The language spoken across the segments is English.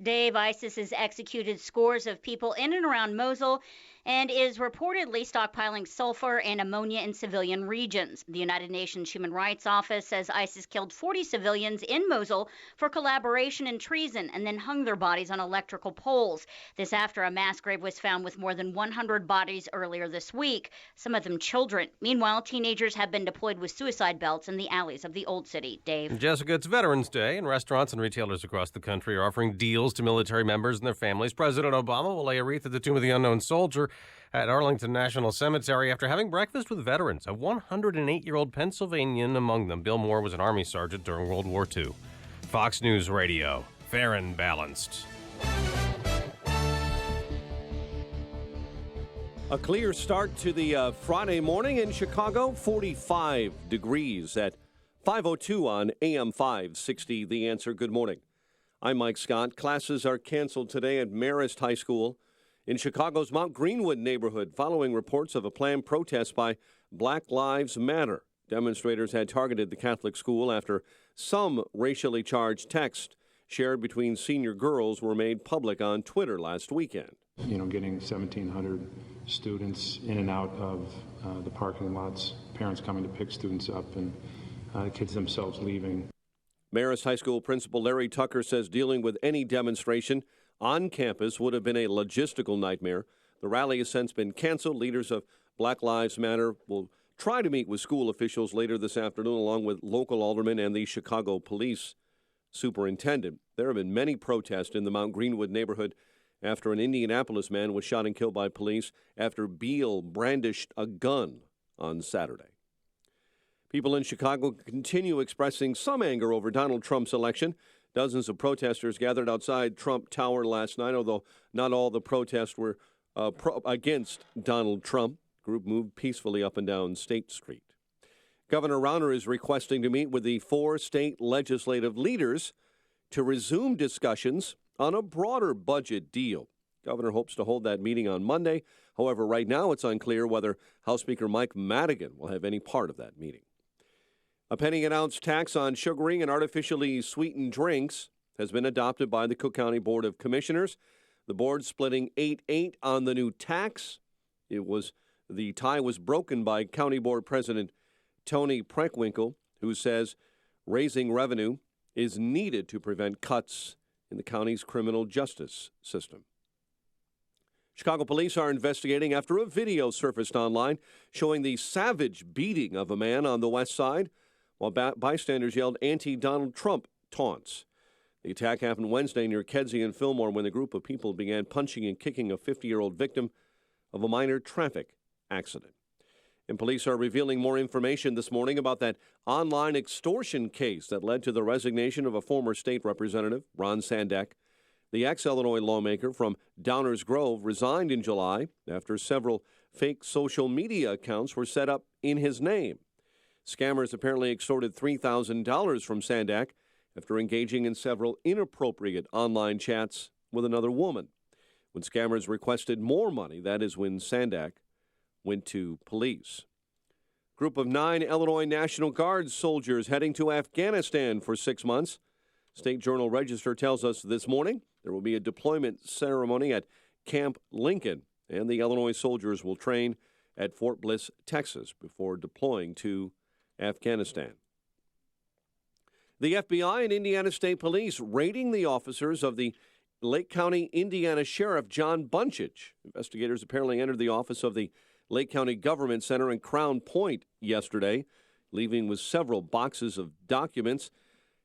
Dave, ISIS has executed scores of people in and around Mosul and is reportedly stockpiling sulfur and ammonia in civilian regions. The United Nations Human Rights Office says ISIS killed 40 civilians in Mosul for collaboration and treason and then hung their bodies on electrical poles. This after a mass grave was found with more than 100 bodies earlier this week, some of them children. Meanwhile, teenagers have been deployed with suicide belts in the alleys of the Old City. Dave. Jessica, it's Veterans Day, and restaurants and retailers across the country are offering deals to military members and their families. President Obama will lay a wreath at the Tomb of the Unknown Soldier at Arlington National Cemetery after having breakfast with veterans, a 108-year-old Pennsylvanian among them. Bill Moore was an Army sergeant during World War II. Fox News Radio, fair and balanced. A clear start to the Friday morning in Chicago, 45 degrees at 5:02 on AM 560. The Answer. Good morning. I'm Mike Scott. Classes are canceled today at Marist High School in Chicago's Mount Greenwood neighborhood following reports of a planned protest by Black Lives Matter. Demonstrators had targeted the Catholic school after some racially charged texts shared between senior girls were made public on Twitter last weekend. Getting 1,700 students in and out of the parking lots, parents coming to pick students up, and the kids themselves leaving. Marist High School Principal Larry Tucker says dealing with any demonstration on campus would have been a logistical nightmare. The rally has since been canceled. Leaders of Black Lives Matter will try to meet with school officials later this afternoon, along with local aldermen and the Chicago police superintendent. There have been many protests in the Mount Greenwood neighborhood after an Indianapolis man was shot and killed by police after Beale brandished a gun on Saturday. People in Chicago continue expressing some anger over Donald Trump's election. Dozens of protesters gathered outside Trump Tower last night, although not all the protests were against Donald Trump. The group moved peacefully up and down State Street. Governor Rauner is requesting to meet with the 4 state legislative leaders to resume discussions on a broader budget deal. Governor hopes to hold that meeting on Monday. However, right now it's unclear whether House Speaker Mike Madigan will have any part of that meeting. A penny-an-ounce tax on sugary and artificially sweetened drinks has been adopted by the Cook County Board of Commissioners. The board splitting 8-8 on the new tax. The tie was broken by County Board President Tony Preckwinkle, who says raising revenue is needed to prevent cuts in the county's criminal justice system. Chicago police are investigating after a video surfaced online showing the savage beating of a man on the west side while bystanders yelled anti-Donald Trump taunts. The attack happened Wednesday near Kedzie and Fillmore when a group of people began punching and kicking a 50-year-old victim of a minor traffic accident. And police are revealing more information this morning about that online extortion case that led to the resignation of a former state representative, Ron Sandak. The ex-Illinois lawmaker from Downers Grove resigned in July after several fake social media accounts were set up in his name. Scammers apparently extorted $3,000 from Sandak after engaging in several inappropriate online chats with another woman. When scammers requested more money, that is when Sandak went to police. Group of 9 Illinois National Guard soldiers heading to Afghanistan for 6 months. State Journal Register tells us this morning there will be a deployment ceremony at Camp Lincoln, and the Illinois soldiers will train at Fort Bliss, Texas, before deploying to Afghanistan. The FBI and Indiana State Police raiding the officers of the Lake County, Indiana Sheriff John Bunchich. Investigators apparently entered the office of the Lake County Government Center in Crown Point yesterday, leaving with several boxes of documents.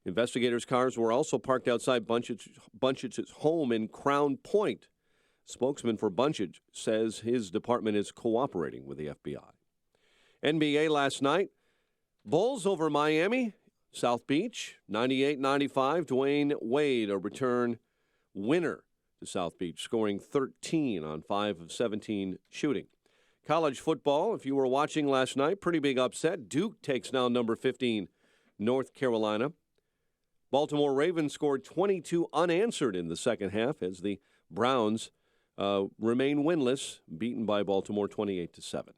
Investigators' cars were also parked outside Bunchich's home in Crown Point. Spokesman for Bunchich says his department is cooperating with the FBI. NBA last night, Bulls over Miami, South Beach, 98-95. Dwayne Wade, a return winner to South Beach, scoring 13 on 5 of 17 shooting. College football, if you were watching last night, pretty big upset. Duke takes down number 15, North Carolina. Baltimore Ravens scored 22 unanswered in the second half as the Browns remain winless, beaten by Baltimore 28-7.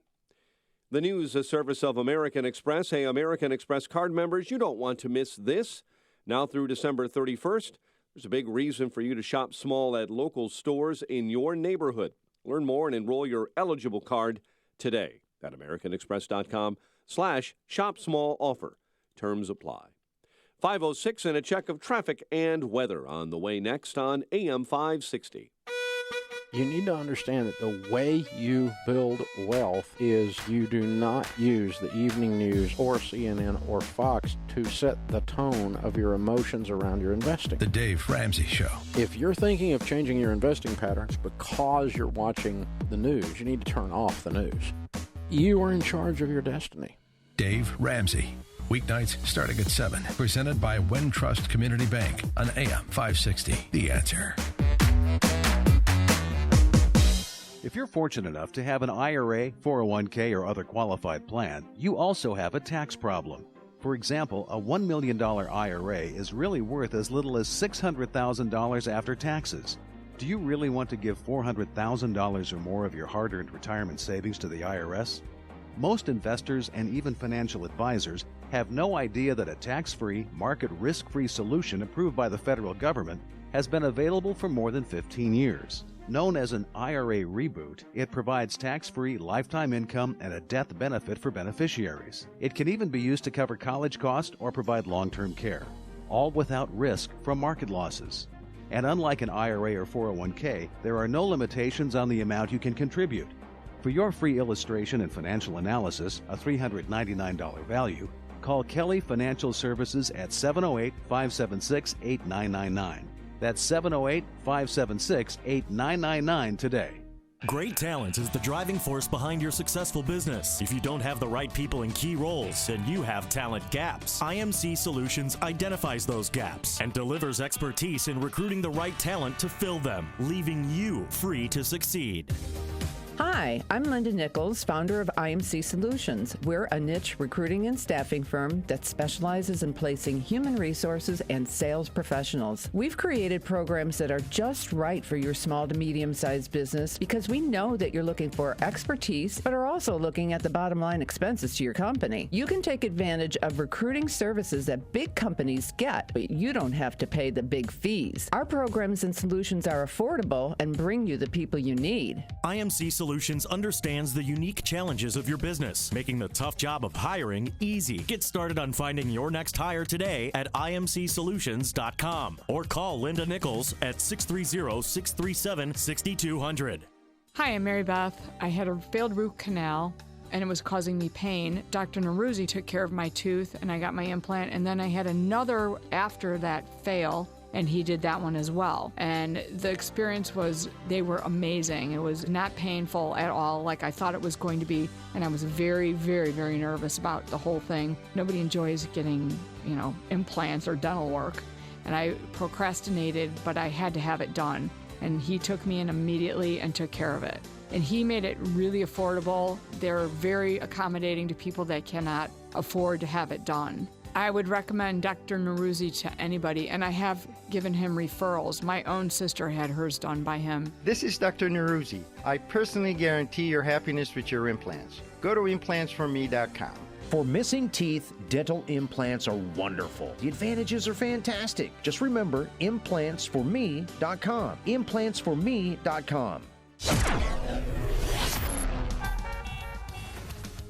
The news, a service of American Express. Hey, American Express card members, you don't want to miss this. Now through December 31st, There's a big reason for you to shop small at local stores in your neighborhood. Learn more and enroll your eligible card today at americanexpress.com/shop small offer. Terms apply. 5:06 and a check of traffic and weather on the way next on AM 560. You need to understand that the way you build wealth is you do not use the evening news or CNN or Fox to set the tone of your emotions around your investing. The Dave Ramsey Show. If you're thinking of changing your investing patterns because you're watching the news, you need to turn off the news. You are in charge of your destiny. Dave Ramsey. Weeknights starting at 7. Presented by Wintrust Community Bank on AM 560. The Answer. If you're fortunate enough to have an IRA, 401k, or other qualified plan, you also have a tax problem. For example, a $1 million IRA is really worth as little as $600,000 after taxes. Do you really want to give $400,000 or more of your hard-earned retirement savings to the IRS? Most investors and even financial advisors have no idea that a tax-free, market risk-free solution approved by the federal government has been available for more than 15 years. Known as an IRA reboot, it provides tax-free lifetime income and a death benefit for beneficiaries. It can even be used to cover college costs or provide long-term care, all without risk from market losses. And unlike an IRA or 401k, there are no limitations on the amount you can contribute. For your free illustration and financial analysis, a $399 value, call Kelly Financial Services at 708-576-8999. That's 708-576-8999 today. Great talent is the driving force behind your successful business. If you don't have the right people in key roles, then you have talent gaps. IMC Solutions identifies those gaps and delivers expertise in recruiting the right talent to fill them, leaving you free to succeed. Hi, I'm Linda Nichols, founder of IMC Solutions. We're a niche recruiting and staffing firm that specializes in placing human resources and sales professionals. We've created programs that are just right for your small to medium-sized business because we know that you're looking for expertise, but are also looking at the bottom line expenses to your company. You can take advantage of recruiting services that big companies get, but you don't have to pay the big fees. Our programs and solutions are affordable and bring you the people you need. IMC Solutions understands the unique challenges of your business, making the tough job of hiring easy. Get started on finding your next hire today at imcsolutions.com or call Linda Nichols at 630-637-6200. Hi, I'm Mary Beth. I had a failed root canal and it was causing me pain. Dr. Neruzzi took care of my tooth and I got my implant, and then I had another after that fail, and he did that one as well. And the experience was, they were amazing. It was not painful at all like I thought it was going to be, and I was very, very, very nervous about the whole thing. Nobody enjoys getting, implants or dental work, and I procrastinated, but I had to have it done. And he took me in immediately and took care of it. And he made it really affordable. They're very accommodating to people that cannot afford to have it done. I would recommend Dr. Neruzzi to anybody, and I have given him referrals. My own sister had hers done by him. This is Dr. Neruzzi. I personally guarantee your happiness with your implants. Go to implantsforme.com. For missing teeth, dental implants are wonderful. The advantages are fantastic. Just remember, implantsforme.com. Implantsforme.com.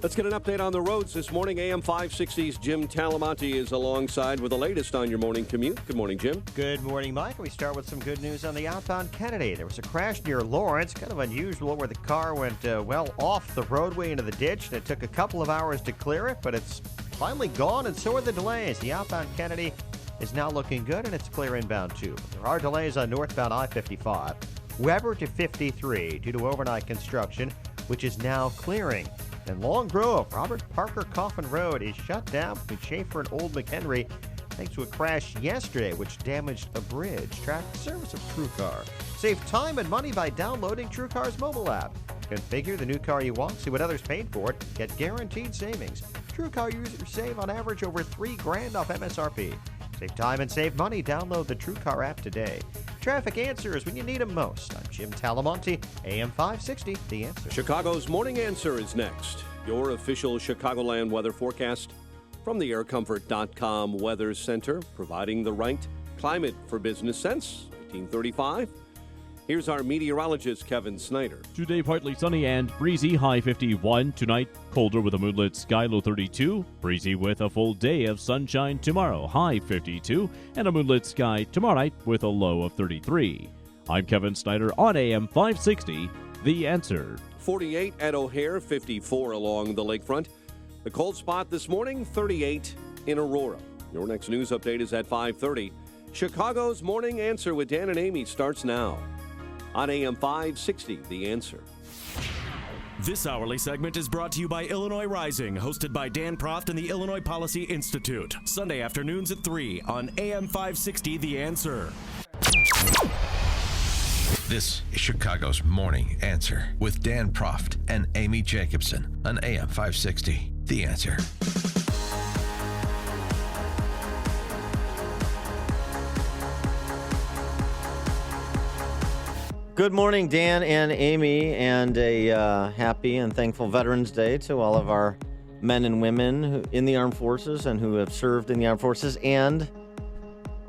Let's get an update on the roads this morning. AM 560's Jim Talamonte is alongside with the latest on your morning commute. Good morning, Jim. Good morning, Mike. We start with some good news on the outbound Kennedy. There was a crash near Lawrence, kind of unusual, where the car went off the roadway into the ditch, and it took a couple of hours to clear it, but it's finally gone, and so are the delays. The outbound Kennedy is now looking good, and it's clear inbound, too. There are delays on northbound I-55, Weber to 53 due to overnight construction, which is now clearing. And Long Grove, Robert Parker Coffin Road is shut down between Schaefer and Old McHenry thanks to a crash yesterday which damaged a bridge. Traffic service of TrueCar. Save time and money by downloading TrueCar's mobile app. Configure the new car you want, see what others paid for it, get guaranteed savings. TrueCar users save on average over $3,000 off MSRP. Save time and save money. Download the TrueCar app today. Traffic answers when you need them most. I'm Jim Talamonte, AM 560, The Answer. Chicago's Morning Answer is next. Your official Chicagoland weather forecast from the aircomfort.com Weather Center, providing the right climate for business since 1835. Here's our meteorologist, Kevin Snyder. Today, partly sunny and breezy, high 51. Tonight, colder with a moonlit sky, low 32. Breezy with a full day of sunshine tomorrow, high 52. And a moonlit sky tomorrow night with a low of 33. I'm Kevin Snyder on AM 560, The Answer. 48 at O'Hare, 54 along the lakefront. The cold spot this morning, 38 in Aurora. Your next news update is at 5:30. Chicago's Morning Answer with Dan and Amy starts now. On AM 560, The Answer. This hourly segment is brought to you by Illinois Rising, hosted by Dan Proft and the Illinois Policy Institute. Sunday afternoons at 3 on AM 560, The Answer. This is Chicago's Morning Answer with Dan Proft and Amy Jacobson on AM 560, The Answer. Good morning, Dan and Amy, and a happy and thankful Veterans Day to all of our men and women in the armed forces and who have served in the armed forces. And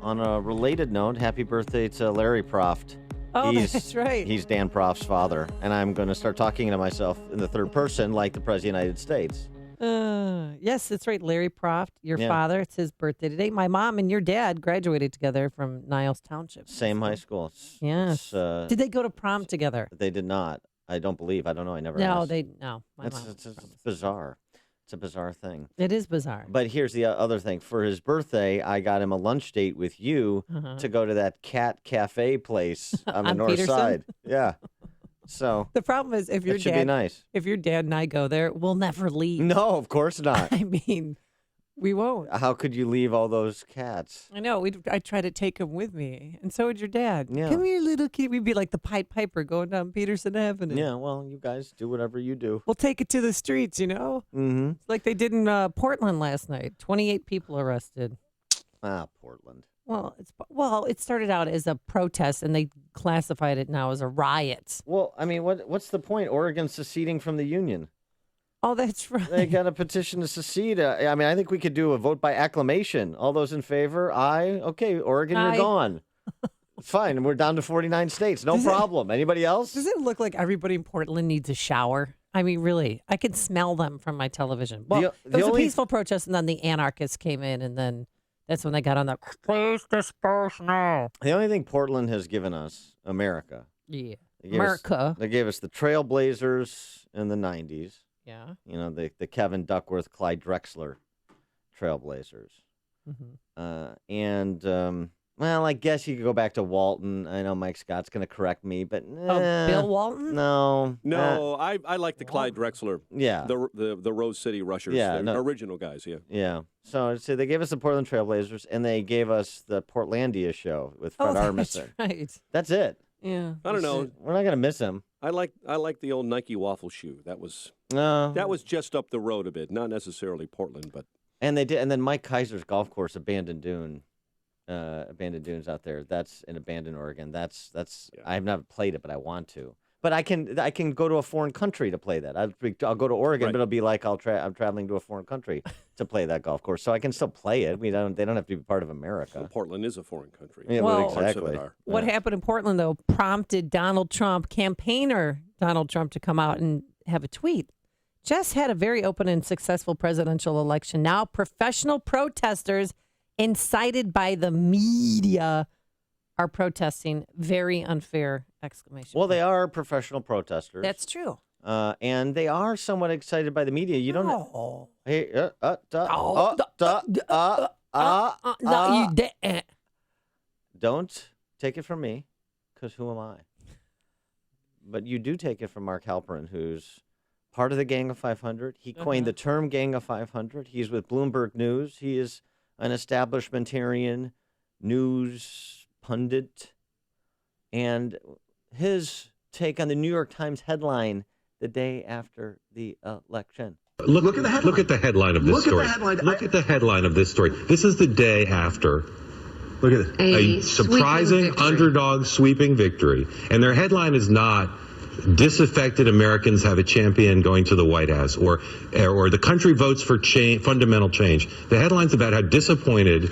on a related note, happy birthday to Larry Proft. Oh, that's right. He's Dan Proft's father, and I'm going to start talking to myself in the third person like the President of the United States. Yes, that's right. Larry Proft, your father. It's his birthday today. My mom and your dad graduated together from Niles Township. Same high school. Yes. Did they go to prom together? They did not. I don't believe. I don't know. I never No, asked. no. It's bizarre. It's a bizarre thing. It is bizarre. But here's the other thing. For his birthday, I got him a lunch date with you to go to that cat cafe place on the north Peterson? side. Yeah. So the problem is if your should dad, be nice. If your dad and I go there, we'll never leave. No, of course not. I mean, we won't. How could you leave all those cats? I know. I try to take them with me, and so would your dad. Yeah. Come here, little kid. We'd be like the Pied Piper going down Peterson Avenue. Yeah, well, you guys do whatever you do. We'll take it to the streets, you know? Mm-hmm. It's like they did in Portland last night. 28 people arrested. Portland. Well, it started out as a protest, and they classified it now as a riot. Well, I mean, what's the point? Oregon's seceding from the Union. Oh, that's right. They got a petition to secede. I mean, I think we could do a vote by acclamation. All those in favor? Aye. Okay, Oregon, Aye. you're gone. Fine. We're down to 49 states. No problem. Anybody else? Does it look like everybody in Portland needs a shower? I mean, really, I can smell them from my television. Well, it was a peaceful protest, and then the anarchists came in, and then that's when they got on the please disperse now. The only thing Portland has given us, America. Yeah. They gave us the Trailblazers in the 90s. Yeah. You know, the Kevin Duckworth, Clyde Drexler Trailblazers. Mm-hmm. Well, I guess you could go back to Walton. I know Mike Scott's going to correct me, but Bill Walton? No. I like the Clyde Drexler. Yeah. The Rose City Rushers. Yeah, the original guys, yeah. Yeah. So they gave us the Portland Trailblazers, and they gave us the Portlandia show with Fred Armisen. That's right. That's it. Yeah. I don't know. We're not going to miss him. I like the old Nike waffle shoe. That was just up the road a bit, not necessarily Portland, but. And they did, and then Mike Kaiser's golf course, Abandoned Dunes out there. That's in Abandon, Oregon. That's. Yeah. I have not played it, but I want to. But I can go to a foreign country to play that. I'll go to Oregon, but it'll be like I'm traveling to a foreign country to play that golf course. So I can still play it. They don't have to be part of America. Well, Portland is a foreign country. Yeah, well, exactly. What happened in Portland, though, prompted campaigner Donald Trump, to come out and have a tweet. Just had a very open and successful presidential election. Now professional protesters incited by the media are protesting. Very unfair ! Well, they are professional protesters. That's true. And they are somewhat excited by the media. You don't know. Hey, no, you didn't. Don't take it from me, because who am I? But you do take it from Mark Halperin, who's part of the Gang of 500. He coined the term Gang of 500. He's with Bloomberg News. He is an establishmentarian news pundit. And his take on the New York Times headline the day after the election. Look at the headline of this story. Look at the headline of this story. This is the day after. Look at it. A surprising underdog sweeping victory. And their headline is not disaffected Americans have a champion going to the White House or the country votes for fundamental change. The headline's about how disappointed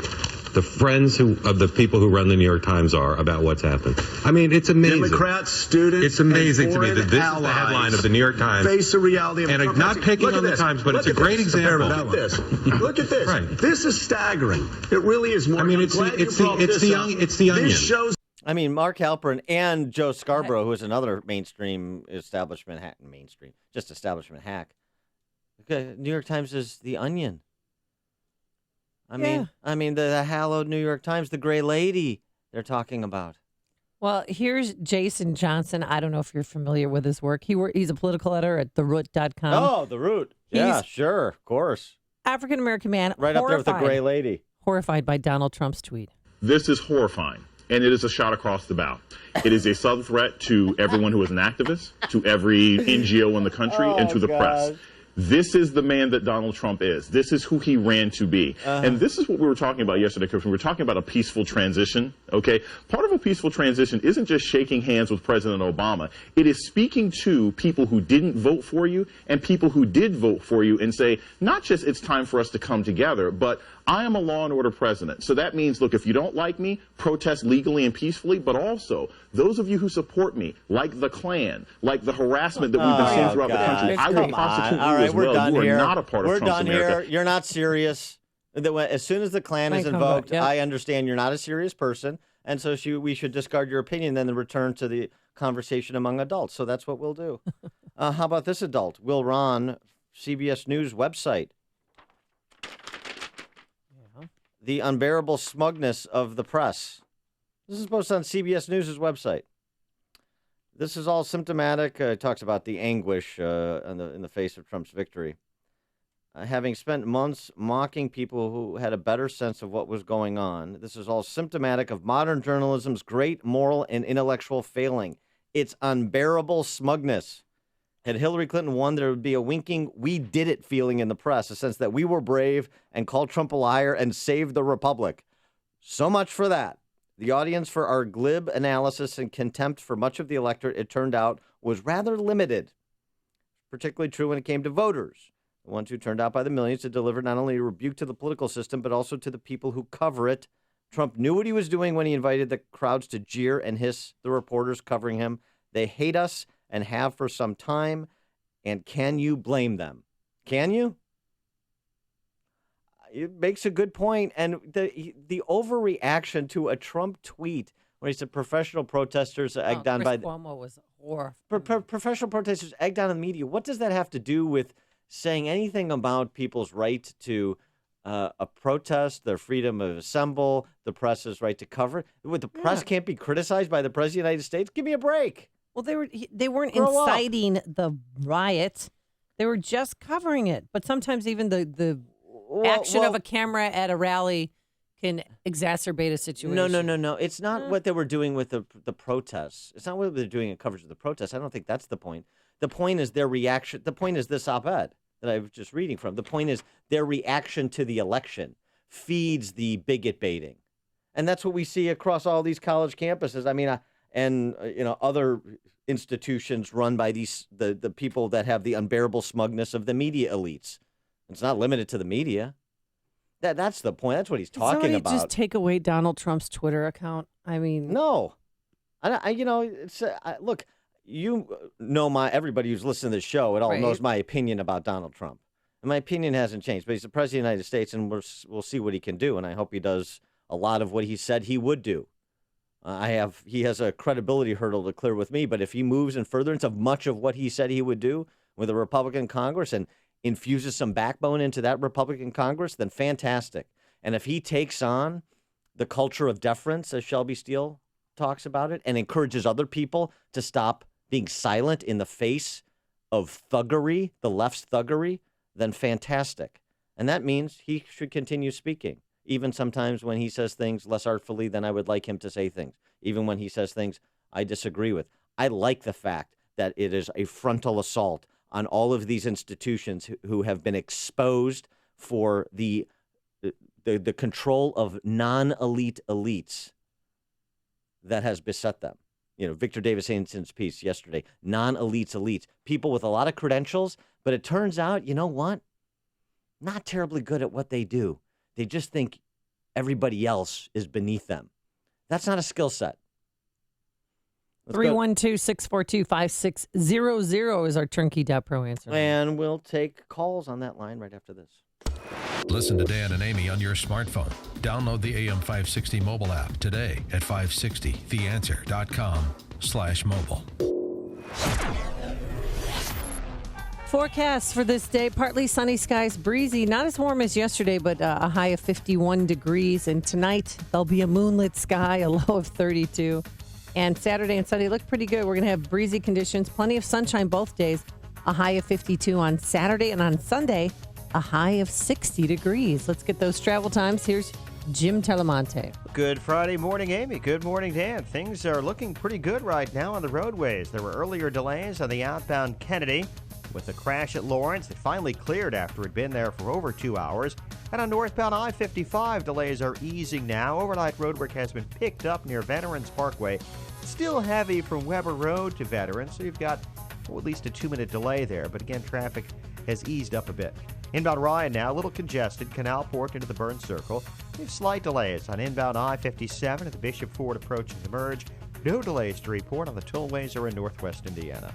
the friends of the people who run the New York Times are about what's happened. I mean, it's amazing. Democrats, students, it's amazing to me that this allies is the headline of the New York Times. Face the reality of and Trump. not picking on the Times, but it's a great example. Look at this. Look at this. Right. This is staggering. It really is more. I mean, it's the onion. This shows. I mean, Mark Halperin and Joe Scarborough, who is another mainstream establishment hack, establishment hack. Okay, New York Times is the onion. I mean, the hallowed New York Times, the gray lady they're talking about. Well, here's Jason Johnson. I don't know if you're familiar with his work. He's a political editor at TheRoot.com. Oh, The Root. Yeah, sure, of course. African-American man. Right up there with the gray lady. Horrified by Donald Trump's tweet. This is horrifying, and it is a shot across the bow. It is a subtle threat to everyone who is an activist, to every NGO in the country, and to the press. This is the man that Donald Trump is. This is who he ran to be. And this is what we were talking about yesterday, Chris. We were talking about a peaceful transition, okay? Part of a peaceful transition isn't just shaking hands with President Obama. It is speaking to people who didn't vote for you and people who did vote for you and say, not just it's time for us to come together, but I am a law and order president. So that means, look, if you don't like me, protest legally and peacefully, but also those of you who support me, like the Klan, like the harassment that we've been seeing throughout the country, I will prosecute you as well. You are not a part of Trump's America. We're done here. You're not serious. As soon as the Klan is invoked, I understand you're not a serious person, and so we should discard your opinion, then return to the conversation among adults. So that's what we'll do. How about this adult? Will Ron, CBS News website. The unbearable smugness of the press. This is posted on CBS News' website. This is all symptomatic. It talks about the anguish in the face of Trump's victory. Having spent months mocking people who had a better sense of what was going on, this is all symptomatic of modern journalism's great moral and intellectual failing. It's unbearable smugness. Had Hillary Clinton won, there would be a winking, we did it feeling in the press, a sense that we were brave and called Trump a liar and saved the republic. So much for that. The audience for our glib analysis and contempt for much of the electorate, it turned out, was rather limited. Particularly true when it came to voters, the ones who turned out by the millions to deliver not only a rebuke to the political system, but also to the people who cover it. Trump knew what he was doing when he invited the crowds to jeer and hiss the reporters covering him. They hate us and have for some time, and can you blame them? Can you? It makes a good point, and the overreaction to a Trump tweet when he said professional protesters egged on by Cuomo was horrible. Professional protesters egged on in the media. What does that have to do with saying anything about people's right to a protest, their freedom to assemble, the press's right to cover it? The press can't be criticized by the President of the United States? Give me a break. Well, they weren't inciting the riot. They were just covering it. But sometimes even the action of a camera at a rally can exacerbate a situation. No. It's not what they were doing with the protests. It's not what they're doing in coverage of the protests. I don't think that's the point. The point is their reaction. The point is this op-ed that I was just reading from. The point is their reaction to the election feeds the bigot baiting. And that's what we see across all these college campuses. I mean, and other institutions run by the people that have the unbearable smugness of the media elites. It's not limited to the media. That's the point. That's what he's talking about. Just take away Donald Trump's Twitter account. I mean, no. Look, everybody who's listening to this show, it all knows my opinion about Donald Trump. And my opinion hasn't changed, but he's the president of the United States, and we'll see what he can do. And I hope he does a lot of what he said he would do. He has a credibility hurdle to clear with me, but if he moves in furtherance of much of what he said he would do with a Republican Congress and infuses some backbone into that Republican Congress, then fantastic. And if he takes on the culture of deference, as Shelby Steele talks about it, and encourages other people to stop being silent in the face of thuggery, the left's thuggery, then fantastic. And that means he should continue speaking, even sometimes when he says things less artfully than I would like him to say things, even when he says things I disagree with. I like the fact that it is a frontal assault on all of these institutions who have been exposed for the control of non-elite elites that has beset them. Victor Davis Hansen's piece yesterday, non-elites, people with a lot of credentials, but it turns out, you know what? Not terribly good at what they do. They just think everybody else is beneath them. That's not a skill set. 312-642-5600 is our turnkey.pro answer. And we'll take calls on that line right after this. Listen to Dan and Amy on your smartphone. Download the AM 560 mobile app today at 560theanswer.com/mobile. Forecast for this day, partly sunny skies, breezy, not as warm as yesterday, but a high of 51 degrees. And tonight, there'll be a moonlit sky, a low of 32. And Saturday and Sunday look pretty good. We're going to have breezy conditions, plenty of sunshine both days, a high of 52 on Saturday, and on Sunday, a high of 60 degrees. Let's get those travel times. Here's Jim Talamonte. Good Friday morning, Amy. Good morning, Dan. Things are looking pretty good right now on the roadways. There were earlier delays on the outbound Kennedy with a crash at Lawrence. It finally cleared after it had been there for over 2 hours. And on northbound I-55, delays are easing now. Overnight roadwork has been picked up near Veterans Parkway. Still heavy from Weber Road to Veterans, so you've got at least a 2-minute delay there. But again, traffic has eased up a bit. Inbound Ryan now, a little congested. Canal Port into the Burn Circle. We have slight delays on inbound I-57 at the Bishop Ford approaching the merge. No delays to report on the tollways or in northwest Indiana.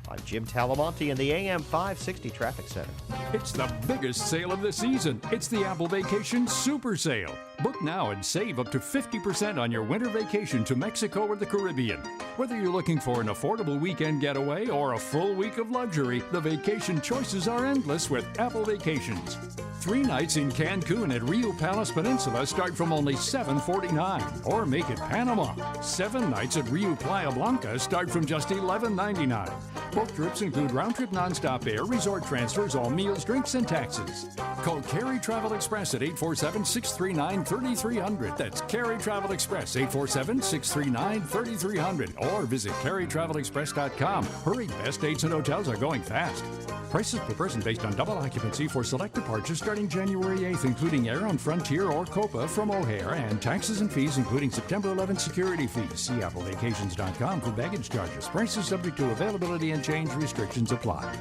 I'm Jim Talamonte in the AM 560 Traffic Center. It's the biggest sale of the season. It's the Apple Vacation Super Sale. Book now and save up to 50% on your winter vacation to Mexico or the Caribbean. Whether you're looking for an affordable weekend getaway or a full week of luxury, the vacation choices are endless with Apple Vacations. 3 nights in Cancun at Rio Palace Peninsula start from only $749. Or make it Panama. 7 nights at Rio Playa Blanca start from just $11.99. Both trips include round-trip nonstop air, resort transfers, all meals, drinks, and taxes. Call Carey Travel Express at 847-639-3300. That's Carey Travel Express, 847-639-3300. Or visit CareyTravelExpress.com. Hurry, best dates and hotels are going fast. Prices per person based on double occupancy for select departures starting January 8th, including air on Frontier or Copa from O'Hare, and taxes and fees, including September 11th security fees. See AppleVacations.com for baggage charges. Prices subject to availability and change restrictions apply.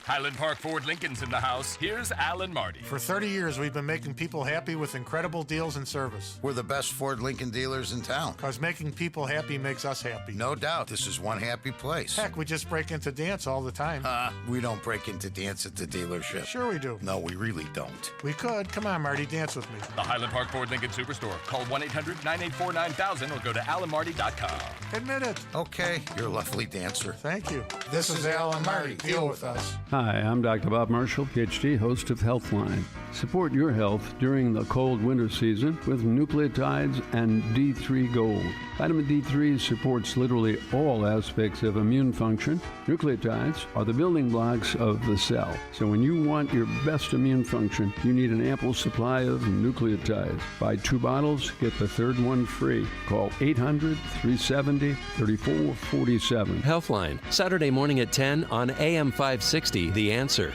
Highland Park Ford Lincoln's in the house. Here's Alan Marty. For 30 years, we've been making people happy with incredible deals and service. We're the best Ford Lincoln dealers in town. Because making people happy makes us happy. No doubt. This is one happy place. Heck, we just break into dance all the time. We don't break into dance at the dealership. Sure we do. No, we really don't. We could. Come on, Marty, dance with me. The Highland Park Ford Lincoln Superstore. Call 1-800-984-9000 or go to alanmarty.com. Admit it. Okay, you're a lovely dancer. Thank you. This is Alan Marty. Deal with us. Hi, I'm Dr. Bob Marshall, PhD, host of Healthline. Support your health during the cold winter season with nucleotides and D3 Gold. Vitamin D3 supports literally all aspects of immune function. Nucleotides are the building blocks of the cell. So when you want your best immune function, you need an ample supply of nucleotides. Buy 2 bottles, get the third one free. Call 800-370-3447. Healthline, Saturday morning at 10 on AM 560, The Answer.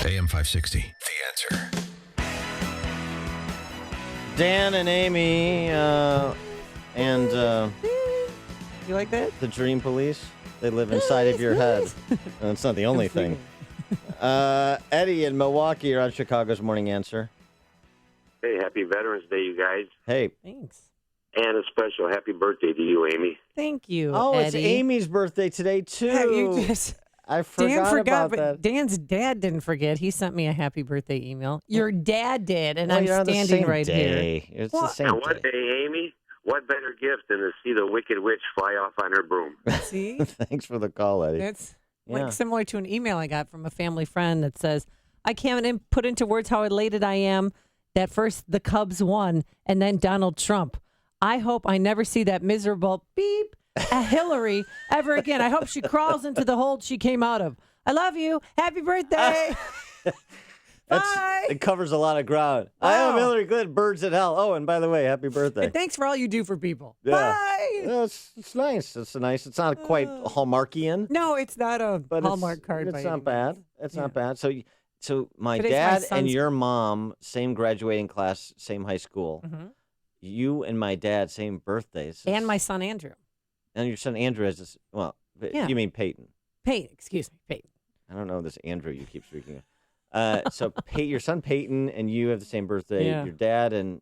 AM 560, The Answer. Dan and Amy and you like that? The Dream Police. They live inside of your head. And it's not the only thing. Eddie in Milwaukee, you're on Chicago's Morning Answer. Hey, happy Veterans Day, you guys. Hey. Thanks. And a special happy birthday to you, Amy. Thank you, Oh, Eddie. it's Amy's birthday today, too. Yeah, you just... I forgot about but that. Dan's dad didn't forget. He sent me a happy birthday email. Your dad did, and Well, I'm you're on the standing same right day. here. It's the same And one day, Amy, what better gift than to see the Wicked Witch fly off on her broom? See? Thanks for the call, Eddie. It's Yeah. like similar to an email I got from a family friend that says, I can't put into words how elated I am that first the Cubs won and then Donald Trump. I hope I never see that miserable beep Hillary ever again. I hope she crawls into the hole she came out of. I love you. Happy birthday. Bye. It covers a lot of ground. I am Hillary Clinton, birds in hell. Oh, and by the way, happy birthday. And thanks for all you do for people. Yeah. Bye. Yeah, it's nice. It's nice. It's not quite Hallmarkian. No, it's not a Hallmark card. It's by not any bad. means. It's not bad. So my Today's my dad and son's- your mom, same graduating class, same high school. Mhm. You and my dad, same birthdays. And my son, Andrew. And your son Andrew has this. Well, Yeah. you mean Peyton? Peyton, excuse me, Peyton. I don't know this Andrew you keep speaking So your son Peyton and you have the same birthday. Yeah. Your dad and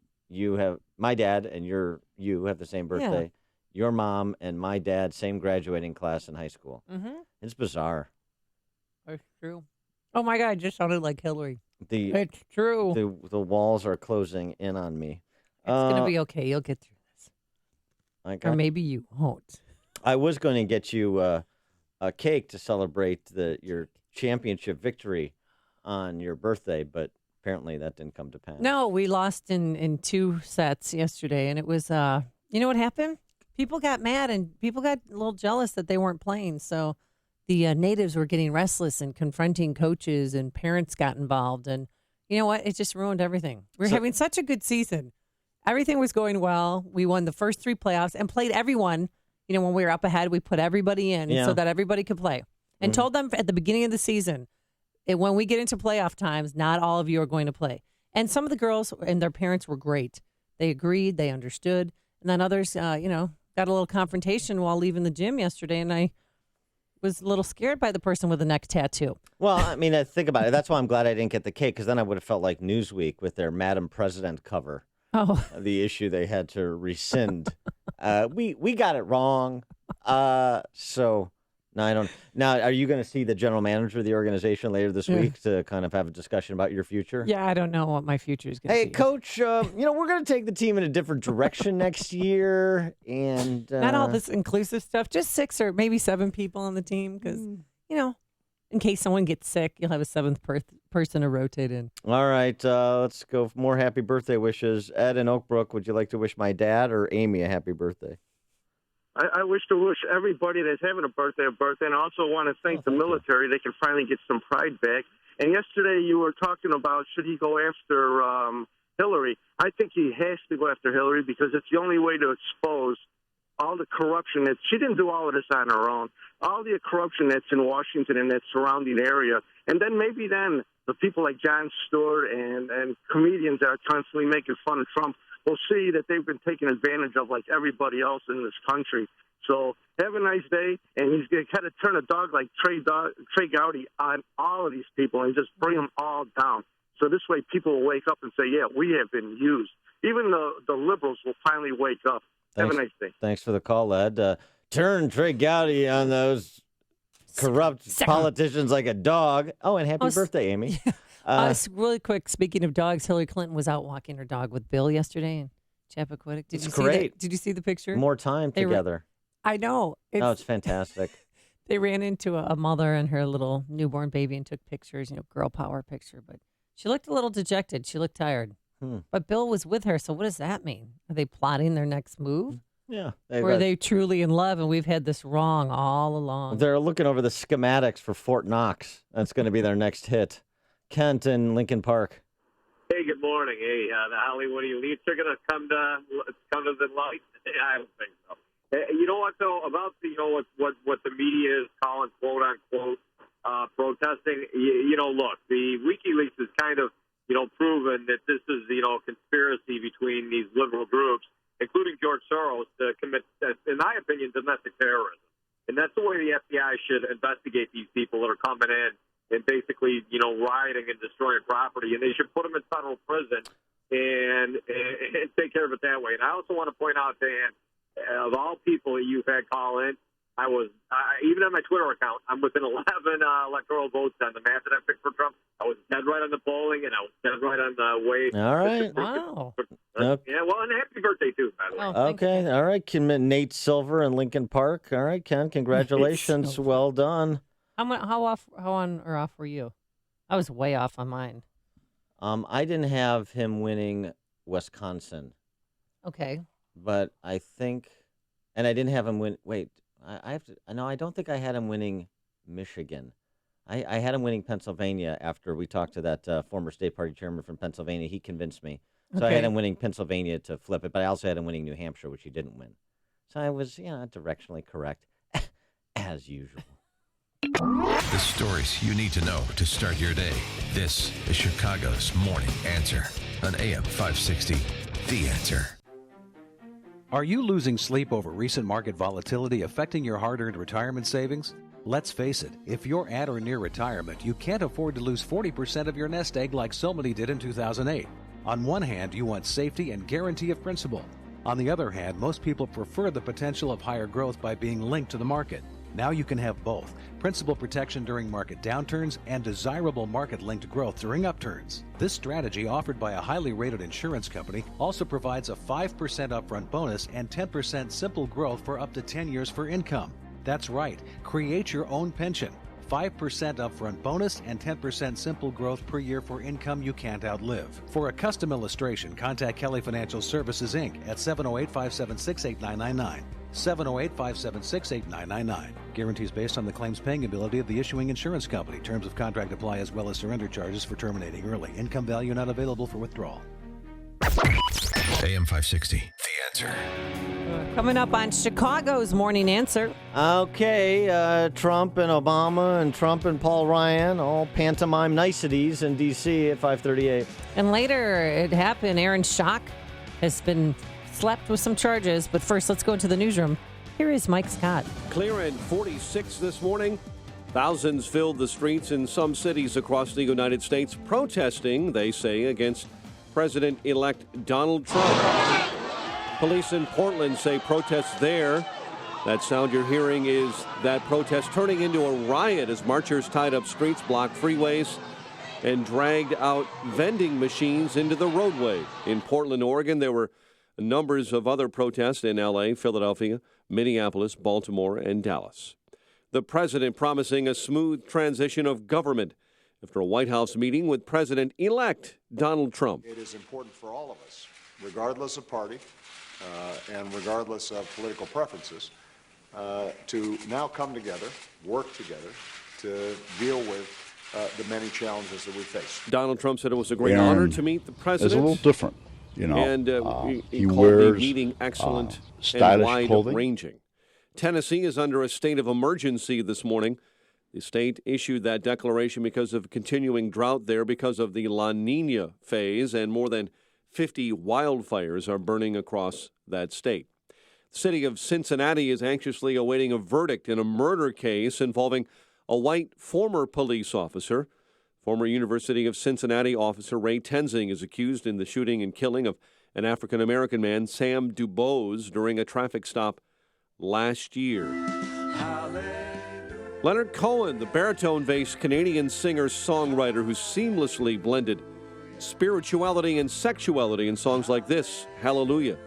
my dad and you have the same birthday. Yeah. Your mom and my dad, same graduating class in high school. Mm-hmm. It's bizarre. It's true. Oh my God, it just sounded like Hillary. It's true. The walls are closing in on me. It's going to be okay. You'll get through this. Or maybe you won't. I was going to get you a cake to celebrate your championship victory on your birthday, but apparently that didn't come to pass. No, we lost in 2 sets yesterday, and it was, you know what happened? People got mad, and people got a little jealous that they weren't playing, so the natives were getting restless and confronting coaches, and parents got involved, and you know what? It just ruined everything. We're having such a good season. Everything was going well. We won the first 3 playoffs and played everyone. You know, when we were up ahead, we put everybody in so that everybody could play, and told them at the beginning of the season, when we get into playoff times, not all of you are going to play. And some of the girls and their parents were great. They agreed, they understood, and then others, got a little confrontation while leaving the gym yesterday, and I was a little scared by the person with the neck tattoo. Well, I mean, think about it. That's why I'm glad I didn't get the cake, because then I would have felt like Newsweek with their Madam President cover. Oh, the issue they had to rescind. We got it wrong. So no, I don't. Now, are you going to see the general manager of the organization later this week to kind of have a discussion about your future? Yeah, I don't know what my future is going to be. Hey, Coach, we're going to take the team in a different direction next year, and not all this inclusive stuff. Just 6 or maybe 7 people on the team, because in case someone gets sick, you'll have a 7th person to rotate in. All right, let's go for more happy birthday wishes. Ed in Oak Brook, would you like to wish my dad or Amy a happy birthday? I wish to wish everybody that's having a birthday, and I also want to thank the military. They can finally get some pride back. And yesterday you were talking about should he go after Hillary. I think he has to go after Hillary because it's the only way to expose all the corruption that she didn't do all of this on her own. All the corruption that's in Washington and that surrounding area. And then maybe the people like Jon Stewart and comedians that are constantly making fun of Trump will see that they've been taken advantage of like everybody else in this country. So have a nice day, and he's going to kind of turn a dog like Trey Gowdy on all of these people and just bring them all down. So this way people will wake up and say, yeah, we have been used. Even the liberals will finally wake up. Have a nice day. Thanks for the call, Ed. Turn Trey Gowdy on those corrupt politicians like a dog. Oh, and happy birthday, Amy. Really quick, speaking of dogs, Hillary Clinton was out walking her dog with Bill yesterday in Chappaquiddick. Did you see that? Did you see the picture? More time together. I know. It's fantastic. They ran into a mother and her little newborn baby and took pictures, girl power picture. But she looked a little dejected. She looked tired. But Bill was with her, so what does that mean? Are they plotting their next move? Yeah. Or are they truly in love, and we've had this wrong all along? They're looking over the schematics for Fort Knox. That's going to be their next hit. Kent in Lincoln Park. Hey, good morning. Hey, the Hollywood elites are going to come to the light. I don't think so. You know what, though, about what the media is calling quote unquote protesting. Look, the WikiLeaks is kind of proven that this is conspiracy between these liberal groups, including George Soros, to commit, in my opinion, domestic terrorism. And that's the way the FBI should investigate these people that are coming in and basically, rioting and destroying property. And they should put them in federal prison and take care of it that way. And I also want to point out, Dan, of all people that you've had call in, I was, even on my Twitter account, I'm within 11 electoral votes on the map that I picked for Trump. I was dead right on the polling, and I was dead right on the way. All right. Wow. Yeah, well, and happy birthday, too, by the way. Okay. All right. Nate Silver in Lincoln Park. All right, Ken, congratulations. Well done. How on or off were you? I was way off on mine. I didn't have him winning Wisconsin. Okay. But I think, and I didn't have him win. Wait, I have to. No, I don't think I had him winning Michigan. I had him winning Pennsylvania after we talked to that former state party chairman from Pennsylvania. He convinced me. So I had him winning Pennsylvania to flip it, but I also had him winning New Hampshire, which he didn't win. So I was, directionally correct, as usual. The stories you need to know to start your day. This is Chicago's Morning Answer on AM 560. The Answer. Are you losing sleep over recent market volatility affecting your hard-earned retirement savings? Let's face it, if you're at or near retirement, you can't afford to lose 40% of your nest egg like so many did in 2008. On one hand, you want safety and guarantee of principal. On the other hand, most people prefer the potential of higher growth by being linked to the market. Now you can have both, principal protection during market downturns and desirable market-linked growth during upturns. This strategy, offered by a highly rated insurance company, also provides a 5% upfront bonus and 10% simple growth for up to 10 years for income. That's right, create your own pension. 5% upfront bonus and 10% simple growth per year for income you can't outlive. For a custom illustration, contact Kelly Financial Services, Inc. at 708-576-8999. 708-576-8999. Guarantees based on the claims paying ability of the issuing insurance company. Terms of contract apply as well as surrender charges for terminating early. Income value not available for withdrawal. AM 560, The Answer. Coming up on Chicago's Morning Answer. Okay, Trump and Obama and Trump and Paul Ryan, all pantomime niceties in D.C. at 5:38. And later it happened. Aaron Schock has been slapped with some charges. But first, let's go into the newsroom. Here is Mike Scott. Clear and 46 this morning. Thousands filled the streets in some cities across the United States protesting, they say, against President-elect Donald Trump. Police in Portland say protests there. That sound you're hearing is that protest turning into a riot as marchers tied up streets, blocked freeways, and dragged out vending machines into the roadway. In Portland, Oregon, there were numbers of other protests in L.A., Philadelphia, Minneapolis, Baltimore, and Dallas. The president promising a smooth transition of government after a White House meeting with President-elect Donald Trump. It is important for all of us, regardless of party and regardless of political preferences, to now come together, work together to deal with the many challenges that we face. Donald Trump said it was a great honor to meet the president. It's a little different, you know. And he called wears the meeting excellent and stylish clothing. wide-ranging. Tennessee is under a state of emergency this morning. The state issued that declaration because of continuing drought there because of the La Nina phase, and more than 50 wildfires are burning across that state. The city of Cincinnati is anxiously awaiting a verdict in a murder case involving a white former police officer. Former University of Cincinnati officer Ray Tenzing is accused in the shooting and killing of an African-American man, Sam Dubose, during a traffic stop last year. Leonard Cohen, the baritone-based Canadian singer-songwriter who seamlessly blended spirituality and sexuality in songs like this, Hallelujah,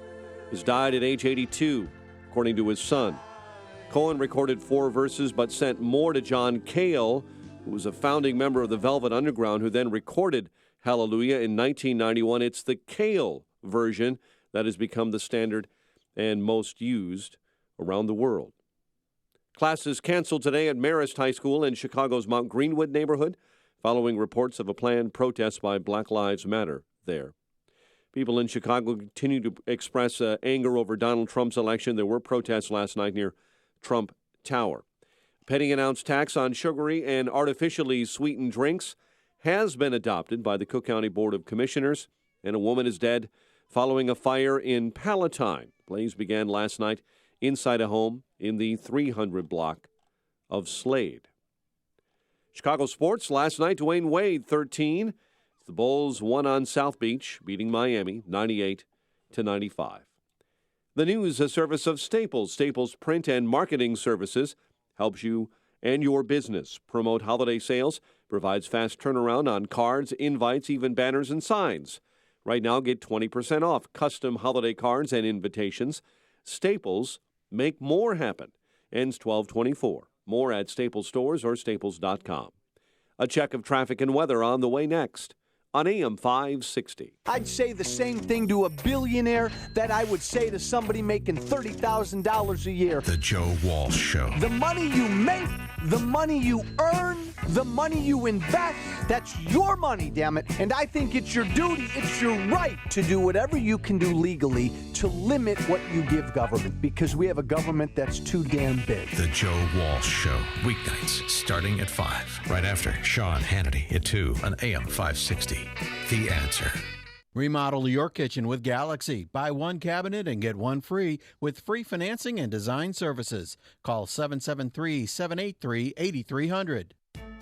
has died at age 82, according to his son. Cohen recorded 4 verses but sent more to John Cale, who was a founding member of the Velvet Underground, who then recorded Hallelujah in 1991. It's the Cale version that has become the standard and most used around the world. Classes canceled today at Marist High School in Chicago's Mount Greenwood neighborhood, following reports of a planned protest by Black Lives Matter there. People in Chicago continue to express anger over Donald Trump's election. There were protests last night near Trump Tower. A pending announced tax on sugary and artificially sweetened drinks has been adopted by the Cook County Board of Commissioners, and a woman is dead following a fire in Palatine. Blaze began last night inside a home in the 300 block of Slade. Chicago sports last night, Dwayne Wade 13. The Bulls won on South Beach, beating Miami 98-95. The news, a service of Staples. Staples Print and Marketing Services helps you and your business promote holiday sales, provides fast turnaround on cards, invites, even banners and signs. Right now, get 20% off custom holiday cards and invitations. Staples, make more happen. Ends 12/24. More at Staples stores or staples.com. A check of traffic and weather on the way next on AM 560. I'd say the same thing to a billionaire that I would say to somebody making $30,000 a year. The Joe Walsh Show. The money you make, the money you earn, the money you invest, that's your money, damn it. And I think it's your duty, it's your right to do whatever you can do legally to limit what you give government, because we have a government that's too damn big. The Joe Walsh Show. Weeknights starting at 5. Right after Sean Hannity at 2 on AM 560. The Answer. Remodel your kitchen with Galaxy. Buy one cabinet and get one free with free financing and design services. Call 773-783-8300.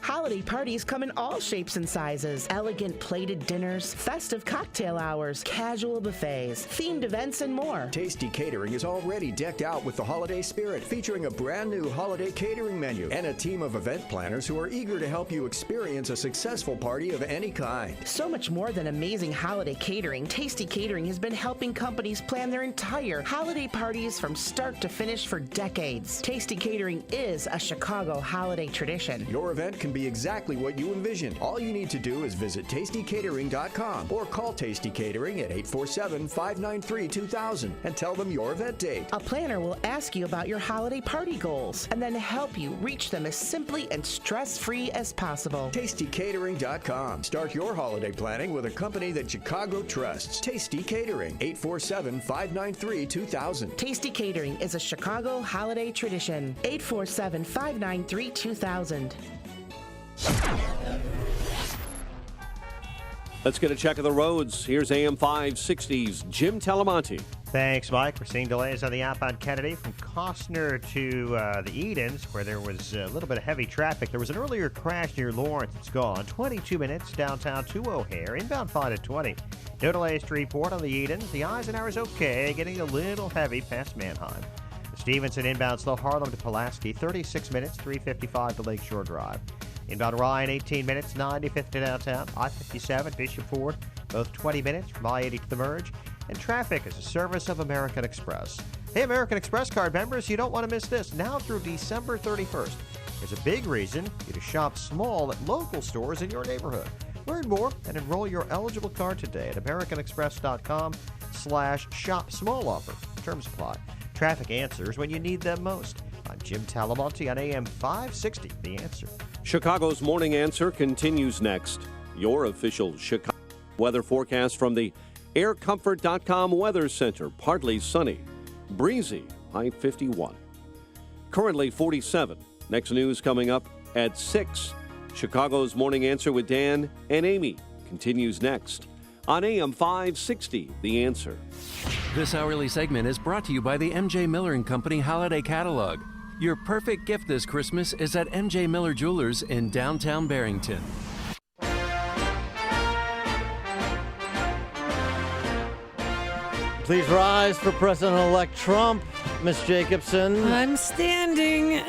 Holiday parties come in all shapes and sizes. Elegant plated dinners, festive cocktail hours, casual buffets, themed events, and more. Tasty Catering is already decked out with the holiday spirit, featuring a brand new holiday catering menu and a team of event planners who are eager to help you experience a successful party of any kind. So much more than amazing holiday catering, Tasty Catering has been helping companies plan their entire holiday parties from start to finish for decades. Tasty Catering is a Chicago holiday tradition. Your event can be exactly what you envisioned. All you need to do is visit tastycatering.com or call Tasty Catering at 847-593-2000 and tell them your event date. A planner will ask you about your holiday party goals and then help you reach them as simply and stress-free as possible. tastycatering.com. Start your holiday planning with a company that Chicago trusts. Tasty Catering, 847-593-2000. Tasty Catering is a Chicago holiday tradition. 847-593-2000. Let's get a check of the roads. Here's AM 560's Jim Talamonte. Thanks, Mike. We're seeing delays on the outbound Kennedy from Costner to the Edens, where there was a little bit of heavy traffic. There was an earlier crash near Lawrence. It's gone. 22 minutes downtown to O'Hare. Inbound 5 to 20. No delays to report on the Edens. The Eisenhower is okay, getting a little heavy past Manheim. The Stevenson inbound slow Harlem to Pulaski. 36 minutes, 3:55 to Lakeshore Drive. Inbound Ryan, 18 minutes, 95th to downtown. I-57, Bishop Ford, both 20 minutes from I-80 to the merge. And traffic is a service of American Express. Hey, American Express card members, you don't want to miss this. Now through December 31st, there's a big reason for you to shop small at local stores in your neighborhood. Learn more and enroll your eligible card today at americanexpress.com/shop small offer. Terms apply. Traffic answers when you need them most. I'm Jim Talamonte on AM 560, The Answer. Chicago's Morning Answer continues next. Your official Chicago weather forecast from the aircomfort.com Weather Center. Partly sunny, breezy, high 51. Currently 47. Next news coming up at 6. Chicago's Morning Answer with Dan and Amy continues next on AM 560, The Answer. This hourly segment is brought to you by the M.J. Miller & Company Holiday Catalog. Your perfect gift this Christmas is at M.J. Miller Jewelers in downtown Barrington. Please rise for President-elect Trump, Miss Jacobson. I'm standing.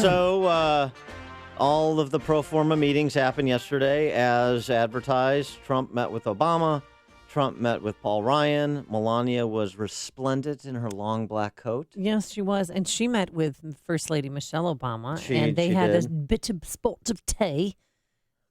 So, all of the pro forma meetings happened yesterday as advertised. Trump met with Obama. Trump met with Paul Ryan. Melania was resplendent in her long black coat. Yes, she was. And she met with First Lady Michelle Obama. And they had a bit of sport of tea.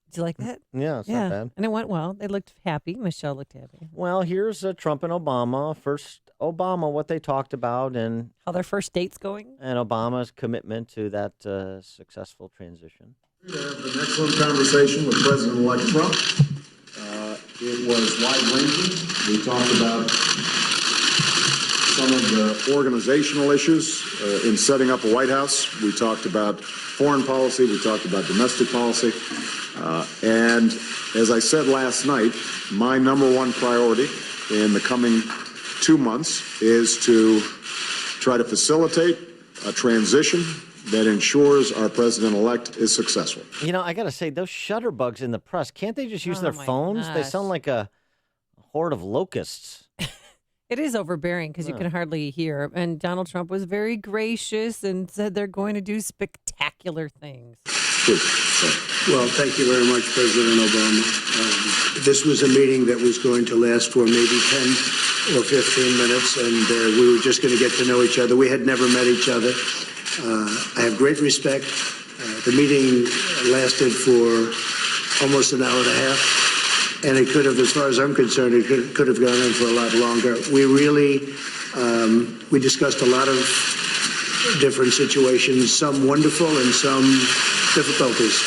Did you like that? Yeah, it's not bad. And it went well. They looked happy. Michelle looked happy. Well, here's Trump and Obama. First, Obama, what they talked about and how their first date's going. And Obama's commitment to that successful transition. We had an excellent conversation with President-elect Trump. It was wide-ranging. We talked about some of the organizational issues in setting up a White House. We talked about foreign policy. We talked about domestic policy. And as I said last night, my number one priority in the coming 2 months is to try to facilitate a transition that ensures our president-elect is successful. You know, I got to say, those shutterbugs in the press, can't they just use their phones? Gosh. They sound like a horde of locusts. It is overbearing because you can hardly hear. And Donald Trump was very gracious and said they're going to do spectacular things. Well, thank you very much, President Obama. This was a meeting that was going to last for maybe 10 or 15 minutes, and we were just going to get to know each other. We had never met each other. I have great respect. The meeting lasted for almost an hour and a half, and it could have, as far as I'm concerned, it could have gone on for a lot longer. We really, we discussed a lot of different situations, some wonderful and some difficulties.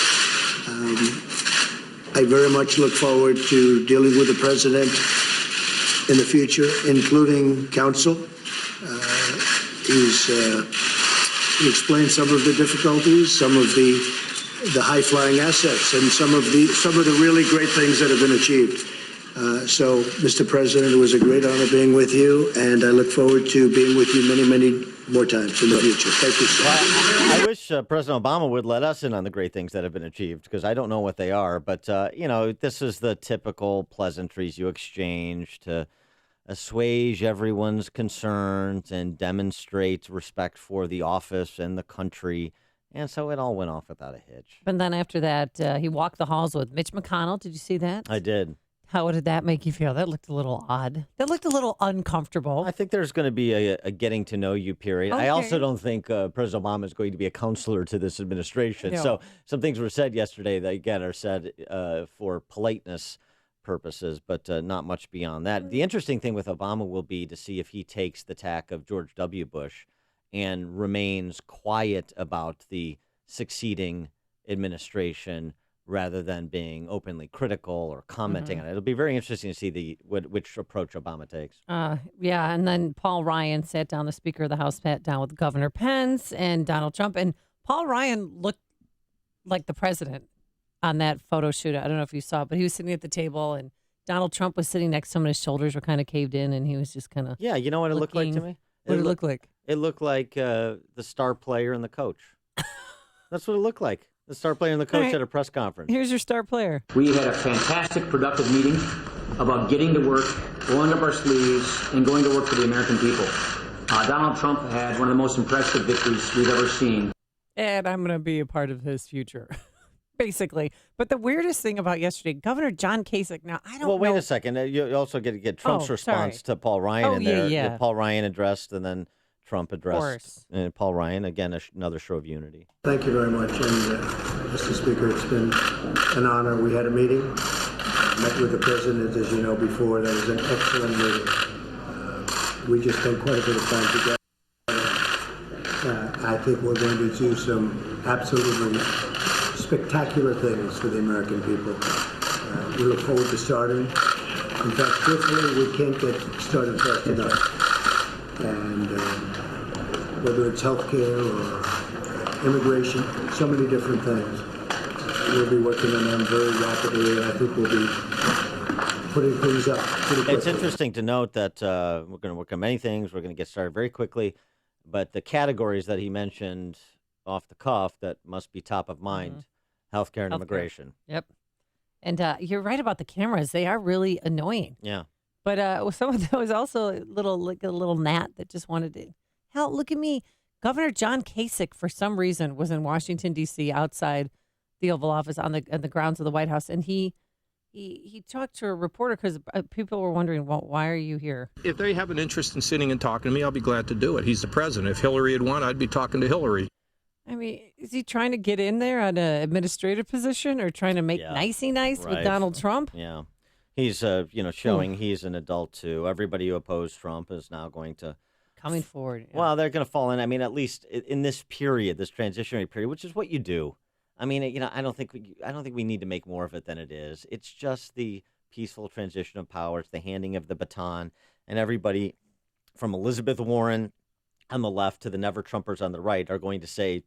I very much look forward to dealing with the president in the future, including counsel. He explained some of the difficulties, some of the high-flying assets, and some of the really great things that have been achieved. So, Mr. President, it was a great honor being with you, and I look forward to being with you many, many more times in the future. Thank you, sir. I wish President Obama would let us in on the great things that have been achieved, because I don't know what they are. But, this is the typical pleasantries you exchange to assuage everyone's concerns and demonstrate respect for the office and the country. And so it all went off without a hitch. And then after that, he walked the halls with Mitch McConnell. Did you see that? I did. How did that make you feel? That looked a little odd. That looked a little uncomfortable. I think there's going to be a getting to know you period. Okay. I also don't think President Obama is going to be a counselor to this administration. No. So some things were said yesterday that, again, are said for politeness purposes, but not much beyond that. The interesting thing with Obama will be to see if he takes the tack of George W. Bush and remains quiet about the succeeding administration rather than being openly critical or commenting on it. It'll be very interesting to see which approach Obama takes. Yeah, and then Paul Ryan sat down, the Speaker of the House sat down with Governor Pence and Donald Trump, and Paul Ryan looked like the president on that photo shoot. I don't know if you saw it, but he was sitting at the table, and Donald Trump was sitting next to him, and his shoulders were kind of caved in, and he was just kind of Yeah, you know what it looked like to me? What did it look like? It looked like the star player and the coach. That's what it looked like. The star player and the coach right. at a press conference. Here's your star player. We had a fantastic, productive meeting about getting to work, rolling up our sleeves, and going to work for the American people. Donald Trump had one of the most impressive victories we've ever seen. And I'm going to be a part of his future, basically. But the weirdest thing about yesterday, Governor John Kasich, now I don't know. Well, wait a second. You also get Trump's response to Paul Ryan in there. Yeah. Paul Ryan addressed and then Trump addressed. And Paul Ryan, again, another show of unity. Thank you very much. And, Mr. Speaker, it's been an honor. We had a meeting, met with the president, as you know, before. That was an excellent meeting. We just spent quite a bit of time together. I think we're going to do some absolutely spectacular things for the American people. We look forward to starting. In fact, truthfully, we can't get started fast enough. And whether it's healthcare or immigration, so many different things. We'll be working on them very rapidly, and I think we'll be putting things up pretty quickly. It's interesting to note that we're going to work on many things. We're going to get started very quickly. But the categories that he mentioned off the cuff that must be top of mind, healthcare and immigration. Yep. And you're right about the cameras. They are really annoying. Yeah. But some of those also a little gnat that just wanted to, hell, look at me. Governor John Kasich, for some reason, was in Washington, D.C., outside the Oval Office on the grounds of the White House. And he talked to a reporter because people were wondering, well, why are you here? If they have an interest in sitting and talking to me, I'll be glad to do it. He's the president. If Hillary had won, I'd be talking to Hillary. I mean, is he trying to get in there on an administrative position or trying to make nicey nice with Donald Trump? Yeah. He's, showing he's an adult, too. Everybody who opposed Trump is now going to... Coming forward. Yeah. Well, they're going to fall in. I mean, at least in this period, this transitionary period, which is what you do. I mean, I don't think we need to make more of it than it is. It's just the peaceful transition of power. It's the handing of the baton. And everybody from Elizabeth Warren on the left to the never-Trumpers on the right are going to say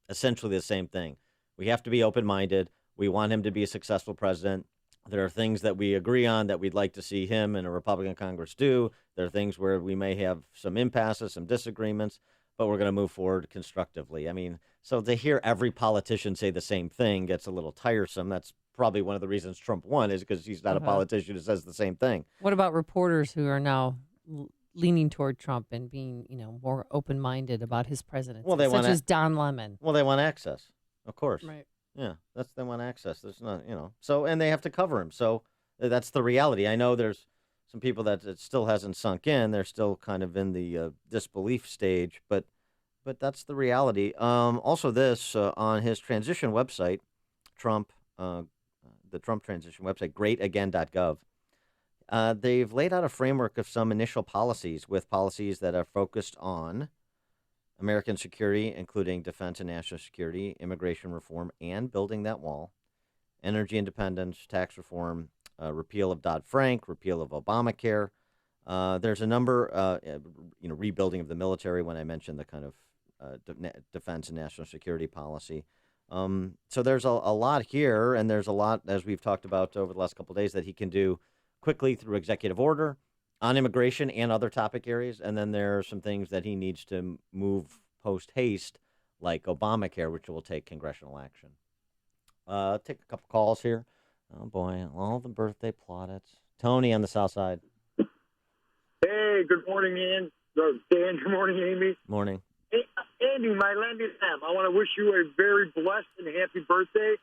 essentially the same thing. We have to be open-minded. We want him to be a successful president. There are things that we agree on that we'd like to see him and a Republican Congress do. There are things where we may have some impasses, some disagreements, but we're going to move forward constructively. I mean, so to hear every politician say the same thing gets a little tiresome. That's probably one of the reasons Trump won, is because he's not a politician who says the same thing. What about reporters who are now leaning toward Trump and being, more open-minded about his presidency, such as Don Lemon? Well, they want access, of course. Right. Yeah, they want access. There's not, so, and they have to cover him. So that's the reality. I know there's some people that it still hasn't sunk in. They're still kind of in the disbelief stage, but that's the reality. Also this, on his transition website, the Trump transition website, greatagain.gov, they've laid out a framework of some initial policies, with policies that are focused on American security, including defense and national security, immigration reform, and building that wall, energy independence, tax reform, repeal of Dodd-Frank, repeal of Obamacare. There's a number, rebuilding of the military, when I mentioned the kind of defense and national security policy. So there's a lot here, and there's a lot, as we've talked about over the last couple of days, that he can do quickly through executive order on immigration and other topic areas. And then there are some things that he needs to move post-haste, like Obamacare, which will take congressional action. Take a couple calls here. Oh, boy, all the birthday plaudits. Tony on the south side. Hey, good morning, Ian. Dan, good morning, Amy. Morning. Hey, Amy, my Landy Sam, I want to wish you a very blessed and happy birthday.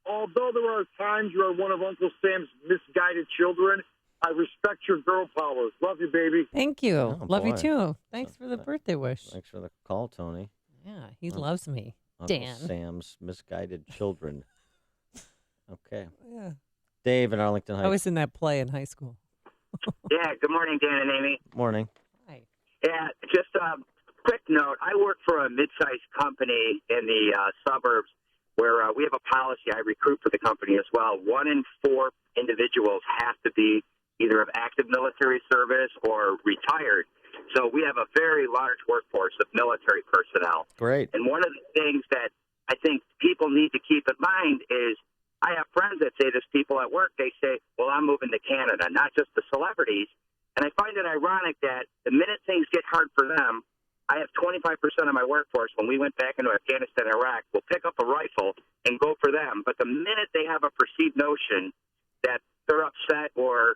Although there are times you are one of Uncle Sam's misguided children, I respect your girl power. Love you, baby. Thank you. Oh, Love boy. you, too. Thanks for the birthday wish. Thanks for the call, Tony. Yeah, he loves me. Uncle Dan. Sam's misguided children. Okay. Yeah. Dave in Arlington Heights. I was in that play in high school. Yeah, good morning, Dan and Amy. Morning. Yeah, just a quick note. I work for a mid-sized company in the suburbs where we have a policy. I recruit for the company as well. 1 in 4 individuals have to be either of active military service or retired. So we have a very large workforce of military personnel. Great. And one of the things that I think people need to keep in mind is I have friends that say this, people at work, they say, well, I'm moving to Canada, not just the celebrities. And I find it ironic that the minute things get hard for them, I have 25% of my workforce, when we went back into Afghanistan and Iraq, will pick up a rifle and go for them. But the minute they have a perceived notion that they're upset or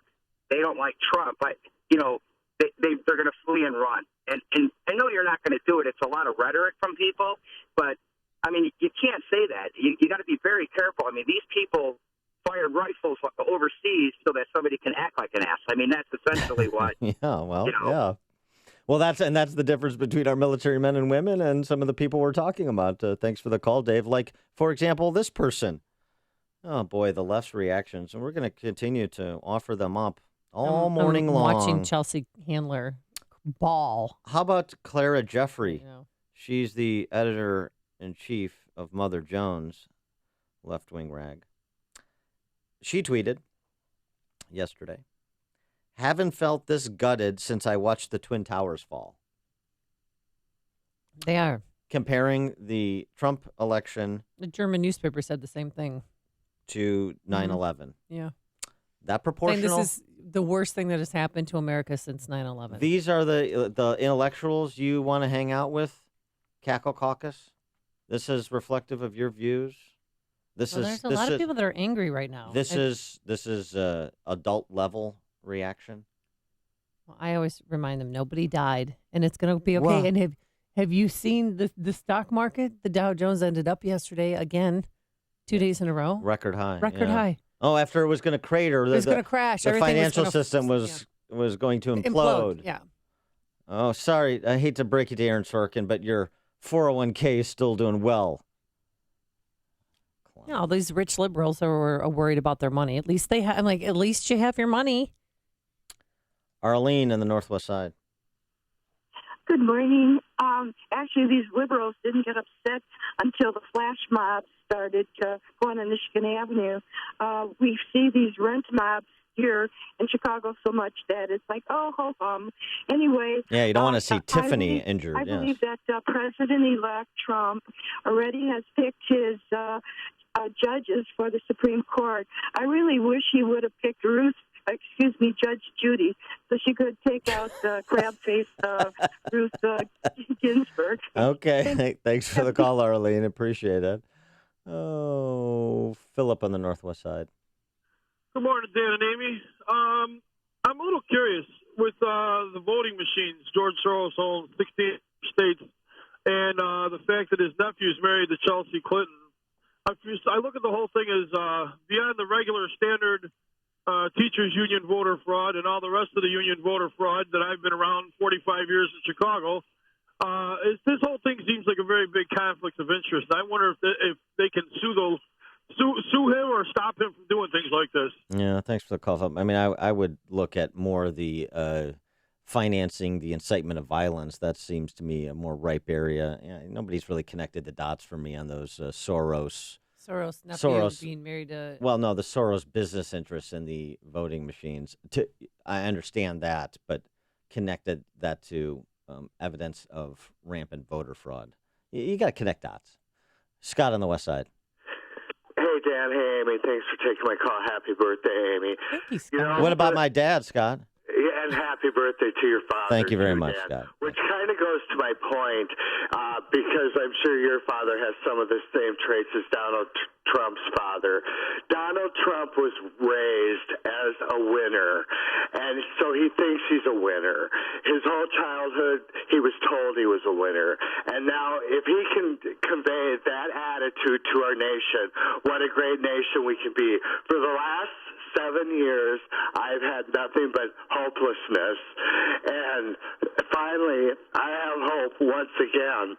they don't like Trump, they're going to flee and run. And I know you're not going to do it. It's a lot of rhetoric from people, but I mean, you can't say that. You got to be very careful. I mean, these people fired rifles overseas so that somebody can act like an ass. I mean, that's essentially what. Yeah, well, you know. yeah. Well, that's the difference between our military men and women and some of the people we're talking about. Thanks for the call, Dave. Like, for example, this person. Oh, boy, the left's reactions. And we're going to continue to offer them up all morning long. Watching Chelsea Handler ball. How about Clara Jeffrey? Yeah. She's the editor-in-chief of Mother Jones, left-wing rag. She tweeted yesterday, haven't felt this gutted since I watched the Twin Towers fall. They are. Comparing the Trump election. The German newspaper said the same thing. To 9/11. Yeah. That proportional. Saying this is the worst thing that has happened to America since 9/11. These are the intellectuals you want to hang out with, Cackle Caucus. This is reflective of your views. There's a lot of people that are angry right now. This is adult level reaction. Well, I always remind them nobody died, and it's going to be okay. Well, and have you seen the stock market? The Dow Jones ended up yesterday again, 2 days in a row. Record high. Record high. Oh, after it was going to crater. It was going to crash. The Everything financial was gonna, system was going to implode. Yeah. Oh, sorry. I hate to break it to Aaron Sorkin, but your 401k is still doing well. No, these rich liberals are worried about their money. At least they have. I'm like, at least you have your money. Arlene in the Northwest Side. Good morning. Actually, these liberals didn't get upset until the flash mobs started going on Michigan Avenue. We see these rent mobs here in Chicago so much that it's like, oh, ho hum. Anyway. Yeah, you don't want to see Tiffany injured. I believe that President-elect Trump already has picked his judges for the Supreme Court. I really wish he would have picked Judge Judy, so she could take out crab-faced Ruth Ginsburg. Okay, thanks for the call, Arlene. Appreciate it. Oh, Philip on the Northwest Side. Good morning, Dan and Amy. I'm a little curious with the voting machines. George Soros owns 16 states, and the fact that his nephew's married to Chelsea Clinton. I look at the whole thing as beyond the regular standard teachers union voter fraud and all the rest of the union voter fraud that I've been around 45 years in Chicago. This whole thing seems like a very big conflict of interest. I wonder if they can sue him or stop him from doing things like this. Yeah, thanks for the call. I mean, I would look at more the financing the incitement of violence. That seems to me a more ripe area. Yeah, nobody's really connected the dots for me on those Soros nephew being married to. Well, no, the Soros business interests in the voting machines. I understand that, but connected that to evidence of rampant voter fraud. You got to connect dots. Scott on the West Side. Hey, Hey, Dan. Hey, Amy. Thanks for taking my call. Happy birthday, Amy. What about my dad, Scott? Yeah, and happy birthday to your father. Thank you very too, much, Dan. Scott. Which kind of goes to my point, because I'm sure your father has some of the same traits as Donald Trump's father. Donald Trump was raised as a winner, and so he thinks he's a winner. His whole childhood, he was told he was a winner. And now, if he can convey that attitude to our nation, what a great nation we can be. For the last 7 years, I've had nothing but hopelessness, and finally, I have hope once again.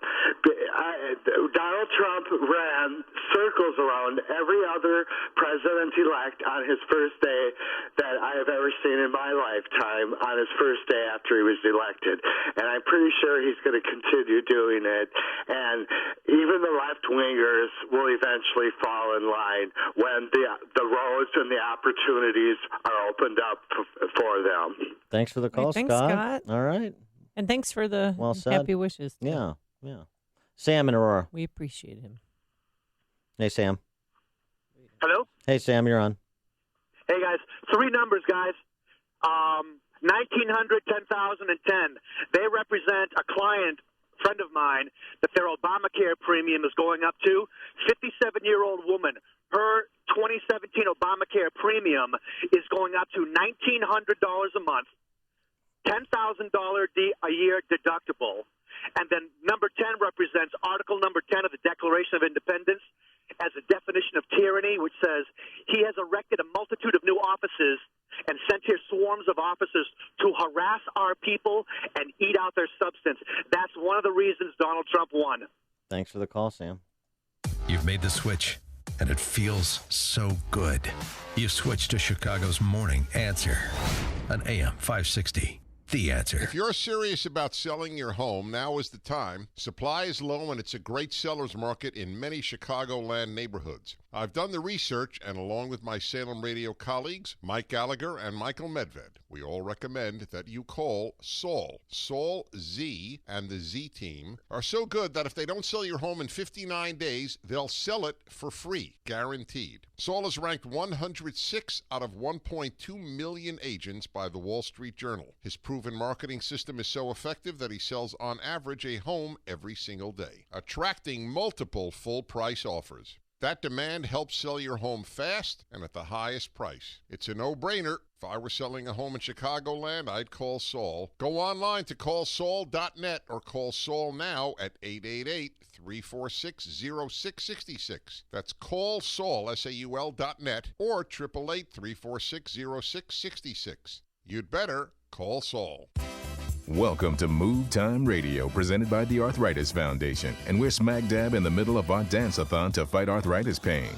Donald Trump ran circles around every other president-elect on his first day that I have ever seen in my lifetime, on his first day after he was elected, and I'm pretty sure he's going to continue doing it, and even the left-wingers will eventually fall in line when the roads and the opportunities are opened up for them. Thanks for the call, Thanks, Scott. All right. And thanks for the Well said. happy wishes. Yeah. Sam and Aurora. We appreciate him. Hey, Sam. Hello? Hey, Sam, you're on. Hey, guys. 3 numbers, guys. 1900, 10,000, and 10. They represent a friend of mine, that their Obamacare premium is going up to. 57-year-old woman. Her 2017 Obamacare premium is going up to $1,900 a month, $10,000 a year deductible. And then number 10 represents Article number 10 of the Declaration of Independence as a definition of tyranny, which says he has erected a multitude of new offices and sent here swarms of officers to harass our people and eat out their substance. That's one of the reasons Donald Trump won. Thanks for the call, Sam. You've made the switch, and it feels so good. You've switched to Chicago's Morning Answer on AM 560. The Answer. If you're serious about selling your home, now is the time. Supply is low, and it's a great seller's market in many Chicagoland neighborhoods. I've done the research, and along with my Salem Radio colleagues, Mike Gallagher and Michael Medved, we all recommend that you call Saul. Saul Z and the Z team are so good that if they don't sell your home in 59 days, they'll sell it for free, guaranteed. Saul is ranked 106 out of 1.2 million agents by the Wall Street Journal. His proven marketing system is so effective that he sells on average a home every single day, attracting multiple full-price offers. That demand helps sell your home fast and at the highest price. It's a no-brainer. If I were selling a home in Chicagoland, I'd call Saul. Go online to callsaul.net or call Saul now at 888-346-0666. That's callsaul, S-A-U-L.net, or 888-346-0666. You'd better call Saul. Welcome to Move Time Radio, presented by the Arthritis Foundation, and we're smack dab in the middle of our dance-a-thon to fight arthritis pain.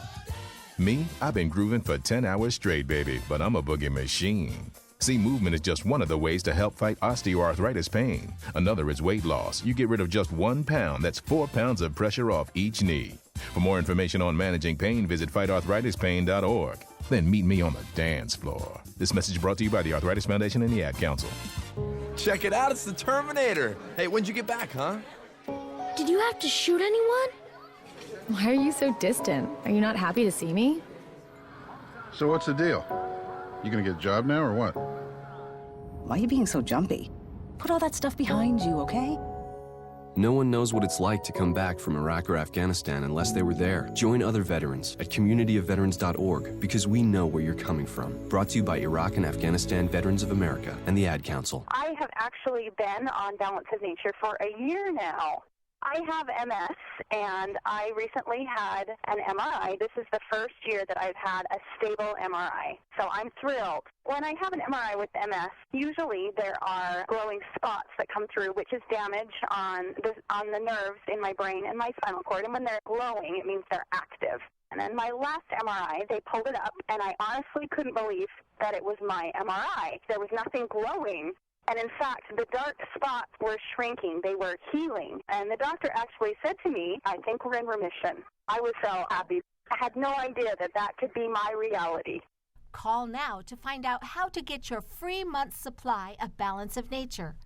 Me, I've been grooving for 10 hours straight, baby, but I'm a boogie machine. See, movement is just one of the ways to help fight osteoarthritis pain. Another is weight loss. You get rid of just 1 pound. That's 4 pounds of pressure off each knee. For more information on managing pain, visit fightarthritispain.org. Then meet me on the dance floor. This message brought to you by the Arthritis Foundation and the Ad Council. Check it out, it's the Terminator. Hey, when'd you get back, huh? Did you have to shoot anyone? Why are you so distant? Are you not happy to see me? So what's the deal? You gonna get a job now or what? Why are you being so jumpy? Put all that stuff behind you, okay? No one knows what it's like to come back from Iraq or Afghanistan unless they were there. Join other veterans at communityofveterans.org because we know where you're coming from. Brought to you by Iraq and Afghanistan Veterans of America and the Ad Council. I have actually been on Balance of Nature for a year now. I have MS, and I recently had an MRI. This is the first year that I've had a stable MRI, so I'm thrilled. When I have an MRI with MS, usually there are glowing spots that come through, which is damage on the nerves in my brain and my spinal cord, and when they're glowing, it means they're active. And then my last MRI, they pulled it up, and I honestly couldn't believe that it was my MRI. There was nothing glowing. And in fact, the dark spots were shrinking. They were healing. And the doctor actually said to me, I think we're in remission. I was so happy. I had no idea that that could be my reality. Call now to find out how to get your free month's supply of Balance of Nature.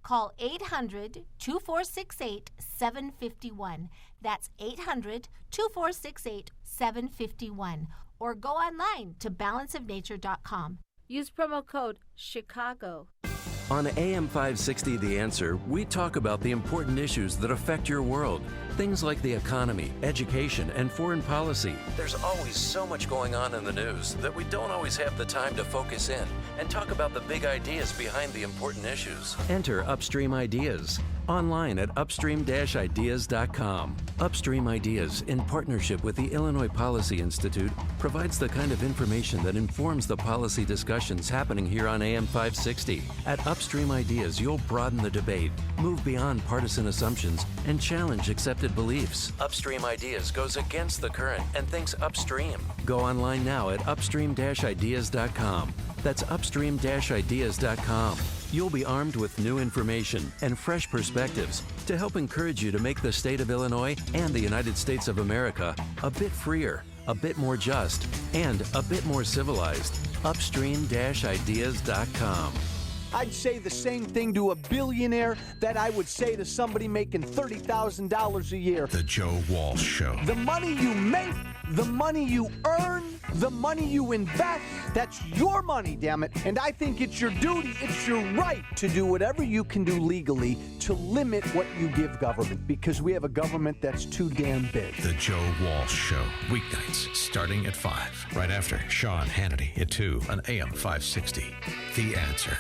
Call 800-2468-751. That's 800-2468-751. Or go online to balanceofnature.com. Use promo code CHICAGO. On AM 560 The Answer, we talk about the important issues that affect your world. Things like the economy, education, and foreign policy. There's always so much going on in the news that we don't always have the time to focus in and talk about the big ideas behind the important issues. Enter Upstream Ideas online at upstream-ideas.com. Upstream Ideas, in partnership with the Illinois Policy Institute, provides the kind of information that informs the policy discussions happening here on AM 560. At Upstream Ideas, you'll broaden the debate, move beyond partisan assumptions, and challenge accepted beliefs. Upstream Ideas goes against the current and thinks upstream. Go online now at upstream-ideas.com. That's upstream-ideas.com. You'll be armed with new information and fresh perspectives to help encourage you to make the state of Illinois and the United States of America a bit freer, a bit more just, and a bit more civilized. Upstream-ideas.com. I'd say the same thing to a billionaire that I would say to somebody making $30,000 a year. The Joe Walsh Show. The money you make, the money you earn, the money you invest, that's your money, damn it. And I think it's your duty, it's your right to do whatever you can do legally to limit what you give government, because we have a government that's too damn big. The Joe Walsh Show. Weeknights starting at 5. Right after Sean Hannity at 2 on AM 560. The Answer.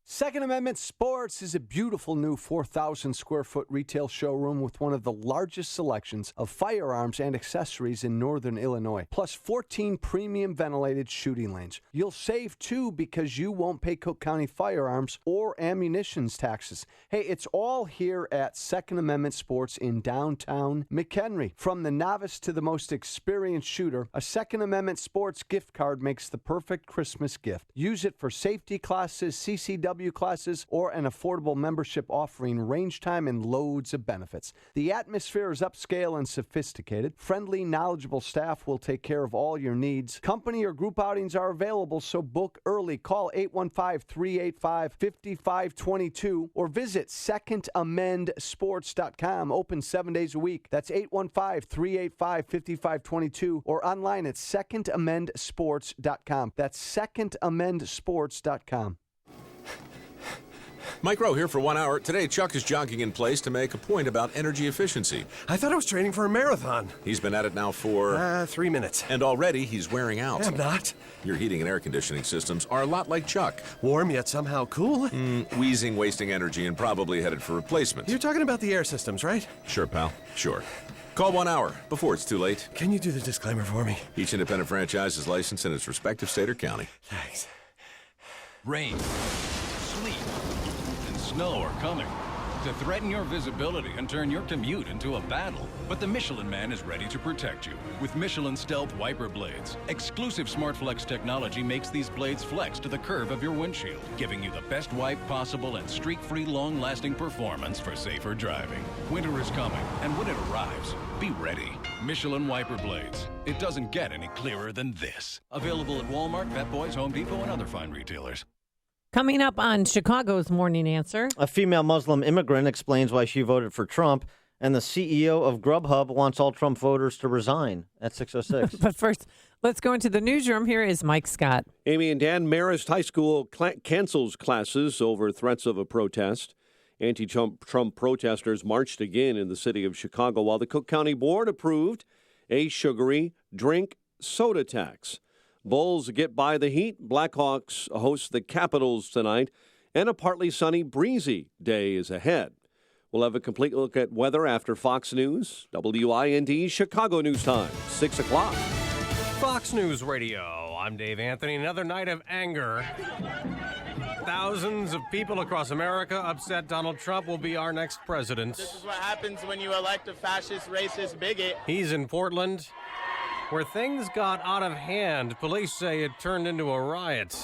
Second Amendment Sports is a beautiful new 4,000 square foot retail showroom with one of the largest selections of firearms and accessories in northern Illinois, plus 14 premium ventilated shooting lanes. You'll save too because you won't pay Cook County firearms or ammunitions taxes. Hey, it's all here at Second Amendment Sports in downtown McHenry. From the novice to the most experienced shooter, a Second Amendment Sports gift card makes the perfect Christmas gift. Use it for safety classes, CCW classes, or an affordable membership offering range time and loads of benefits. The atmosphere is upscale and sophisticated. Friendly, knowledgeable staff will take care of all your needs. Company or group outings are available, so book early. Call 815-385-5522 or visit secondamendsports.com. Open 7 days a week. That's 815-385-5522 or online at secondamendsports.com. That's secondamendsports.com. Mike Rowe here for 1 hour. Today, Chuck is jogging in place to make a point about energy efficiency. I thought I was training for a marathon. He's been at it now for... 3 minutes. And already he's wearing out. I'm not. Your heating and air conditioning systems are a lot like Chuck. Warm yet somehow cool? Wheezing, wasting energy, and probably headed for replacement. You're talking about the air systems, right? Sure, pal. Sure. Call 1 hour before it's too late. Can you do the disclaimer for me? Each independent franchise is licensed in its respective state or county. Thanks. Rain, sleet, and snow are coming to threaten your visibility and turn your commute into a battle. But the Michelin Man is ready to protect you with Michelin Stealth Wiper Blades. Exclusive SmartFlex technology makes these blades flex to the curve of your windshield, giving you the best wipe possible and streak-free, long-lasting performance for safer driving. Winter is coming, and when it arrives, be ready. Michelin Wiper Blades. It doesn't get any clearer than this. Available at Walmart, Pep Boys, Home Depot, and other fine retailers. Coming up on Chicago's Morning Answer. A female Muslim immigrant explains why she voted for Trump, and the CEO of Grubhub wants all Trump voters to resign at 6:06. But first, let's go into the newsroom. Here is Mike Scott. Amy and Dan, Marist High School cancels classes over threats of a protest. Anti-Trump protesters marched again in the city of Chicago, while the Cook County Board approved a sugary drink soda tax. Bulls get by the heat. Blackhawks host the Capitals tonight, and a partly sunny, breezy day is ahead. We'll have a complete look at weather after Fox News, WIND Chicago News Time, 6 o'clock. Fox News Radio. I'm Dave Anthony. Another night of anger. Thousands of people across America upset Donald Trump will be our next president. This is what happens when you elect a fascist, racist bigot. He's in Portland, where things got out of hand. Police say it turned into a riot.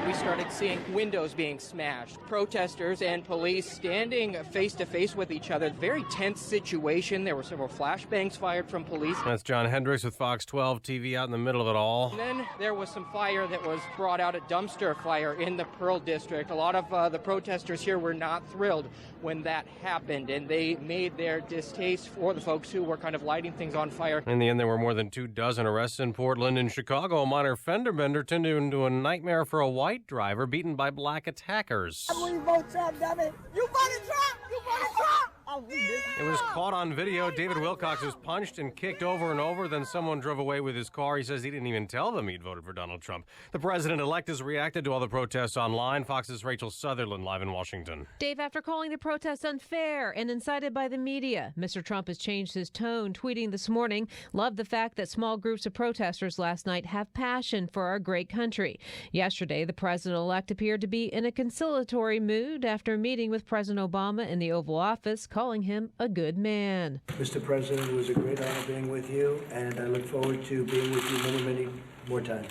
We started seeing windows being smashed. Protesters and police standing face to face with each other. Very tense situation. There were several flashbangs fired from police. That's John Hendricks with Fox 12 TV out in the middle of it all. And then there was some fire that was brought out, a dumpster fire in the Pearl District. A lot of the protesters here were not thrilled when that happened, and they made their distaste for the folks who were kind of lighting things on fire. In the end, there were more than 24 arrests in Portland and Chicago. A minor fender bender turned into a nightmare for a white driver beaten by black attackers. You vote Trump, damn it! You voted Trump! You voted Trump! It was caught on video. David Wilcox was punched and kicked over and over. Then someone drove away with his car. He says he didn't even tell them he'd voted for Donald Trump. The president-elect has reacted to all the protests online. Fox's Rachel Sutherland live in Washington. Dave, after calling the protests unfair and incited by the media, Mr. Trump has changed his tone, tweeting this morning, "Love the fact that small groups of protesters last night have passion for our great country." Yesterday, the president-elect appeared to be in a conciliatory mood after meeting with President Obama in the Oval Office, calling him a good man. Mr. President, it was a great honor being with you, and I look forward to being with you many, many more times.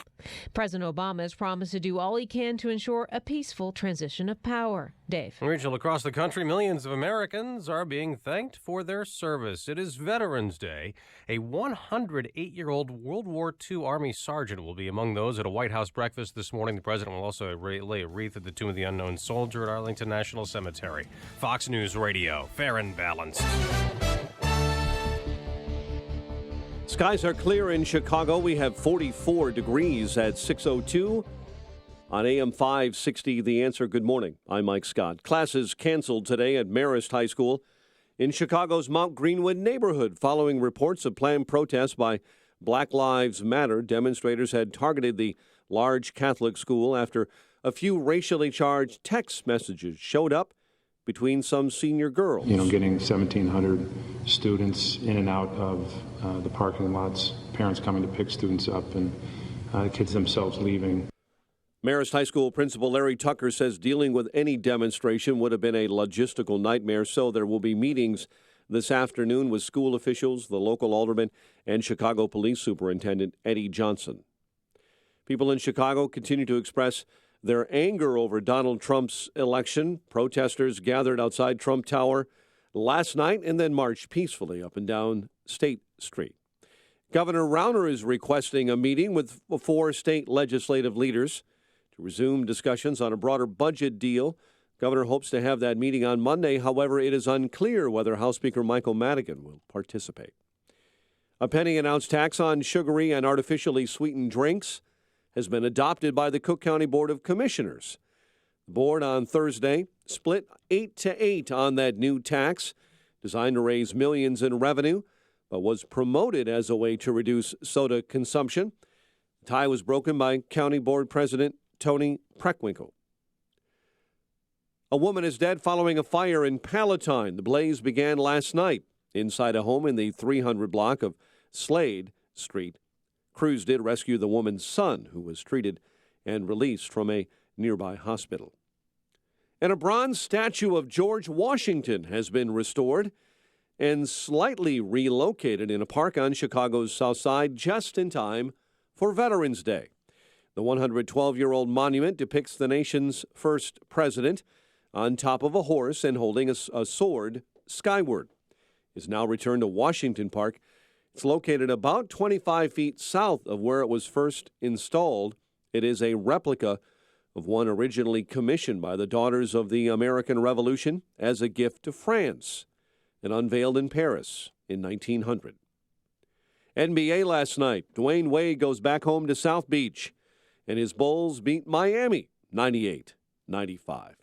President Obama has promised to do all he can to ensure a peaceful transition of power. Dave. Rachel, across the country, millions of Americans are being thanked for their service. It is Veterans Day. A 108-year-old World War II Army sergeant will be among those at a White House breakfast this morning. The president will also lay a wreath at the Tomb of the Unknown Soldier at Arlington National Cemetery. Fox News Radio, fair and balanced. Skies are clear in Chicago. We have 44 degrees at 6:02 on AM 560. The Answer. Good morning. I'm Mike Scott. Classes canceled today at Marist High School in Chicago's Mount Greenwood neighborhood following reports of planned protests by Black Lives Matter. Demonstrators had targeted the large Catholic school after a few racially charged text messages showed up between some senior girls. Getting 1,700 students in and out of the parking lots, parents coming to pick students up, and kids themselves leaving. Marist High School Principal Larry Tucker says dealing with any demonstration would have been a logistical nightmare, so there will be meetings this afternoon with school officials, the local alderman, and Chicago Police Superintendent Eddie Johnson. People in Chicago continue to express their anger over Donald Trump's election. Protesters gathered outside Trump Tower last night and then marched peacefully up and down State Street. Governor Rauner is requesting a meeting with 4 state legislative leaders to resume discussions on a broader budget deal. Governor hopes to have that meeting on Monday. However, it is unclear whether House Speaker Michael Madigan will participate. A penny-an-ounce tax on sugary and artificially sweetened drinks has been adopted by the Cook County Board of Commissioners. The board on Thursday split 8-8 on that new tax, designed to raise millions in revenue, but was promoted as a way to reduce soda consumption. The tie was broken by County Board President Tony Preckwinkle. A woman is dead following a fire in Palatine. The blaze began last night inside a home in the 300 block of Slade Street. Crews did rescue the woman's son, who was treated and released from a nearby hospital. And a bronze statue of George Washington has been restored and slightly relocated in a park on Chicago's South Side just in time for Veterans Day. The 112-year-old monument depicts the nation's first president on top of a horse and holding a sword skyward. It is now returned to Washington Park. It's located about 25 feet south of where it was first installed. It is a replica of one originally commissioned by the Daughters of the American Revolution as a gift to France and unveiled in Paris in 1900. NBA last night, Dwayne Wade goes back home to South Beach, and his Bulls beat Miami 98-95.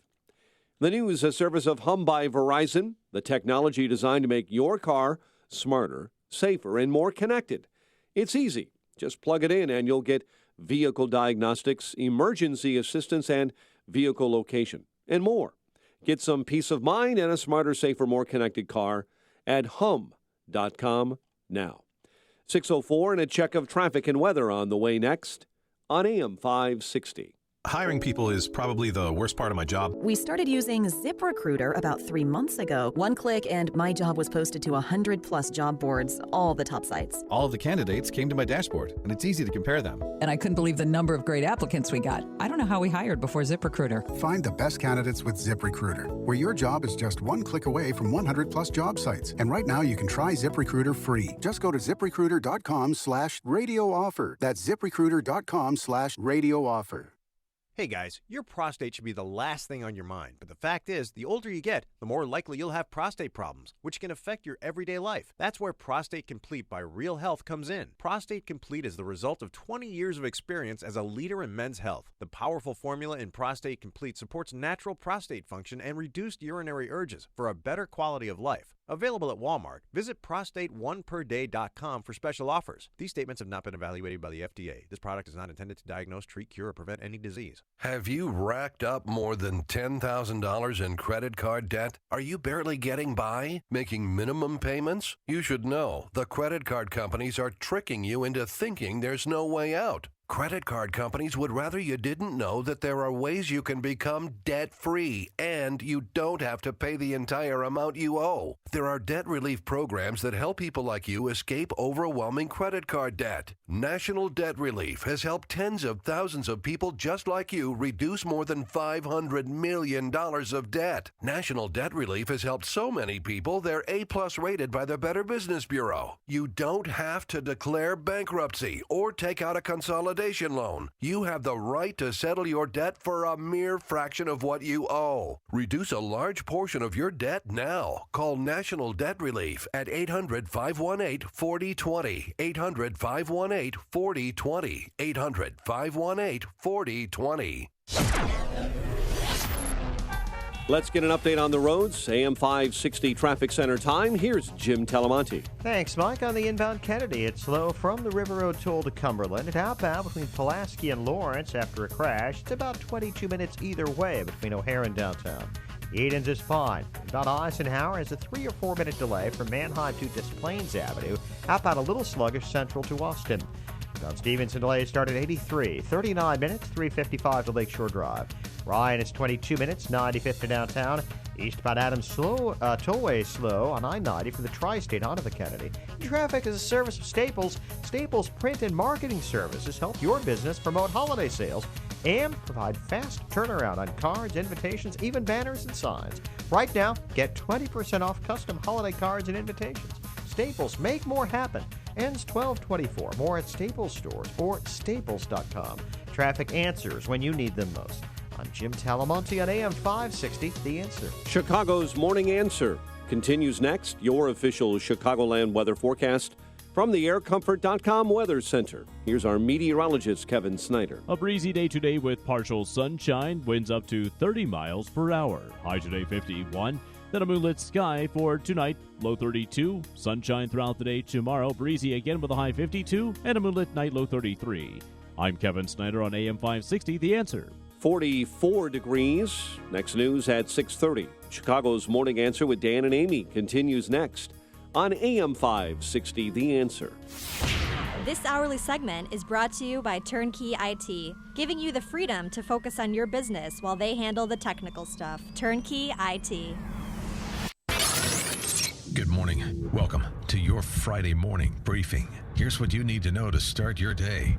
The news, a service of Hum by Verizon, the technology designed to make your car smarter, safer, and more connected. It's easy. Just plug it in and you'll get vehicle diagnostics, emergency assistance, and vehicle location, and more. Get some peace of mind and a smarter, safer, more connected car at hum.com now. 6:04 and a check of traffic and weather on the way next on AM 560. Hiring people is probably the worst part of my job. We started using ZipRecruiter about 3 months ago. One click and my job was posted to 100+ job boards, all the top sites. All of the candidates came to my dashboard, and it's easy to compare them. And I couldn't believe the number of great applicants we got. I don't know how we hired before ZipRecruiter. Find the best candidates with ZipRecruiter, where your job is just one click away from 100+ job sites. And right now you can try ZipRecruiter free. Just go to ZipRecruiter.com/radio offer. That's ZipRecruiter.com/radio offer. Hey guys, your prostate should be the last thing on your mind, but the fact is, the older you get, the more likely you'll have prostate problems, which can affect your everyday life. That's where Prostate Complete by Real Health comes in. Prostate Complete is the result of 20 years of experience as a leader in men's health. The powerful formula in Prostate Complete supports natural prostate function and reduced urinary urges for a better quality of life. Available at Walmart. Visit prostate1perday.com for special offers. These statements have not been evaluated by the FDA. This product is not intended to diagnose, treat, cure, or prevent any disease. Have you racked up more than $10,000 in credit card debt? Are you barely getting by, making minimum payments? You should know the credit card companies are tricking you into thinking there's no way out. Credit card companies would rather you didn't know that there are ways you can become debt-free and you don't have to pay the entire amount you owe. There are debt relief programs that help people like you escape overwhelming credit card debt. National Debt Relief has helped tens of thousands of people just like you reduce more than $500 million of debt. National Debt Relief has helped so many people they're A+ rated by the Better Business Bureau. You don't have to declare bankruptcy or take out a consolidation loan. You have the right to settle your debt for a mere fraction of what you owe. Reduce a large portion of your debt now. Call National Debt Relief at 800-518-4020. 800-518-4020. 800-518-4020. Let's get an update on the roads. AM 560 Traffic Center time. Here's Jim Talamonte. Thanks, Mike. On the inbound Kennedy, it's slow from the River Road toll to Cumberland and outbound between Pulaski and Lawrence after a crash. It's about 22 minutes either way between O'Hare and downtown. Edens is fine. About Eisenhower has a 3 or 4 minute delay from Manheim to Des Plaines Avenue. Outbound a little sluggish central to Austin. Don Stevenson delay started 83, 39 minutes, 355 to Lakeshore Drive. Ryan is 22 minutes, 95th to downtown. Eastbound Adams tollway slow on I-90 from the Tri-State onto the Kennedy. Traffic is a service of Staples. Staples print and marketing services help your business promote holiday sales and provide fast turnaround on cards, invitations, even banners and signs. Right now, get 20% off custom holiday cards and invitations. Staples, make more happen. Ends 12/24. More at Staples stores or staples.com. Traffic answers when you need them most. I'm Jim Talamonte on AM 560, The Answer. Chicago's Morning Answer continues next. Your official Chicagoland weather forecast from the aircomfort.com Weather Center. Here's our meteorologist, Kevin Snyder. A breezy day today with partial sunshine, winds up to 30 miles per hour. High today 51. Then a moonlit sky for tonight, low 32. Sunshine throughout the day tomorrow, breezy again with a high 52, and a moonlit night, low 33. I'm Kevin Snyder on AM 560, The Answer. 44 degrees. Next news at 6:30. Chicago's Morning Answer with Dan and Amy continues next on AM 560, The Answer. This hourly segment is brought to you by Turnkey IT, giving you the freedom to focus on your business while they handle the technical stuff. Turnkey IT. Good morning. Welcome to your Friday morning briefing. Here's what you need to know to start your day.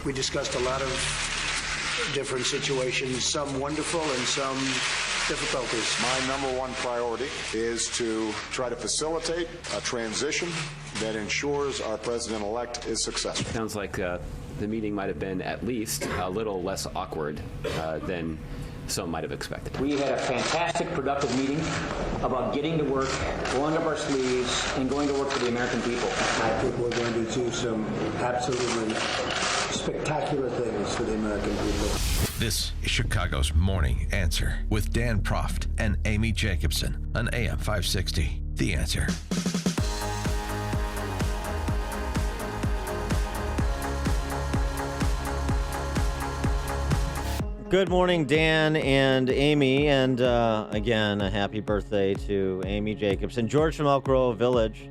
We discussed a lot of different situations, some wonderful and some difficulties. My number one priority is to try to facilitate a transition that ensures our president-elect is successful. Sounds like the meeting might have been at least a little less awkward than some might have expected. We had a fantastic, productive meeting about getting to work, rolling up our sleeves, and going to work for the American people. I think we're going to do some absolutely spectacular things for the American people. This is Chicago's Morning Answer with Dan Proft and Amy Jacobson on AM 560. The Answer. Good morning, Dan and Amy, and again, a happy birthday to Amy Jacobson. George from Elk Grove Village,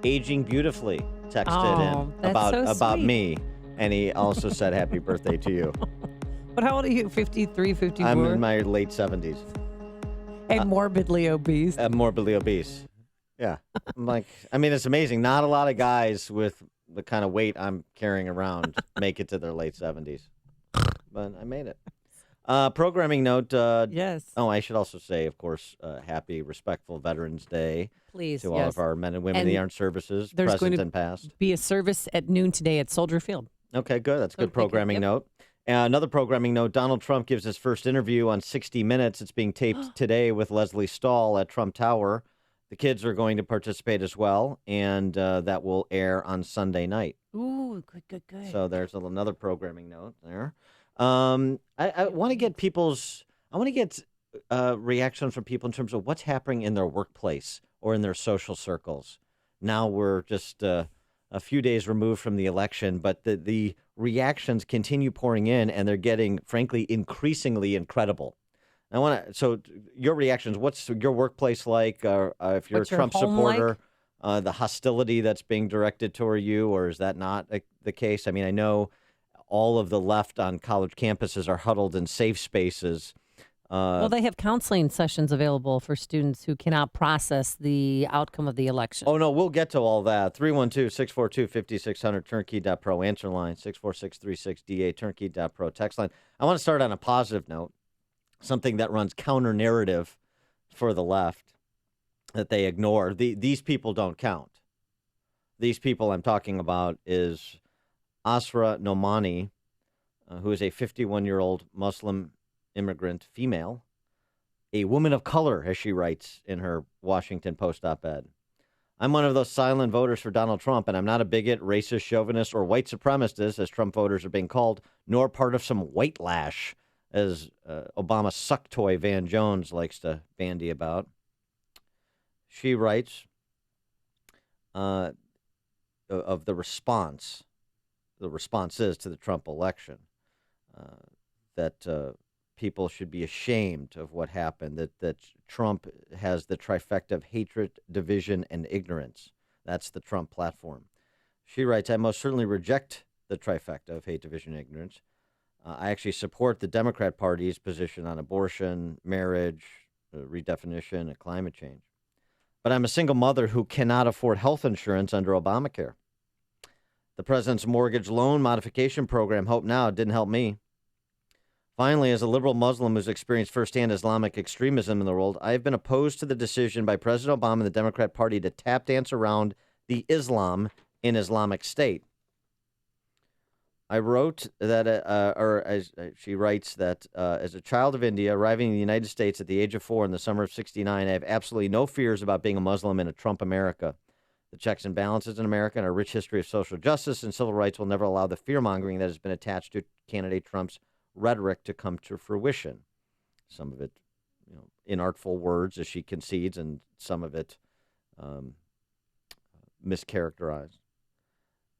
aging beautifully, texted in about me, and he also said happy birthday to you. But how old are you? 53, 54? I'm in my late 70s. And morbidly obese. Morbidly obese. Yeah. I'm like, I mean, it's amazing. Not a lot of guys with the kind of weight I'm carrying around make it to their late 70s. But I made it. Programming note. Yes. Oh, I should also say, of course, happy, respectful Veterans Day. Please, to all of our men and women in the armed services, there's present going to and past. Be a service at noon today at Soldier Field. Okay, good. That's a good programming note. Another programming note, Donald Trump gives his first interview on 60 Minutes. It's being taped today with Leslie Stahl at Trump Tower. The kids are going to participate as well, and that will air on Sunday night. Ooh, good. So there's another programming note there. I want to get reaction from people in terms of what's happening in their workplace or in their social circles. Now we're just a few days removed from the election, but the reactions continue pouring in, and they're getting, frankly, increasingly incredible. So your reactions, what's your workplace like? If you're a Trump supporter, the hostility that's being directed toward you, or is that not the case? I mean, I know all of the left on college campuses are huddled in safe spaces. Well, they have counseling sessions available for students who cannot process the outcome of the election. Oh, no, we'll get to all that. 312-642-5600, turnkey.pro, answer line, 64636DA, turnkey.pro, text line. I want to start on a positive note, something that runs counter-narrative for the left that they ignore. These people don't count. These people I'm talking about is Asra Nomani, who is a 51-year-old Muslim immigrant female, a woman of color, as she writes in her Washington Post op-ed. I'm one of those silent voters for Donald Trump, and I'm not a bigot, racist, chauvinist, or white supremacist, as Trump voters are being called, nor part of some white lash, as Obama suck toy Van Jones likes to bandy about. She writes of the response. The response is to the Trump election that people should be ashamed of what happened, that Trump has the trifecta of hatred, division, and ignorance. That's the Trump platform. She writes, I most certainly reject the trifecta of hate, division, and ignorance. I actually support the Democrat Party's position on abortion, marriage, redefinition, and climate change. But I'm a single mother who cannot afford health insurance under Obamacare. The president's mortgage loan modification program, Hope Now, didn't help me. Finally, as a liberal Muslim who's experienced firsthand Islamic extremism in the world, I have been opposed to the decision by President Obama and the Democrat Party to tap dance around the Islam in Islamic State. I wrote that, she writes that as a child of India arriving in the United States at the age of 4 in the summer of '69, I have absolutely no fears about being a Muslim in a Trump America. The checks and balances in America and our rich history of social justice and civil rights will never allow the fear-mongering that has been attached to candidate Trump's rhetoric to come to fruition. Some of it, inartful words, as she concedes, and some of it mischaracterized.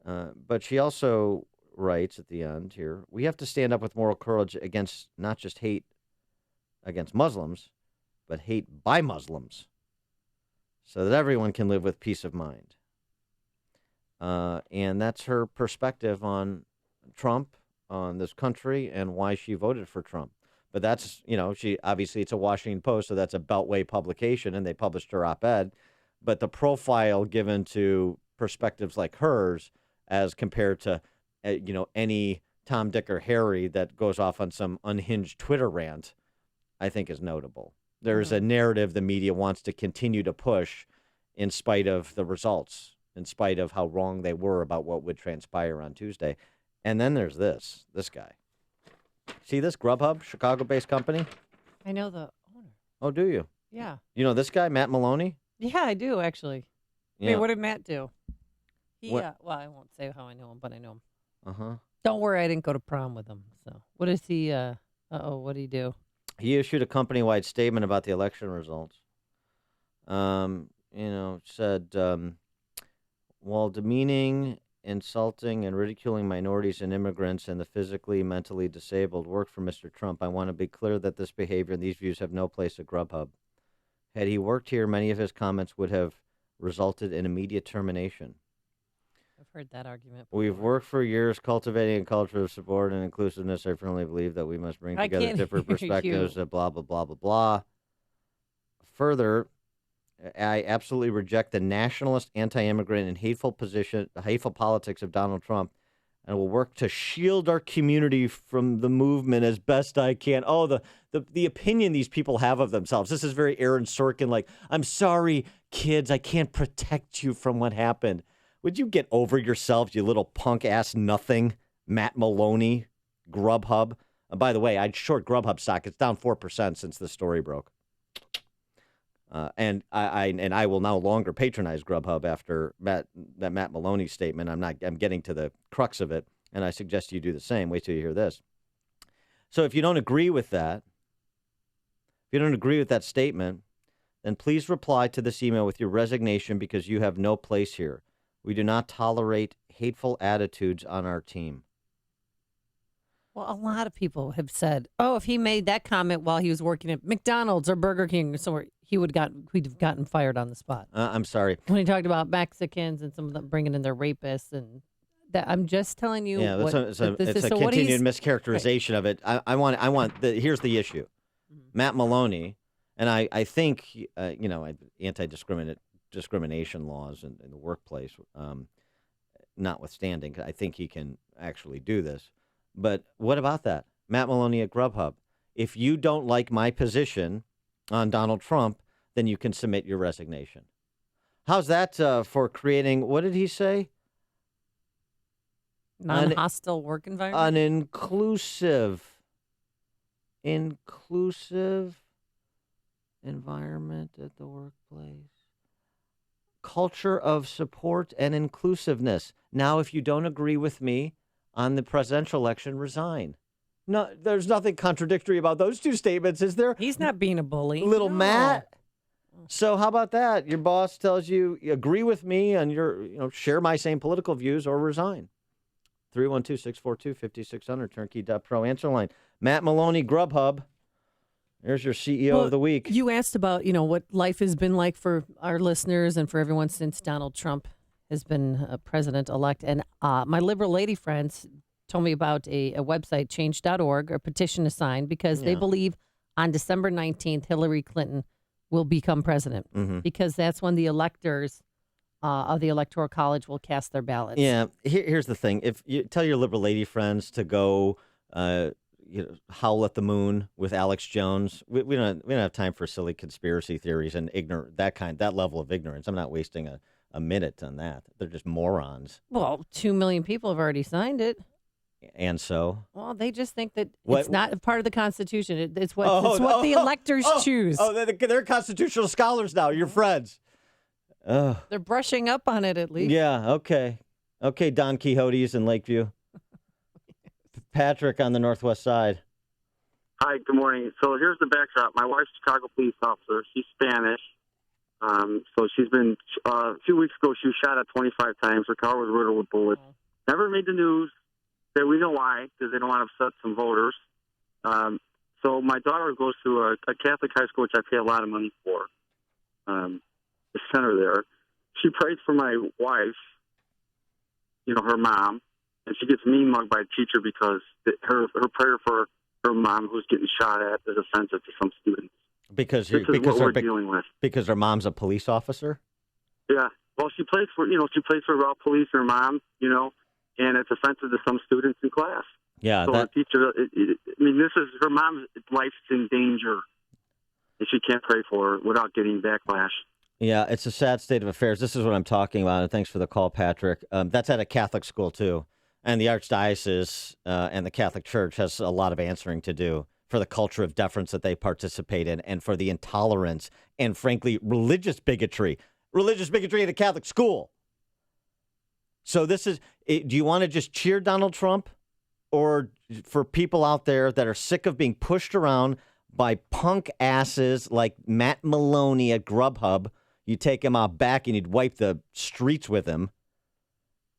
But she also writes at the end here, we have to stand up with moral courage against not just hate against Muslims, but hate by Muslims, so that everyone can live with peace of mind. And that's her perspective on Trump, on this country, and why she voted for Trump. But that's, she obviously, it's a Washington Post, so that's a Beltway publication, and they published her op-ed. But the profile given to perspectives like hers as compared to, any Tom, Dick, or Harry that goes off on some unhinged Twitter rant, I think is notable. There's a narrative the media wants to continue to push in spite of the results, in spite of how wrong they were about what would transpire on Tuesday. And then there's this guy. See this Grubhub, Chicago-based company? I know the owner. Oh, do you? Yeah. You know this guy, Matt Maloney? Yeah, I do, actually. Yeah. Wait, what did Matt do? What? Well, I won't say how I know him, but I know him. Uh-huh. Don't worry, I didn't go to prom with him. So what is he, what did he do? He issued a company-wide statement about the election results. Said, while demeaning, insulting, and ridiculing minorities and immigrants and the physically, mentally disabled work for Mr. Trump, I want to be clear that this behavior and these views have no place at Grubhub. Had he worked here, many of his comments would have resulted in immediate termination. heard that argument. We've worked for years cultivating a culture of support and inclusiveness. I firmly believe that we must bring I together can't different hear perspectives, you. blah, blah, blah, blah, blah. Further, I absolutely reject the nationalist, anti-immigrant, and hateful politics of Donald Trump, and will work to shield our community from the movement as best I can. Oh, the opinion these people have of themselves. This is very Aaron Sorkin, like, I'm sorry, kids, I can't protect you from what happened. Would you get over yourself, you little punk-ass nothing, Matt Maloney, Grubhub? And by the way, I'd short Grubhub stock. It's down 4% since this story broke. And I will no longer patronize Grubhub after that Matt Maloney statement. I'm getting to the crux of it, and I suggest you do the same. Wait till you hear this. So if you don't agree with that, statement, then please reply to this email with your resignation because you have no place here. We do not tolerate hateful attitudes on our team. Well, a lot of people have said, oh, if he made that comment while he was working at McDonald's or Burger King or somewhere, we'd have gotten fired on the spot. I'm sorry. When he talked about Mexicans and some of them bringing in their rapists and that, I'm just telling you. Yeah, it's a so continued mischaracterization of it. Here's the issue. Matt Maloney, and I think, anti-discrimination laws in the workplace, notwithstanding, I think he can actually do this. But what about that? Matt Maloney at Grubhub. If you don't like my position on Donald Trump, then you can submit your resignation. How's that for creating, what did he say? Non-hostile work environment? An inclusive environment at the workplace. Culture of support and inclusiveness. Now, if you don't agree with me on the presidential election, resign. No, there's nothing contradictory about those two statements, is there? He's not being a bully. Little Matt. So how about that? Your boss tells you agree with me on share my same political views or resign. 312-642-5600, turnkey.pro answer line. Matt Maloney, Grubhub. There's your CEO of the week. You asked about, what life has been like for our listeners and for everyone since Donald Trump has been president-elect. And my liberal lady friends told me about a website, change.org, a petition to sign, because they believe on December 19th, Hillary Clinton will become president, because that's when the electors of the Electoral College will cast their ballots. Yeah, here's the thing. If you tell your liberal lady friends to go howl at the moon with Alex Jones, we don't have time for silly conspiracy theories and that level of ignorance. I'm not wasting a minute on that. They're just morons. Well, 2 million people have already signed it. And so? Well, they just think that it's not a part of the Constitution. It's what the electors choose. Oh, they're constitutional scholars now. You're friends. They're brushing up on it at least. Yeah, okay. Okay, Don Quixotes in Lakeview. Patrick on the Northwest Side. Hi, good morning. So here's the backdrop. My wife's a Chicago police officer. She's Spanish. So she's been, a few weeks ago, she was shot at 25 times. Her car was riddled with bullets. Never made the news. We know why, because they don't want to upset some voters. So my daughter goes to a Catholic high school, which I pay a lot of money for, the center there. She prays for my wife, her mom, and she gets mean-mugged by a teacher because her prayer for her mom, who's getting shot at, is offensive to some students. Because we're dealing with. Because her mom's a police officer? Yeah. Well, she plays for Route Police, her mom, and it's offensive to some students in class. Yeah. So the teacher, this is her mom's life's in danger, and she can't pray for her without getting backlash. Yeah, it's a sad state of affairs. This is what I'm talking about, and thanks for the call, Patrick. That's at a Catholic school, too. And the Archdiocese and the Catholic Church has a lot of answering to do for the culture of deference that they participate in and for the intolerance and, frankly, religious bigotry at a Catholic school. So do you want to just cheer Donald Trump, or for people out there that are sick of being pushed around by punk asses like Matt Maloney at Grubhub, you take him out back and you'd wipe the streets with him,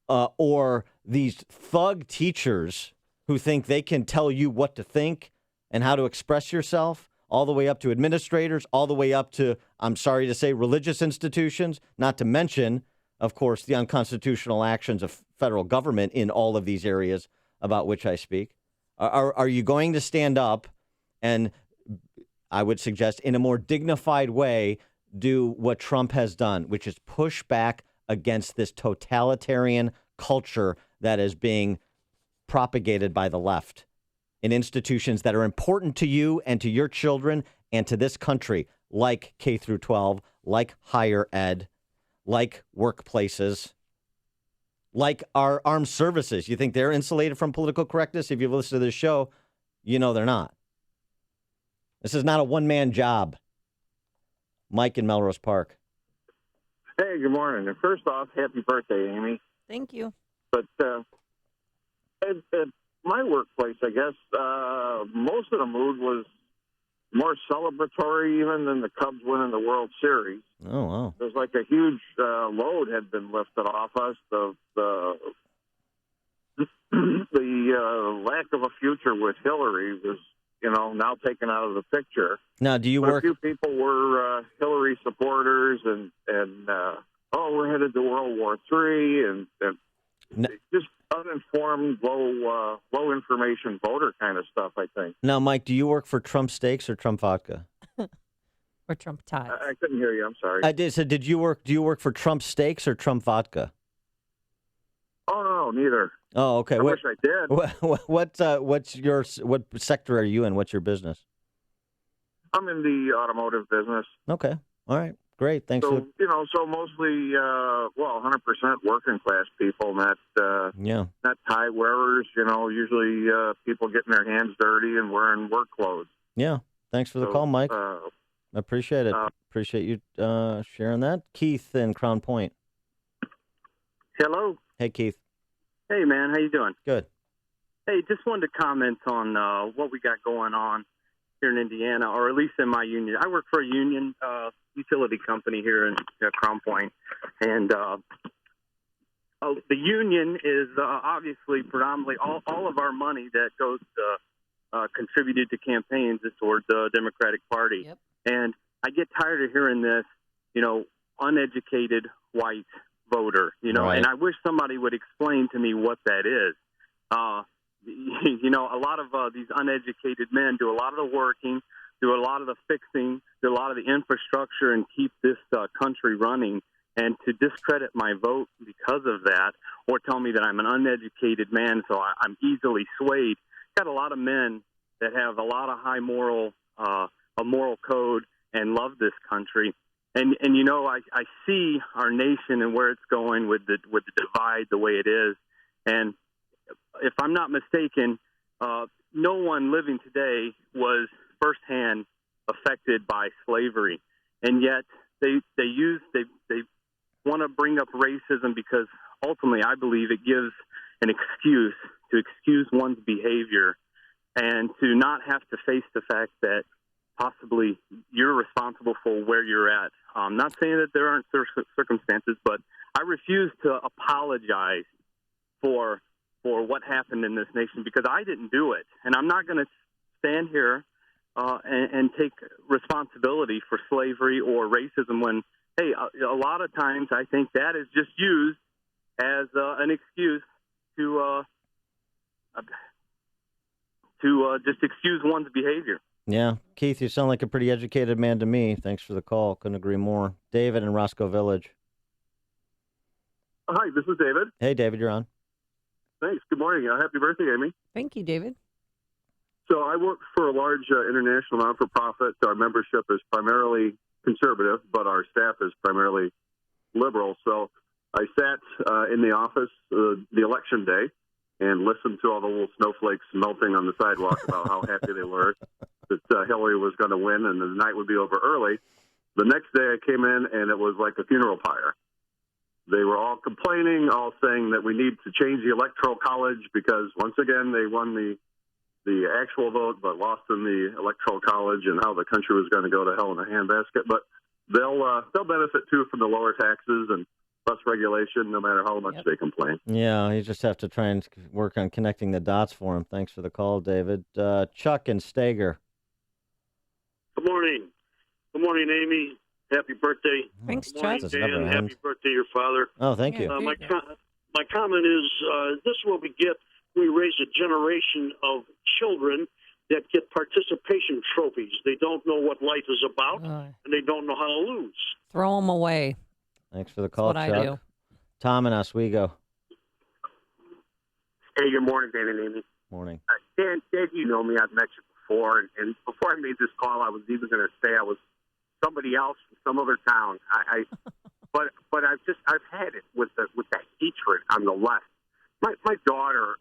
or these thug teachers who think they can tell you what to think and how to express yourself, all the way up to administrators, all the way up to, I'm sorry to say, religious institutions, not to mention of course, the unconstitutional actions of federal government in all of these areas about which I speak. Are you going to stand up and, I would suggest, in a more dignified way, do what Trump has done, which is push back against this totalitarian culture that is being propagated by the left in institutions that are important to you and to your children and to this country, like K through 12, like higher ed, like workplaces, like our armed services? You think they're insulated from political correctness? If you've listened to this show, you know they're not. This is not a one-man job. Mike in Melrose Park. Hey, good morning. And first off, happy birthday, Amy. Thank you. But at my workplace, I guess, most of the mood was more celebratory even than the Cubs winning the World Series. Oh, wow. There's like a huge load had been lifted off us. The lack of a future with Hillary was, now taken out of the picture. Now, do you but work? A few people were Hillary supporters, and we're headed to World War III, and just uninformed, low information voter kind of stuff, I think. Now, Mike, do you work for Trump Steaks or Trump Vodka? Or Trump Ties? I couldn't hear you. I'm sorry. I did. So, do you work for Trump Steaks or Trump Vodka? Oh no, neither. Oh, okay. I wish I did. What sector are you in? What's your business? I'm in the automotive business. Okay. All right. Great. Thanks. So so mostly 100% working class people, not tie wearers. Usually people getting their hands dirty and wearing work clothes. Yeah. Thanks for the call, Mike. I appreciate it. Appreciate you sharing that. Keith in Crown Point. Hello. Hey, Keith. Hey, man. How you doing? Good. Hey, just wanted to comment on what we got going on here in Indiana, or at least in my union. I work for a union utility company here in Crown Point, and the union is obviously predominantly all of our money that goes to contributed to campaigns is towards the Democratic Party. Yep. And I get tired of hearing this, uneducated white voter, Right. and I wish somebody would explain to me what that is. A lot of these uneducated men do a lot of the working, do a lot of the fixing, do a lot of the infrastructure, and keep this country running. And to discredit my vote because of that, or tell me that I'm an uneducated man, so I'm easily swayed. Got a lot of men that have a lot of high a moral code and love this country. And I see our nation and where it's going with the divide the way it is. And if I'm not mistaken, no one living today was firsthand affected by slavery, and yet they want to bring up racism because ultimately I believe it gives an excuse to excuse one's behavior and to not have to face the fact that possibly you're responsible for where you're at. I'm not saying that there aren't circumstances, but I refuse to apologize for what happened in this nation because I didn't do it. And I'm not going to stand here and take responsibility for slavery or racism when, hey, a lot of times I think that is just used as an excuse to just excuse one's behavior. Yeah. Keith, you sound like a pretty educated man to me. Thanks for the call. Couldn't agree more. David in Roscoe Village. Hi, this is David. Hey, David, you're on. Thanks. Good morning. Happy birthday, Amy. Thank you, David. So I work for a large international non-for-profit. Our membership is primarily conservative, but our staff is primarily liberal. So I sat in the office the election day and listened to all the little snowflakes melting on the sidewalk about how happy they were that Hillary was going to win and the night would be over early. The next day I came in and it was like a funeral pyre. They were all complaining, all saying that we need to change the Electoral College because, once again, they won the actual vote but lost in the Electoral College and how the country was going to go to hell in a handbasket. But they'll benefit, too, from the lower taxes and less regulation no matter how much they complain. Yeah, you just have to try and work on connecting the dots for him. Thanks for the call, David. Chuck and Stager. Good morning. Good morning, Amy. Happy birthday. Thanks, Good morning, Chuck. Dan, and happy birthday, your father. Oh, thank you. My comment is this is what we get. We raise a generation of children that get participation trophies. They don't know what life is about, and they don't know how to lose. Throw them away. Thanks for the call, That's Chuck. what I do. Tom and Oswego. Hey, good morning, Dan and Amy. Morning. Dan, you know me. I've met you before, and before I made this call, I was even going to say I was somebody else from some other town. But I've had it with the hatred on the left. My daughter,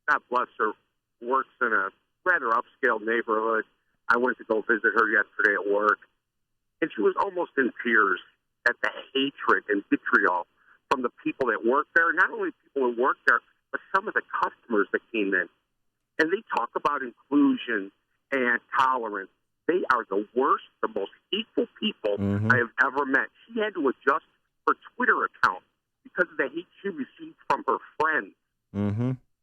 God bless her, works in a rather upscale neighborhood. I went to go visit her yesterday at work, and she was almost in tears at the hatred and vitriol from the people that work there. Not only people who work there, but some of the customers that came in. And they talk about inclusion and tolerance. They are the worst, the most hateful people I have ever met. She had to adjust her Twitter account because of the hate she received from her friends.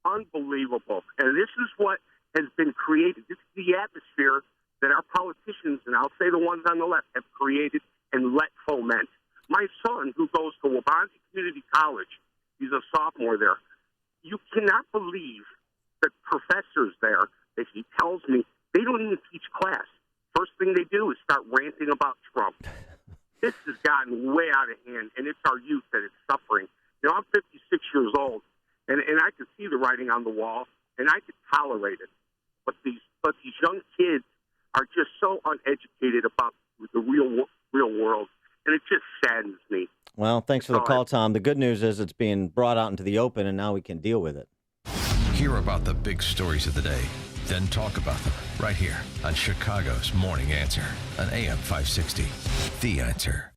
Unbelievable. And this is what has been created. This is the atmosphere that our politicians, and I'll say the ones on the left, have created and let foment. My son, who goes to Waubonsie Community College, he's a sophomore there. You cannot believe the professors there that he tells me they don't even teach class. First thing they do is start ranting about Trump. This has gotten way out of hand, and it's our youth that is suffering. You know, I'm 56 years old, and I can see the writing on the wall, and I could tolerate it. But these young kids are just so uneducated about the real world, and it just saddens me. Well, thanks for the call, Tom. The good news is it's being brought out into the open, and now we can deal with it. Hear about the big stories of the day, then talk about them right here on Chicago's Morning Answer on AM 560. The Answer.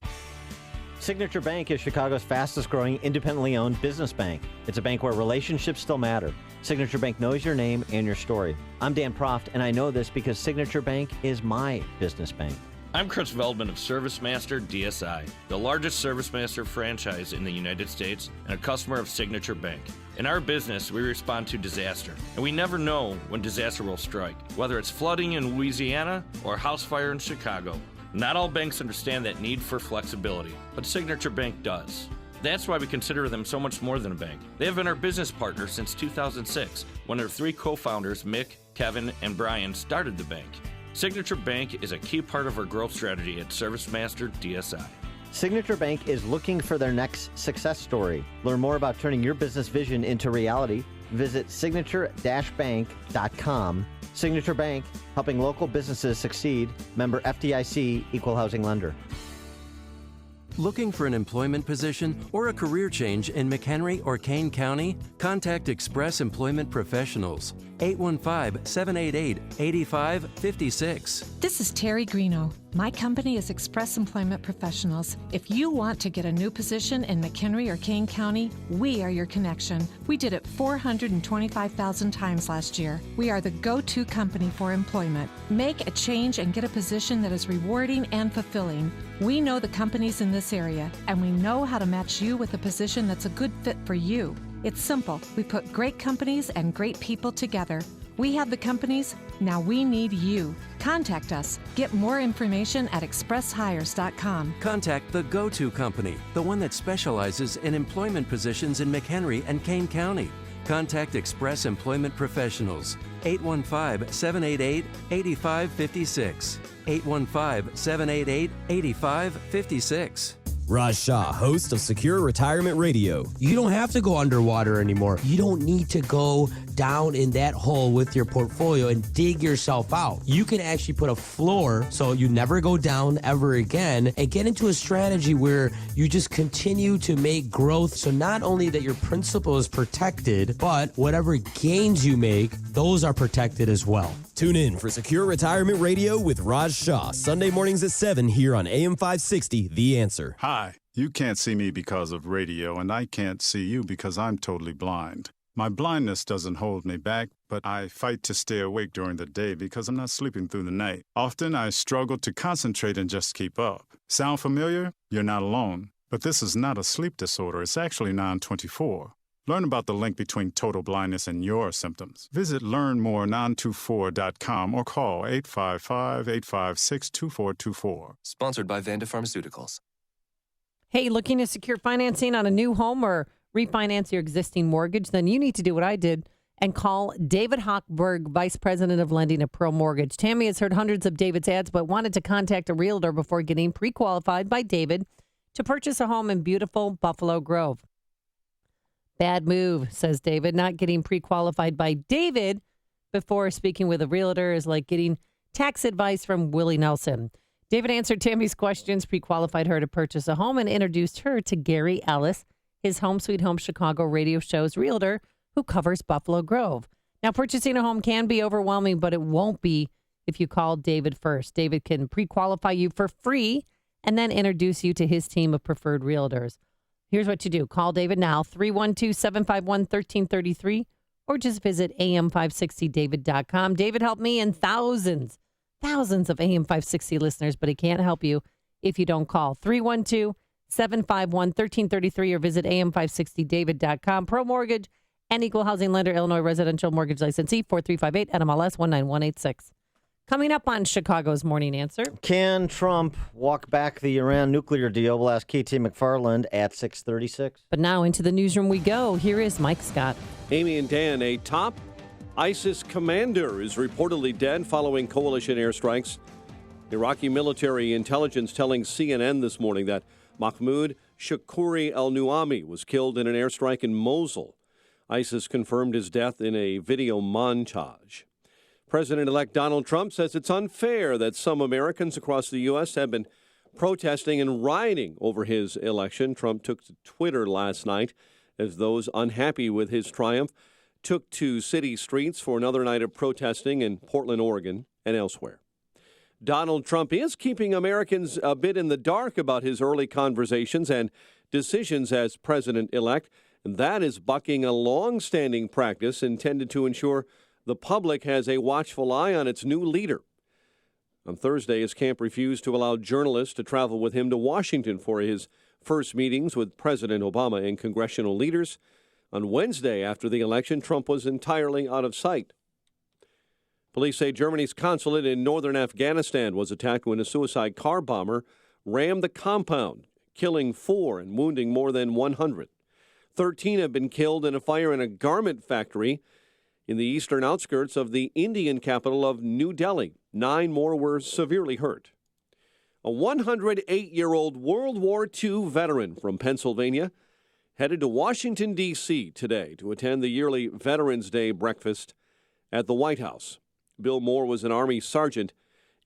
Signature Bank is Chicago's fastest growing independently owned business bank. It's a bank where relationships still matter. Signature Bank knows your name and your story. I'm Dan Proft, and I know this because Signature Bank is my business bank. I'm Chris Veldman of ServiceMaster DSI, the largest ServiceMaster franchise in the United States and a customer of Signature Bank. In our business, we respond to disaster, and we never know when disaster will strike, whether it's flooding in Louisiana or a house fire in Chicago. Not all banks understand that need for flexibility, but Signature Bank does. That's why we consider them so much more than a bank. They have been our business partner since 2006, when their three co-founders, Mick, Kevin, and Brian, started the bank. Signature Bank is a key part of our growth strategy at ServiceMaster DSI. Signature Bank is looking for their next success story. Learn more about turning your business vision into reality. Visit signature-bank.com. Signature Bank, helping local businesses succeed. Member FDIC, Equal Housing Lender. Looking for an employment position or a career change in McHenry or Kane County? Contact Express Employment Professionals, 815-788-8556. This is Terry Greeno. My company is Express Employment Professionals. If you want to get a new position in McHenry or Kane County, we are your connection. We did it 425,000 times last year. We are the go-to company for employment. Make a change and get a position that is rewarding and fulfilling. We know the companies in this area, and we know how to match you with a position that's a good fit for you. It's simple. We put great companies and great people together. We have the companies, now we need you. Contact us. Get more information at expresshires.com. Contact the go-to company, the one that specializes in employment positions in McHenry and Kane County. Contact Express Employment Professionals, 815-788-8556. 815-788-8556. Raj Shah, host of Secure Retirement Radio. You don't have to go underwater anymore. You don't need to go down in that hole with your portfolio and dig yourself out. You can actually put a floor so you never go down ever again and get into a strategy where you just continue to make growth. So not only that your principal is protected, but whatever gains you make, those are protected as well. Tune in for Secure Retirement Radio with Raj Shah, Sunday mornings at 7 here on AM 560, The Answer. Hi, you can't see me because of radio, and I can't see you because I'm totally blind. My blindness doesn't hold me back, but I fight to stay awake during the day because I'm not sleeping through the night. Often I struggle to concentrate and just keep up. Sound familiar? You're not alone. But this is not a sleep disorder. It's actually 924. Learn about the link between total blindness and your symptoms. Visit learnmore924.com or call 855-856-2424. Sponsored by Vanda Pharmaceuticals. Hey, looking to secure financing on a new home or refinance your existing mortgage? Then you need to do what I did and call David Hochberg, Vice President of Lending at Pro Mortgage. Tammy has heard hundreds of David's ads, but wanted to contact a realtor before getting pre-qualified by David to purchase a home in beautiful Buffalo Grove. Bad move, says David. Not getting pre-qualified by David before speaking with a realtor is like getting tax advice from Willie Nelson. David answered Tammy's questions, pre-qualified her to purchase a home, and introduced her to Gary Ellis, his Home Sweet Home Chicago radio show's realtor who covers Buffalo Grove. Now, purchasing a home can be overwhelming, but it won't be if you call David first. David can pre-qualify you for free and then introduce you to his team of preferred realtors. Here's what you do. Call David now, 312-751-1333, or just visit am560david.com. David helped me and thousands of AM560 listeners, but he can't help you if you don't call. 312-751-1333 or visit am560david.com. Pro Mortgage and Equal Housing Lender, Illinois Residential Mortgage Licensee, 4358 NMLS 19186. Coming up on Chicago's Morning Answer. Can Trump walk back the Iran nuclear deal? We'll ask KT McFarland at 6:36. But now into the newsroom we go. Here is Mike Scott. Amy and Dan, a top ISIS commander is reportedly dead following coalition airstrikes. Iraqi military intelligence telling CNN this morning that Mahmoud Shukuri al-Nuami was killed in an airstrike in Mosul. ISIS confirmed his death in a video montage. President-elect Donald Trump says it's unfair that some Americans across the U.S. have been protesting and rioting over his election. Trump took to Twitter last night as those unhappy with his triumph took to city streets for another night of protesting in Portland, Oregon, and elsewhere. Donald Trump is keeping Americans a bit in the dark about his early conversations and decisions as president-elect, and that is bucking a long-standing practice intended to ensure the public has a watchful eye on its new leader. On Thursday, his camp refused to allow journalists to travel with him to Washington for his first meetings with President Obama and congressional leaders. On Wednesday, after the election, Trump was entirely out of sight. Police say Germany's consulate in northern Afghanistan was attacked when a suicide car bomber rammed the compound, killing 4 and wounding more than 100. 13 have been killed in a fire in a garment factory in the eastern outskirts of the Indian capital of New Delhi. 9 more were severely hurt. A 108-year-old World War II veteran from Pennsylvania headed to Washington, D.C. today to attend the yearly Veterans Day breakfast at the White House. Bill Moore was an Army sergeant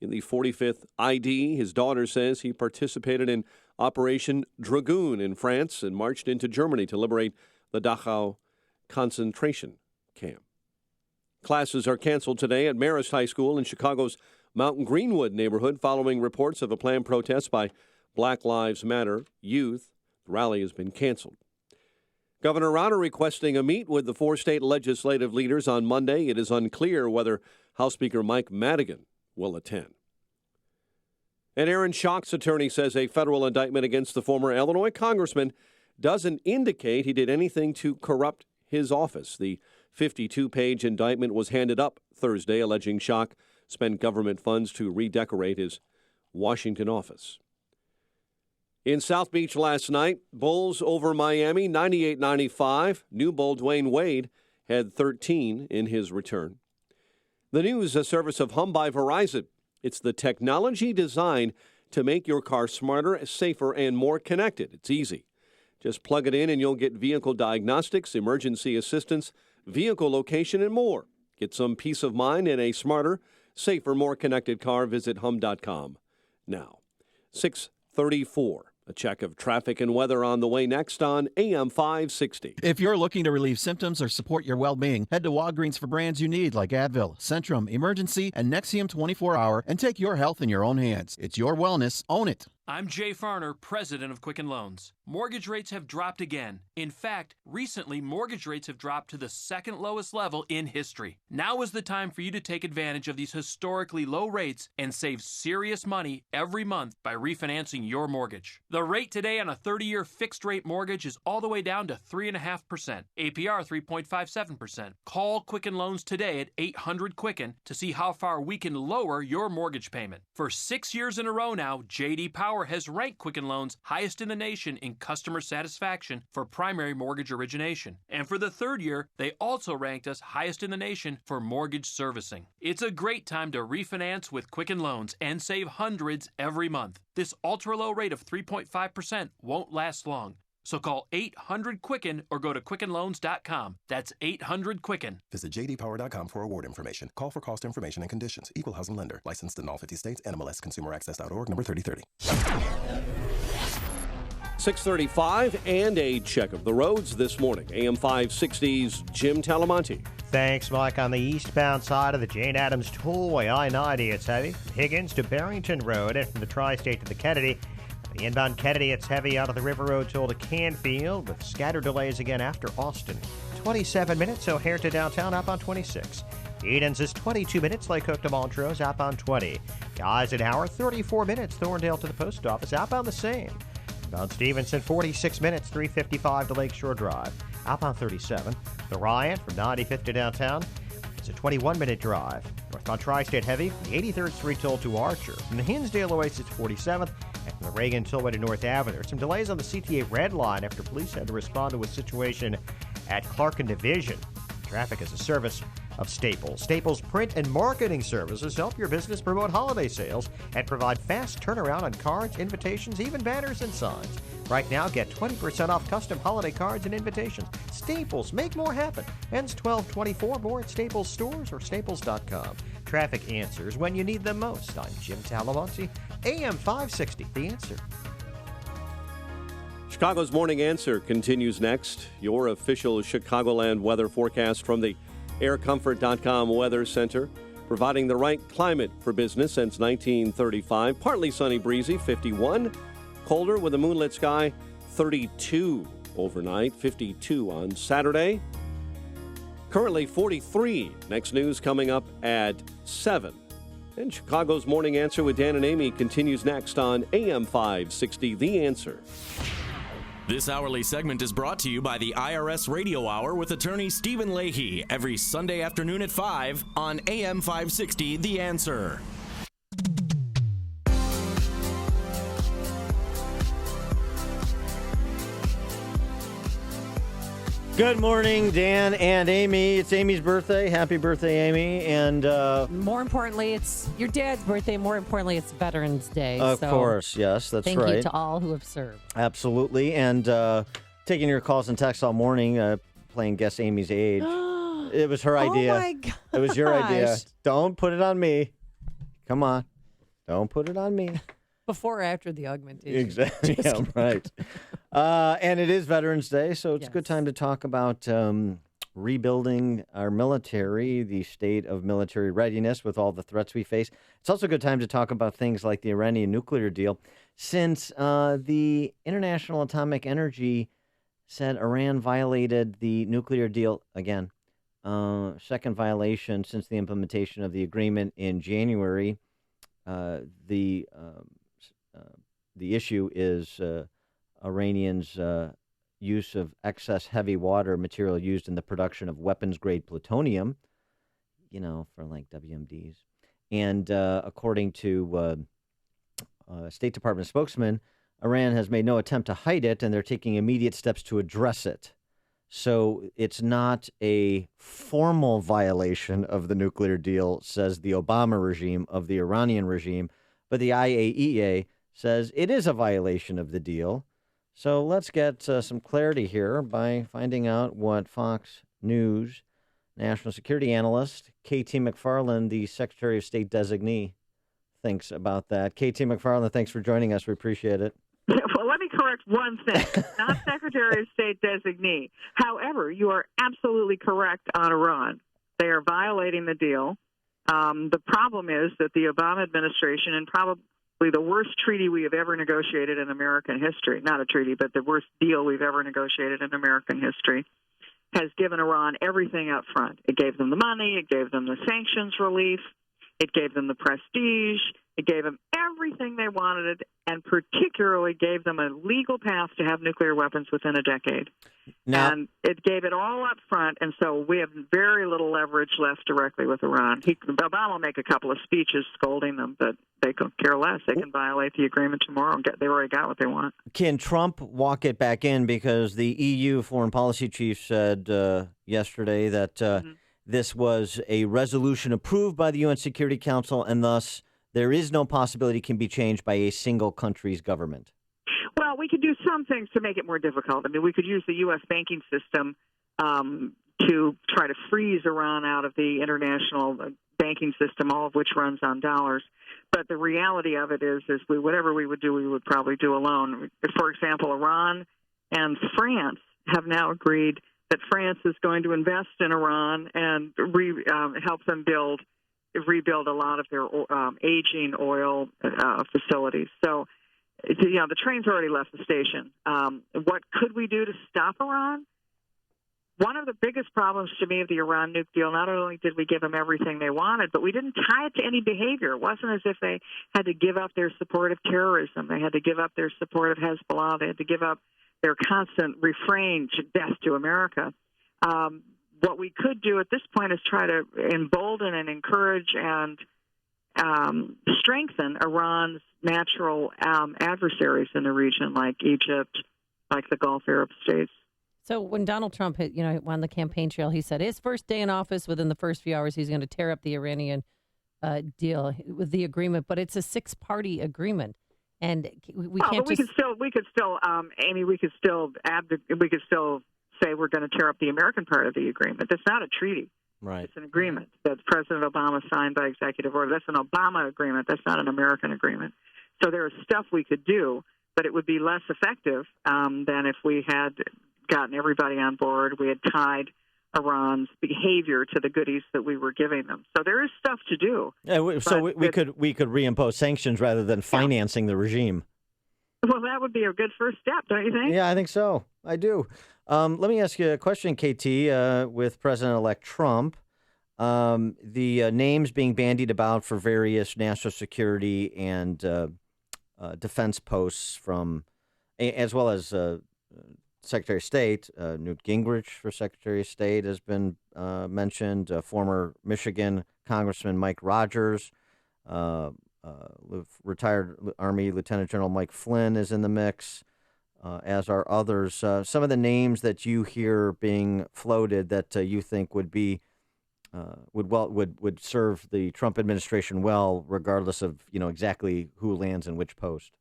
in the 45th ID. His daughter says he participated in Operation Dragoon in France and marched into Germany to liberate the Dachau concentration camp. Classes are canceled today at Marist High School in Chicago's Mountain Greenwood neighborhood following reports of a planned protest by Black Lives Matter youth. The rally has been canceled. Governor Rauner requesting a meet with the 4 state legislative leaders on Monday. It is unclear whether House Speaker Mike Madigan will attend. And Aaron Schock's attorney says a federal indictment against the former Illinois congressman doesn't indicate he did anything to corrupt his office. The 52-page indictment was handed up Thursday, alleging Schock spent government funds to redecorate his Washington office. In South Beach last night, Bulls over Miami, 98-95. New Bull Dwayne Wade had 13 in his return. The news, a service of Hum by Verizon. It's the technology designed to make your car smarter, safer, and more connected. It's easy. Just plug it in and you'll get vehicle diagnostics, emergency assistance, vehicle location, and more. Get some peace of mind in a smarter, safer, more connected car. Visit hum.com now. 6:34. A check of traffic and weather on the way next on AM 560. If you're looking to relieve symptoms or support your well-being, head to Walgreens for brands you need like Advil, Centrum, Emergency, and Nexium 24-Hour and take your health in your own hands. It's your wellness. Own it. I'm Jay Farner, president of Quicken Loans. Mortgage rates have dropped again. In fact, recently, mortgage rates have dropped to the second lowest level in history. Now is the time for you to take advantage of these historically low rates and save serious money every month by refinancing your mortgage. The rate today on a 30-year fixed-rate mortgage is all the way down to 3.5%. APR 3.57%. Call Quicken Loans today at 800-QUICKEN to see how far we can lower your mortgage payment. For 6 years in a row now, J.D. Power has ranked Quicken Loans highest in the nation in customer satisfaction for primary mortgage origination. And for the third year, they also ranked us highest in the nation for mortgage servicing. It's a great time to refinance with Quicken Loans and save hundreds every month. This ultra-low rate of 3.5% won't last long. So call 800-QUICKEN or go to QuickenLoans.com. That's 800-QUICKEN. Visit jdpower.com for award information. Call for cost information and conditions. Equal housing lender. Licensed in all 50 states. NMLS ConsumerAccess.org, number 3030. 6:35 and a check of the roads this morning. AM 560's Jim Talamonte. Thanks, Mike. On the eastbound side of the Jane Addams Tollway, I-90, it's heavy from Higgins to Barrington Road, and from the Tri-State to the Kennedy. The inbound Kennedy, it's heavy out of the River Road toll to Canfield, with scattered delays again after Austin. 27 minutes O'Hare to downtown, outbound 26. Edens is 22 minutes, Lake Hook to Montrose, outbound 20. Eisenhower, 34 minutes, Thorndale to the post office, outbound the same. Inbound Stevenson, 46 minutes, 355 to Lakeshore Drive, outbound 37. The Ryan from 95th to downtown, it's a 21-minute drive. Northbound Tri-State heavy from the 83rd Street toll to Archer. From the Hinsdale Oasis, 47th. And from the Reagan Tollway to North Avenue. Some delays on the CTA Red Line after police had to respond to a situation at Clark and Division. Traffic is a service of Staples. Staples print and marketing services help your business promote holiday sales and provide fast turnaround on cards, invitations, even banners and signs. Right now, get 20% off custom holiday cards and invitations. Staples, make more happen. Ends 12/24. More at Staples stores or staples.com. Traffic answers when you need them most. I'm Jim Talamonte, AM 560, The Answer. Chicago's Morning Answer continues next. Your official Chicagoland weather forecast from the aircomfort.com Weather Center. Providing the right climate for business since 1935. Partly sunny, breezy, 51. Colder with a moonlit sky, 32 overnight, 52 on Saturday. Currently 43. Next news coming up at 7. And Chicago's Morning Answer with Dan and Amy continues next on AM 560, The Answer. This hourly segment is brought to you by the IRS Radio Hour with attorney Stephen Leahy every Sunday afternoon at 5 on AM 560, The Answer. Good morning, Dan and Amy. It's Amy's birthday. Happy birthday, Amy. And more importantly, it's your dad's birthday. More importantly, it's Veterans Day. Of course, yes, that's right. Thank you to all who have served. Absolutely. And taking your calls and texts all morning, playing Guess Amy's Age. It was her idea. Oh, my gosh. It was your idea. Don't put it on me. Come on. Don't put it on me. Before or after the augmentation. Exactly. Yeah, right. And it is Veterans Day, so it's a good time to talk about rebuilding our military, the state of military readiness with all the threats we face. It's also a good time to talk about things like the Iranian nuclear deal, since the International Atomic Energy said Iran violated the nuclear deal again. Second violation since the implementation of the agreement in January. The issue is Iranians' use of excess heavy water material used in the production of weapons-grade plutonium, for like WMDs. And according to State Department spokesman, Iran has made no attempt to hide it, and they're taking immediate steps to address it. So it's not a formal violation of the nuclear deal, says the Obama regime, of the Iranian regime, but the IAEA says it is a violation of the deal. So let's get some clarity here by finding out what Fox News national security analyst KT McFarland, the Secretary of State designee, thinks about that. KT McFarland, thanks for joining us. We appreciate it. Well, let me correct one thing. Not Secretary of State designee. However, you are absolutely correct on Iran. They are violating the deal. The problem is that the Obama administration, and the worst treaty we have ever negotiated in American history. Not a treaty, but the worst deal we've ever negotiated in American history, has given Iran everything up front. It gave them the money. It gave them the sanctions relief. It gave them the prestige. It gave them everything they wanted, and particularly gave them a legal path to have nuclear weapons within a decade. And it gave it all up front, and so we have very little leverage left directly with Iran. Obama will make a couple of speeches scolding them, but they could care less. They can violate the agreement tomorrow and they've already got what they want. Can Trump walk it back in? Because the EU foreign policy chief said yesterday that this was a resolution approved by the UN Security Council, and thus there is no possibility it can be changed by a single country's government. Well, we could do some things to make it more difficult. I mean, we could use the U.S. banking system to try to freeze Iran out of the international banking system, all of which runs on dollars. But the reality of it is whatever we would do, we would probably do alone. For example, Iran and France have now agreed that France is going to invest in Iran and help them rebuild a lot of their aging oil facilities. So, the train's already left the station. What could we do to stop Iran? One of the biggest problems to me of the Iran nuke deal, not only did we give them everything they wanted, but we didn't tie it to any behavior. It wasn't as if they had to give up their support of terrorism. They had to give up their support of Hezbollah. They had to give up their constant refrain to death to America. What we could do at this point is try to embolden and encourage and strengthen Iran's natural adversaries in the region, like Egypt, like the Gulf Arab states. So when Donald Trump on the campaign trail, he said his first day in office, within the first few hours, he's going to tear up the Iranian deal with the agreement. But it's a 6-party agreement, and we can't. But we could still, Amy. We could still say we're going to tear up the American part of the agreement. That's not a treaty. Right. It's an agreement that President Obama signed by executive order. That's an Obama agreement. That's not an American agreement. So there is stuff we could do, but it would be less effective than if we had gotten everybody on board. We had tied Iran's behavior to the goodies that we were giving them. So there is stuff to do. Yeah, we could reimpose sanctions rather than financing the regime. Well, that would be a good first step, don't you think? Yeah, I think so. I do. Let me ask you a question, KT, with President-elect Trump. The names being bandied about for various national security and defense posts from, as well as Secretary of State, Newt Gingrich for Secretary of State has been mentioned. Former Michigan Congressman Mike Rogers, retired Army Lieutenant General Mike Flynn is in the mix, as are others. Some of the names that you hear being floated that you think would be would serve the Trump administration well, regardless of exactly who lands in which post.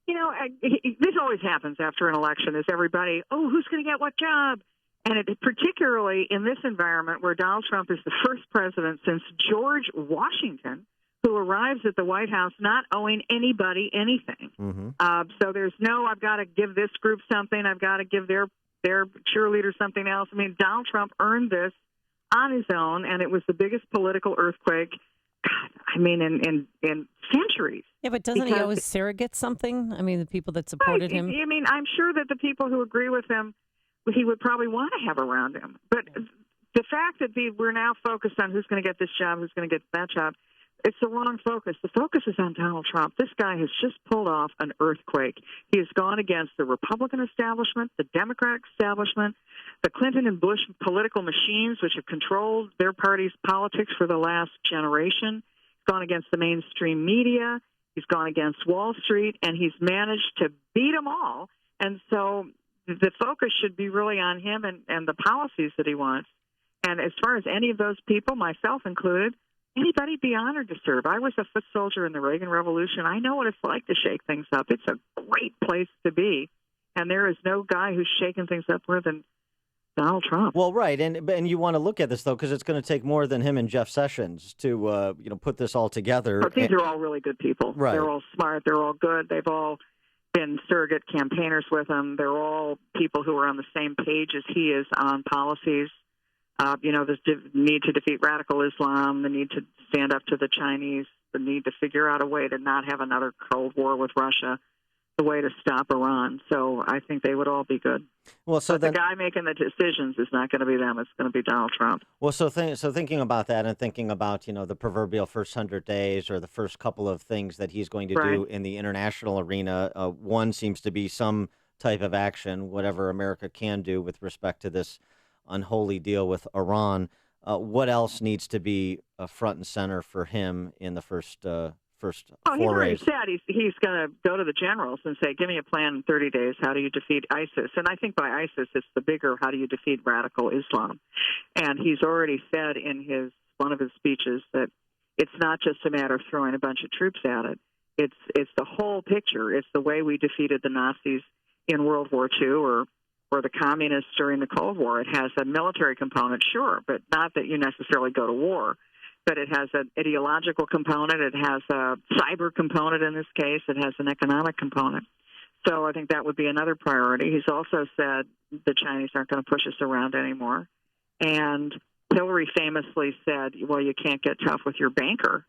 This always happens after an election. Is everybody, who's going to get what job? And particularly in this environment where Donald Trump is the first president since George Washington who arrives at the White House not owing anybody anything. Mm-hmm. So there's I've got to give this group something. I've got to give their cheerleader something else. I mean, Donald Trump earned this on his own, and it was the biggest political earthquake, in centuries. Yeah, but doesn't he owe his surrogates something? I mean, the people that supported him. I mean, I'm sure that the people who agree with him, he would probably want to have around him. But the fact that we're now focused on who's going to get this job, who's going to get that job, it's the wrong focus. The focus is on Donald Trump. This guy has just pulled off an earthquake. He has gone against the Republican establishment, the Democratic establishment, the Clinton and Bush political machines, which have controlled their party's politics for the last generation. He's gone against the mainstream media. He's gone against Wall Street, and he's managed to beat them all. And so the focus should be really on him and the policies that he wants. And as far as any of those people, myself included, anybody be honored to serve. I was a foot soldier in the Reagan Revolution. I know what it's like to shake things up. It's a great place to be. And there is no guy who's shaken things up more than Donald Trump. Well, right. And you want to look at this, though, because it's going to take more than him and Jeff Sessions to, put this all together. But these are all really good people. Right. They're all smart. They're all good. They've all been surrogate campaigners with him. They're all people who are on the same page as he is on policies. There's need to defeat radical Islam, the need to stand up to the Chinese, the need to figure out a way to not have another Cold War with Russia, the way to stop Iran. So I think they would all be good. Well, so but the guy making the decisions is not going to be them. It's going to be Donald Trump. Well, so thinking about that and thinking about, the proverbial first 100 days or the first couple of things that he's going to do in the international arena, one seems to be some type of action, whatever America can do with respect to this unholy deal with Iran. What else needs to be front and center for him in the first he already said he's going to go to the generals and say, give me a plan in 30 days. How do you defeat ISIS? And I think by ISIS, it's the bigger, how do you defeat radical Islam? And he's already said in one of his speeches that it's not just a matter of throwing a bunch of troops at it. It's the whole picture. It's the way we defeated the Nazis in World War II or the communists during the Cold War. It has a military component, sure, but not that you necessarily go to war. But it has an ideological component. It has a cyber component in this case. It has an economic component. So I think that would be another priority. He's also said the Chinese aren't going to push us around anymore. And Hillary famously said, well, you can't get tough with your banker.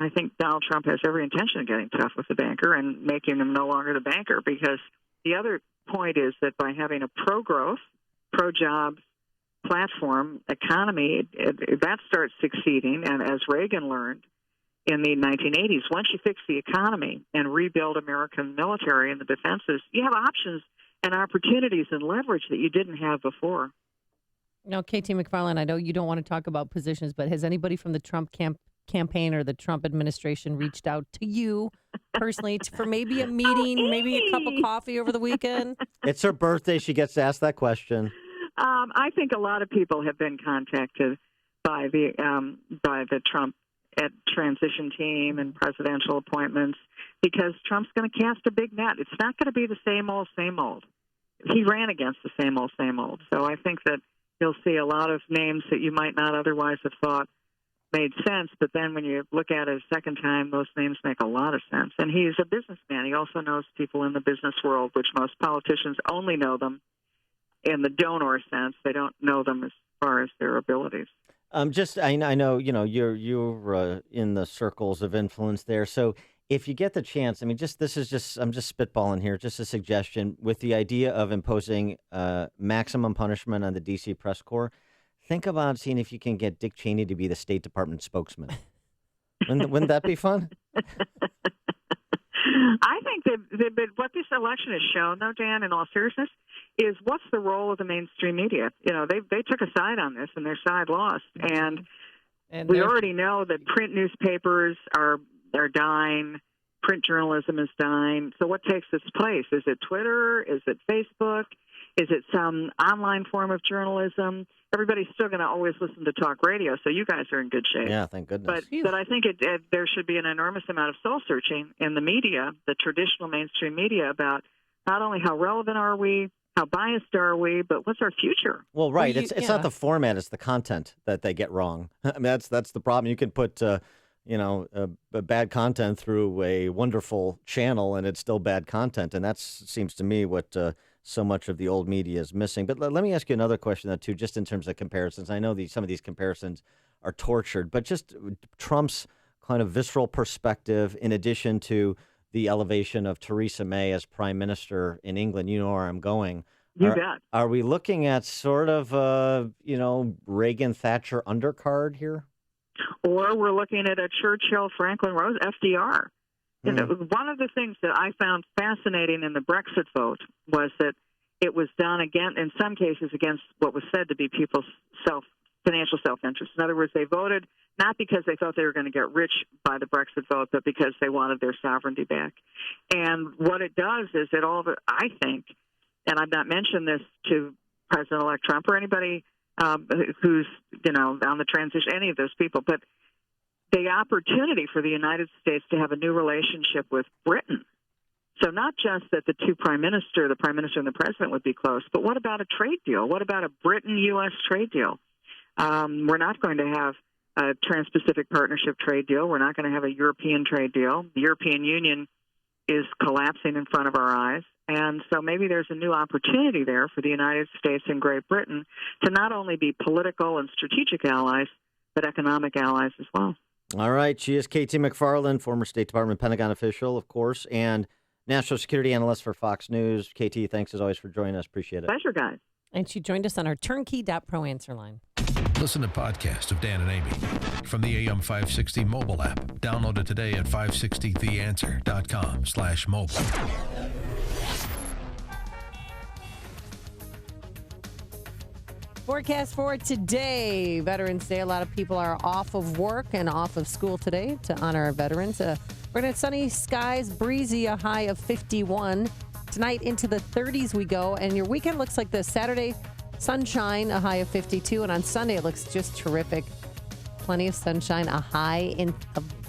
I think Donald Trump has every intention of getting tough with the banker and making him no longer the banker, because the other point is that by having a pro-growth, pro-jobs platform economy, that starts succeeding. And as Reagan learned in the 1980s, once you fix the economy and rebuild American military and the defenses, you have options and opportunities and leverage that you didn't have before. KT McFarland, I know you don't want to talk about positions, but has anybody from the Trump campaign or the Trump administration reached out to you personally for maybe a meeting, maybe a cup of coffee over the weekend? It's her birthday. She gets to ask that question. I think a lot of people have been contacted by the Trump transition team and presidential appointments, because Trump's going to cast a big net. It's not going to be the same old, same old. He ran against the same old, same old. So I think that you'll see a lot of names that you might not otherwise have thought made sense, but then when you look at it a second time, those names make a lot of sense. And he's a businessman. He also knows people in the business world, which most politicians only know them in the donor sense. They don't know them as far as their abilities. I know, you're in the circles of influence there. So if you get the chance, I'm just spitballing here, just a suggestion with the idea of imposing maximum punishment on the D.C. press corps. Think about seeing if you can get Dick Cheney to be the State Department spokesman. Wouldn't that be fun? I think that what this election has shown, though, Dan, in all seriousness, is what's the role of the mainstream media? They took a side on this, and their side lost. And we already know that print newspapers are dying. Print journalism is dying. So what takes its place? Is it Twitter? Is it Facebook? Is it some online form of journalism? Everybody's still going to always listen to talk radio, so you guys are in good shape. Yeah, thank goodness. But I think there should be an enormous amount of soul-searching in the media, the traditional mainstream media, about not only how relevant are we, how biased are we, but what's our future? Well, right. It's not the format, it's the content that they get wrong. I mean, that's the problem. You can put bad content through a wonderful channel, and it's still bad content. And that seems to me what so much of the old media is missing. But let me ask you another question, though, too, just in terms of comparisons. I know some of these comparisons are tortured, but just Trump's kind of visceral perspective, in addition to the elevation of Theresa May as prime minister in England. You know where I'm going. You bet. Are we looking at sort of, Reagan-Thatcher undercard here? Or we're looking at a Churchill, Franklin Rose, FDR. One of the things that I found fascinating in the Brexit vote was that it was done again, in some cases, against what was said to be people's financial self-interest. In other words, they voted not because they thought they were going to get rich by the Brexit vote, but because they wanted their sovereignty back. And what it does is I think, and I've not mentioned this to President-elect Trump or anybody who's, on the transition, any of those people, but the opportunity for the United States to have a new relationship with Britain. So not just that the prime minister and the president would be close, but what about a trade deal? What about a Britain-U.S. trade deal? We're not going to have a Trans-Pacific Partnership trade deal. We're not going to have a European trade deal. The European Union is collapsing in front of our eyes. And so maybe there's a new opportunity there for the United States and Great Britain to not only be political and strategic allies, but economic allies as well. All right. She is KT McFarland, former State Department Pentagon official, of course, and national security analyst for Fox News. KT, thanks as always for joining us. Appreciate it. Pleasure, guys. And she joined us on our turnkey.pro answer line. Listen to podcasts of Dan and Amy from the AM 560 mobile app. Download it today at 560theanswer.com/mobile. Forecast for today, Veterans Day. A lot of people are off of work and off of school today to honor our veterans. We're going to have sunny skies, breezy, a high of 51. Tonight into the 30s we go, and your weekend looks like this. Saturday, sunshine, a high of 52, and on Sunday it looks just terrific. Plenty of sunshine, a high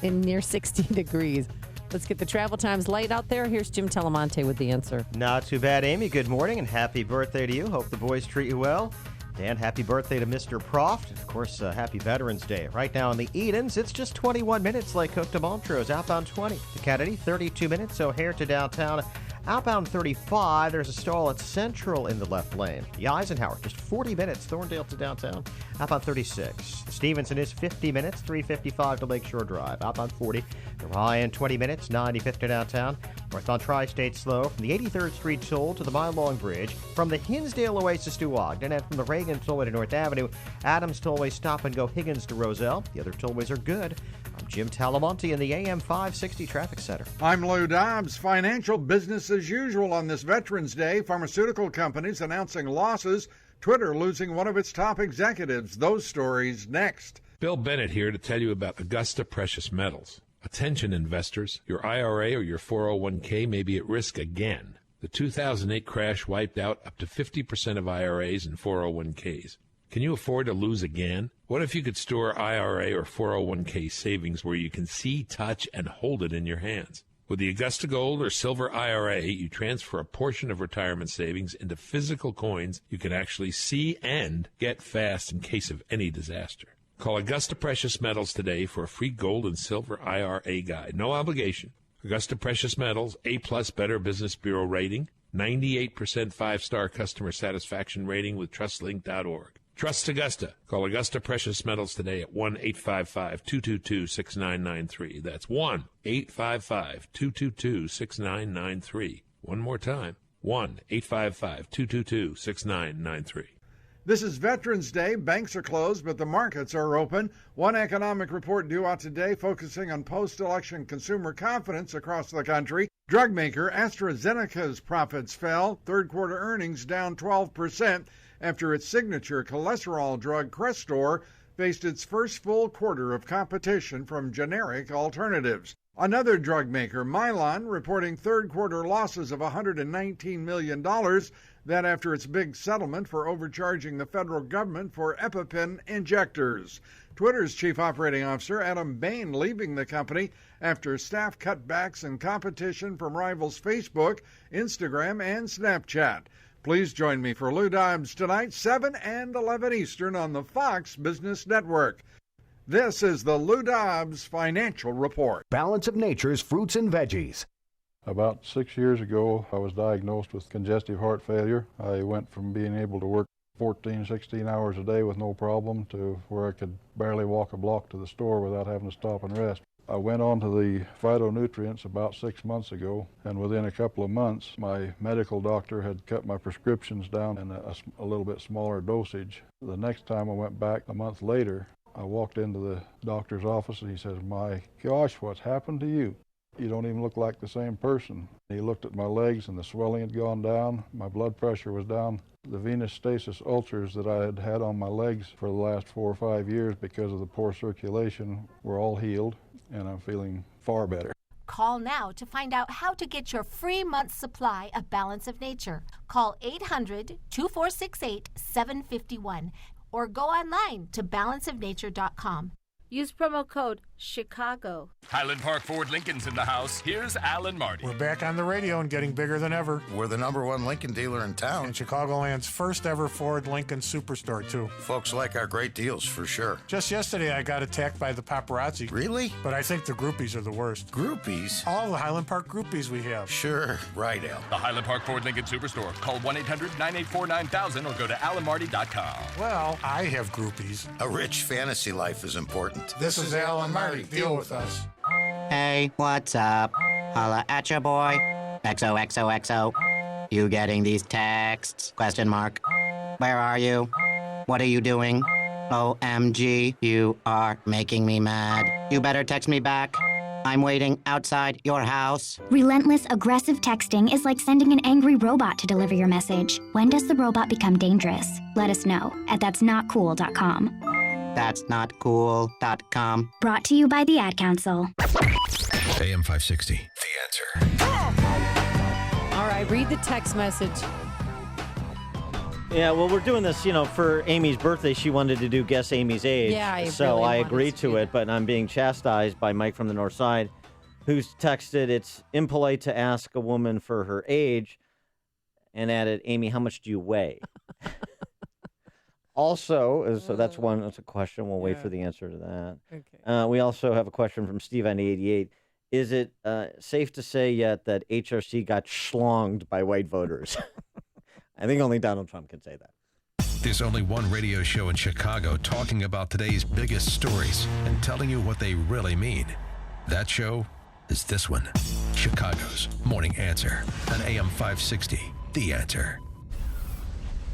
in near 60 degrees. Let's get the travel times laid out there. Here's Jim Telemonte with the answer. Not too bad, Amy. Good morning and happy birthday to you. Hope the boys treat you well. Dan, happy birthday to Mr. Proft. Of course, happy Veterans Day. Right now in the Edens, it's just 21 minutes like Cook to Montrose. Outbound 20 to Kennedy, 32 minutes. O'Hare to downtown. Outbound 35, there's a stall at Central in the left lane. The Eisenhower, just 40 minutes, Thorndale to downtown. Outbound 36. Stevenson is 50 minutes, 355 to Lakeshore Drive. Outbound 40, the Ryan 20 minutes, 95th to downtown. Northbound Tri-State slow from the 83rd Street toll to the Mile Long Bridge. From the Hinsdale Oasis to Ogden, and from the Reagan Tollway to North Avenue. Adams Tollway stop and go Higgins to Roselle. The other tollways are good. I'm Jim Talamonte in the AM 560 Traffic Center. I'm Lou Dobbs. Financial business as usual on this Veterans Day. Pharmaceutical companies announcing losses. Twitter losing one of its top executives. Those stories next. Bill Bennett here to tell you about Augusta Precious Metals. Attention investors, your IRA or your 401k may be at risk again. The 2008 crash wiped out up to 50% of IRAs and 401ks. Can you afford to lose again? What if you could store IRA or 401k savings where you can see, touch, and hold it in your hands? With the Augusta Gold or Silver IRA, you transfer a portion of retirement savings into physical coins you can actually see and get fast in case of any disaster. Call Augusta Precious Metals today for a free gold and silver IRA guide. No obligation. Augusta Precious Metals, A+ Better Business Bureau rating, 98% 5-star customer satisfaction rating with TrustLink.org. Trust Augusta. Call Augusta Precious Metals today at 1-855-222-6993. That's 1-855-222-6993. One more time, 1-855-222-6993. This is Veterans Day. Banks are closed, but the markets are open. One economic report due out today focusing on post-election consumer confidence across the country. Drug maker AstraZeneca's profits fell. Third quarter earnings down 12% after its signature cholesterol drug Crestor faced its first full quarter of competition from generic alternatives. Another drug maker, Mylan, reporting third quarter losses of $119 million. That after its big settlement for overcharging the federal government for EpiPen injectors. Twitter's chief operating officer, Adam Bain, leaving the company after staff cutbacks and competition from rivals Facebook, Instagram, and Snapchat. Please join me for Lou Dobbs tonight, 7 and 11 Eastern on the Fox Business Network. This is the Lou Dobbs Financial Report. Balance of Nature's fruits and veggies. About 6 years ago, I was diagnosed with congestive heart failure. I went from being able to work 14, 16 hours a day with no problem to where I could barely walk a block to the store without having to stop and rest. I went on to the phytonutrients about 6 months ago, and within a couple of months, my medical doctor had cut my prescriptions down in a little bit smaller dosage. The next time I went back a month later, I walked into the doctor's office and he says, "My gosh, what's happened to you? You don't even look like the same person." He looked at my legs and the swelling had gone down. My blood pressure was down. The venous stasis ulcers that I had had on my legs for the last 4 or 5 years because of the poor circulation were all healed, and I'm feeling far better. Call now to find out how to get your free month's supply of Balance of Nature. Call 800-2468-751 or go online to balanceofnature.com. Use promo code CHICAGO. Highland Park Ford Lincoln's in the house. Here's Alan Marty. We're back on the radio and getting bigger than ever. We're the #1 Lincoln dealer in town. And Chicagoland's first ever Ford Lincoln Superstore, too. Folks like our great deals, for sure. Just yesterday, I got attacked by the paparazzi. Really? But I think the groupies are the worst. Groupies? All the Highland Park groupies we have. Sure. Right, Al. The Highland Park Ford Lincoln Superstore. Call 1-800-984-9000 or go to alanmarty.com. Well, I have groupies. A rich fantasy life is important. This is Alan Marty. party. Deal with us. Hey, what's up? Holla at your boy. XOXOXO. You getting these texts? Question mark. Where are you? What are you doing? OMG, you are making me mad. You better text me back. I'm waiting outside your house. Relentless, aggressive texting is like sending an angry robot to deliver your message. When does the robot become dangerous? Let us know at that'snotcool.com. That'snotcool.com. Brought to you by the Ad Council. AM 560, The Answer. All right, read the text message. Yeah, well, we're doing this, for Amy's birthday. She wanted to do Guess Amy's Age. Yeah, so really I wanted agreed to it, but I'm being chastised by Mike from the North Side, who's texted, it's impolite to ask a woman for her age, and added, Amy, how much do you weigh? Also, so that's a question. We'll wait for the answer to that. Okay. We also have a question from Steve on 88. Is it safe to say yet that HRC got schlonged by white voters? I think only Donald Trump can say that. There's only one radio show in Chicago talking about today's biggest stories and telling you what they really mean. That show is this one, Chicago's Morning Answer on AM 560, The Answer.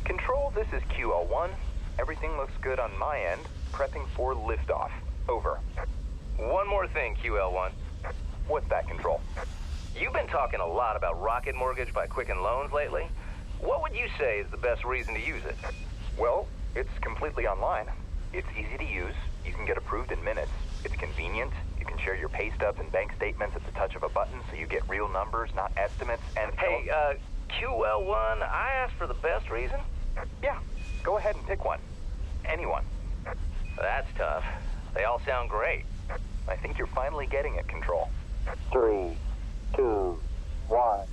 Control, this is QL1. Everything looks good on my end. Prepping for liftoff. Over. One more thing, QL1. What's that, Control? You've been talking a lot about Rocket Mortgage by Quicken Loans lately. What would you say is the best reason to use it? Well, it's completely online. It's easy to use. You can get approved in minutes. It's convenient. You can share your pay stubs and bank statements at the touch of a button so you get real numbers, not estimates. And hey, QL1, I asked for the best reason. Yeah, go ahead and pick one. Anyone. That's tough. They all sound great. I think you're finally getting it, Control. 3, 2, 1.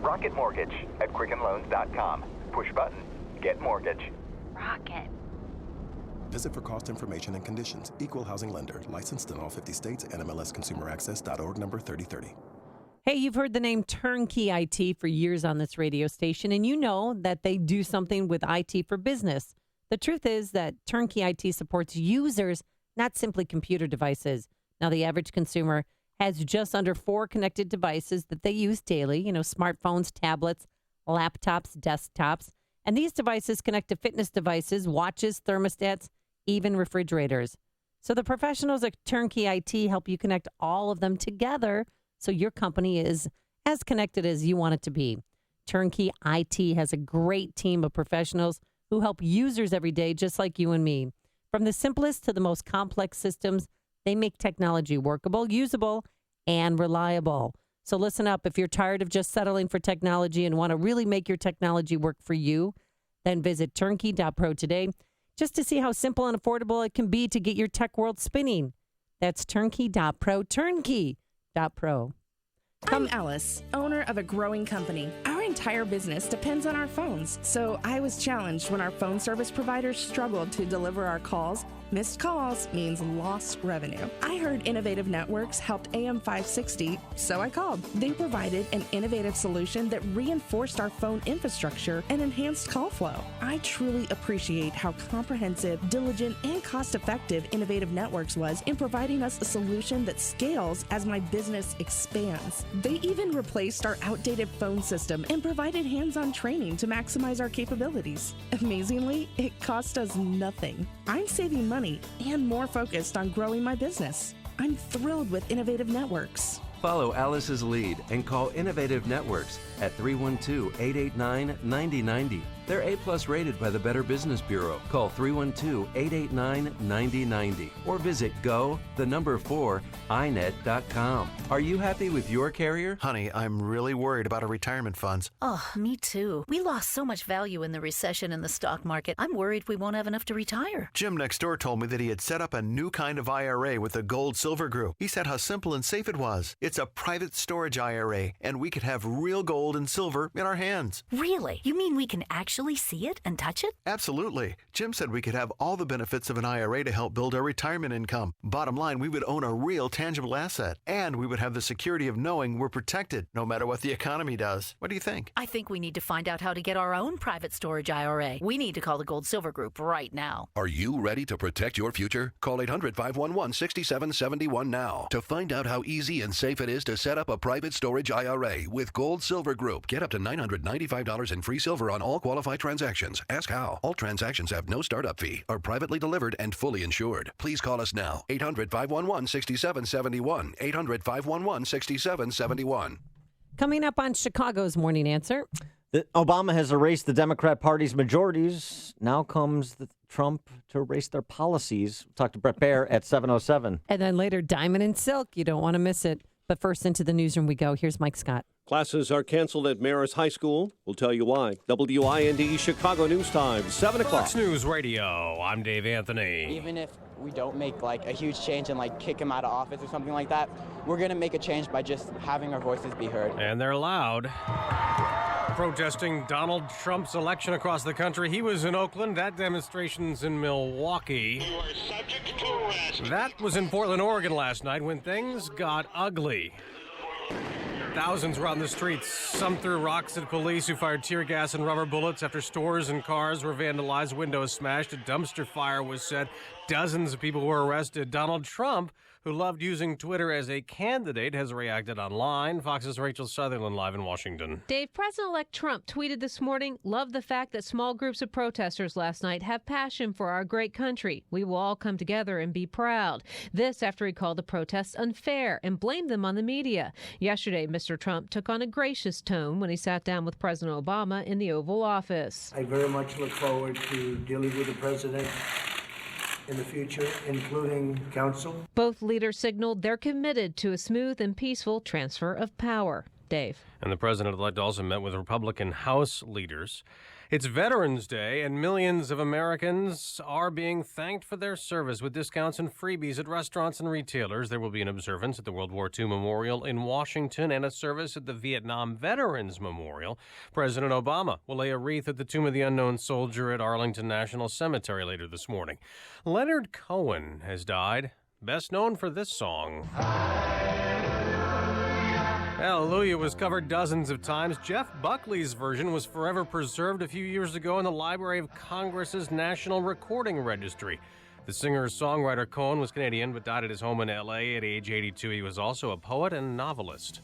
Rocket Mortgage at QuickenLoans.com. Push button, get mortgage. Rocket. Visit for cost information and conditions. Equal housing lender. Licensed in all 50 states. NMLSConsumerAccess.org number 3030. Hey, you've heard the name Turnkey IT for years on this radio station, and you know that they do something with IT for business. The truth is that Turnkey IT supports users, not simply computer devices. Now, the average consumer has just under 4 connected devices that they use daily, smartphones, tablets, laptops, desktops. And these devices connect to fitness devices, watches, thermostats, even refrigerators. So the professionals at Turnkey IT help you connect all of them together so your company is as connected as you want it to be. Turnkey IT has a great team of professionals who help users every day, just like you and me. From the simplest to the most complex systems, they make technology workable, usable, and reliable. So listen up. If you're tired of just settling for technology and want to really make your technology work for you, then visit turnkey.pro today just to see how simple and affordable it can be to get your tech world spinning. That's turnkey.pro, turnkey.pro. I'm Alice, owner of a growing company. Our entire business depends on our phones, so I was challenged when our phone service providers struggled to deliver our calls. Missed calls means lost revenue. I heard Innovative Networks helped AM 560, so I called. They provided an innovative solution that reinforced our phone infrastructure and enhanced call flow. I truly appreciate how comprehensive, diligent, and cost-effective Innovative Networks was in providing us a solution that scales as my business expands. They even replaced our outdated phone system and provided hands-on training to maximize our capabilities. Amazingly, it cost us nothing. I'm saving money and more focused on growing my business. I'm thrilled with Innovative Networks. Follow Alice's lead and call Innovative Networks at 312-889-9090. They're A+ rated by the Better Business Bureau. Call 312-889-9090 or visit go4inet.com. Are you happy with your carrier? Honey, I'm really worried about our retirement funds. Oh, me too. We lost so much value in the recession in the stock market. I'm worried we won't have enough to retire. Jim next door told me that he had set up a new kind of IRA with the Gold Silver Group. He said how simple and safe it was. It's a private storage IRA, and we could have real gold gold and silver in our hands. Really? You mean we can actually see it and touch it? Absolutely. Jim said we could have all the benefits of an IRA to help build our retirement income. Bottom line, we would own a real tangible asset, and we would have the security of knowing we're protected no matter what the economy does. What do you think? I think we need to find out how to get our own private storage IRA. We need to call the Gold Silver Group right now. Are you ready to protect your future? Call 800-511-6771 now to find out how easy and safe it is to set up a private storage IRA with Gold Silver Group. Get up to $995 in free silver on all qualified transactions. Ask how. All transactions have no startup fee, are privately delivered and fully insured. Please call us now. 800-511-6771. 800-511-6771. Coming up on Chicago's Morning Answer. Obama has erased the Democrat Party's majorities. Now comes Trump to erase their policies. We'll talk to Brett Baer at 7:07. And then later, Diamond and Silk. You don't want to miss it. But first, into the newsroom we go. Here's Mike Scott. Classes are canceled at Marist High School. We'll tell you why. WIND Chicago News Time, 7 o'clock. Fox News Radio. I'm Dave Anthony. Even if we don't make like a huge change and like kick him out of office or something like that, we're going to make a change by just having our voices be heard. And they're loud. Protesting Donald Trump's election across the country. He was in Oakland. That demonstration's in Milwaukee. You are subject to arrest. That was in Portland, Oregon last night when things got ugly. Thousands were on the streets. Some threw rocks at police who fired tear gas and rubber bullets after stores and cars were vandalized, windows smashed, a dumpster fire was set. Dozens of people were arrested. Donald Trump, who loved using Twitter as a candidate, has reacted online. Fox's Rachel Sutherland live in Washington. Dave, President-elect Trump tweeted this morning, "Love the fact that small groups of protesters last night have passion for our great country. We will all come together and be proud." This after he called the protests unfair and blamed them on the media. Yesterday, Mr. Trump took on a gracious tone when he sat down with President Obama in the Oval Office. I very much look forward to dealing with the president in the future, including counsel. Both leaders signaled they're committed to a smooth and peaceful transfer of power. Dave. And the president-elect also met with Republican House leaders. It's Veterans Day, and millions of Americans are being thanked for their service with discounts and freebies at restaurants and retailers. There will be an observance at the World War II Memorial in Washington and a service at the Vietnam Veterans Memorial. President Obama will lay a wreath at the Tomb of the Unknown Soldier at Arlington National Cemetery later this morning. Leonard Cohen has died, best known for this song. Hallelujah was covered dozens of times. Jeff Buckley's version was forever preserved a few years ago in the Library of Congress's National Recording Registry. The singer-songwriter Cohen was Canadian but died at his home in L.A. at age 82. He was also a poet and novelist.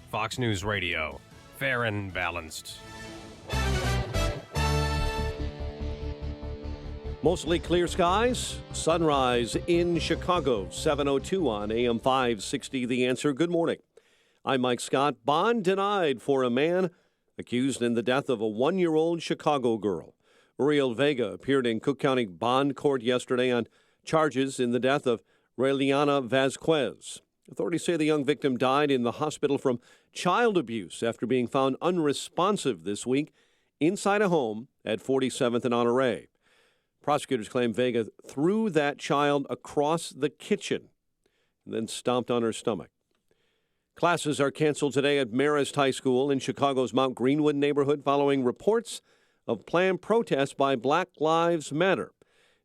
Fox News Radio. Fair and balanced. Mostly clear skies. Sunrise in Chicago, 7:02 on AM 560. The Answer. Good morning. I'm Mike Scott. Bond denied for a man accused in the death of a 1-year-old Chicago girl. Uriel Vega appeared in Cook County Bond Court yesterday on charges in the death of Raeliana Vasquez. Authorities say the young victim died in the hospital from child abuse after being found unresponsive this week inside a home at 47th and Honore. Prosecutors claim Vega threw that child across the kitchen and then stomped on her stomach. Classes are canceled today at Marist High School in Chicago's Mount Greenwood neighborhood following reports of planned protests by Black Lives Matter.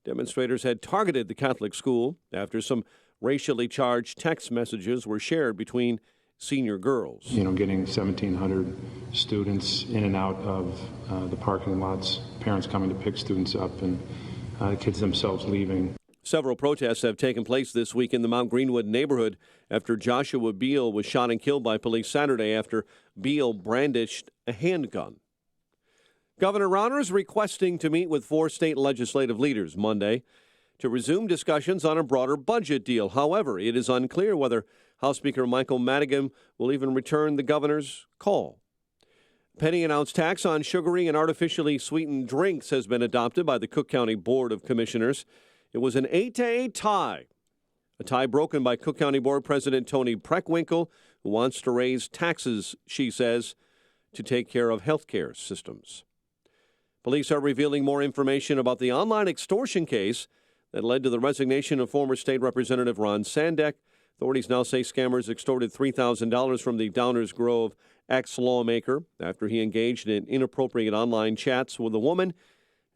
Demonstrators had targeted the Catholic school after some racially charged text messages were shared between senior girls. Getting 1,700 students in and out of the parking lots, parents coming to pick students up, and the kids themselves leaving. Several protests have taken place this week in the Mount Greenwood neighborhood after Joshua Beal was shot and killed by police Saturday after Beal brandished a handgun. Governor Rauner is requesting to meet with 4 state legislative leaders Monday to resume discussions on a broader budget deal. However, it is unclear whether House Speaker Michael Madigan will even return the governor's call. Penny-announced tax on sugary and artificially sweetened drinks has been adopted by the Cook County Board of Commissioners. It was an 8-8 tie, a tie broken by Cook County Board President Tony Preckwinkle, who wants to raise taxes, she says, to take care of health care systems. Police are revealing more information about the online extortion case that led to the resignation of former State Representative Ron Sandek. Authorities now say scammers extorted $3,000 from the Downers Grove ex-lawmaker after he engaged in inappropriate online chats with a woman.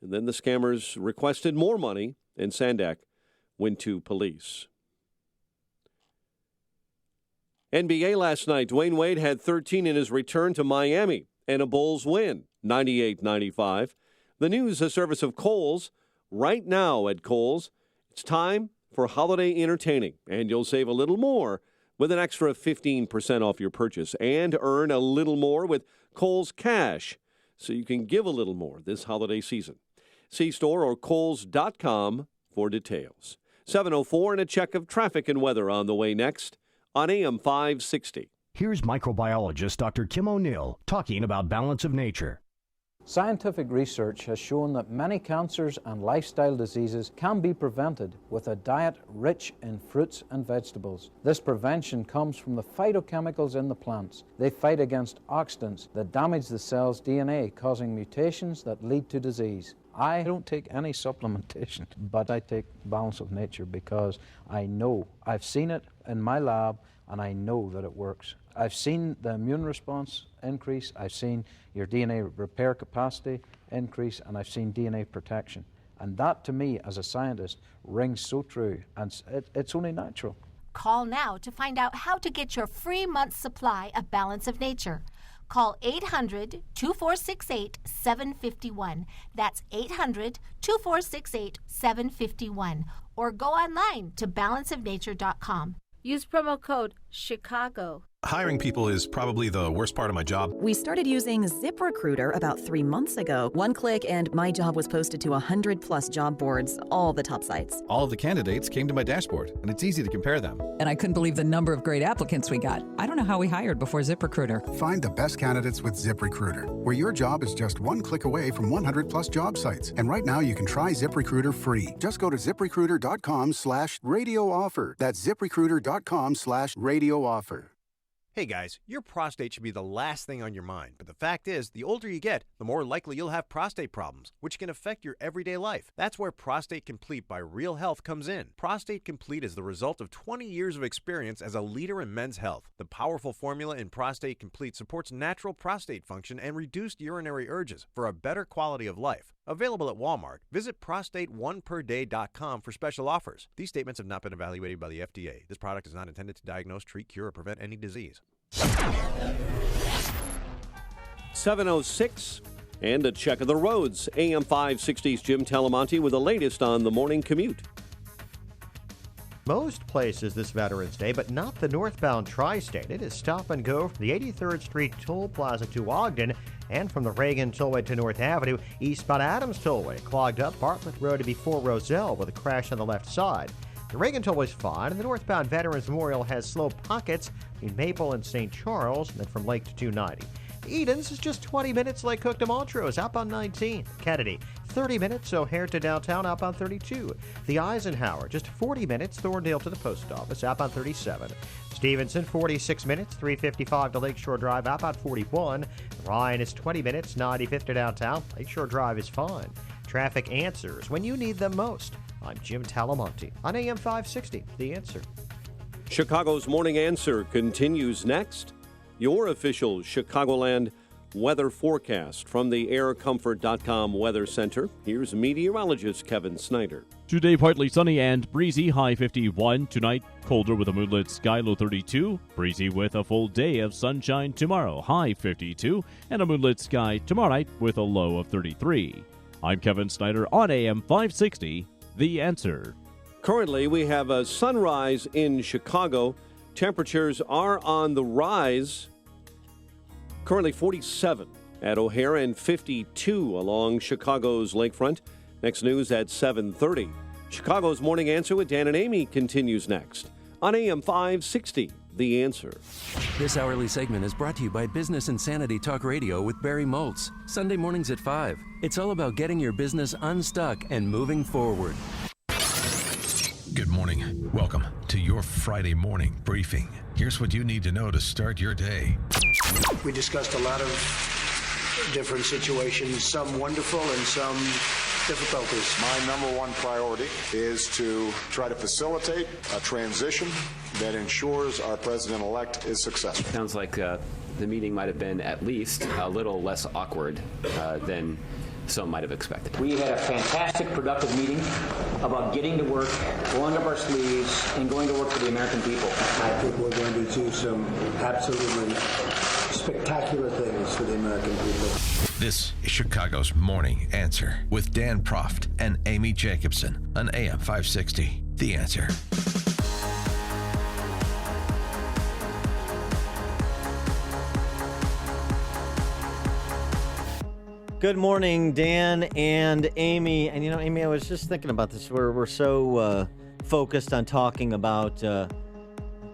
And then the scammers requested more money, and Sandak went to police. NBA last night, Dwayne Wade had 13 in his return to Miami and a Bulls win, 98-95. The news, a service of Kohl's. Right now at Kohl's, it's time for holiday entertaining, and you'll save a little more with an extra 15% off your purchase and earn a little more with Kohl's Cash, so you can give a little more this holiday season. See store or Kohls.com for details. 7:04 and a check of traffic and weather on the way next on AM 560. Here's microbiologist Dr. Kim O'Neill talking about balance of nature. Scientific research has shown that many cancers and lifestyle diseases can be prevented with a diet rich in fruits and vegetables. This prevention comes from the phytochemicals in the plants. They fight against oxidants that damage the cell's DNA, causing mutations that lead to disease. I don't take any supplementation, but I take Balance of Nature because I know, I've seen it in my lab, and I know that it works. I've seen the immune response increase, I've seen your DNA repair capacity increase, and I've seen DNA protection. And that, to me, as a scientist, rings so true, and it's only natural. Call now to find out how to get your free month's supply of Balance of Nature. Call 800-2468-751. That's 800-2468-751. Or go online to balanceofnature.com. Use promo code CHICAGO. Hiring people is probably the worst part of my job. We started using ZipRecruiter about 3 months ago. One click and my job was posted to 100+ job boards, all the top sites. All of the candidates came to my dashboard, and it's easy to compare them. And I couldn't believe the number of great applicants we got. I don't know how we hired before ZipRecruiter. Find the best candidates with ZipRecruiter, where your job is just one click away from 100+ job sites. And right now you can try ZipRecruiter free. Just go to ZipRecruiter.com/radio offer. That's ZipRecruiter.com/radio offer. Hey guys, your prostate should be the last thing on your mind, but the fact is, the older you get, the more likely you'll have prostate problems, which can affect your everyday life. That's where Prostate Complete by Real Health comes in. Prostate Complete is the result of 20 years of experience as a leader in men's health. The powerful formula in Prostate Complete supports natural prostate function and reduced urinary urges for a better quality of life. Available at Walmart. Visit prostateoneperday.com for special offers. These statements have not been evaluated by the FDA. This product is not intended to diagnose, treat, cure, or prevent any disease. 7:06 and a check of the roads. AM 560's Jim Talamonte with the latest on the morning commute. Most places this Veterans Day, but not the northbound tri-state. It is stop and go from the 83rd Street Toll Plaza to Ogden and from the Reagan Tollway to North Avenue. Eastbound Adams Tollway clogged up Bartlett Road before Roselle with a crash on the left side. The Reagan Tollway's fine, and the northbound Veterans Memorial has slow pockets between Maple and St. Charles, and then from Lake to 290. Edens is just 20 minutes, Lake Cook to Montrose, outbound 19. Kennedy, 30 minutes, O'Hare to downtown, outbound 32. The Eisenhower, just 40 minutes, Thorndale to the post office, outbound 37. Stevenson, 46 minutes, 355 to Lakeshore Drive, outbound 41. Ryan is 20 minutes, 95th to downtown, Lakeshore Drive is fine. Traffic answers when you need them most. I'm Jim Talamonte on AM 560, The Answer. Chicago's Morning Answer continues next. Your official Chicagoland weather forecast from the aircomfort.com Weather Center. Here's meteorologist Kevin Snyder. Today, partly sunny and breezy, high 51. Tonight, colder with a moonlit sky, low 32. Breezy with a full day of sunshine tomorrow, high 52. And a moonlit sky tomorrow night with a low of 33. I'm Kevin Snyder on AM 560, The Answer. Currently, we have a sunrise in Chicago. Temperatures are on the rise. Currently 47 at O'Hare and 52 along Chicago's lakefront. Next news at 7:30. Chicago's Morning Answer with Dan and Amy continues next on AM 560, The Answer. This hourly segment is brought to you by Business Insanity Talk Radio with Barry Moltz. Sunday mornings at 5. It's all about getting your business unstuck and moving forward. Good morning. Welcome to your Friday morning briefing. Here's what you need to know to start your day. We discussed a lot of different situations, some wonderful and some difficulties. My number one priority is to try to facilitate a transition that ensures our president-elect is successful. Sounds like the meeting might have been at least a little less awkward than some might have expected. We had a fantastic, productive meeting about getting to work, rolling up our sleeves, and going to work for the American people. I think we're going to do some absolutely spectacular things for the American people. This is Chicago's Morning Answer with Dan Proft and Amy Jacobson on AM 560. The Answer. Good morning, Dan and Amy. And Amy, I was just thinking about this. We're so focused on talking about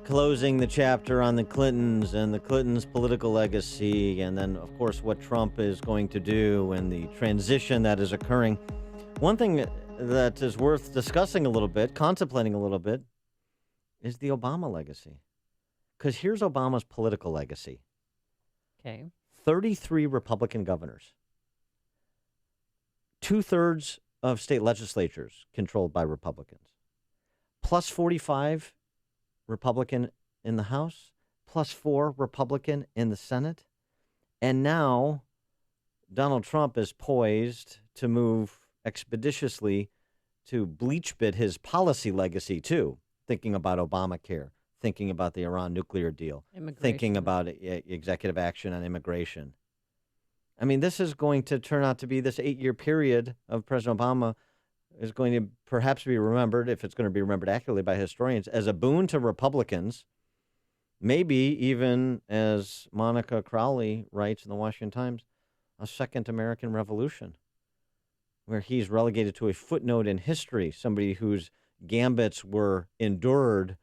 closing the chapter on the Clintons and the Clintons' political legacy, and then, of course, what Trump is going to do and the transition that is occurring. One thing that is worth discussing a little bit, contemplating a little bit, is the Obama legacy. Because here's Obama's political legacy. Okay. 33 Republican governors. 2/3 of state legislatures controlled by Republicans. Plus 45 Republican in the House. Plus 4 Republican in the Senate. And now Donald Trump is poised to move expeditiously to bleach bit his policy legacy, too. Thinking about Obamacare. Thinking about the Iran nuclear deal. Thinking about executive action on immigration. I mean, this is going to turn out to be this 8-year period of President Obama is going to perhaps be remembered, if it's going to be remembered accurately by historians, as a boon to Republicans, maybe even, as Monica Crowley writes in the Washington Times, a second American Revolution, where he's relegated to a footnote in history, somebody whose gambits were endured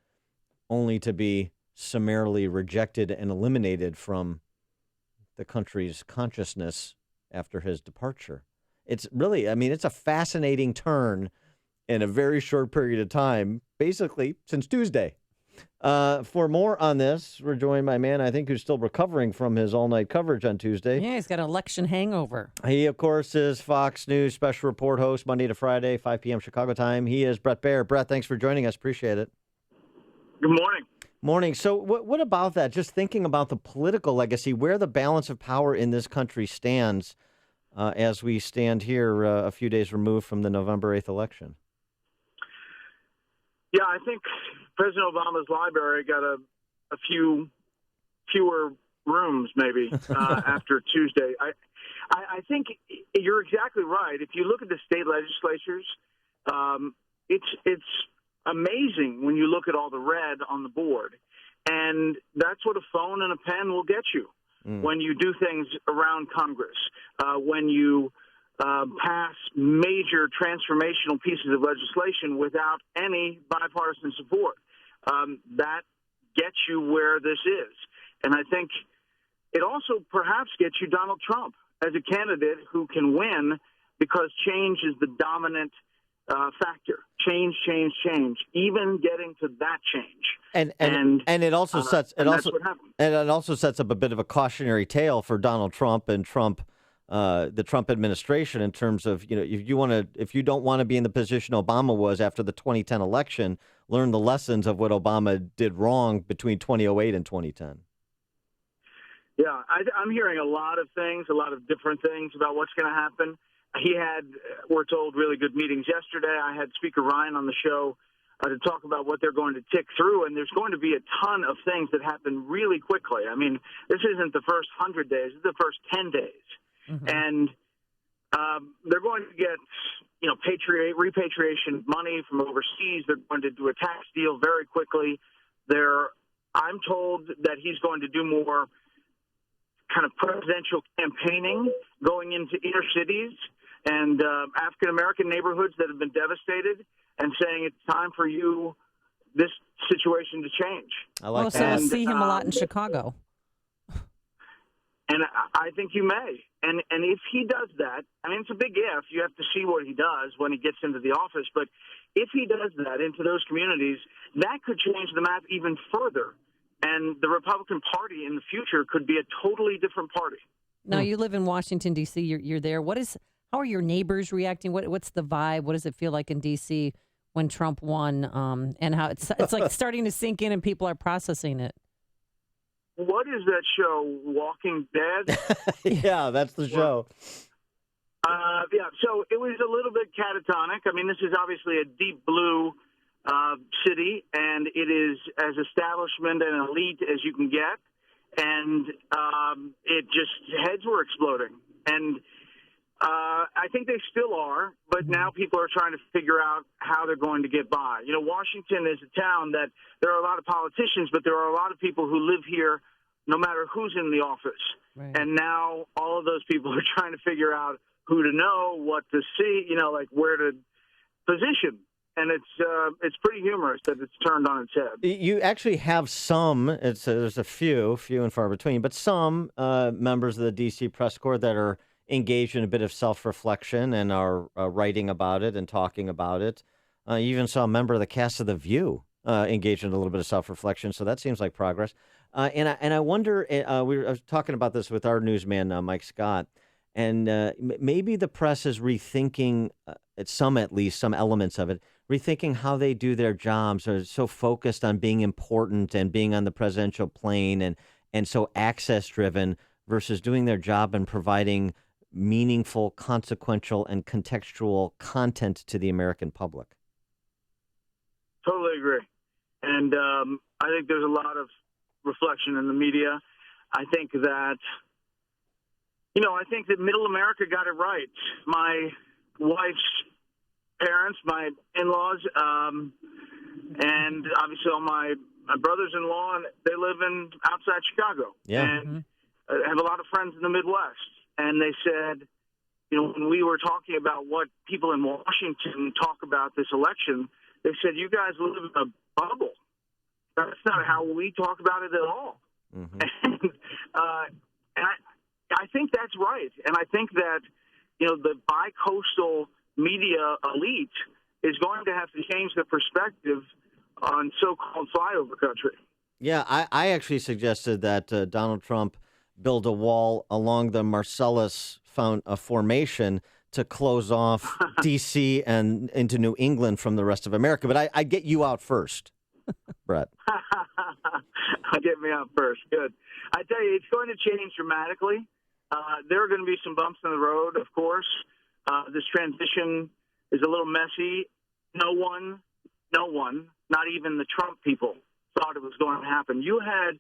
only to be summarily rejected and eliminated from the country's consciousness after his departure. It's really, it's a fascinating turn in a very short period of time, basically since Tuesday. For more on this, we're joined by a man, I think, who's still recovering from his all-night coverage on Tuesday. Yeah, he's got an election hangover. He, of course, is Fox News special report host Monday to Friday, 5 p.m. Chicago time. He is Bret Baier. Bret, thanks for joining us. Appreciate it. Good morning. Morning. So what about that? Just thinking about the political legacy, where the balance of power in this country stands as we stand here a few days removed from the November 8th election. Yeah, I think President Obama's library got a fewer rooms maybe after Tuesday. I think you're exactly right. If you look at the state legislatures, it's amazing when you look at all the red on the board. And that's what a phone and a pen will get you when you do things around Congress, when you pass major transformational pieces of legislation without any bipartisan support. That gets you where this is. And I think it also perhaps gets you Donald Trump as a candidate who can win because change is the dominant factor. Change, even getting to that change. And it also sets up a bit of a cautionary tale for Donald Trump and the Trump administration in terms of, if you don't want to be in the position Obama was after the 2010 election, learn the lessons of what Obama did wrong between 2008 and 2010. Yeah, I'm hearing a lot of things, a lot of different things about what's going to happen. He had, we're told, really good meetings yesterday. I had Speaker Ryan on the show to talk about what they're going to tick through, and there's going to be a ton of things that happen really quickly. I mean, this isn't the first 100 days. This is the first 10 days. Mm-hmm. And they're going to get, repatriation money from overseas. They're going to do a tax deal very quickly. I'm told that he's going to do more kind of presidential campaigning going into inner cities and African-American neighborhoods that have been devastated and saying it's time for this situation to change. I like that. So we'll see him a lot in Chicago. And I think you may. And if he does that, it's a big if. You have to see what he does when he gets into the office. But if he does that into those communities, that could change the map even further. And the Republican Party in the future could be a totally different party. Now, you live in Washington, D.C. You're there. How are your neighbors reacting? What's the vibe? What does it feel like in D.C. when Trump won? And how it's like starting to sink in and people are processing it. What is that show, Walking Dead? Yeah, that's the show. Yeah, so it was a little bit catatonic. I mean, this is obviously a deep blue city, and it is as establishment and elite as you can get. And it just, heads were exploding. And I think they still are, but now people are trying to figure out how they're going to get by. You know, Washington is a town that there are a lot of politicians, but there are a lot of people who live here no matter who's in the office. Right. And now all of those people are trying to figure out who to know, what to see, you know, like where to position. And it's pretty humorous that it's turned on its head. You actually have some, there's a few and far between, but some members of the D.C. press corps that are engaged in a bit of self-reflection and are writing about it and talking about it. You even saw a member of the cast of The View engaged in a little bit of self-reflection, so that seems like progress. And I wonder, I was talking about this with our newsman, Mike Scott, and maybe the press is rethinking, some elements of it, rethinking how they do their jobs, are so focused on being important and being on the presidential plane and so access-driven versus doing their job and providing meaningful, consequential, and contextual content to the American public. Totally agree. And I think there's a lot of reflection in the media. I think that, I think that middle America got it right. My wife's parents, my in-laws, and obviously all my brothers-in-law, they live outside Chicago. Yeah. And I have a lot of friends in the Midwest. And they said, when we were talking about what people in Washington talk about this election, they said, you guys live in a bubble. That's not how we talk about it at all. Mm-hmm. And I think that's right. And I think that, the bi-coastal media elite is going to have to change their perspective on so-called flyover country. Yeah, I actually suggested that Donald Trump build a wall along the Marcellus formation to close off D.C. and into New England from the rest of America. But I get you out first, Brett. Get me out first. Good. I tell you, it's going to change dramatically. There are going to be some bumps in the road, of course. This transition is a little messy. No one, not even the Trump people, thought it was going to happen. You had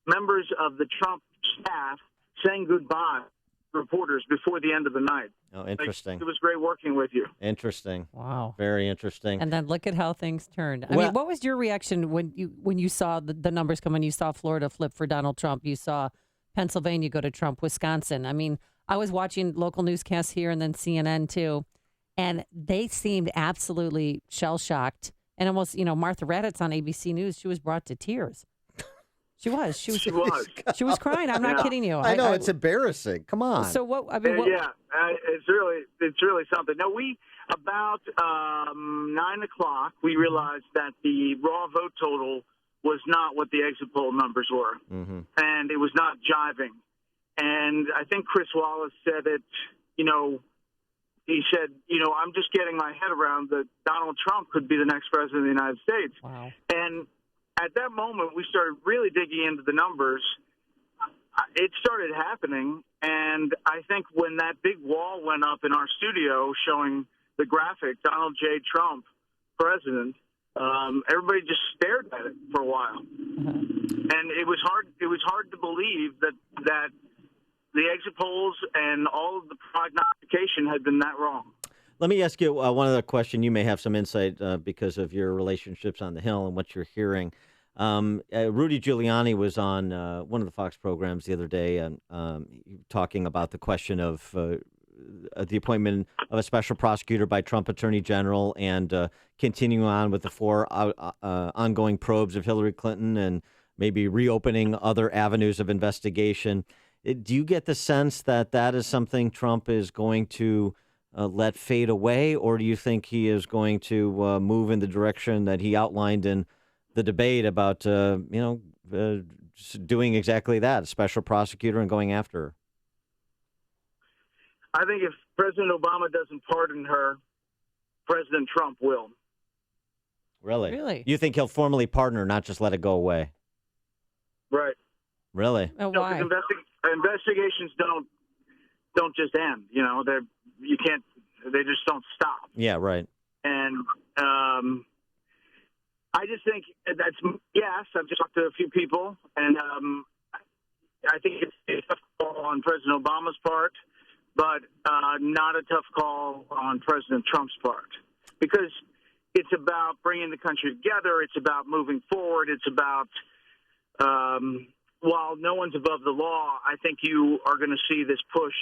members of the Trump staff saying goodbye to reporters before the end of the night. Oh, interesting. It was great working with you. Interesting. Wow. Very interesting. And then look at how things turned. I mean, what was your reaction when you saw the numbers come in? You saw Florida flip for Donald Trump. You saw Pennsylvania go to Trump, Wisconsin. I mean, I was watching local newscasts here and then CNN too, and they seemed absolutely shell-shocked. And almost, Martha Raddatz on ABC News, she was brought to tears. She was. She was crying. I'm not kidding you. I know, it's embarrassing. Come on. So what? I mean, it's really something. No, about 9 o'clock, we realized that the raw vote total was not what the exit poll numbers were, and it was not jiving. And I think Chris Wallace said it. He said, I'm just getting my head around that Donald Trump could be the next president of the United States. Wow. And at that moment, we started really digging into the numbers. It started happening, and I think when that big wall went up in our studio showing the graphic, Donald J. Trump, president, everybody just stared at it for a while. And it was hard to believe that the exit polls and all of the prognostication had been that wrong. Let me ask you one other question. You may have some insight because of your relationships on the Hill and what you're hearing. Rudy Giuliani was on one of the Fox programs the other day talking about the question of the appointment of a special prosecutor by Trump Attorney General and continuing on with the 4 ongoing probes of Hillary Clinton and maybe reopening other avenues of investigation. Do you get the sense that that is something Trump is going to let fade away, or do you think he is going to move in the direction that he outlined in the debate about, doing exactly that, a special prosecutor and going after her? I think if President Obama doesn't pardon her, President Trump will. Really? Really? You think he'll formally pardon her, not just let it go away? Right. Really? Oh, why? Investigations don't just end. You know, they just don't stop. Yeah, right. And I just think that's yes. I've just talked to a few people, and I think it's a tough call on President Obama's part, but not a tough call on President Trump's part, because it's about bringing the country together. It's about moving forward. It's about while no one's above the law, I think you are going to see this push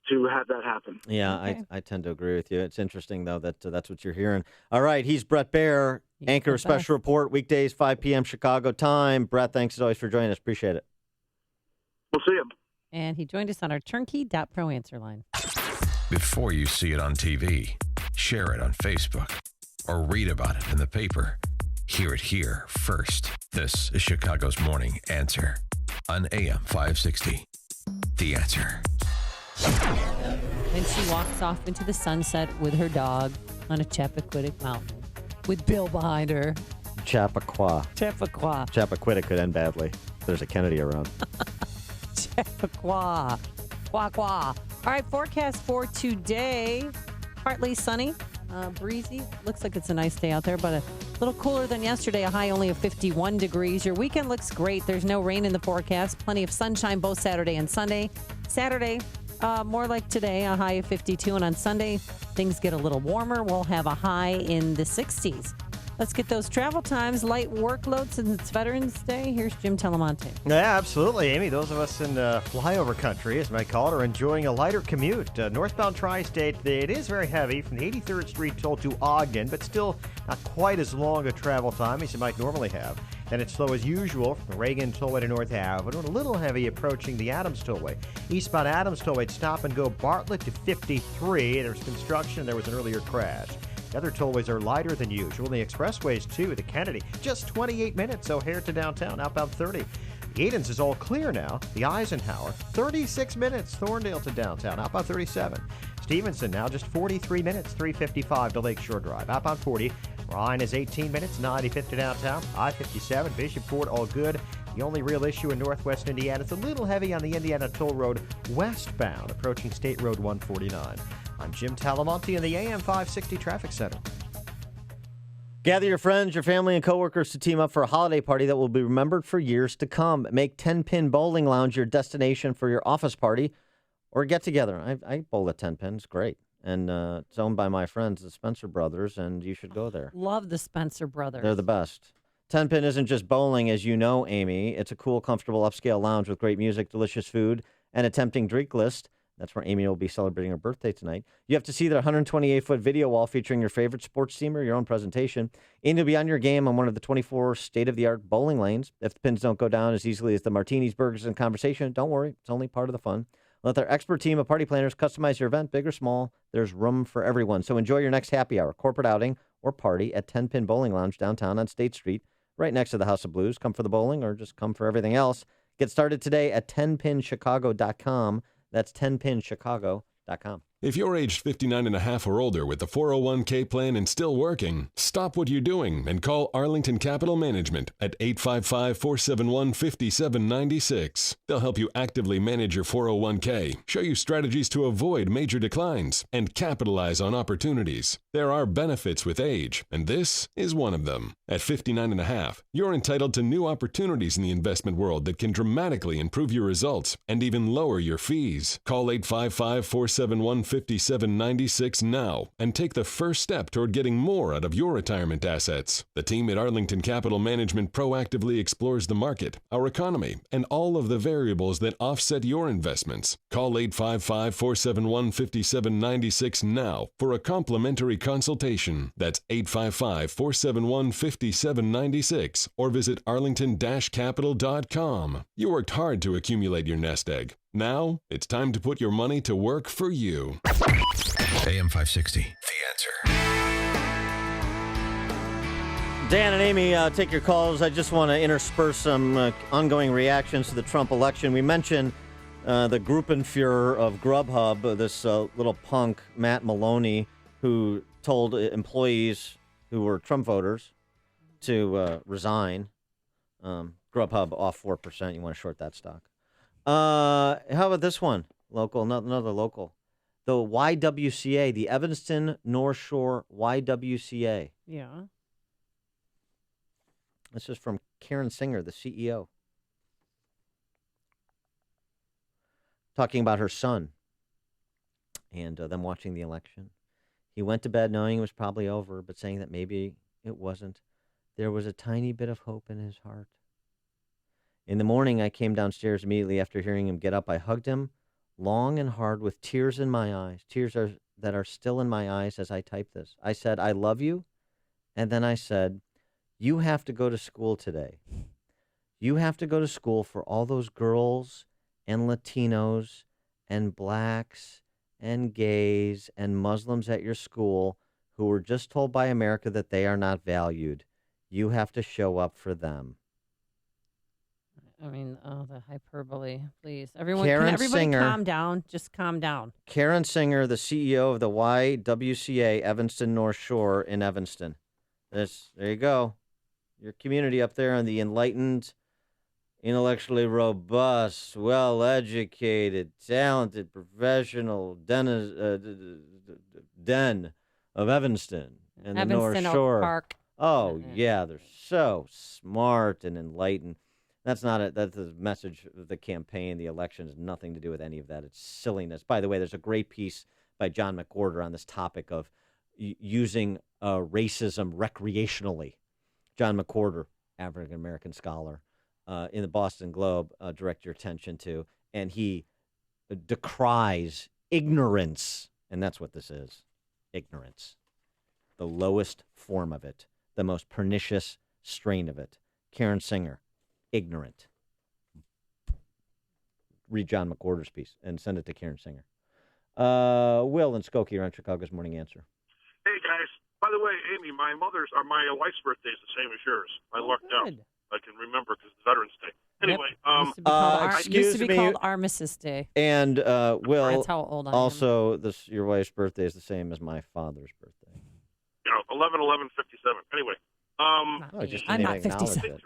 to have that happen. Yeah, okay. I tend to agree with you. It's interesting, though, that that's what you're hearing. All right, he's Bret Baier, anchor of Special Report, weekdays, 5 p.m. Chicago time. Bret, thanks as always for joining us. Appreciate it. We'll see you. And he joined us on our turnkey.pro answer line. Before you see it on TV, share it on Facebook, or read about it in the paper. Hear it here first. This is Chicago's Morning Answer on AM 560. The Answer. Then she walks off into the sunset with her dog on a Chappaquiddick mountain with Bill behind her. Chappaqua. Chappaquiddick could end badly. There's a Kennedy around. Chappaqua. Quah, quah. All right, forecast for today. Partly sunny, breezy. Looks like it's a nice day out there, but a little cooler than yesterday. A high only of 51 degrees. Your weekend looks great. There's no rain in the forecast. Plenty of sunshine both Saturday and Sunday. Saturday, more like today, a high of 52. And on Sunday, things get a little warmer. We'll have a high in the 60s. Let's get those travel times, light workload since it's Veterans Day. Here's Jim Telemonte. Yeah, absolutely, Amy. Those of us in flyover country, as I call it, are enjoying a lighter commute. Northbound Tri-State, it is very heavy from the 83rd Street toll to Ogden, but still not quite as long a travel time as you might normally have. Then it's slow as usual from the Reagan Tollway to North Avenue, and a little heavy approaching the Adams Tollway. Eastbound Adams Tollway, stop and go Bartlett to 53. There's construction. There was an earlier crash. The other tollways are lighter than usual. The expressways, too, the Kennedy, just 28 minutes. O'Hare to downtown, outbound 30. The Edens is all clear now. The Eisenhower, 36 minutes. Thorndale to downtown, outbound 37. Stevenson now just 43 minutes, 355 to Lakeshore Drive. Outbound 40. Ryan is 18 minutes, 95th to downtown. I-57, Bishopford, all good. The only real issue in northwest Indiana is a little heavy on the Indiana Toll Road westbound, approaching State Road 149. I'm Jim Talamonte in the AM 560 Traffic Center. Gather your friends, your family, and coworkers to team up for a holiday party that will be remembered for years to come. Make 10 Pin Bowling Lounge your destination for your office party or get together. I bowl at 10 Pin. It's great. And it's owned by my friends, the Spencer Brothers, and you should go there. Love the Spencer Brothers. They're the best. 10 Pin isn't just bowling, as you know, Amy. It's a cool, comfortable, upscale lounge with great music, delicious food, and a tempting drink list. That's where Amy will be celebrating her birthday tonight. You have to see their 128-foot video wall featuring your favorite sports team or your own presentation. And you'll be on your game on one of the 24 state-of-the-art bowling lanes. If the pins don't go down as easily as the martinis, burgers, and conversation, don't worry. It's only part of the fun. Let their expert team of party planners customize your event, big or small. There's room for everyone. So enjoy your next happy hour, corporate outing, or party at 10 Pin Bowling Lounge downtown on State Street, right next to the House of Blues. Come for the bowling or just come for everything else. Get started today at 10pinchicago.com. That's 10pinchicago.com. If you're aged 59 and a half or older with the 401k plan and still working, stop what you're doing and call Arlington Capital Management at 855-471-5796. They'll help you actively manage your 401k, show you strategies to avoid major declines, and capitalize on opportunities. There are benefits with age, and this is one of them. At 59 and a half, you're entitled to new opportunities in the investment world that can dramatically improve your results and even lower your fees. Call 855-471-5796 now and take the first step toward getting more out of your retirement assets. The team at Arlington Capital Management proactively explores the market, our economy, and all of the variables that offset your investments. Call 855-471-5796 now for a complimentary consultation. That's 855-471-5796 or visit arlington-capital.com. You worked hard to accumulate your nest egg. Now, it's time to put your money to work for you. AM 560, The Answer. Dan and Amy, take your calls. I just want to intersperse some ongoing reactions to the Trump election. We mentioned The Gruppenführer of Grubhub, this little punk, Matt Maloney, who told employees who were Trump voters to resign. Grubhub off 4%. You want to short that stock. How about this one? Local, another local. The YWCA, the Evanston North Shore YWCA. Yeah. This is from Karen Singer, the CEO. Talking about her son and them watching the election. He went to bed knowing it was probably over, but saying that maybe it wasn't. There was a tiny bit of hope in his heart. In the morning, I came downstairs immediately after hearing him get up. I hugged him long and hard with tears in my eyes, that are still in my eyes as I type this. I said, I love you. And then I said, you have to go to school today. You have to go to school for all those girls and Latinos and blacks and gays and Muslims at your school who were just told by America that they are not valued. You have to show up for them. I mean, the hyperbole, please. Everyone, Karen everybody Singer, calm down. Just calm down. Karen Singer, the CEO of the YWCA Evanston North Shore in Evanston. There you go. Your community up there on the enlightened, intellectually robust, well-educated, talented, professional den of Evanston and the North Shore. Park. Oh, yeah, they're so smart and enlightened. That's the message of the campaign. The election has nothing to do with any of that. It's silliness. By the way, there's a great piece by John McWhorter on this topic of using racism recreationally. John McWhorter, African-American scholar, in the Boston Globe, direct your attention to, and he decries ignorance, and that's what this is, ignorance, the lowest form of it, the most pernicious strain of it. Karen Singer, ignorant. Read John McWhorter's piece and send it to Karen Singer. Will and Skokie are on Chicago's Morning Answer. Hey, guys. By the way, Amy, my wife's birthday is the same as yours. I lucked out. I can remember because it's Veterans Day. Anyway, used to be called Armistice Day. And Will, that's how old I am. Also, your wife's birthday is the same as my father's birthday. 11/11/57. Anyway, I'm not 57.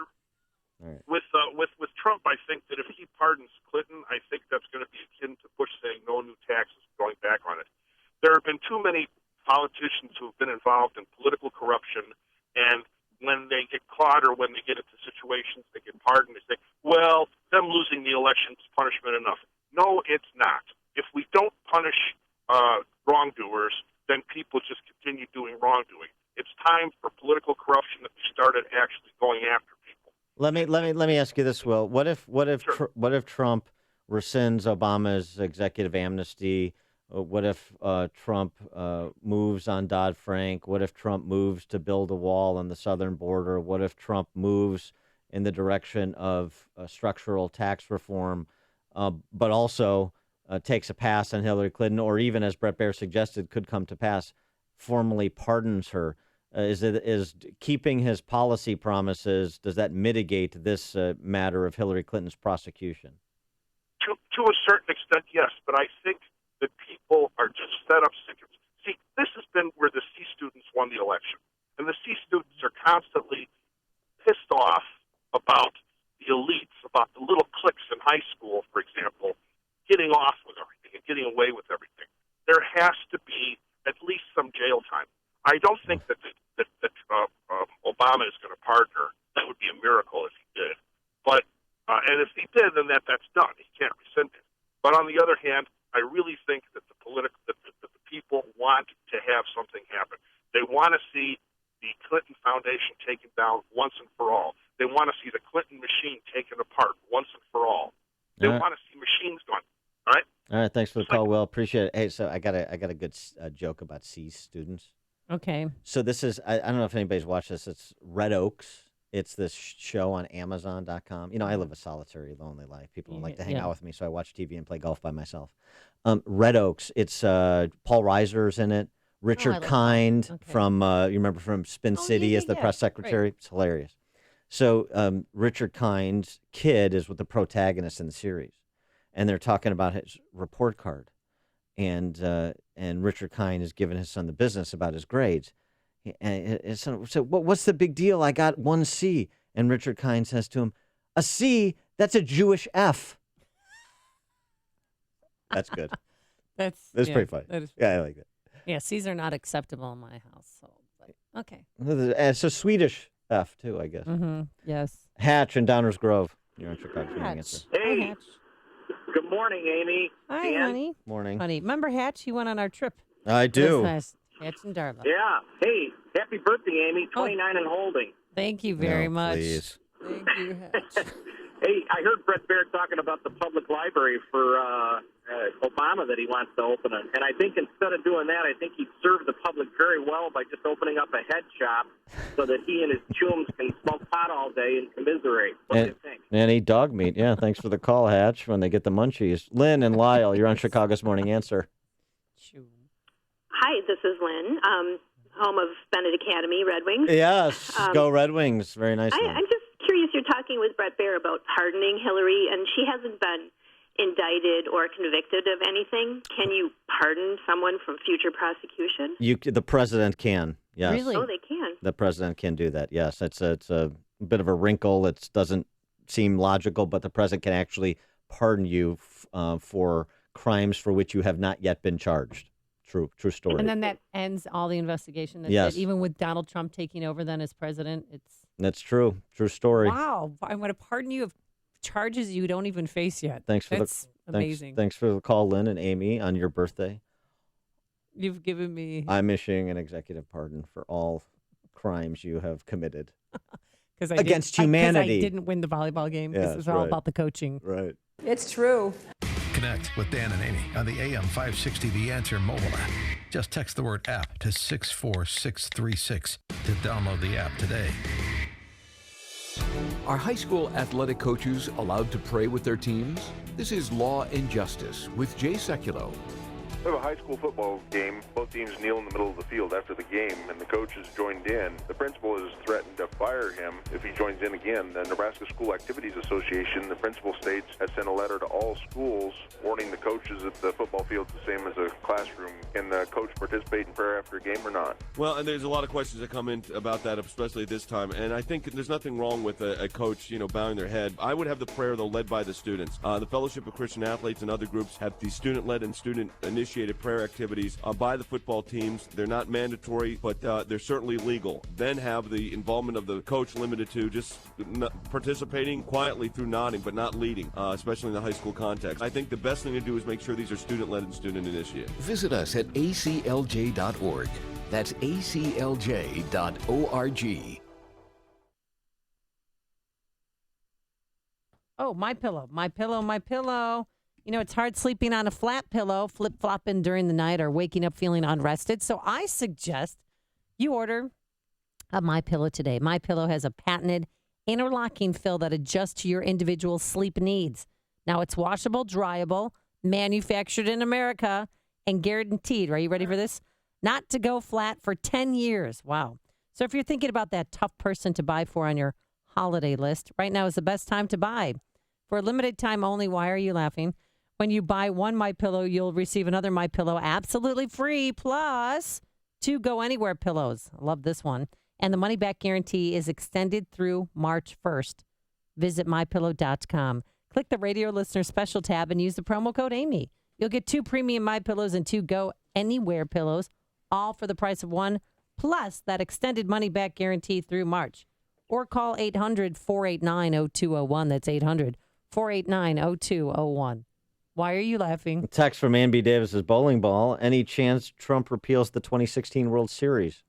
All right. With Trump, I think that if he pardons Clinton, I think that's going to be akin to Bush saying no new taxes, going back on it. There have been too many politicians who have been involved in political corruption, and when they get caught or when they get into situations, they get pardoned. They say, well, them losing the election is punishment enough. No, it's not. If we don't punish wrongdoers, then people just continue doing wrongdoing. It's time for political corruption that we started actually going after people. Let me ask you this, Will. What if Trump rescinds Obama's executive amnesty? What if Trump moves on Dodd-Frank? What if Trump moves to build a wall on the southern border? What if Trump moves in the direction of structural tax reform, but also takes a pass on Hillary Clinton, or even, as Bret Baier suggested, could come to pass, formally pardons her? Is keeping his policy promises, does that mitigate this matter of Hillary Clinton's prosecution? To a certain extent, yes, but I think that people are just fed up sick of it. See, this has been where the C students won the election. And the C students are constantly pissed off about the elites, about the little cliques in high school, for example, getting off with everything and getting away with everything. There has to be at least some jail time. I don't think that Obama is going to pardon her. That would be a miracle if he did. But and if he did, then that's done. He can't rescind it. But on the other hand, I really think that the people want to have something happen. They want to see the Clinton Foundation taken down once and for all. They want to see the Clinton machine taken apart once and for all. They want to see machines gone. All right. All right. Thanks for the call, Will. Appreciate it. Hey, so I got a good joke about C students. Okay. So this is I don't know if anybody's watched this. It's Red Oaks. It's this show on Amazon.com. You know, I live a solitary, lonely life. People don't like to hang out with me, so I watch TV and play golf by myself. Red Oaks. It's Paul Reiser's in it. Richard Kind from you remember from Spin City as the press secretary. Right. It's hilarious. So Richard Kind's kid is with the protagonist in the series, and they're talking about his report card, and Richard Kind has given his son the business about his grades. And his son said, "What's the big deal? I got 1 C." And Richard Kind says to him, "A C? That's a Jewish F." That's good. That's pretty funny. Yeah, I like it. Yeah, C's are not acceptable in my household. But okay. It's a Swedish F too, I guess. Mm-hmm. Yes. Hatch in Downers Grove. You're on Chicago's Morning Answer. Hey. Hi, Hatch. Good morning, Amy. Hi, Dan. honey. Morning. Honey, remember Hatch? He went on our trip. I do. That's nice. Hatch and Darla. Yeah. Hey, happy birthday, Amy. 29 and holding. Thank you very much. Please. Thank you, Hatch. Hey, I heard Brett Baird talking about the public library for Obama that he wants to open it. And I think instead of doing that, I think he'd serve the public very well by just opening up a head shop so that he and his chums can smoke pot all day and commiserate. What do you think? And eat dog meat. Yeah, thanks for the call, Hatch, when they get the munchies. Lynn and Lyle, you're on Chicago's Morning Answer. Hi, this is Lynn, home of Bennett Academy, Red Wings. Yes, go Red Wings. Very nice. I'm just curious, you're talking with Brett Baer about pardoning Hillary, and she hasn't been indicted or convicted of anything. Can you pardon someone from future prosecution? The president can. Yes. Really? Oh, they can. The president can do that. Yes, it's a bit of a wrinkle. It doesn't seem logical, but the president can actually pardon you for crimes for which you have not yet been charged. True story. And then that ends all the investigation. That's yes. it. Even with Donald Trump taking over then as president, That's true. True story. Wow. I'm going to pardon you of charges you don't even face yet. That's amazing. Thanks for the call, Lynn and Amy, on your birthday. You've given me... I'm issuing an executive pardon for all crimes you have committed against humanity. I didn't win the volleyball game. Yeah, This was all about the coaching. Right. It's true. Connect with Dan and Amy on the AM 560 The Answer mobile app. Just text the word app to 64636 to download the app today. Are high school athletic coaches allowed to pray with their teams? This is Law and Justice with Jay Sekulow. We have a high school football game. Both teams kneel in the middle of the field after the game, and the coach has joined in. The principal has threatened to fire him if he joins in again. The Nebraska School Activities Association, the principal states, has sent a letter to all schools warning the coaches that the football field's the same as a classroom. Can the coach participate in prayer after a game or not? Well, and there's a lot of questions that come in about that, especially at this time. And I think there's nothing wrong with a coach, bowing their head. I would have the prayer, though, led by the students. The Fellowship of Christian Athletes and other groups have the student-led and student-initiated prayer activities by the football teams. They're not mandatory, but they're certainly legal. Then have the involvement of the coach limited to just participating quietly through nodding, but not leading, especially in the high school context. I think the best thing to do is make sure these are student-led and student-initiated. Visit us at aclj.org. That's aclj.org. Oh, my pillow, my pillow, my pillow. It's hard sleeping on a flat pillow, flip-flopping during the night, or waking up feeling unrested. So I suggest you order a MyPillow today. MyPillow has a patented interlocking fill that adjusts to your individual sleep needs. Now, it's washable, dryable, manufactured in America, and guaranteed, are you ready for this? Not to go flat for 10 years. Wow. So if you're thinking about that tough person to buy for on your holiday list, right now is the best time to buy. For a limited time only, why are you laughing? When you buy one MyPillow, you'll receive another MyPillow absolutely free, plus 2 Go Anywhere pillows. I love this one. And the money-back guarantee is extended through March 1st. Visit MyPillow.com. Click the radio listener special tab and use the promo code Amy. You'll get 2 premium MyPillows and 2 Go Anywhere pillows, all for the price of one, plus that extended money-back guarantee through March. Or call 800-489-0201. That's 800-489-0201. Why are you laughing? Text from Ann B. Davis's bowling ball. Any chance Trump repeals the 2016 World Series?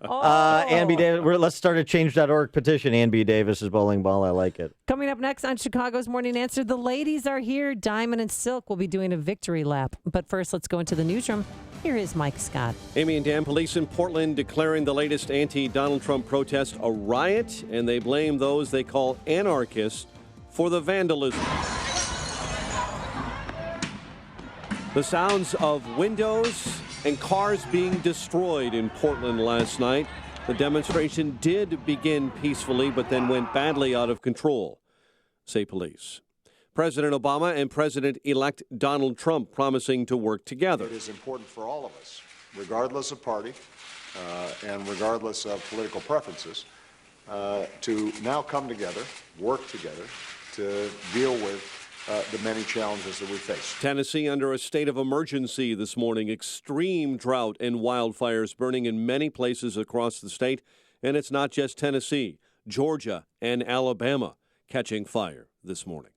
Ann B. Davis, let's start a change.org petition. Ann B. Davis's bowling ball. I like it. Coming up next on Chicago's Morning Answer, the ladies are here. Diamond and Silk will be doing a victory lap. But first, let's go into the newsroom. Here is Mike Scott. Amy and Dan, police in Portland declaring the latest anti-Donald Trump protest a riot, and they blame those they call anarchists for the vandalism. The sounds of windows and cars being destroyed in Portland last night. The demonstration did begin peacefully, but then went badly out of control, say police. President Obama and President-elect Donald Trump promising to work together. It is important for all of us, regardless of party and regardless of political preferences, to now come together, work together, to deal with the many challenges that we face. Tennessee under a state of emergency this morning. Extreme drought and wildfires burning in many places across the state. And it's not just Tennessee. Georgia and Alabama catching fire this morning.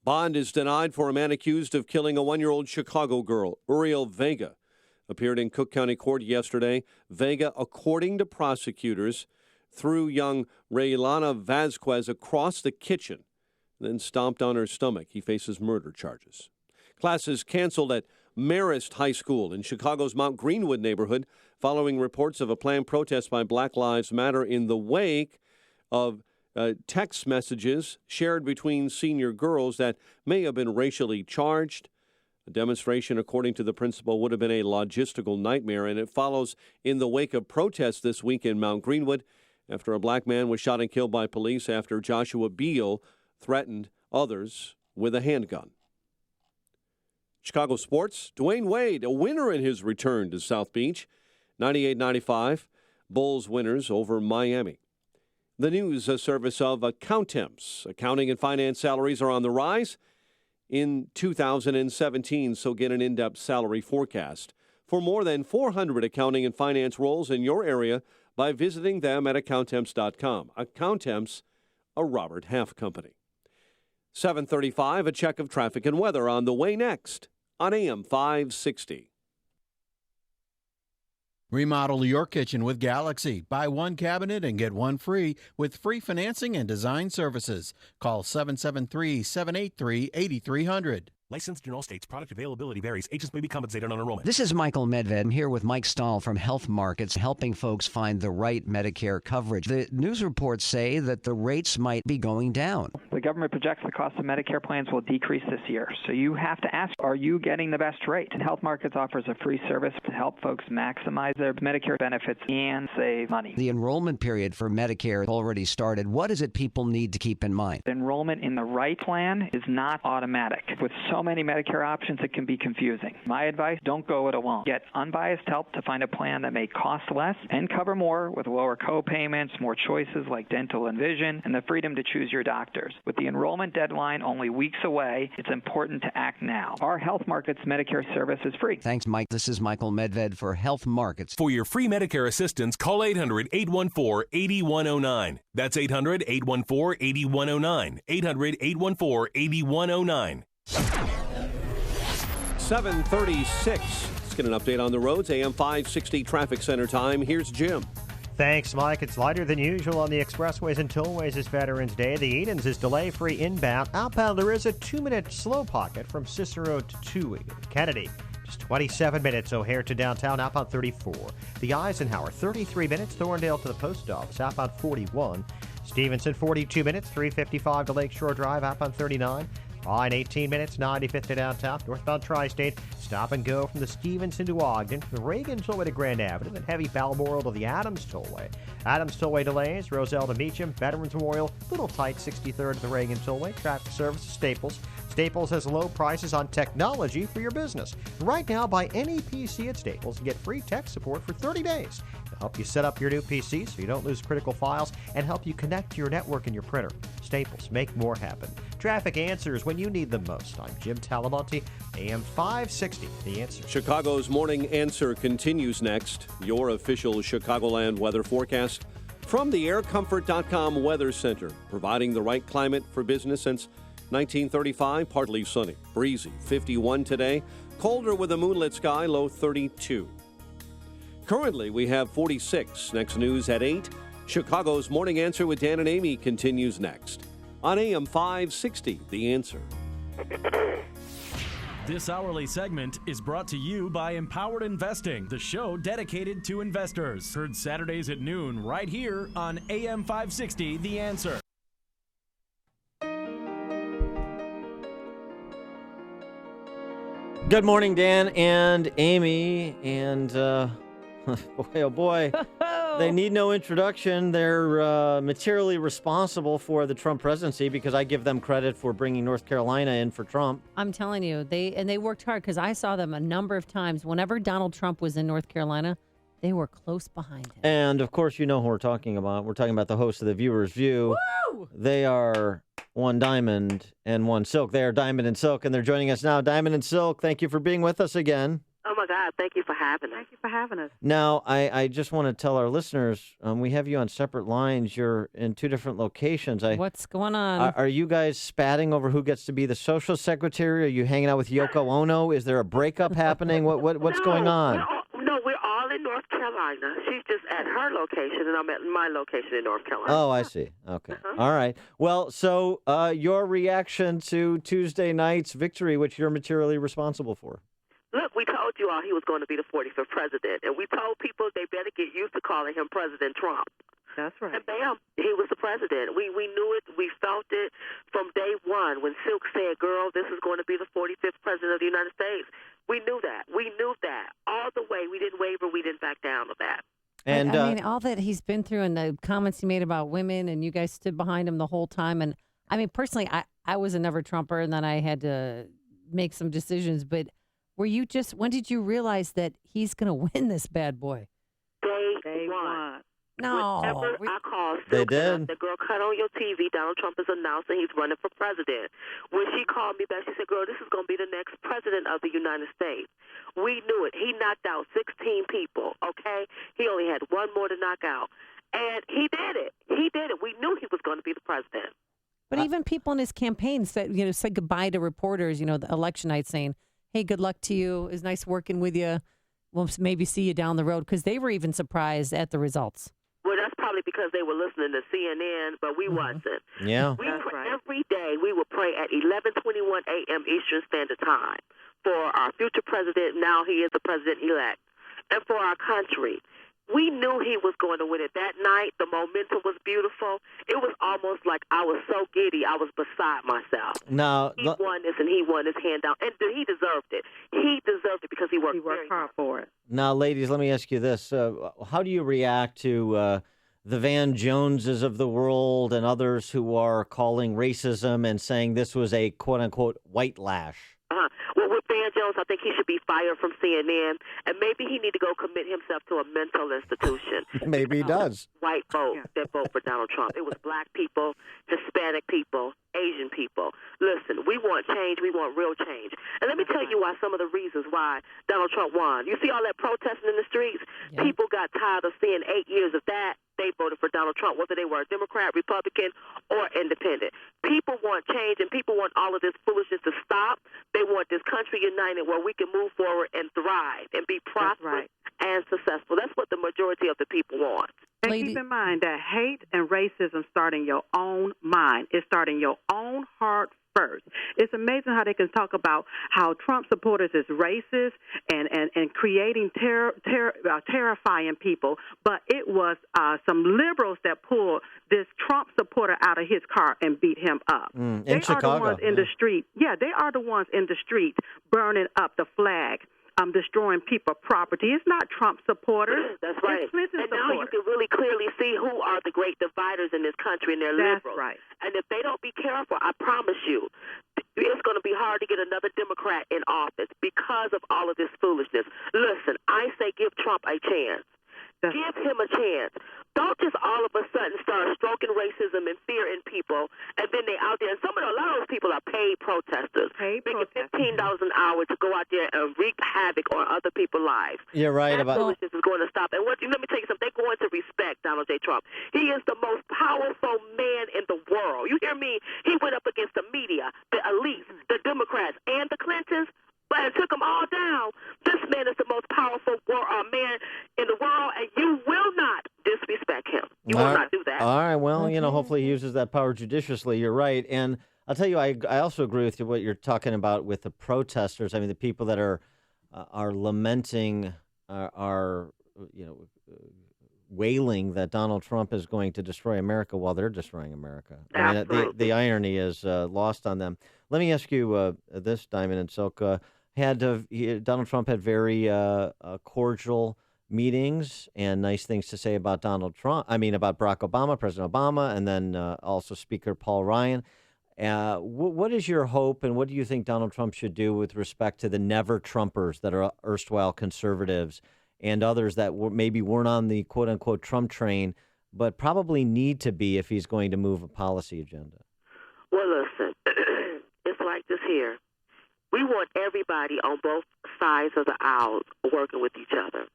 Bond is denied for a man accused of killing a 1-year-old Chicago girl. Uriel Vega appeared in Cook County Court yesterday. Vega, according to prosecutors, threw young Raylana Vasquez across the kitchen, then stomped on her stomach. He faces murder charges. Classes canceled at Marist High School in Chicago's Mount Greenwood neighborhood following reports of a planned protest by Black Lives Matter in the wake of text messages shared between senior girls that may have been racially charged. The demonstration, according to the principal, would have been a logistical nightmare, and it follows in the wake of protests this week in Mount Greenwood after a black man was shot and killed by police after Joshua Beal threatened others with a handgun. Chicago sports, Dwayne Wade, a winner in his return to South Beach. 98-95, Bulls winners over Miami. The news, a service of Accountemps. Accounting and finance salaries are on the rise in 2017, so get an in-depth salary forecast for more than 400 accounting and finance roles in your area by visiting them at accountemps.com. Accountemps, a Robert Half company. 7:35, a check of traffic and weather on the way next on AM 560. Remodel your kitchen with Galaxy. Buy one cabinet and get one free with free financing and design services. Call 773-783-8300. Licensed in all states. Product availability varies. Agents may be compensated on enrollment. This is Michael Medved. I'm here with Mike Stahl from Health Markets, helping folks find the right Medicare coverage. The news reports say that the rates might be going down. The government projects the cost of Medicare plans will decrease this year. So you have to ask, are you getting the best rate? And Health Markets offers a free service to help folks maximize their Medicare benefits and save money. The enrollment period for Medicare already started. What is it people need to keep in mind? Enrollment in the right plan is not automatic. With so many Medicare options, it can be confusing. My advice, don't go it alone. Get unbiased help to find a plan that may cost less and cover more with lower co-payments, more choices like dental and vision, and the freedom to choose your doctors. With the enrollment deadline only weeks away, it's important to act now. Our Health Markets Medicare service is free. Thanks, Mike. This is Michael Medved for Health Markets. For your free Medicare assistance, call 800-814-8109. That's 800-814-8109. 800-814-8109. 7:36. Let's get an update on the roads. AM 560 traffic center time. Here's Jim. Thanks, Mike. It's lighter than usual on the expressways and tollways this Veterans Day. The Edens is delay-free inbound. Outbound, there is a 2-minute slow pocket from Cicero to Toohey. Kennedy, just 27 minutes. O'Hare to downtown, outbound 34. The Eisenhower, 33 minutes. Thorndale to the post office, outbound 41. Stevenson, 42 minutes. 355 to Lakeshore Drive, outbound 39. Line 18 minutes, 95th to downtown. Northbound Tri-State, stop and go from the Stevenson to Ogden, from the Reagan Tollway to Grand Avenue, then heavy Balmoral to the Adams Tollway. Adams Tollway delays, Roselle to Meacham, Veterans Memorial, little tight, 63rd to the Reagan Tollway. Traffic service to Staples. Staples has low prices on technology for your business. Right now, buy any PC at Staples and get free tech support for 30 days. They'll help you set up your new PC so you don't lose critical files and help you connect to your network and your printer. Staples, make more happen. Traffic answers when you need them most. I'm Jim Talamonte, AM 560, The Answer. Chicago's Morning Answer continues next. Your official Chicagoland weather forecast from the aircomfort.com Weather Center, providing the right climate for business since 1935. Partly sunny, breezy, 51 today. Colder with a moonlit sky, low 32. Currently, we have 46. Next news at 8. Chicago's Morning Answer with Dan and Amy continues next on AM 560, The Answer. This hourly segment is brought to you by Empowered Investing, the show dedicated to investors. Heard Saturdays at noon right here on AM 560, The Answer. Good morning, Dan and Amy, and boy, oh boy, They need no introduction. They're materially responsible for the Trump presidency because I give them credit for bringing North Carolina in for Trump. I'm telling you, they worked hard because I saw them a number of times. Whenever Donald Trump was in North Carolina, they were close behind him. And, of course, you know who we're talking about. We're talking about the host of The Viewer's View. Woo! They are one diamond and one silk. They are Diamond and Silk, and they're joining us now. Diamond and Silk, thank you for being with us again. Oh, my God. Thank you for having us. Thank you for having us. Now, I just want to tell our listeners, we have you on separate lines. You're in two different locations. What's going on? Are you guys spatting over who gets to be the social secretary? Are you hanging out with Yoko Ono? Is there a breakup happening? What's going on? No, we're all in North Carolina. She's just at her location, and I'm at my location in North Carolina. Oh, I see. Okay. All right. Well, so your reaction to Tuesday night's victory, which you're materially responsible for. Look, we told you all he was going to be the 45th president, and we told people they better get used to calling him President Trump. That's right. And bam, he was the president. We knew it. We felt it from day one when Silk said, girl, this is going to be the 45th president of the United States. We knew that. We knew that. All the way. We didn't waver. We didn't back down on that. And I mean, all that he's been through and the comments he made about women, and you guys stood behind him the whole time. And I mean, personally, I was a never Trumper, and then I had to make some decisions. But when did you realize that he's going to win this bad boy? Day one. No. Whenever I called They Silk, did. and I said, girl, cut on your TV. Donald Trump is announcing he's running for president. When she called me back, she said, girl, this is going to be the next president of the United States. We knew it. He knocked out 16 people, okay? He only had one more to knock out. And he did it. He did it. We knew he was going to be the president. But even people in his campaign said goodbye to reporters, the election night, saying, hey, good luck to you. It's nice working with you. We'll maybe see you down the road, because they were even surprised at the results. Well, that's probably because they were listening to CNN, but we wasn't. Yeah. Every day we would pray at 11:21 a.m. Eastern Standard Time for our future president. Now he is the president-elect. And for our country. We knew he was going to win it. That night, the momentum was beautiful. It was almost like I was so giddy, I was beside myself. Now, He won this, and he won his hand down. And he deserved it. He deserved it because he worked very hard for it. Now, ladies, let me ask you this. How do you react to the Van Joneses of the world and others who are calling racism and saying this was a quote-unquote white lash? Well, with Van Jones, I think he should be fired from CNN, and maybe he need to go commit himself to a mental institution. Maybe he does. White vote that vote for Donald Trump. It was black people, Hispanic people, Asian people. Listen, we want change. We want real change. And let me tell you why some of the reasons why Donald Trump won. You see all that protesting in the streets? Yeah. People got tired of seeing 8 years of that. They voted for Donald Trump, whether they were a Democrat, Republican, or independent. People want change, and people want all of this foolishness to stop. They want this country united where we can move forward and thrive and be prosperous and successful. That's what the majority of the people want. And keep in mind that hate and racism start in your own mind. It starts in your own heart first. It's amazing how they can talk about how Trump supporters is racist and creating terrifying people, but it was some liberals that pulled this Trump supporter out of his car and beat him up. In Chicago. Are the ones in the street. Yeah, they are the ones in the street burning up the flag. Destroying people's property. It's not Trump supporters. That's right. It's Clinton and now you can really clearly see who are the great dividers in this country, and they're liberals. That's right. And if they don't be careful, I promise you, it's going to be hard to get another Democrat in office because of all of this foolishness. Listen, I say give Trump a chance. Give him a chance. Don't just all of a sudden start stroking racism and fear in people, and then they out there. And a lot of those people are paid protesters, making $15 an hour to go out there and wreak havoc on other people's lives. You're right that foolishness is going to stop. And let me tell you something. They're going to respect Donald J. Trump. He is the most powerful man in the world. You hear me? He went up against the media, the elites, the Democrats, and the Clintons. But took them all down. This man is the most powerful man in the world, and you will not disrespect him. You will not do that. All right. Well, hopefully he uses that power judiciously. You're right. And I'll tell you, I also agree with you what you're talking about with the protesters. I mean, the people that are lamenting, are wailing that Donald Trump is going to destroy America while they're destroying America. I mean, the irony is lost on them. Let me ask you this, Diamond and Silk. Donald Trump had very cordial meetings and nice things to say about Donald Trump. I mean, about Barack Obama, President Obama, and then also Speaker Paul Ryan. What is your hope, and what do you think Donald Trump should do with respect to the never-Trumpers that are erstwhile conservatives and others that maybe weren't on the quote-unquote Trump train, but probably need to be if he's going to move a policy agenda? Well, listen, it's like this here. We want everybody on both sides of the aisle working with each other.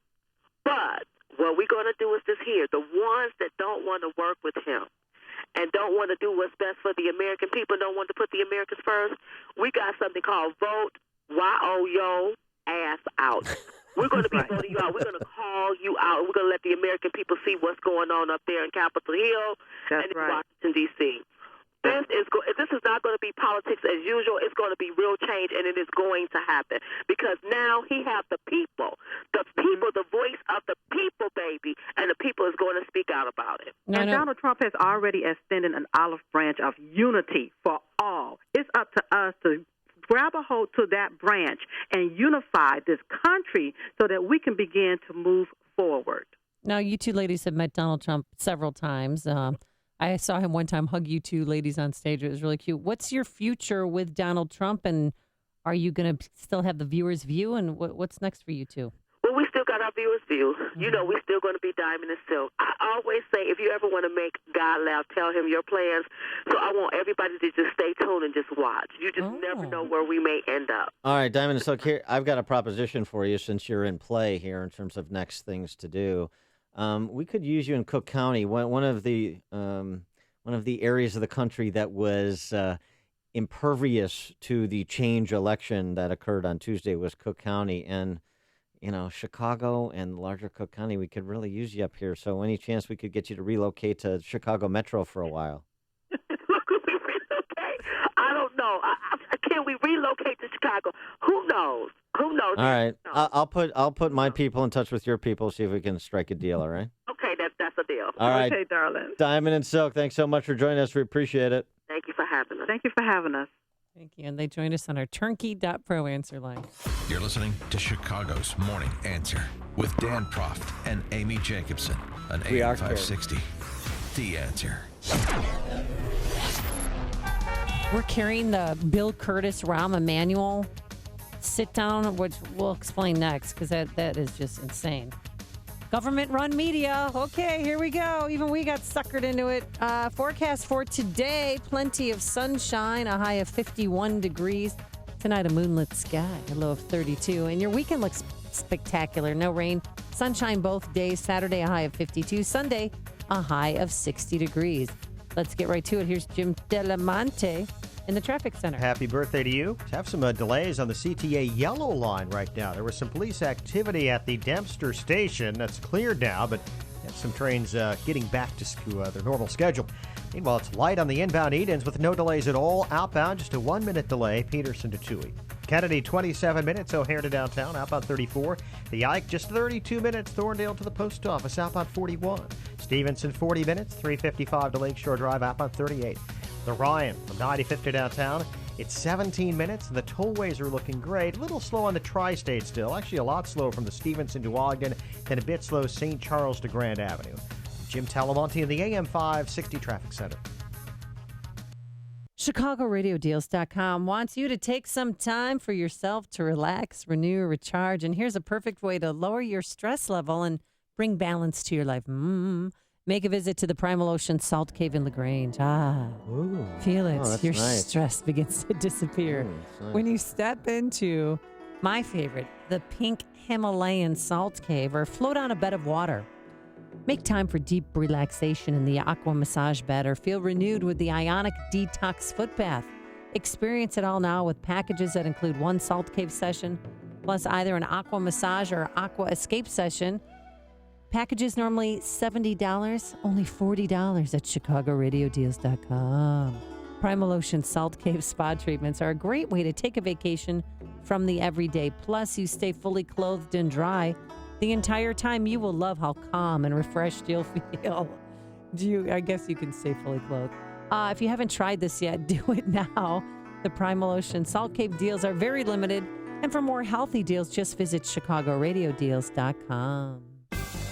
But what we're going to do is this here. The ones that don't want to work with him and don't want to do what's best for the American people, don't want to put the Americans first, we got something called Vote Y-O-Yo Ass Out. We're going to be voting you out. We're going to call you out. We're going to let the American people see what's going on up there in Capitol Hill and in Washington, D.C. This is not going to be politics as usual. It's going to be real change, and it is going to happen because now he has the people, the voice of the people, baby, and the people is going to speak out about it. Donald Trump has already extended an olive branch of unity for all. It's up to us to grab a hold to that branch and unify this country so that we can begin to move forward. Now, you two ladies have met Donald Trump several times. I saw him one time hug you two ladies on stage. It was really cute. What's your future with Donald Trump, and are you going to still have the viewer's view, and what's next for you two? Well, we still got our viewer's view. You know, we're still going to be diamond and silk. I always say, if you ever want to make God laugh, tell him your plans. So I want everybody to just stay tuned and just watch. You just never know where we may end up. All right, Diamond and Silk, here, I've got a proposition for you since you're in play here in terms of next things to do. We could use you in Cook County. One of the areas of the country that was impervious to the change election that occurred on Tuesday was Cook County, and Chicago and larger Cook County. We could really use you up here. So, any chance we could get you to relocate to Chicago Metro for a while? I don't know. Can we relocate to Chicago? Who knows? Who knows? All right, I'll put my people in touch with your people. See if we can strike a deal. All right. Okay, that's a deal. All right, okay, darling. Diamond and Silk, thanks so much for joining us. We appreciate it. Thank you for having us. Thank you for having us. Thank you. And they joined us on our Turnkey.pro answer line. You're listening to Chicago's Morning Answer with Dan Proft and Amy Jacobson on AM 560. The Answer. We're carrying the Bill Curtis Rahm Emanuel sit down, which we'll explain next because that is just insane. Government-run media. Okay, here we go. Even we got suckered into it. Forecast for today, plenty of sunshine, a high of 51 degrees. Tonight, a moonlit sky, a low of 32. And your weekend looks spectacular. No rain, sunshine both days. Saturday, a high of 52. Sunday, a high of 60 degrees. Let's get right to it. Here's Jim Delamonte in the traffic center. Happy birthday to you. Have some delays on the CTA yellow line right now. There was some police activity at the Dempster station. That's cleared now, but have some trains getting back to their normal schedule. Meanwhile, it's light on the inbound Edens with no delays at all. Outbound, just a 1-minute delay, Peterson to Toohey. Kennedy, 27 minutes, O'Hare to downtown, outbound 34. The Ike, just 32 minutes, Thorndale to the post office, outbound 41. Stevenson, 40 minutes, 3:55 to Lakeshore Drive, outbound 38. The Ryan from 95th to downtown, it's 17 minutes, and the tollways are looking great. A little slow on the Tri-State still, actually a lot slow from the Stevenson to Ogden, then a bit slow St. Charles to Grand Avenue. Jim Talamonte in the AM 560 Traffic Center. ChicagoRadioDeals.com wants you to take some time for yourself to relax, renew, recharge, and here's a perfect way to lower your stress level and bring balance to your life. Make a visit to the Primal Ocean Salt Cave in LaGrange. Ooh. Feel it. Oh, your nice. stress begins to disappear. Nice. When you step into my favorite, the Pink Himalayan Salt Cave, or float on a bed of water. Make time for deep relaxation in the aqua massage bed or feel renewed with the Ionic Detox Foot Bath. Experience it all now with packages that include one Salt Cave session, plus either an aqua massage or aqua escape session. Packages normally $70, only $40 at ChicagoRadioDeals.com. Primal Ocean Salt Cave Spa treatments are a great way to take a vacation from the everyday. Plus, you stay fully clothed and dry the entire time. You will love how calm and refreshed you'll feel. I guess you can stay fully clothed. If you haven't tried this yet, do it now. The Primal Ocean Salt Cave deals are very limited. And for more healthy deals, just visit ChicagoRadioDeals.com.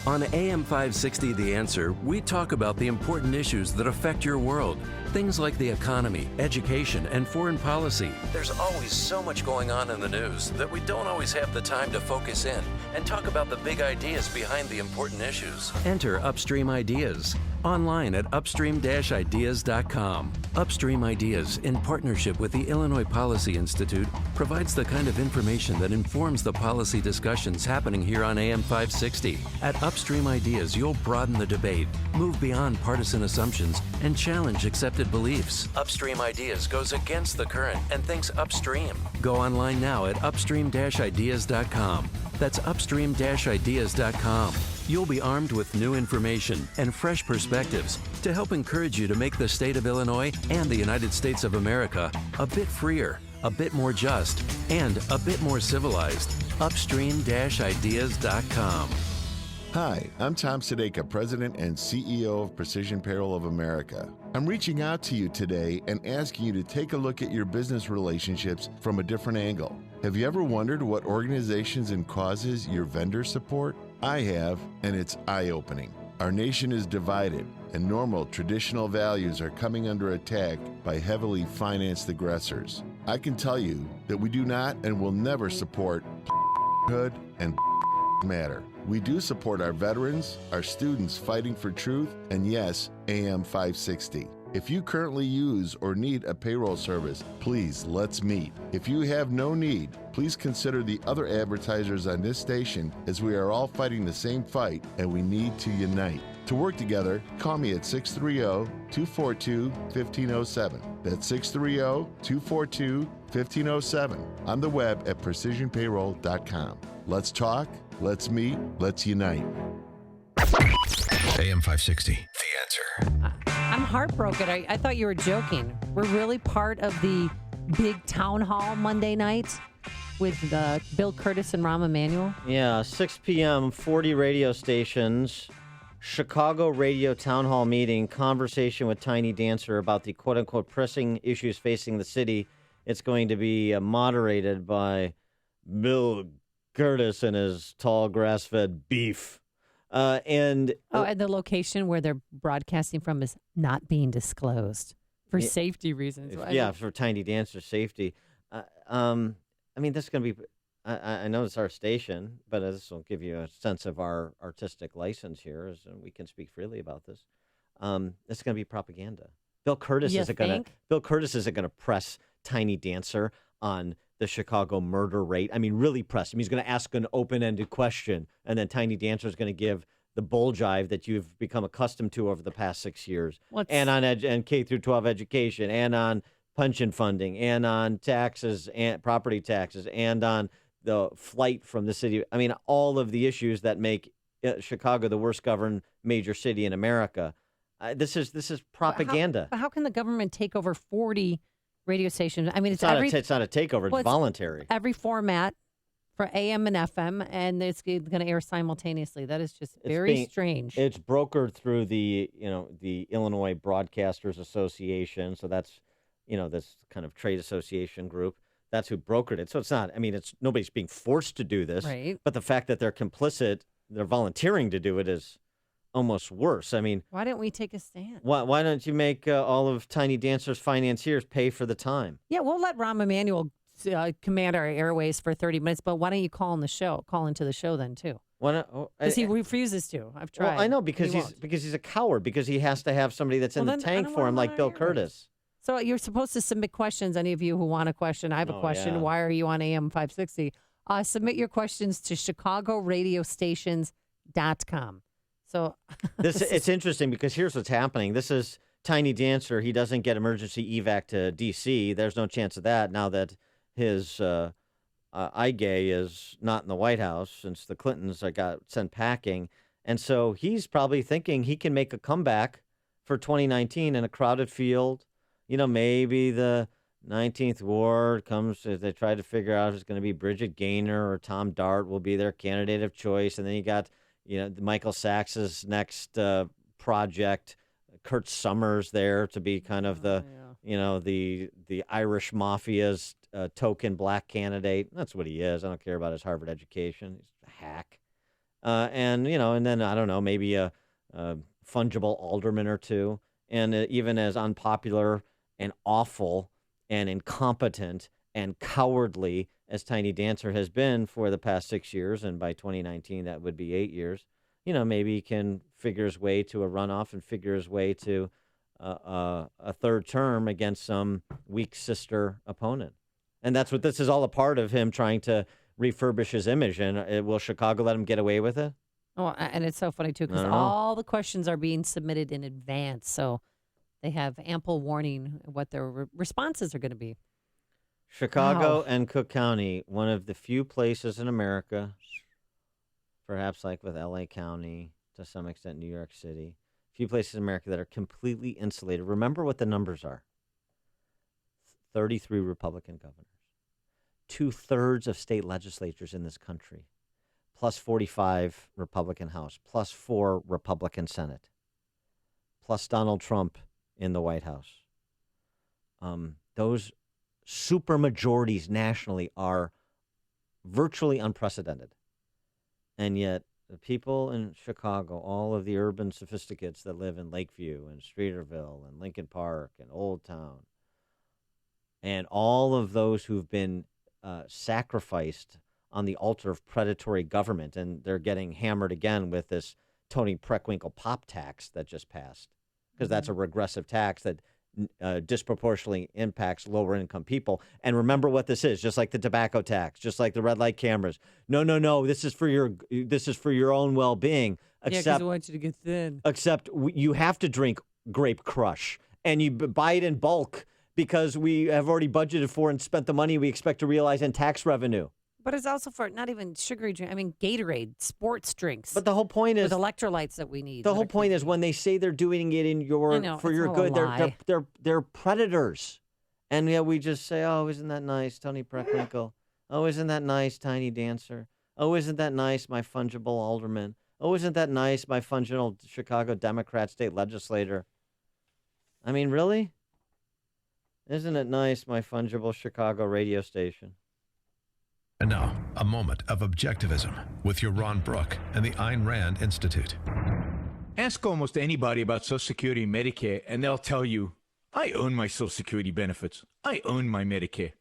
On AM 560 The Answer, we talk about the important issues that affect your world. Things like the economy, education, and foreign policy. There's always so much going on in the news that we don't always have the time to focus in and talk about the big ideas behind the important issues. Enter Upstream Ideas online at upstream-ideas.com. Upstream Ideas, in partnership with the Illinois Policy Institute, provides the kind of information that informs the policy discussions happening here on AM 560. At Upstream Ideas, you'll broaden the debate, move beyond partisan assumptions, and challenge accepted beliefs. Upstream Ideas goes against the current and thinks upstream. Go online now at upstream-ideas.com. That's upstream-ideas.com. You'll be armed with new information and fresh perspectives to help encourage you to make the state of Illinois and the United States of America a bit freer, a bit more just, and a bit more civilized. Upstream-ideas.com. Hi, I'm Tom Sadeka, President and CEO of Precision Payroll of America. I'm reaching out to you today and asking you to take a look at your business relationships from a different angle. Have you ever wondered what organizations and causes your vendors support? I have, and it's eye-opening. Our nation is divided, and normal, traditional values are coming under attack by heavily financed aggressors. I can tell you that we do not and will never support hood and matter. We do support our veterans, our students fighting for truth, and yes, AM 560. If you currently use or need a payroll service, please let's meet. If you have no need, please consider the other advertisers on this station, as we are all fighting the same fight and we need to unite. To work together, call me at 630-242-1507. That's 630-242-1507. On the web at precisionpayroll.com. Let's talk, let's meet, let's unite. AM 560, The Answer. I'm heartbroken. I thought you were joking. We're really part of the big town hall Monday night with Bill Curtis and Rahm Emanuel. Yeah, 6 p.m., 40 radio stations, Chicago radio town hall meeting, conversation with Tiny Dancer about the quote-unquote pressing issues facing the city. It's going to be moderated by Bill Curtis and his tall grass-fed beef. And the location where they're broadcasting from is not being disclosed for safety reasons. For Tiny Dancer's safety. I mean, this is going to be, I know it's our station, but this will give you a sense of our artistic license here, and we can speak freely about this. It's going to be propaganda. Bill Curtis isn't going to press Tiny Dancer on the Chicago murder rate. I mean, really press him. He's going to ask an open-ended question, and then Tiny Dancer is going to give the bull jive that you've become accustomed to over the past 6 years, and on and K through 12 education, and on pension funding, and on taxes and property taxes, and on the flight from the city. I mean, all of the issues that make Chicago the worst governed major city in America. This is propaganda. But how can the government take over 40 radio stations? I mean, it's not a takeover. It's voluntary. Every format for AM and FM, and it's going to air simultaneously. That is just very strange. It's brokered through the Illinois Broadcasters Association. So that's this kind of trade association group. That's who brokered it. So it's not. I mean, it's nobody's being forced to do this. Right. But the fact that they're complicit, they're volunteering to do it is almost worse. I mean, why don't we take a stand? Why don't you make all of Tiny Dancer's financiers pay for the time? Yeah, we'll let Rahm Emanuel command our airways for 30 minutes, but why don't you call into the show then too? Because he refuses to. I've tried. Well, I know because he's a coward, because he has to have somebody that's in the tank for him, like Bill Curtis. So you're supposed to submit questions. Any of you who want a question, I have a question. Yeah. Why are you on AM 560? Submit your questions to ChicagoRadioStations.com. So it's interesting because here's what's happening. This is Tiny Dancer. He doesn't get emergency evac to D.C. There's no chance of that now that his eye-gay is not in the White House since the Clintons got sent packing. And so he's probably thinking he can make a comeback for 2019 in a crowded field. Maybe the 19th Ward comes as they try to figure out if it's going to be Bridget Gaynor or Tom Dart will be their candidate of choice. And then you got, Michael Sachs's next project, Kurt Summers there to be kind of the Irish Mafia's token black candidate. That's what he is. I don't care about his Harvard education. He's a hack. and then I don't know, maybe a fungible alderman or two, and even as unpopular and awful and incompetent and cowardly as Tiny Dancer has been for the past 6 years, and by 2019 that would be 8 years, maybe he can figure his way to a runoff and figure his way to a third term against some weak sister opponent. And that's what this is all a part of, him trying to refurbish his image. And will Chicago let him get away with it? Oh, and it's so funny, too, because all the questions are being submitted in advance. So they have ample warning what their responses are going to be. Chicago and Cook County, one of the few places in America, perhaps like with L.A. County, to some extent New York City, few places in America that are completely insulated. Remember what the numbers are. 33 Republican governors. 2/3 of state legislatures in this country. Plus 45 Republican House. Plus 4 Republican Senate. Plus Donald Trump in the White House. Those super majorities nationally are virtually unprecedented. And yet, the people in Chicago, all of the urban sophisticates that live in Lakeview and Streeterville and Lincoln Park and Old Town, and all of those who've been sacrificed on the altar of predatory government, and they're getting hammered again with this Tony Preckwinkle pop tax that just passed, because that's a regressive tax that disproportionately impacts lower income people. And remember what this is, just like the tobacco tax, just like the red light cameras. No, this is for your own well-being. Because I want you to get thin. Except you have to drink Grape Crush, and you buy it in bulk because we have already budgeted for and spent the money we expect to realize in tax revenue. But it's also for not even sugary drink. I mean, Gatorade, sports drinks. But the whole point is with electrolytes that we need. The whole point is when they say they're doing it for your good, they're predators. And yeah, we just say, "Oh, isn't that nice, Tony Preckwinkle? Oh, isn't that nice, Tiny Dancer? Oh, isn't that nice, my fungible alderman? Oh, isn't that nice, my fungible Chicago Democrat state legislator?" I mean, really? Isn't it nice, my fungible Chicago radio station? And now, a moment of objectivism with Yaron Brook and the Ayn Rand Institute. Ask almost anybody about Social Security and Medicare, and they'll tell you, I own my Social Security benefits. I own my Medicare.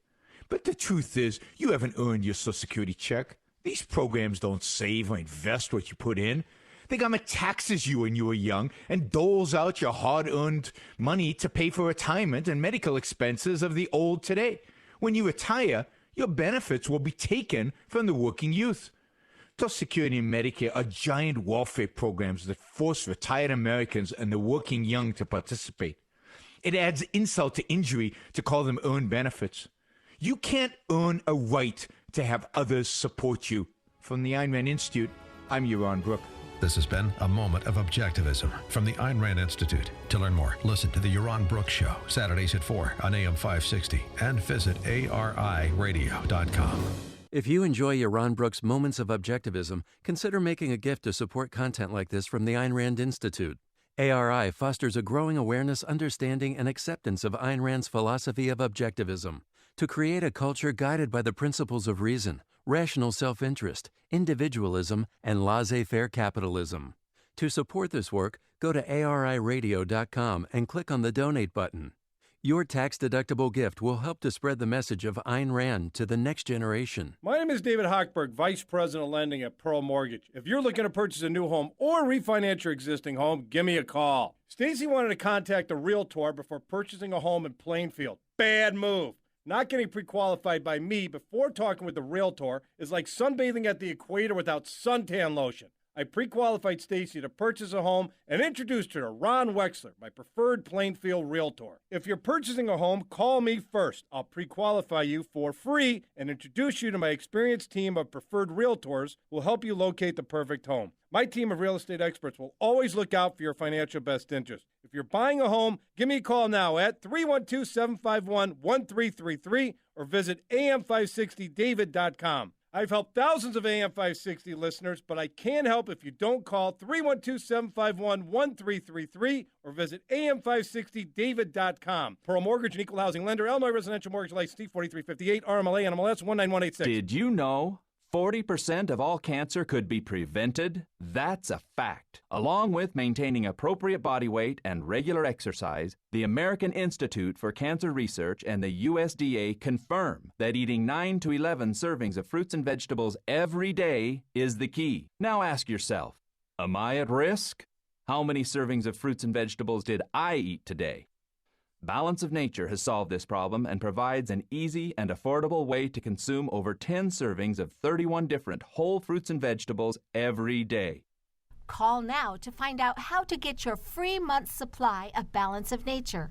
But the truth is, you haven't earned your Social Security check. These programs don't save or invest what you put in. The government taxes you when you were young and doles out your hard-earned money to pay for retirement and medical expenses of the old today. When you retire, your benefits will be taken from the working youth. Social Security and Medicare are giant welfare programs that force retired Americans and the working young to participate. It adds insult to injury to call them earned benefits. You can't earn a right to have others support you. From the Ayn Rand Institute, I'm Yaron Brook. This has been a moment of objectivism from the Ayn Rand Institute. To learn more, listen to the Yaron Brook Show, Saturdays at 4 on AM 560, and visit ariradio.com. If you enjoy Yaron Brook's Moments of Objectivism, consider making a gift to support content like this from the Ayn Rand Institute. ARI fosters a growing awareness, understanding, and acceptance of Ayn Rand's philosophy of objectivism to create a culture guided by the principles of reason, rational self-interest, individualism, and laissez-faire capitalism. To support this work, go to ariradio.com and click on the donate button. Your tax-deductible gift will help to spread the message of Ayn Rand to the next generation. My name is David Hochberg, Vice President of Lending at Pearl Mortgage. If you're looking to purchase a new home or refinance your existing home, give me a call. Stacy wanted to contact a realtor before purchasing a home in Plainfield. Bad move. Not getting pre-qualified by me before talking with the realtor is like sunbathing at the equator without suntan lotion. I pre-qualified Stacy to purchase a home and introduced her to Ron Wexler, my preferred Plainfield realtor. If you're purchasing a home, call me first. I'll pre-qualify you for free and introduce you to my experienced team of preferred realtors who will help you locate the perfect home. My team of real estate experts will always look out for your financial best interest. If you're buying a home, give me a call now at 312-751-1333 or visit am560david.com. I've helped thousands of AM 560 listeners, but I can't help if you don't call 312-751-1333 or visit am560david.com. Pearl Mortgage and Equal Housing Lender, Illinois Residential Mortgage License, 4358, RMLA, NMLS 19186. Did you know 40% of all cancer could be prevented? That's a fact. Along with maintaining appropriate body weight and regular exercise, the American Institute for Cancer Research and the USDA confirm that eating 9 to 11 servings of fruits and vegetables every day is the key. Now ask yourself, am I at risk? How many servings of fruits and vegetables did I eat today? Balance of Nature has solved this problem and provides an easy and affordable way to consume over 10 servings of 31 different whole fruits and vegetables every day. Call now to find out how to get your free month's supply of Balance of Nature.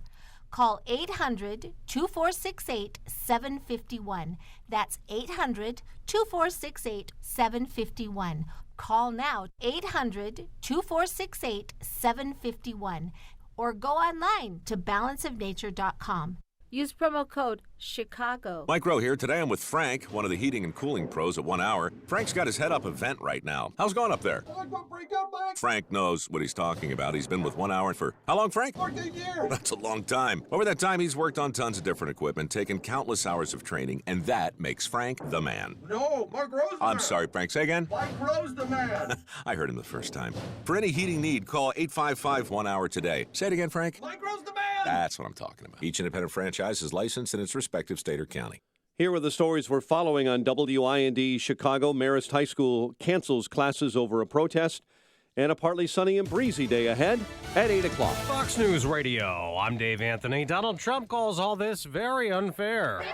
Call 800-2468-751. That's 800-2468-751. Call now, 800-2468-751. Or go online to balanceofnature.com. Use promo code Chicago. Mike Rowe here. Today I'm with Frank, one of the heating and cooling pros at 1 Hour. Frank's got his head up a vent right now. How's it going up there? Frank knows what he's talking about. He's been with 1 Hour for how long, Frank? 14 years. That's a long time. Over that time, he's worked on tons of different equipment, taken countless hours of training, and that makes Frank the man. No, Mark Rose the I'm man. sorry, Frank. Say again? Mike Rose the man. I heard him the first time. For any heating need, call 855-1 Hour today. Say it again, Frank. Mike Rose the man. That's what I'm talking about. Each independent franchise is licensed in its respective state or county. Here are the stories we're following on WIND. Chicago Marist High School cancels classes over a protest, and a partly sunny and breezy day ahead at 8 o'clock. Fox News Radio, I'm Dave Anthony. Donald Trump calls all this very unfair.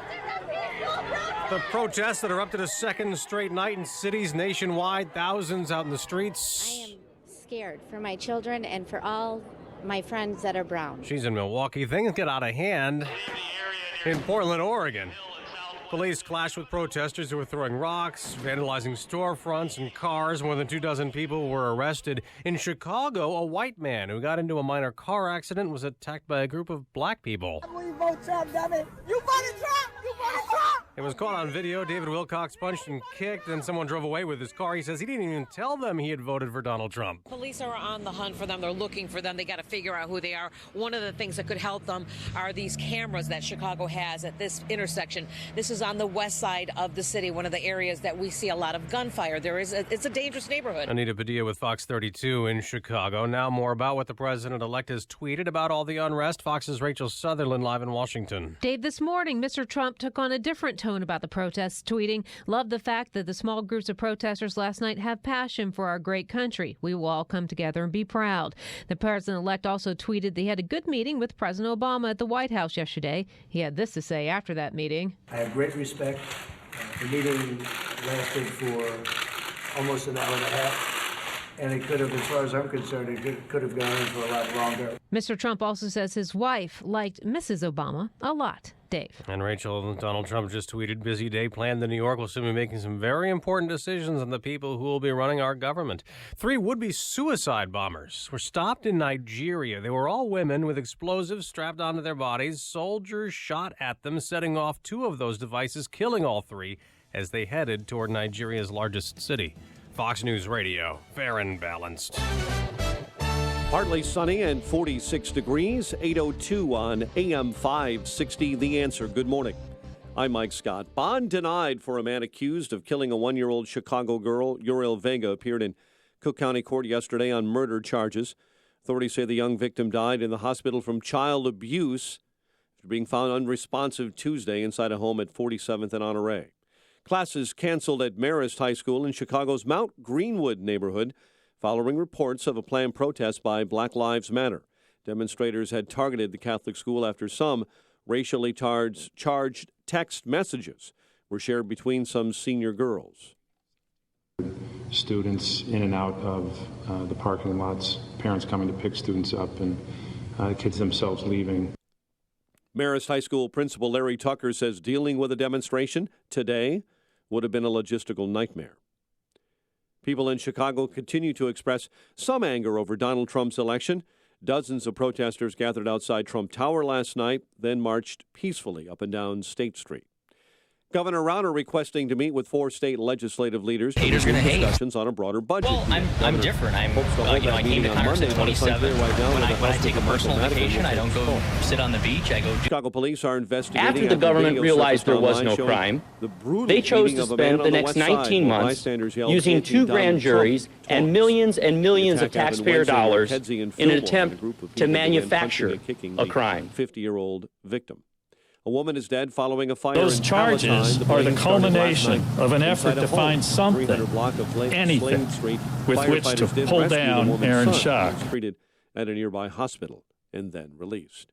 The protests that erupted a second straight night in cities nationwide, thousands out in the streets. I am scared for my children and for all my friends that are brown. She's in Milwaukee. Things get out of hand in Portland, Oregon. Police clashed with protesters who were throwing rocks, vandalizing storefronts and cars. More than 24 people were arrested. In Chicago, a white man who got into a minor car accident was attacked by a group of black people. You vote Trump, damn it. You voted Trump. You voted Trump. It was caught on video. David Wilcox punched and kicked, and someone drove away with his car. He says he didn't even tell them he had voted for Donald Trump. Police are on the hunt for them. They're looking for them. They got to figure out who they are. One of the things that could help them are these cameras that Chicago has at this intersection. This is on the west side of the city, one of the areas that we see a lot of gunfire. It's a dangerous neighborhood. Anita Padilla with Fox 32 in Chicago. Now more about what the president-elect has tweeted about all the unrest. Fox's Rachel Sutherland live in Washington. Dave, this morning, Mr. Trump took on a different tone about the protests, tweeting, "Love the fact that the small groups of protesters last night have passion for our great country. We will all come together and be proud." The president-elect also tweeted that he had a good meeting with President Obama at the White House yesterday. He had this to say after that meeting. I have great respect. The meeting lasted for almost an hour and a half. And it could have, as far as I'm concerned, it could have gone on for a lot longer. Mr. Trump also says his wife liked Mrs. Obama a lot. Dave. And Rachel, Donald Trump just tweeted, busy day planned. The New York will soon be making some very important decisions on the people who will be running our government. 3 would-be suicide bombers were stopped in Nigeria. They were all women with explosives strapped onto their bodies. Soldiers shot at them, setting off 2 of those devices, killing all 3 as they headed toward Nigeria's largest city. Fox News Radio, fair and balanced. Partly sunny and 46 degrees, 8:02 on AM 560. The Answer. Good morning. I'm Mike Scott. Bond denied for a man accused of killing a 1-year-old Chicago girl. Uriel Vega appeared in Cook County Court yesterday on murder charges. Authorities say the young victim died in the hospital from child abuse after being found unresponsive Tuesday inside a home at 47th and Honore. Classes canceled at Marist High School in Chicago's Mount Greenwood neighborhood following reports of a planned protest by Black Lives Matter. Demonstrators had targeted the Catholic school after some racially charged text messages were shared between some senior girls. Students in and out of the parking lots, parents coming to pick students up, and kids themselves leaving. Marist High School Principal Larry Tucker says dealing with a demonstration today would have been a logistical nightmare. People in Chicago continue to express some anger over Donald Trump's election. Dozens of protesters gathered outside Trump Tower last night, then marched peacefully up and down State Street. Governor Rauner requesting to meet with 4 state legislative leaders to Haters begin gonna hate. discussions on a broader budget. Well, I'm different. I came to Congress at 27. When I take a personal vacation, I don't go sit on the beach. I go. Chicago police are investigating. After the government realized there was no crime, they chose to spend the next 19 months using 2 grand juries and millions of taxpayer dollars in an attempt to manufacture a crime. 50-year-old victim. A woman is dead following a fire. Those charges are the culmination of an effort to find something, anything, with which to pull down Aaron Schock. Treated at a nearby hospital and then released.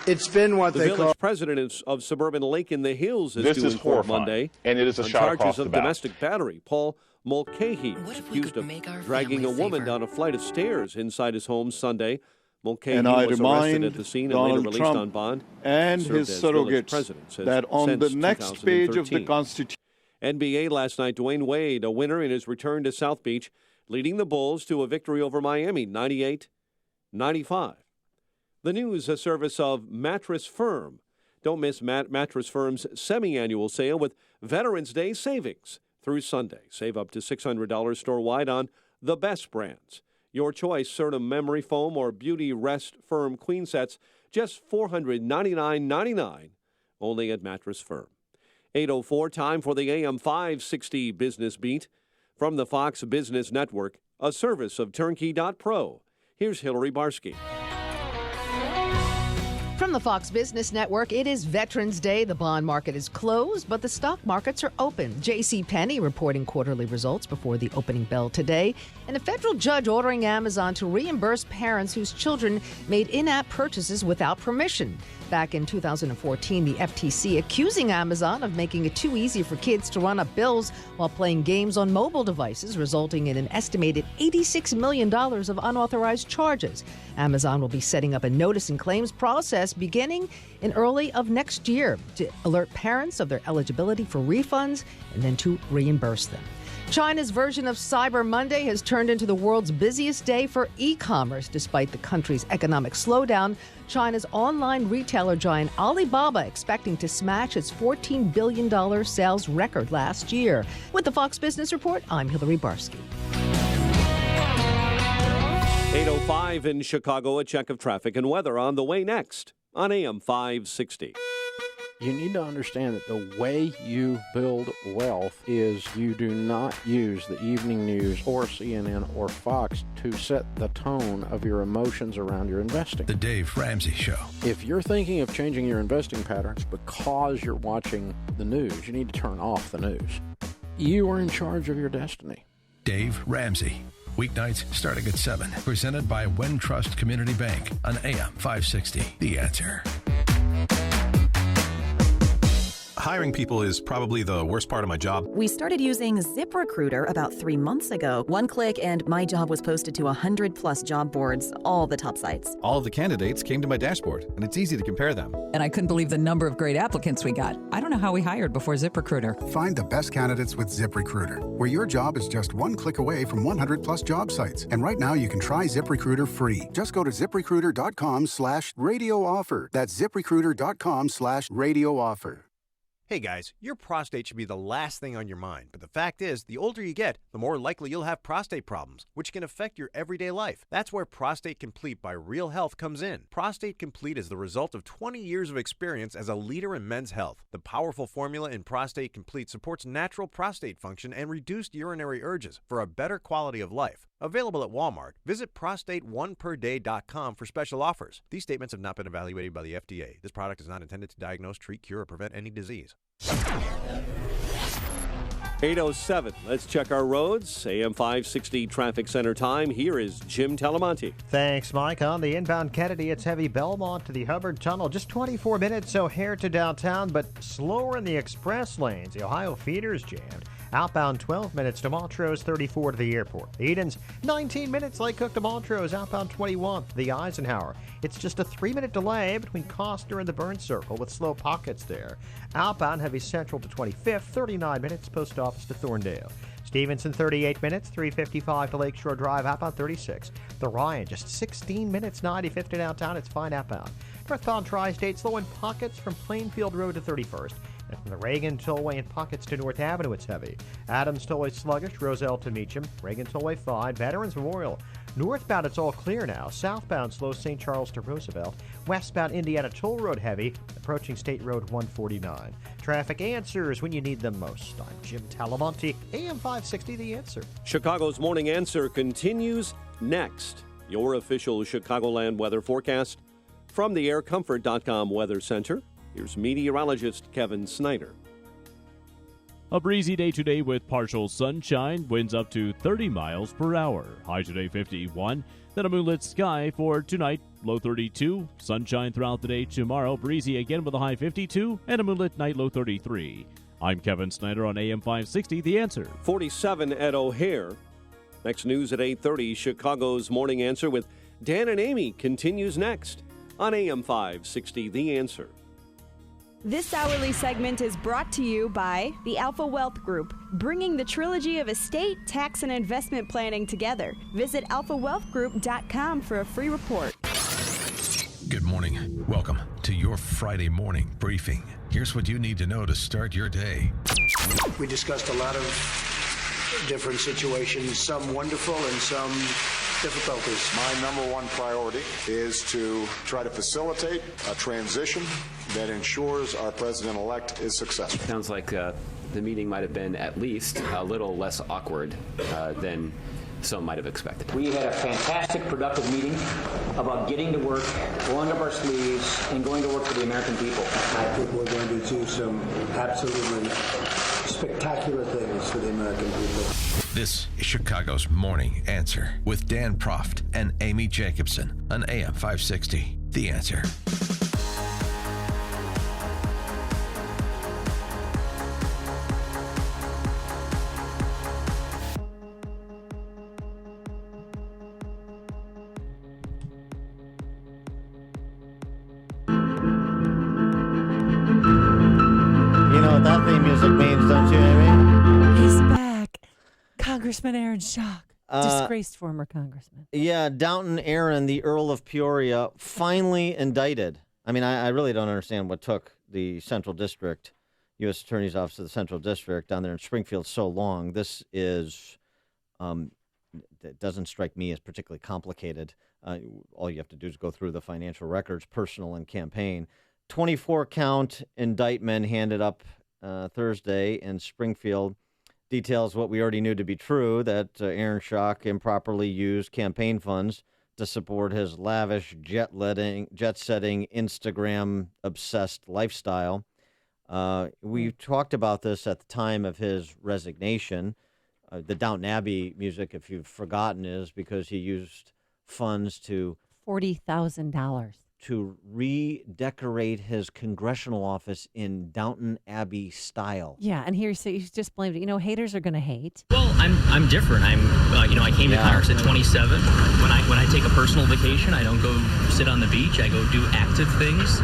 It's been what the they village call. president of suburban Lake in the Hills is This due is in court horrifying, Monday, and it is a on shot charges across of the bow. domestic battery. Paul Mulcahy is accused of dragging a woman down a flight of stairs inside his home Sunday. Mulcahy And I was arrested remind at the scene and later Donald released Trump on bond. and Served his as village surrogates president since- that on the since next page of the 2013. Constitution. NBA last night, Dwayne Wade, a winner in his return to South Beach, leading the Bulls to a victory over Miami, 98-95. The news, a service of Mattress Firm. Don't miss Mattress Firm's semi-annual sale with Veterans Day savings through Sunday. Save up to $600 store-wide on the best brands. Your choice, Certa Memory Foam or Beauty Rest Firm Queen Sets, just $499.99, only at Mattress Firm. 8:04, time for the AM 560 Business Beat. From the Fox Business Network, a service of Turnkey.pro. Here's Hillary Barsky. From the Fox Business Network, it is Veterans Day. The bond market is closed, but the stock markets are open. JCPenney reporting quarterly results before the opening bell today. And a federal judge ordering Amazon to reimburse parents whose children made in-app purchases without permission. Back in 2014, the FTC accusing Amazon of making it too easy for kids to run up bills while playing games on mobile devices, resulting in an estimated $86 million of unauthorized charges. Amazon will be setting up a notice and claims process beginning in early of next year to alert parents of their eligibility for refunds and then to reimburse them. China's version of Cyber Monday has turned into the world's busiest day for e-commerce. Despite the country's economic slowdown, China's online retailer giant Alibaba expecting to smash its $14 billion sales record last year. With the Fox Business Report, I'm Hillary Barsky. 8:05 in Chicago, a check of traffic and weather on the way next on AM 560. You need to understand that the way you build wealth is you do not use the evening news or CNN or Fox to set the tone of your emotions around your investing. The Dave Ramsey Show. If you're thinking of changing your investing patterns because you're watching the news, you need to turn off the news. You are in charge of your destiny. Dave Ramsey. Weeknights starting at 7. Presented by Wintrust Community Bank on AM 560. The Answer. Hiring people is probably the worst part of my job. We started using ZipRecruiter about 3 months ago. One click and my job was posted to 100+ job boards, all the top sites. All of the candidates came to my dashboard, and it's easy to compare them. And I couldn't believe the number of great applicants we got. I don't know how we hired before ZipRecruiter. Find the best candidates with ZipRecruiter, where your job is just one click away from 100+ job sites. And right now you can try ZipRecruiter free. Just go to ZipRecruiter.com/radio offer. That's ZipRecruiter.com/radio offer. Hey guys, your prostate should be the last thing on your mind, but the fact is, the older you get, the more likely you'll have prostate problems, which can affect your everyday life. That's where Prostate Complete by Real Health comes in. Prostate Complete is the result of 20 years of experience as a leader in men's health. The powerful formula in Prostate Complete supports natural prostate function and reduced urinary urges for a better quality of life. Available at Walmart. Visit prostate1perday.com for special offers. These statements have not been evaluated by the FDA. This product is not intended to diagnose, treat, cure, or prevent any disease. 8:07. Let's check our roads. AM 560 Traffic Center time. Here is Jim Talamonte. Thanks, Mike. On the inbound Kennedy, it's heavy Belmont to the Hubbard Tunnel. Just 24 minutes O'Hare to downtown, but slower in the express lanes. The Ohio feeder's jammed. Outbound 12 minutes to Montrose, 34 to the airport. The Edens, 19 minutes Lake Cook to Montrose, outbound 21 to the Eisenhower. It's just a 3-minute delay between Costner and the Burn Circle with slow pockets there. Outbound heavy Central to 25th, 39 minutes Post Office to Thorndale. Stevenson, 38 minutes, 355 to Lakeshore Drive, outbound 36. The Ryan, just 16 minutes, 95th to downtown, it's fine outbound. Northbound Tri-State, slow in pockets from Plainfield Road to 31st. And from the Reagan Tollway in Pockets to North Avenue, it's heavy. Adams Tollway sluggish, Roselle to Meacham. Reagan Tollway fine. Veterans Memorial. Northbound, it's all clear now. Southbound, slow St. Charles to Roosevelt. Westbound, Indiana Toll Road heavy, approaching State Road 149. Traffic answers when you need them most. I'm Jim Talamonte, AM 560, The Answer. Chicago's Morning Answer continues next. Your official Chicagoland weather forecast from the AirComfort.com Weather Center. Here's meteorologist Kevin Snyder. A breezy day today with partial sunshine, winds up to 30 miles per hour. High today 51. Then a moonlit sky for tonight, low 32. Sunshine throughout the day tomorrow, breezy again with a high 52 and a moonlit night, low 33. I'm Kevin Snyder on AM 560, The Answer. 47 at O'Hare. Next news at 8:30, Chicago's Morning Answer with Dan and Amy continues next on AM 560, The Answer. This hourly segment is brought to you by the Alpha Wealth Group, bringing the trilogy of estate, tax, and investment planning together. Visit alphawealthgroup.com for a free report. Good morning. Welcome to your Friday morning briefing. Here's what you need to know to start your day. We discussed a lot of different situations, some wonderful and some difficulties. My number one priority is to try to facilitate a transition that ensures our president-elect is successful. Sounds like the meeting might have been at least a little less awkward than some might have expected. We had a fantastic, productive meeting about getting to work, rolling up our sleeves, and going to work for the American people. I think we're going to do some absolutely spectacular things for the American people. This is Chicago's Morning Answer with Dan Proft and Amy Jacobson on AM 560. The Answer. You know what that theme music means, don't you, Amy? He's back. Congressman Aaron Schock, disgraced former congressman. Yeah, Downton Aaron, the Earl of Peoria, finally indicted. I mean, I really don't understand what took the Central District, U.S. Attorney's Office of the Central District down there in Springfield so long. This is, it doesn't strike me as particularly complicated. All you have to do is go through the financial records, personal and campaign. 24-count indictment handed up Thursday in Springfield details what we already knew to be true, that Aaron Schock improperly used campaign funds to support his lavish, jet-setting, Instagram-obsessed lifestyle. We talked about this at the time of his resignation. The Downton Abbey music, if you've forgotten, is because he used funds to $40,000 to redecorate his congressional office in Downton Abbey style. Yeah, and he's just blamed it. You know, haters are going to hate. Well, I'm different. I came to Congress at 27. When I take a personal vacation, I don't go sit on the beach. I go do active things.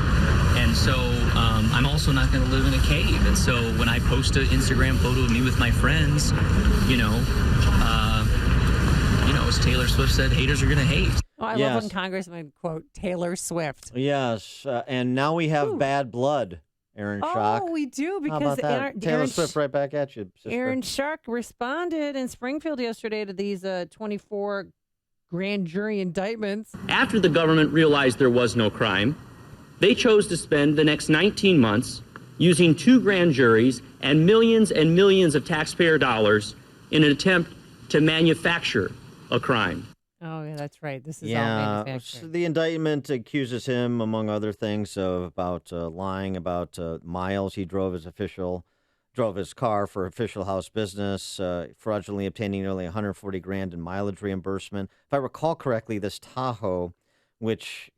And so I'm also not going to live in a cave. And so when I post an Instagram photo of me with my friends, as Taylor Swift said, haters are going to hate. Oh, I love when Congressman quote Taylor Swift. Yes, and now we have bad blood, Aaron Schock. Oh, we do, How because about that? Taylor Swift right back at you, sister. Aaron Schock responded in Springfield yesterday to these 24 grand jury indictments. After the government realized there was no crime, they chose to spend the next 19 months using 2 grand juries and millions of taxpayer dollars in an attempt to manufacture a crime. Oh, yeah, that's right. This is all manufactured. So the indictment accuses him, among other things, about lying about miles he drove his car for official house business, fraudulently obtaining nearly $140,000 in mileage reimbursement. If I recall correctly, this Tahoe, which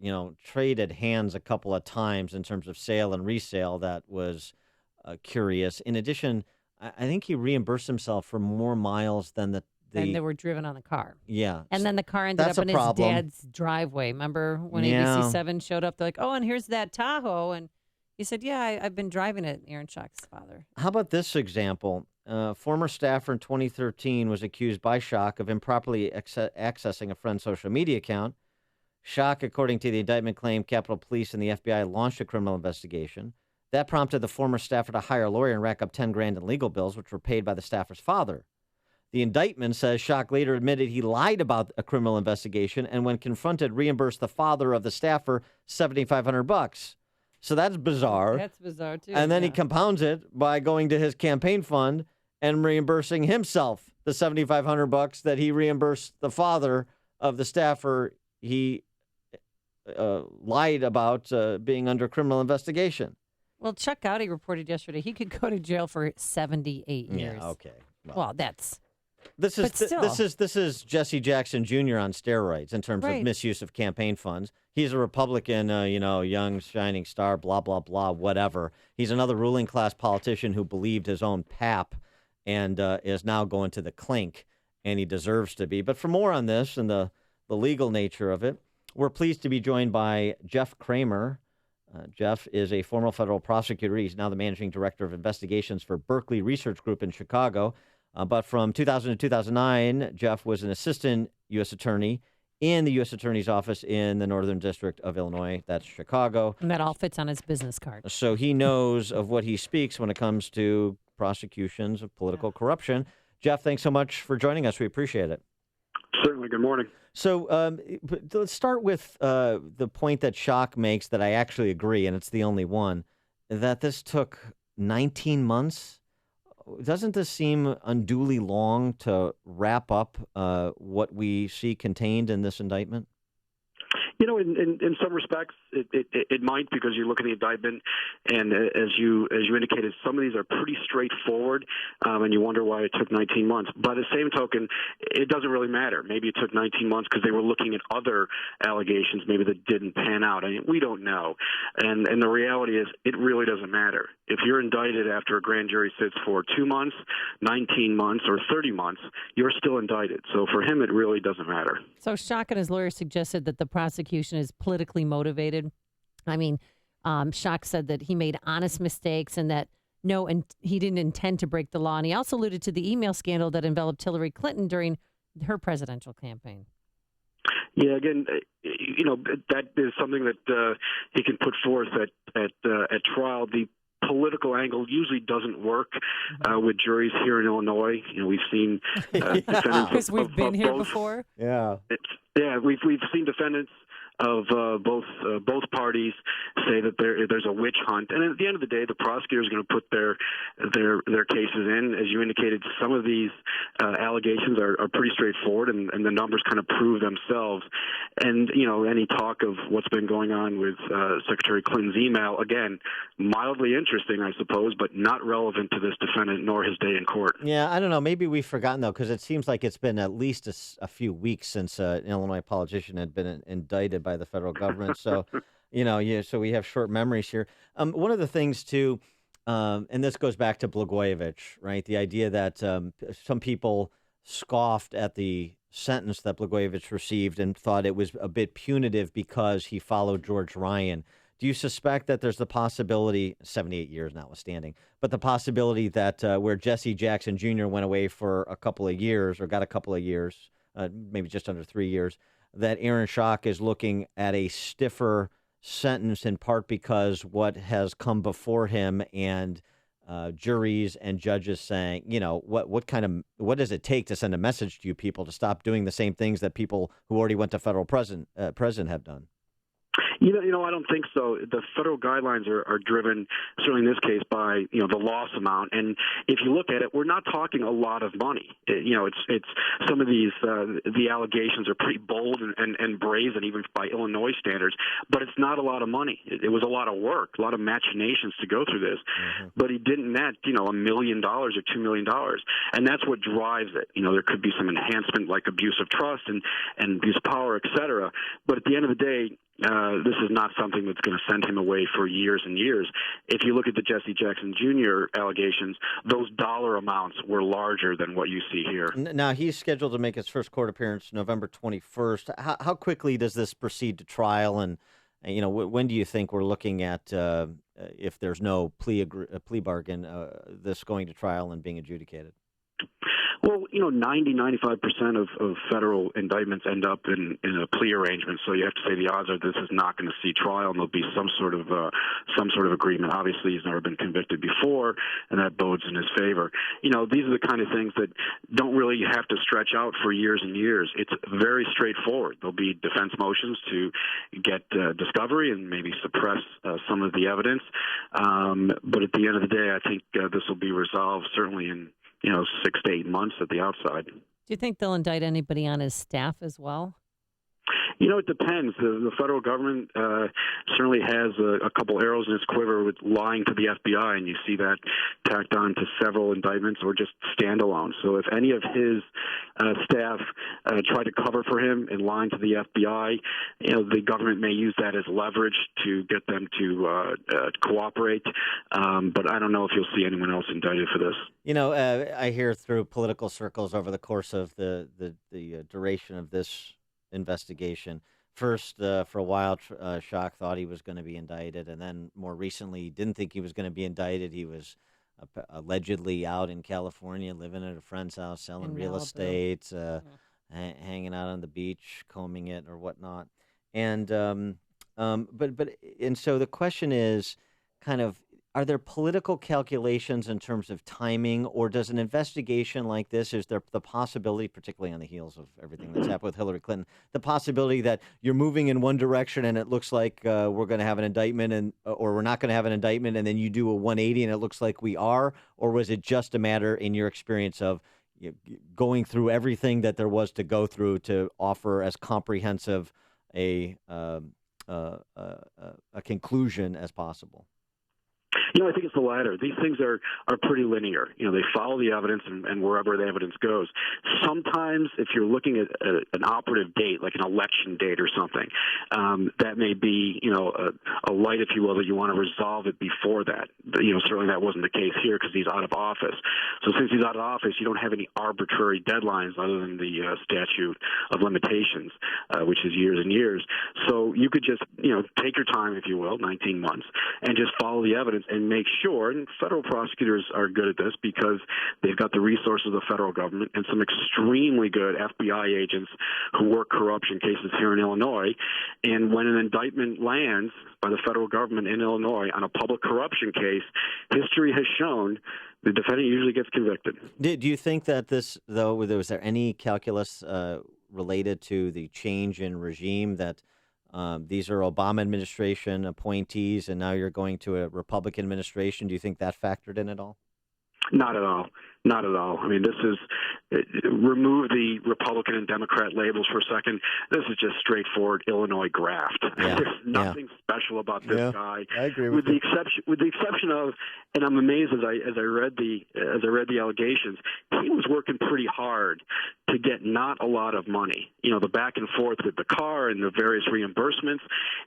traded hands a couple of times in terms of sale and resale, that was curious. In addition, I think he reimbursed himself for more miles than Then they were driven on the car. Yeah. And then the car ended up in his dad's driveway. Remember when ABC7 showed up? They're like, oh, and here's that Tahoe. And he said, yeah, I've been driving it, Aaron Schock's father. How about this example? Former staffer in 2013 was accused by Schock of improperly accessing a friend's social media account. Schock, according to the indictment, claimed Capitol Police and the FBI launched a criminal investigation. That prompted the former staffer to hire a lawyer and rack up $10,000 in legal bills, which were paid by the staffer's father. The indictment says Schock later admitted he lied about a criminal investigation and when confronted reimbursed the father of the staffer $7,500. So that's bizarre. That's bizarre, too. And then he compounds it by going to his campaign fund and reimbursing himself the $7,500 that he reimbursed the father of the staffer he lied about being under criminal investigation. Well, Chuck Gotti reported yesterday he could go to jail for 78 years. Yeah, okay. Well, that's... This is Jesse Jackson Jr. on steroids in terms of misuse of campaign funds. He's a Republican, young shining star, blah, blah, blah, whatever. He's another ruling class politician who believed his own pap and is now going to the clink, and he deserves to be. But for more on this and the legal nature of it, we're pleased to be joined by Jeff Kramer. Jeff is a former federal prosecutor. He's now the managing director of investigations for Berkeley Research Group in Chicago. But from 2000 to 2009, Jeff was an assistant U.S. attorney in the U.S. Attorney's Office in the Northern District of Illinois. That's Chicago. And that all fits on his business card. So he knows of what he speaks when it comes to prosecutions of political corruption. Jeff, thanks so much for joining us. We appreciate it. Certainly. Good morning. So let's start with the point that Schock makes that I actually agree, and it's the only one, that this took 19 months. Doesn't this seem unduly long to wrap up what we see contained in this indictment? You know, in some respects, it might, because you look at the indictment, and as you indicated, some of these are pretty straightforward, and you wonder why it took 19 months. By the same token, it doesn't really matter. Maybe it took 19 months because they were looking at other allegations, maybe that didn't pan out. I mean, we don't know. And the reality is, it really doesn't matter. If you're indicted after a grand jury sits for 2 months, 19 months, or 30 months, you're still indicted. So for him, it really doesn't matter. So Schock and his lawyer suggested that the prosecution is politically motivated. I mean, Schock said that he made honest mistakes and that he didn't intend to break the law. And he also alluded to the email scandal that enveloped Hillary Clinton during her presidential campaign. Yeah, again, that is something that he can put forth at trial. The political angle usually doesn't work with juries here in Illinois. We've seen defendants because we've been here before. Yeah, we've seen defendants of both parties say that there's a witch hunt, and at the end of the day, the prosecutor is going to put their cases in. As you indicated, some of these allegations are pretty straightforward, and the numbers kind of prove themselves. And any talk of what's been going on with Secretary Clinton's email, again, mildly interesting, I suppose, but not relevant to this defendant nor his day in court. Yeah, I don't know. Maybe we've forgotten, though, because it seems like it's been at least a few weeks since an Illinois politician had been indicted by the federal government. So, so we have short memories here. One of the things, too, and this goes back to Blagojevich, right? The idea that some people scoffed at the sentence that Blagojevich received and thought it was a bit punitive because he followed George Ryan. Do you suspect that there's the possibility, 78 years notwithstanding, but the possibility that where Jesse Jackson Jr. went away for a couple of years or got a couple of years, maybe just under 3 years, that Aaron Schock is looking at a stiffer sentence in part because what has come before him and juries and judges saying, what does it take to send a message to you people to stop doing the same things that people who already went to federal prison have done? I don't think so. The federal guidelines are driven, certainly in this case, by the loss amount. And if you look at it, we're not talking a lot of money. It's some of these the allegations are pretty bold and brazen, even by Illinois standards. But it's not a lot of money. It was a lot of work, a lot of machinations to go through this. Mm-hmm. But he didn't net $1 million or $2 million, and that's what drives it. There could be some enhancement like abuse of trust and abuse of power, et cetera. But at the end of the day, this is not something that's going to send him away for years and years. If you look at the Jesse Jackson Jr. allegations, those dollar amounts were larger than what you see here. Now, he's scheduled to make his first court appearance November 21st. How quickly does this proceed to trial? And, when do you think we're looking at, if there's no plea bargain, this going to trial and being adjudicated? Well, 90-95% of federal indictments end up in a plea arrangement. So you have to say the odds are this is not going to see trial, and there'll be some sort of agreement. Obviously, he's never been convicted before, and that bodes in his favor. These are the kind of things that don't really have to stretch out for years and years. It's very straightforward. There'll be defense motions to get discovery and maybe suppress some of the evidence. But at the end of the day, I think this will be resolved certainly in 6 to 8 months at the outside. Do you think they'll indict anybody on his staff as well? It depends. The federal government certainly has a couple arrows in its quiver with lying to the FBI, and you see that tacked on to several indictments or just standalone. So if any of his staff try to cover for him and lying to the FBI, the government may use that as leverage to get them to cooperate. But I don't know if you'll see anyone else indicted for this. I hear through political circles over the course of the duration of this investigation. First, for a while, Schock thought he was going to be indicted, and then more recently, he didn't think he was going to be indicted. He was allegedly out in California, living at a friend's house, selling real estate, hanging out on the beach, combing it or whatnot. And so the question is, kind of, are there political calculations in terms of timing, or does an investigation like this, is there the possibility, particularly on the heels of everything that's happened with Hillary Clinton, the possibility that you're moving in one direction and it looks like we're going to have an indictment or we're not going to have an indictment, and then you do a 180 and it looks like we are? Or was it just a matter, in your experience, of going through everything that there was to go through to offer as comprehensive a conclusion as possible? I think it's the latter. These things are pretty linear. They follow the evidence and wherever the evidence goes. Sometimes if you're looking at an operative date, like an election date or something, that may be, a light, if you will, that you want to resolve it before that. Certainly that wasn't the case here because he's out of office. So since he's out of office, you don't have any arbitrary deadlines other than the statute of limitations, which is years and years. So you could just, take your time, if you will, 19 months, and just follow the evidence and make sure, and federal prosecutors are good at this because they've got the resources of the federal government and some extremely good FBI agents who work corruption cases here in Illinois. And when an indictment lands by the federal government in Illinois on a public corruption case, history has shown the defendant usually gets convicted. Do you think that this, though, was there any calculus related to the change in regime, that these are Obama administration appointees and now you're going to a Republican administration? Do you think that factored in at all? Not at all. Not at all. I mean, this is remove the Republican and Democrat labels for a second. This is just straightforward Illinois graft. Yeah. There's nothing special about this guy. I agree with the exception of, and I'm amazed as I read the allegations, he was working pretty hard to get not a lot of money. The back and forth with the car and the various reimbursements.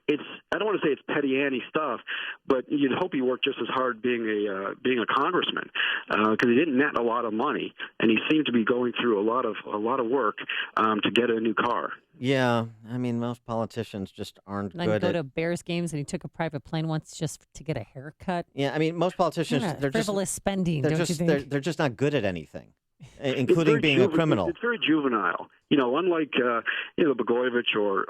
I don't want to say it's petty ante stuff, but you'd hope he worked just as hard being a congressman because he didn't net a lot of money, and he seemed to be going through a lot of work to get a new car. Yeah, I mean, most politicians just aren't good at... go to Bears games, and he took a private plane once just to get a haircut. Yeah, I mean, most politicians, they're frivolous just... spending, don't you think? They're just not good at anything, including being a criminal. It's very juvenile. Unlike the Blagojevich or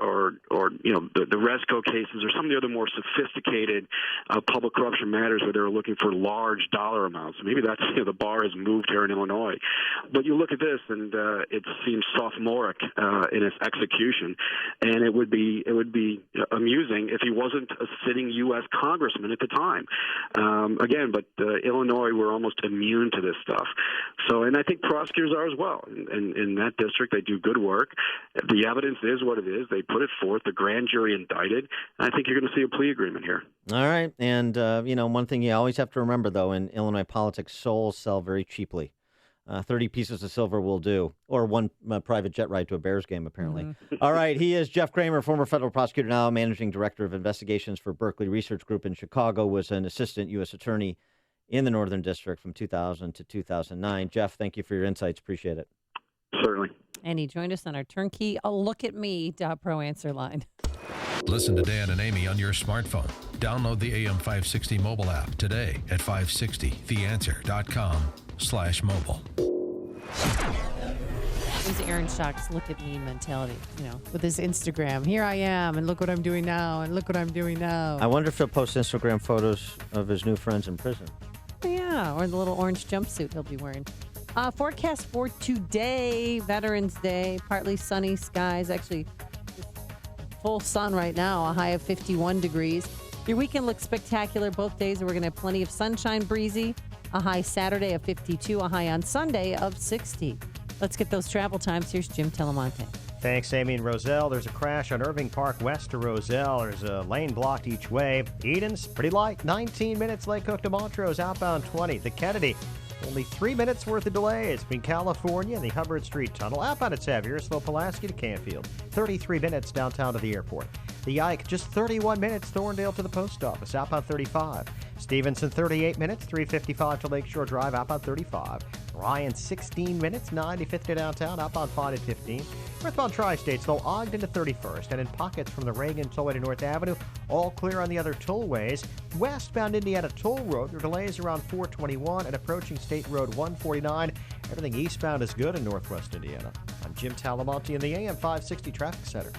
the Resco cases or some of the other more sophisticated public corruption matters where they're looking for large dollar amounts. Maybe that's the bar has moved here in Illinois. But you look at this and it seems sophomoric in its execution, and it would be amusing if he wasn't a sitting U.S. congressman at the time. But Illinois, we're almost immune to this stuff. So, and I think prosecutors are as well. In that district, they do good work. The evidence is what it is. They put it forth. The grand jury indicted. And I think you're going to see a plea agreement here. All right. And, one thing you always have to remember, though, in Illinois politics, souls sell very cheaply. 30 pieces of silver will do. Or one private jet ride to a Bears game, apparently. Mm-hmm. All right. He is Jeff Kramer, former federal prosecutor, now managing director of investigations for Berkeley Research Group in Chicago, was an assistant U.S. attorney in the Northern District from 2000 to 2009. Jeff, thank you for your insights. Appreciate it. Certainly. And he joined us on our turnkey Look at Me Pro answer line. Listen to Dan and Amy on your smartphone. Download the AM 560 mobile app today at 560theanswer.com/mobile. There's Aaron Schock's look at me mentality, with his Instagram. Here I am, and look what I'm doing now, and look what I'm doing now. I wonder if he'll post Instagram photos of his new friends in prison. Yeah, or the little orange jumpsuit he'll be wearing. Forecast for today, Veterans Day, partly sunny skies. Actually, full sun right now, a high of 51 degrees. Your weekend looks spectacular both days. We're going to have plenty of sunshine, breezy. A high Saturday of 52, a high on Sunday of 60. Let's get those travel times. Here's Jim Telemonte. Thanks, Amy and Roselle. There's a crash on Irving Park west to Roselle. There's a lane blocked each way. Eden's pretty light. 19 minutes. Lake Cook to Montrose, outbound 20. The Kennedy, only 3 minutes worth of delays between California and the Hubbard Street Tunnel. Outbound it's heavier. Slow Pulaski to Canfield. 33 minutes downtown to the airport. The Ike, just 31 minutes. Thorndale to the post office. Outbound 35. Stevenson, 38 minutes. 355 to Lakeshore Drive. Outbound 35. Ryan, 16 minutes, 95th to downtown, outbound 5 at 15. Northbound Tri-States, though, Ogden to 31st, and in pockets from the Reagan Tollway to North Avenue, all clear on the other tollways. Westbound Indiana Toll Road, there are delays around 421 and approaching State Road 149. Everything eastbound is good in Northwest Indiana. I'm Jim Talamonte in the AM 560 Traffic Center.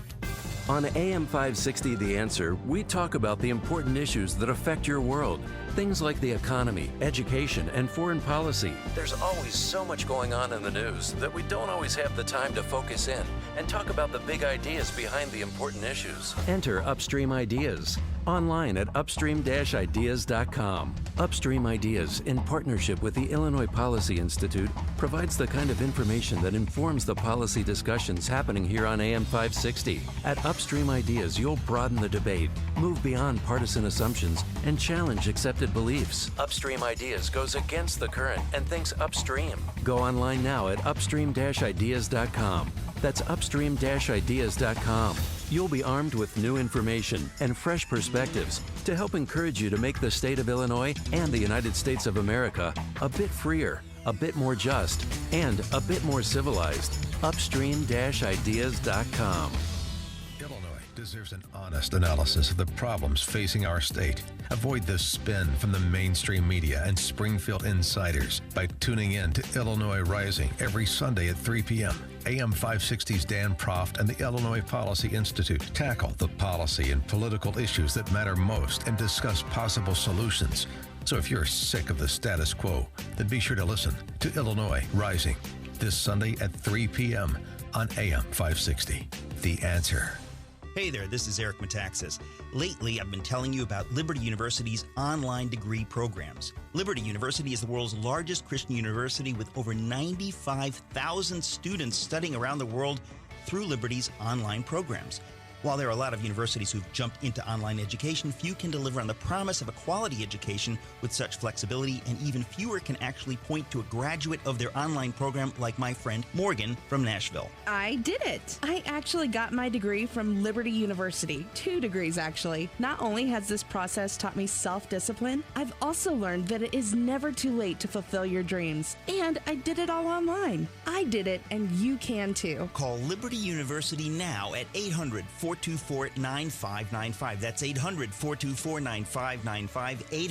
On AM 560 The Answer, we talk about the important issues that affect your world. Things like the economy, education, and foreign policy. There's always so much going on in the news that we don't always have the time to focus in and talk about the big ideas behind the important issues. Enter Upstream Ideas online at upstream-ideas.com. Upstream Ideas, in partnership with the Illinois Policy Institute, provides the kind of information that informs the policy discussions happening here on AM 560. At Upstream Ideas, you'll broaden the debate, move beyond partisan assumptions, and challenge accepted beliefs. Upstream Ideas goes against the current and thinks upstream. Go online now at upstream-ideas.com. That's upstream-ideas.com. You'll be armed with new information and fresh perspectives to help encourage you to make the state of Illinois and the United States of America a bit freer, a bit more just, and a bit more civilized. Upstream-ideas.com. Deserves an honest analysis of the problems facing our state. Avoid the spin from the mainstream media and Springfield insiders by tuning in to Illinois Rising every Sunday at 3 p.m. AM 560's Dan Proft and the Illinois Policy Institute tackle the policy and political issues that matter most and discuss possible solutions. So if you're sick of the status quo, then be sure to listen to Illinois Rising this Sunday at 3 p.m. on AM 560. The Answer. Hey there, this is Eric Metaxas. Lately, I've been telling you about Liberty University's online degree programs. Liberty University is the world's largest Christian university with over 95,000 students studying around the world through Liberty's online programs. While there are a lot of universities who've jumped into online education, few can deliver on the promise of a quality education with such flexibility, and even fewer can actually point to a graduate of their online program like my friend Morgan from Nashville. I did it. I actually got my degree from Liberty University. 2 degrees, actually. Not only has this process taught me self-discipline, I've also learned that it is never too late to fulfill your dreams. And I did it all online. I did it, and you can too. Call Liberty University now at 800-424-9595. That's 800-424-9595,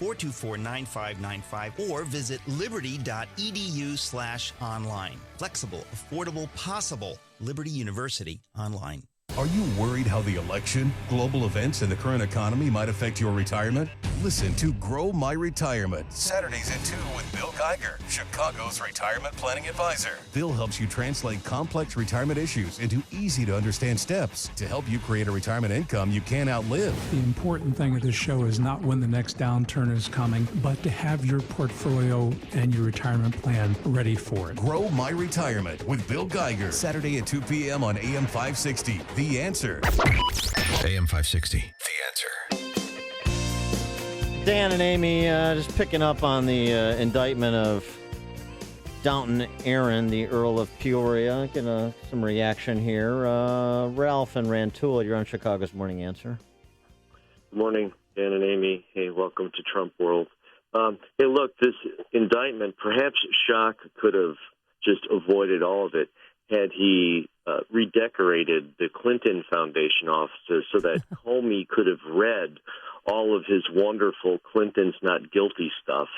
800-424-9595, or visit liberty.edu/online. Flexible, affordable, possible. Liberty University Online. Are you worried how the election, global events, and the current economy might affect your retirement? Listen to Grow My Retirement, Saturdays at 2 with Bill Geiger, Chicago's retirement planning advisor. Bill helps you translate complex retirement issues into easy-to-understand steps to help you create a retirement income you can't outlive. The important thing of this show is not when the next downturn is coming, but to have your portfolio and your retirement plan ready for it. Grow My Retirement with Bill Geiger, Saturday at 2 p.m. on AM 560. The Answer. AM 560. The Answer. Dan and Amy, just picking up on the indictment of Downton Aaron, the Earl of Peoria. Getting some reaction here. Ralph and Rantoul, you're on Chicago's Morning Answer. Good morning, Dan and Amy. Hey, welcome to Trump World. Hey, look, this indictment, perhaps Schock could have just avoided all of it had he redecorated the Clinton Foundation offices so that Comey could have read all of his wonderful Clinton's not guilty stuff,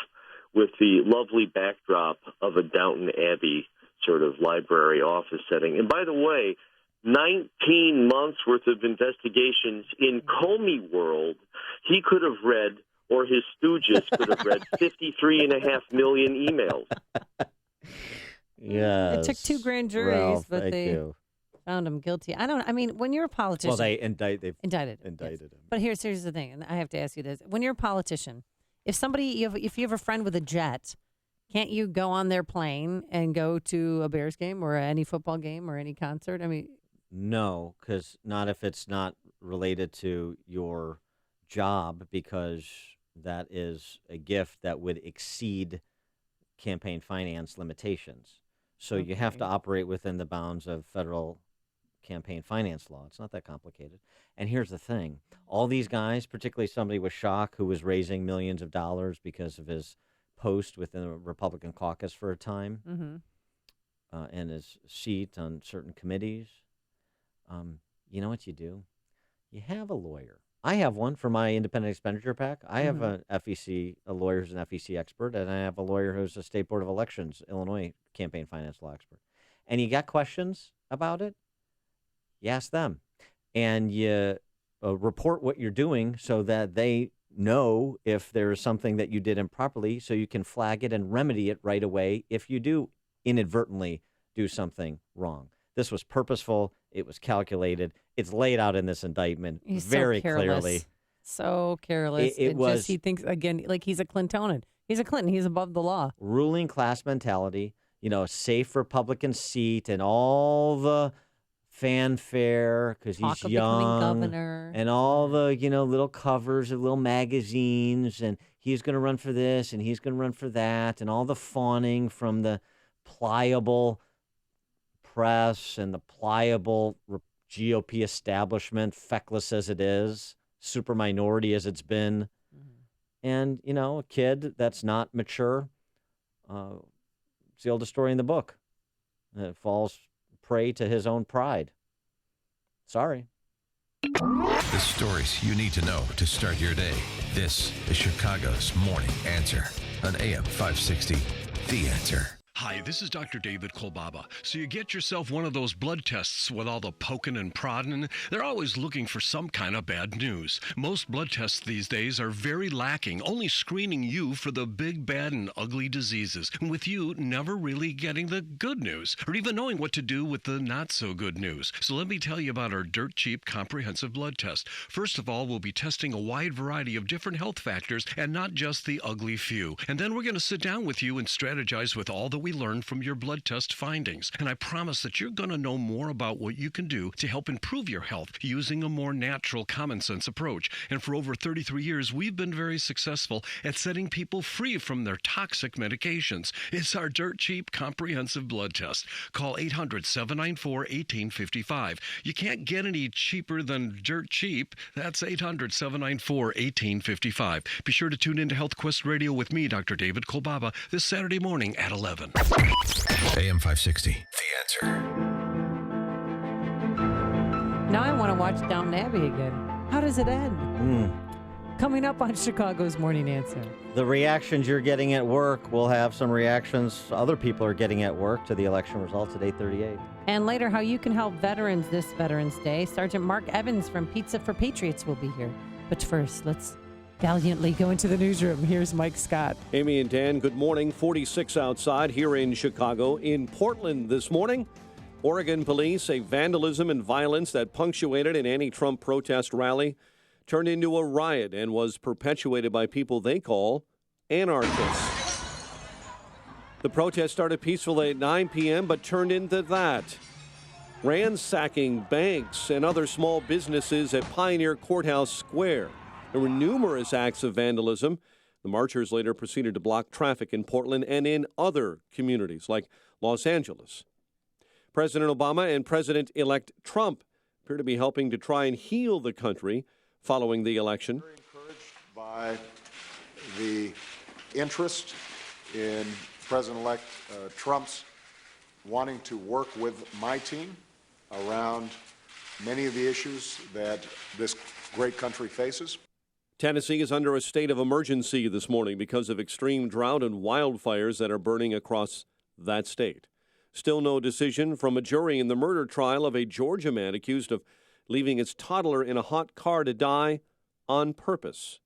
with the lovely backdrop of a Downton Abbey sort of library office setting. And by the way, 19 months worth of investigations in Comey world, he could have read, or his stooges could have read 53.5 million emails. Yeah. It took 2 grand juries, Ralph, but they found him guilty. I mean, when you're a politician. Well, they indicted him. Yes. But here's the thing, and I have to ask you this. When you're a politician, if you have a friend with a jet, can't you go on their plane and go to a Bears game or any football game or any concert? I mean, no, because not if it's not related to your job, because that is a gift that would exceed campaign finance limitations. So you have to operate within the bounds of federal campaign finance law. It's not that complicated. And here's the thing. All these guys, particularly somebody with Schock who was raising millions of dollars because of his post within the Republican caucus for a time, and his seat on certain committees, you know what you do? You have a lawyer. I have one for my independent expenditure PAC. I have a lawyer who's an FEC expert, and I have a lawyer who's a State Board of Elections, Illinois campaign finance law expert. And you got questions about it, you ask them. And you report what you're doing so that they know if there's something that you did improperly, so you can flag it and remedy it right away if you do inadvertently do something wrong. This was purposeful. It was calculated. It's laid out in this indictment very clearly. So careless. It was. He thinks, again, like he's a Clintonan. He's a Clinton. He's above the law. Ruling class mentality, a safe Republican seat and all the fanfare because he's young, governor. And all the, little covers of little magazines, and he's going to run for this and he's going to run for that, and all the fawning from the pliable press and the pliable GOP establishment, feckless as it is, super minority as it's been. And, a kid that's not mature, it's the oldest story in the book. It falls prey to his own pride. Sorry. The stories you need to know to start your day. This is Chicago's Morning Answer on AM 560, The Answer. Hi, this is Dr. David Kolbaba. So you get yourself one of those blood tests with all the poking and prodding. They're always looking for some kind of bad news. Most blood tests these days are very lacking, only screening you for the big, bad, and ugly diseases, and with you never really getting the good news, or even knowing what to do with the not-so-good news. So let me tell you about our dirt cheap comprehensive blood test. First of all, we'll be testing a wide variety of different health factors, and not just the ugly few. And then we're going to sit down with you and strategize with all that we learned from your blood test findings. And I promise that you're going to know more about what you can do to help improve your health using a more natural, common sense approach. And for over 33 years, we've been very successful at setting people free from their toxic medications. It's our dirt cheap comprehensive blood test. Call 800-794-1855. You can't get any cheaper than dirt cheap. That's 800-794-1855. Be sure to tune in to Health Quest Radio with me, Dr. David Kolbaba, this Saturday morning at 11. AM 560, The Answer. Now I want to watch Downton Abbey again. How does it end? Coming up on Chicago's Morning Answer. The reactions you're getting at work will have some reactions other people are getting at work to the election results at 8:38. And later, how you can help veterans this Veterans Day. Sergeant Mark Evans from Pizza for Patriots will be here. But first, let's valiantly go into the newsroom. Here's Mike Scott. Amy and Dan, good morning. 46 outside here in Chicago. In Portland this morning, Oregon police say vandalism and violence that punctuated an anti-Trump protest rally turned into a riot and was perpetuated by people they call anarchists. The protest started peacefully at 9 p.m. but turned into that. Ransacking banks and other small businesses at Pioneer Courthouse Square. There were numerous acts of vandalism. The marchers later proceeded to block traffic in Portland and in other communities like Los Angeles. President Obama and President-elect Trump appear to be helping to try and heal the country following the election. Very encouraged by the interest in President-elect Trump's wanting to work with my team around many of the issues that this great country faces. Tennessee is under a state of emergency this morning because of extreme drought and wildfires that are burning across that state. Still no decision from a jury in the murder trial of a Georgia man accused of leaving his toddler in a hot car to die on purpose.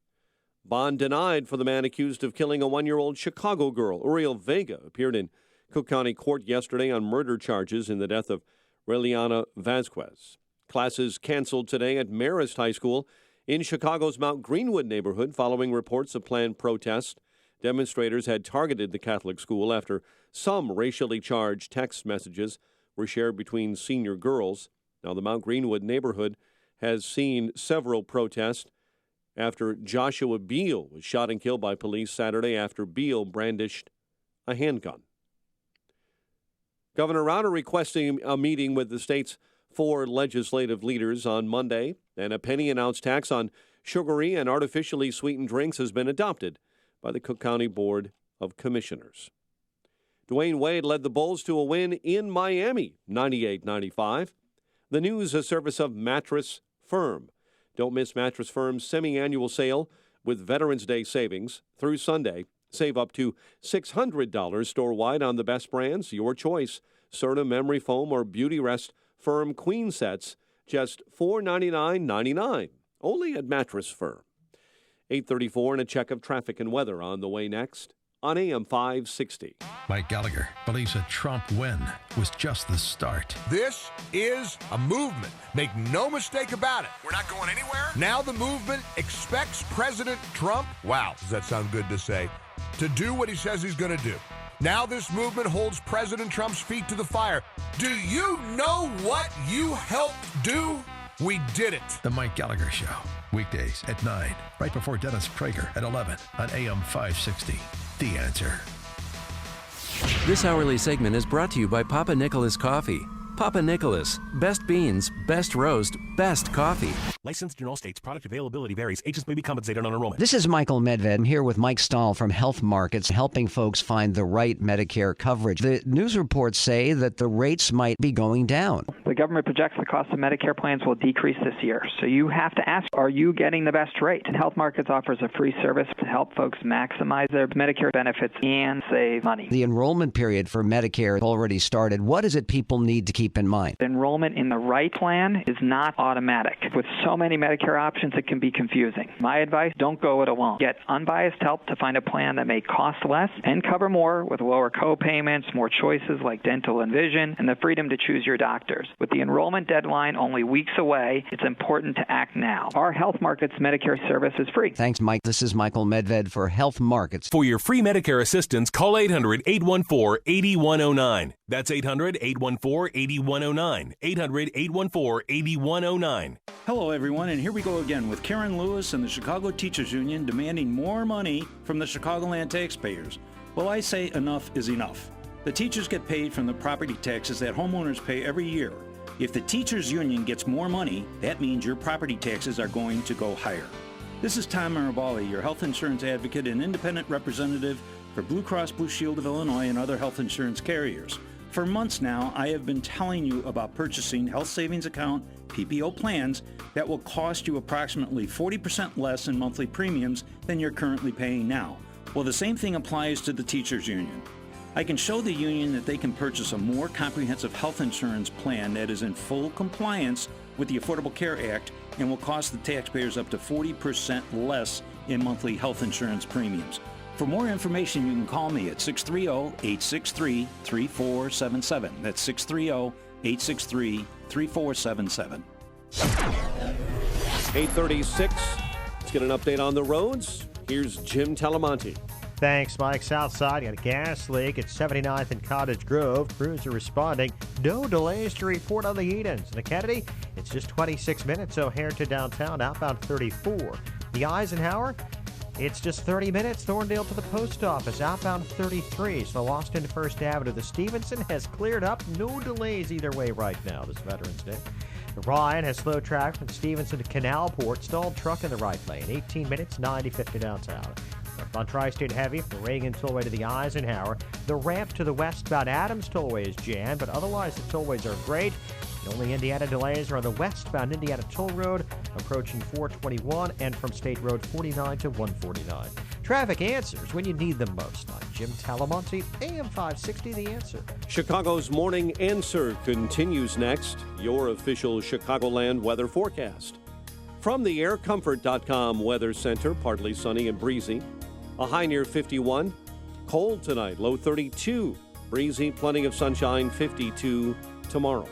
Bond denied for the man accused of killing a 1-year-old Chicago girl. Uriel Vega appeared in Cook County Court yesterday on murder charges in the death of Reliana Vasquez. Classes canceled today at Marist High School in Chicago's Mount Greenwood neighborhood following reports of planned protests. Demonstrators had targeted the Catholic school after some racially charged text messages were shared between senior girls. Now, the Mount Greenwood neighborhood has seen several protests after Joshua Beal was shot and killed by police Saturday after Beal brandished a handgun. Governor Rauner requesting a meeting with the state's 4 legislative leaders on Monday, and a penny-an-ounce tax on sugary and artificially sweetened drinks has been adopted by the Cook County Board of Commissioners. Dwayne Wade led the Bulls to a win in Miami, 98-95. The news a service of Mattress Firm. Don't miss Mattress Firm's semi-annual sale with Veterans Day savings through Sunday. Save up to $600 store-wide on the best brands, your choice. Serta, Memory Foam, or Beauty Rest Firm Queen sets, just $499.99. Only at Mattress Firm. 8:34 and a check of traffic and weather on the way next on AM 560. Mike Gallagher believes a Trump win was just the start. This is a movement. Make no mistake about it. We're not going anywhere. Now the movement expects President Trump, wow, does that sound good to say, to do what he says he's going to do. Now this movement holds President Trump's feet to the fire. Do you know what you helped do? We did it. The Mike Gallagher Show. Weekdays at 9, right before Dennis Prager at 11 on AM 560. The Answer. This hourly segment is brought to you by Papa Nicholas Coffee. Papa Nicholas, best beans, best roast, best coffee. Licensed in all states. Product availability varies. Agents may be compensated on enrollment. This is Michael Medved. I'm here with Mike Stahl from Health Markets, helping folks find the right Medicare coverage. The news reports say that the rates might be going down. The government projects the cost of Medicare plans will decrease this year. So you have to ask, are you getting the best rate? And Health Markets offers a free service to help folks maximize their Medicare benefits and save money. The enrollment period for Medicare already started. What is it people need to keep in mind? Enrollment in the right plan is not automatic. With so many Medicare options, it can be confusing. My advice, don't go it alone. Get unbiased help to find a plan that may cost less and cover more with lower co-payments, more choices like dental and vision, and the freedom to choose your doctors. With the enrollment deadline only weeks away, it's important to act now. Our Health Markets Medicare service is free. Thanks, Mike. This is Michael Medved for Health Markets. For your free Medicare assistance, call 800-814-8109. That's 800-814-8109. 800-814-8109. Hello, everyone, and here we go again with Karen Lewis and the Chicago Teachers Union demanding more money from the Chicagoland taxpayers. Well, I say enough is enough. The teachers get paid from the property taxes that homeowners pay every year. If the teachers union gets more money, that means your property taxes are going to go higher. This is Tom Mirabali, your health insurance advocate and independent representative for Blue Cross Blue Shield of Illinois and other health insurance carriers. For months now, I have been telling you about purchasing health savings account PPO plans that will cost you approximately 40% less in monthly premiums than you're currently paying now. Well, the same thing applies to the teachers union. I can show the union that they can purchase a more comprehensive health insurance plan that is in full compliance with the Affordable Care Act and will cost the taxpayers up to 40% less in monthly health insurance premiums. For more information, you can call me at 630-863-3477. That's 630-863-3477. 8:36. Let's get an update on the roads. Here's Jim Talamonte. Thanks, Mike. Southside, got a gas leak at 79th and Cottage Grove. Crews are responding. No delays to report on the Edens. And the Kennedy, it's just 26 minutes O'Hare to downtown, outbound 34. The Eisenhower, it's just 30 minutes, Thorndale to the post office, outbound 33. So Austin to First Avenue. The Stevenson has cleared up. No delays either way right now this Veterans Day. The Ryan has slow traffic from Stevenson to Canalport. Stalled truck in the right lane. 18 minutes, 90-50 downtown. On Tri-State Heavy from the Reagan Tollway to the Eisenhower. The ramp to the westbound Adams Tollway is jammed, but otherwise the tollways are great. The only Indiana delays are on the westbound Indiana Toll Road, approaching 421, and from State Road 49 to 149. Traffic answers when you need them most. I'm Jim Talamonte, AM 560, The Answer. Chicago's Morning Answer continues next. Your official Chicagoland weather forecast. From the aircomfort.com Weather Center, partly sunny and breezy. A high near 51. Cold tonight, low 32. Breezy, plenty of sunshine, 52 tomorrow.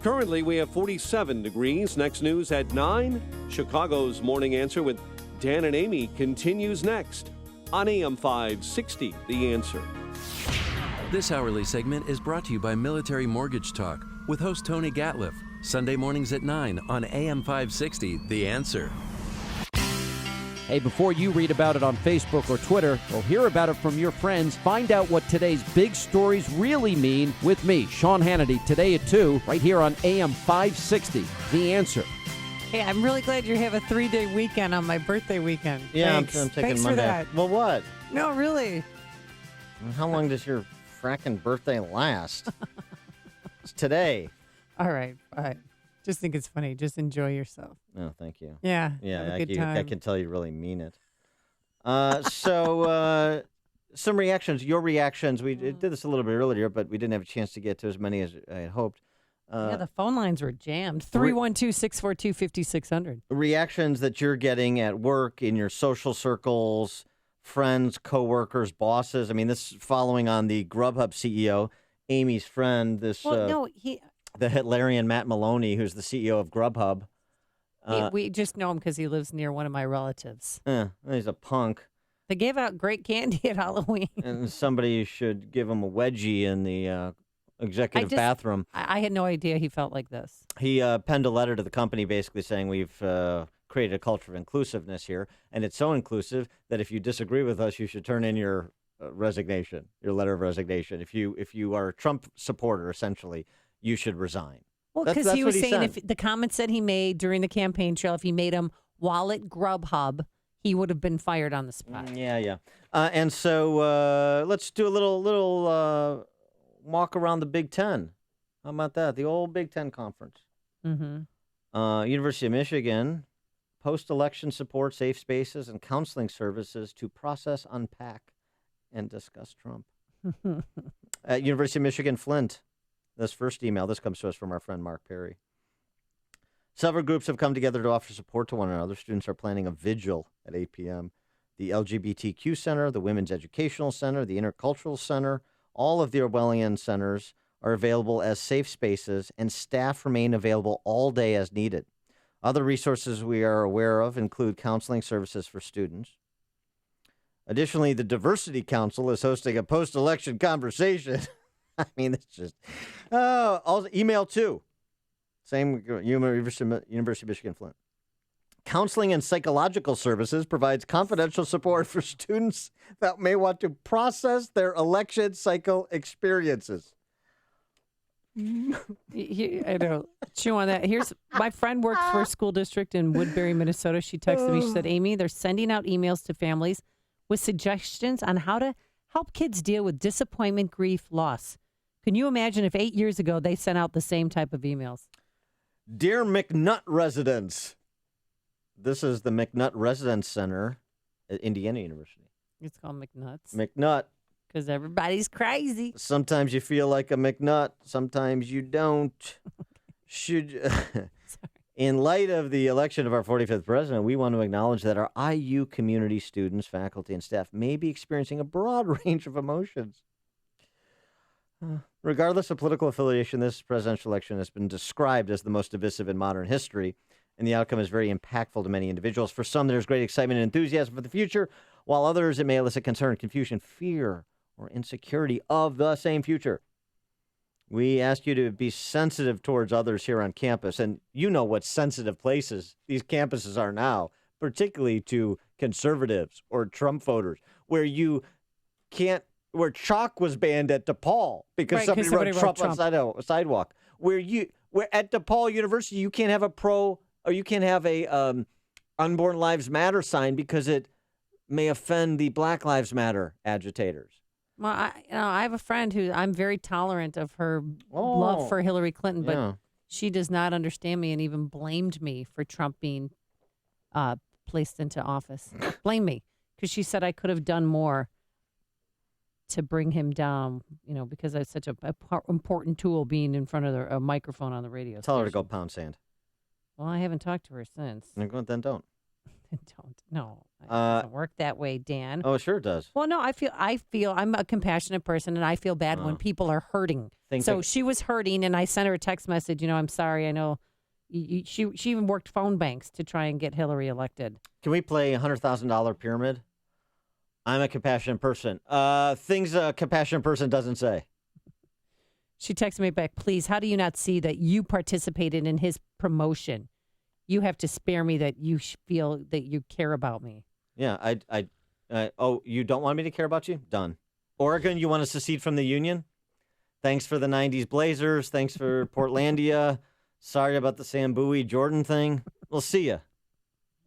Currently, we have 47 degrees. Next news at 9. Chicago's Morning Answer with Dan and Amy continues next on AM 560, The Answer. This hourly segment is brought to you by Military Mortgage Talk with host Tony Gatliff. Sunday mornings at 9 on AM 560, The Answer. Hey, before you read about it on Facebook or Twitter, or hear about it from your friends, find out what today's big stories really mean with me, Sean Hannity, today at 2, right here on AM 560, The Answer. Hey, I'm really glad you have a 3-day weekend on my birthday weekend. Yeah, I'm Thanks. taking Thanks Monday. for that. Well, what? No, really. How long does your fracking birthday last? It's today. All right. Just think it's funny. Just enjoy yourself. Oh, thank you. Yeah. Yeah, have a good time. I can tell you really mean it. So some reactions, your reactions. We did this a little bit earlier, but we didn't have a chance to get to as many as I had hoped. Yeah, the phone lines were jammed. 312-642-5600. Reactions that you're getting at work, in your social circles, friends, coworkers, bosses. I mean, this is following on the Grubhub CEO, Amy's friend, the Hitlerian Matt Maloney, who's the CEO of Grubhub. We just know him because he lives near one of my relatives. He's a punk. They gave out great candy at Halloween. And somebody should give him a wedgie in the executive bathroom. I had no idea he felt like this. He penned a letter to the company basically saying we've created a culture of inclusiveness here, and it's so inclusive that if you disagree with us, you should turn in your resignation, your letter of resignation. If you are a Trump supporter, essentially, you should resign. Well, because he was saying if the comments that he made during the campaign trail, if he made them while at Grubhub, he would have been fired on the spot. Yeah. And so let's do a little walk around the Big Ten. How about that? The old Big Ten conference. Mm-hmm. University of Michigan, post-election support, safe spaces, and counseling services to process, unpack, and discuss Trump. At University of Michigan, Flint. This first email, this comes to us from our friend Mark Perry. Several groups have come together to offer support to one another. Students are planning a vigil at 8 p.m. The LGBTQ Center, the Women's Educational Center, the Intercultural Center, all of the Orwellian centers are available as safe spaces, and staff remain available all day as needed. Other resources we are aware of include counseling services for students. Additionally, the Diversity Council is hosting a post-election conversation. I mean, it's just... also, email too. Same, University of Michigan, Flint. Counseling and Psychological Services provides confidential support for students that may want to process their election cycle experiences. I know. Chew on that. Here's my friend works for a school district in Woodbury, Minnesota. She texted me. She said, Amy, they're sending out emails to families with suggestions on how to help kids deal with disappointment, grief, loss. Can you imagine if 8 years ago they sent out the same type of emails? Dear McNutt residents, this is the McNutt Residence Center at Indiana University. It's called McNutt's. McNutt. Because everybody's crazy. Sometimes you feel like a McNutt. Sometimes you don't. In light of the election of our 45th president, we want to acknowledge that our IU community students, faculty, and staff may be experiencing a broad range of emotions. Regardless of political affiliation, this presidential election has been described as the most divisive in modern history, and the outcome is very impactful to many individuals. For some, there's great excitement and enthusiasm for the future, while others, it may elicit concern, confusion, fear, or insecurity of the same future. We ask you to be sensitive towards others here on campus, and you know what sensitive places these campuses are now, particularly to conservatives or Trump voters, where chalk was banned at DePaul because somebody wrote Trump on a sidewalk. Where at DePaul University, you can't have a Unborn Lives Matter sign because it may offend the Black Lives Matter agitators. Well, I have a friend who I'm very tolerant of her love for Hillary Clinton, but she does not understand me and even blamed me for Trump being placed into office. Blame me because she said I could have done more to bring him down, because I was such a important tool being in front of a microphone on the radio Tell her to station. go pound sand. Well, I haven't talked to her since. Then don't. Don't. No, it doesn't work that way, Dan. Oh, sure it does. Well, no, I feel I'm a compassionate person, and I feel bad when people are hurting. She was hurting, and I sent her a text message. I'm sorry. I know. She even worked phone banks to try and get Hillary elected. Can we play $100,000 pyramid? I'm a compassionate person. Things a compassionate person doesn't say. She texted me back, please, how do you not see that you participated in his promotion? You have to spare me that you feel that you care about me. Yeah, you don't want me to care about you? Done. Oregon, you want to secede from the Union? Thanks for the 90s Blazers. Thanks for Portlandia. Sorry about the Sam Bowie Jordan thing. We'll see you.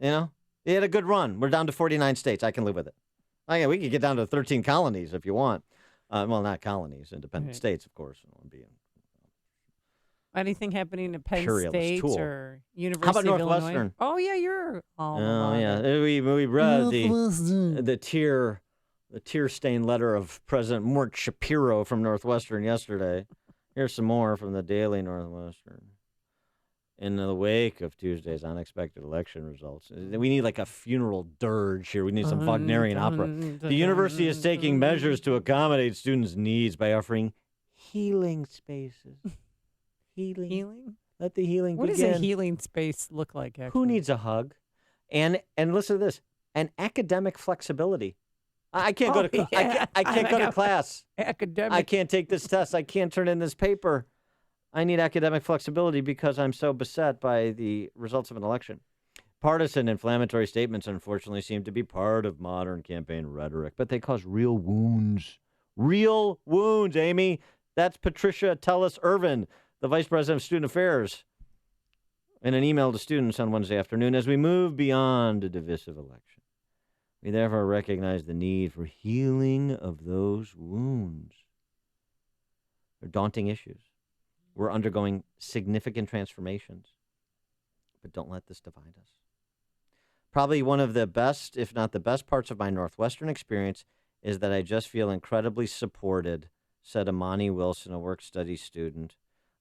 You had a good run. We're down to 49 states. I can live with it. Oh, yeah, we could get down to 13 colonies if you want. Well, not colonies, independent states, of course. Anything happening at Penn State tool. or University How about of Northwestern? Illinois? Oh, yeah, you're all Oh, yeah. We read the tear-stained letter of President Mort Shapiro from Northwestern yesterday. Here's some more from the Daily Northwestern. In the wake of Tuesday's unexpected election results, we need like a funeral dirge here. We need some Wagnerian opera. The university is taking measures to accommodate students' needs by offering healing spaces. Healing? Let the healing What begin. does a healing space look like, actually? Who needs a hug? And listen to this. And academic flexibility. I can't go to I can't go to class. Academic. I can't take this test. I can't turn in this paper. I need academic flexibility because I'm so beset by the results of an election. Partisan inflammatory statements, unfortunately, seem to be part of modern campaign rhetoric, but they cause real wounds. Real wounds, Amy. That's Patricia Tellis-Irvin, the Vice President of Student Affairs, in an email to students on Wednesday afternoon. As we move beyond a divisive election, we therefore recognize the need for healing of those wounds. They're daunting issues. We're undergoing significant transformations, but don't let this divide us. Probably one of the best, if not the best parts of my Northwestern experience is that I just feel incredibly supported, said Amani Wilson, a work-study student.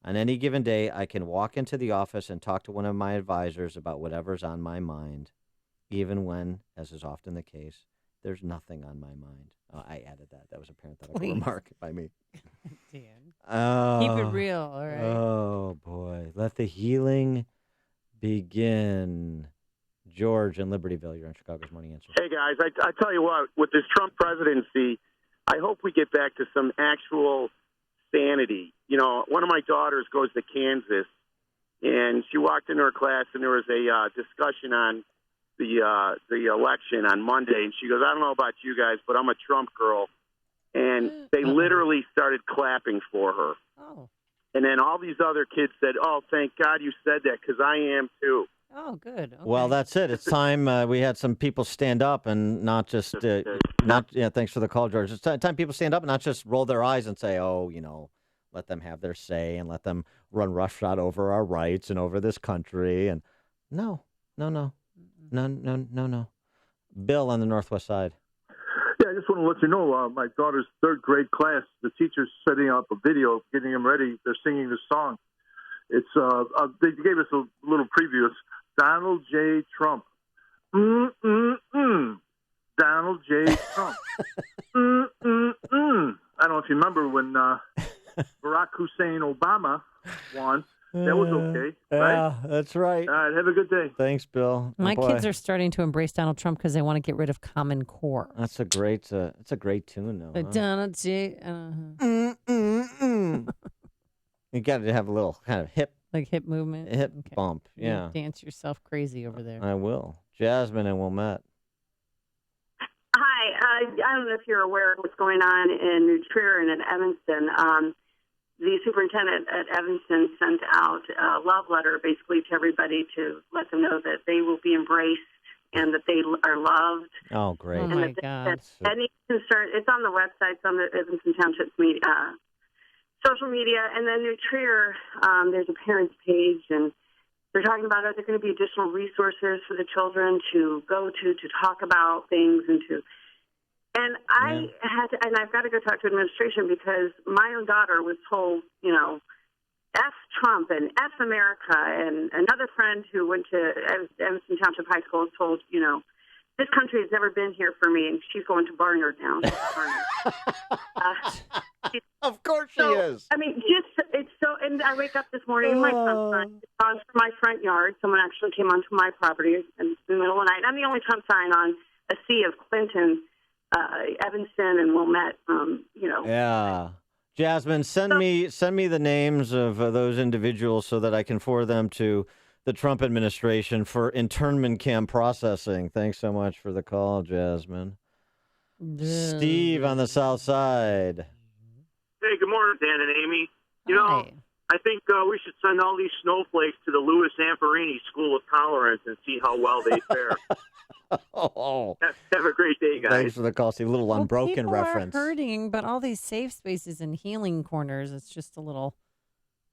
On any given day, I can walk into the office and talk to one of my advisors about whatever's on my mind, even when, as is often the case, there's nothing on my mind. Oh, I added that. That was a parenthetical remark by me. Dan. Oh, Keep it real, all right? Oh, boy. Let the healing begin. George in Libertyville, you're on Chicago's Morning Answer. Hey, guys, I tell you what, with this Trump presidency, I hope we get back to some actual sanity. One of my daughters goes to Kansas, and she walked into her class, and there was a discussion on the election on Monday, and she goes, I don't know about you guys, but I'm a Trump girl. And they literally started clapping for her. Oh. And then all these other kids said, oh, thank God you said that, because I am too. Oh, good. Okay. Well, that's it. It's time we had some people stand up and not just, thanks for the call, George. It's time people stand up and not just roll their eyes and say, let them have their say and let them run roughshod over our rights and over this country. And no. Bill on the Northwest side. Yeah, I just want to let you know, my daughter's third grade class, the teacher's setting up a video, getting them ready. They're singing this song. It's they gave us a little preview. It's Donald J. Trump. Donald J. Trump. I don't know if you remember when Barack Hussein Obama won. That was okay, right? Yeah, that's right. All right, have a good day. Thanks, Bill. My kids are starting to embrace Donald Trump because they want to get rid of Common Core. That's a great, it's a great tune, though. Donald J. You got to have a little kind of hip movement, hip bump. Yeah, you dance yourself crazy over there. I will. Jasmine and Wilmette. Hi, I don't know if you're aware of what's going on in New Trier and in Evanston. The superintendent at Evanston sent out a love letter basically to everybody to let them know that they will be embraced and that they are loved. Oh, great. Oh, and my that, God. that any concern, it's on the website, it's on the Evanston Township's social media, and then New Trier, there's a parents page, and they're talking about, are there going to be additional resources for the children to go to talk about things and I had to, and I've got to go talk to administration because my own daughter was told, F Trump and F America, and another friend who went to Evanston Township High School was told, this country has never been here for me, and she's going to Barnard now. Of course she is. I mean, it's so, and I wake up this morning, and my Trump sign is on from my front yard. Someone actually came onto my property in the middle of the night. I'm the only Trump sign on a sea of Clinton, Evanston, and Wilmette, Yeah. Jasmine, send me the names of those individuals so that I can forward them to the Trump administration for internment camp processing. Thanks so much for the call, Jasmine. Steve on the South Side. Hey, good morning, Dan and Amy. I think we should send all these snowflakes to the Louis Zamperini School of Tolerance and see how well they fare. Have a great day, guys. Thanks for the call, Steve. A little Unbroken people reference. Are hurting, but all these safe spaces and healing corners, it's just a little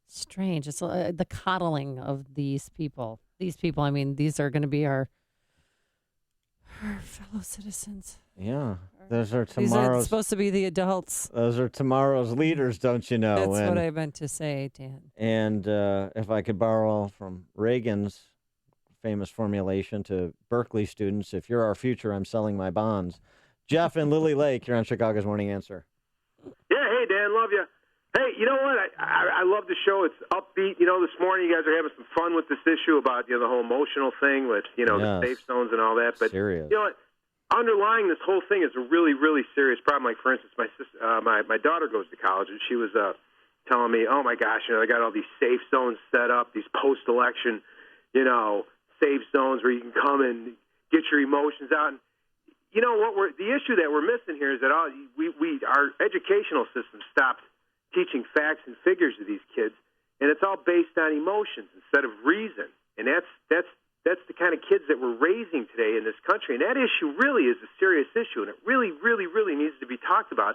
strange. It's the coddling of these people. These people, I mean, these are going to be our fellow citizens. Yeah, those are These tomorrow's. are supposed to be the adults. Those are tomorrow's leaders, don't you know? That's what I meant to say, Dan. And if I could borrow from Reagan's famous formulation to Berkeley students, if you're our future, I'm selling my bonds. Jeff in Lily Lake, you're on Chicago's Morning Answer. Yeah, hey, Dan, love you. Hey, you know what? I love the show. It's upbeat. This morning you guys are having some fun with this issue about, the whole emotional thing with, the safe zones and all that. But, serious. You know what? Underlying this whole thing is a really, really serious problem. Like, for instance, my sister, my daughter goes to college, and she was telling me, oh, my gosh, they got all these safe zones set up, these post-election, safe zones where you can come and get your emotions out. And you know what? The issue that we're missing here is that our educational system stopped teaching facts and figures to these kids, and it's all based on emotions instead of reason. And that's the kind of kids that we're raising today in this country. And that issue really is a serious issue, and it really, really, really needs to be talked about.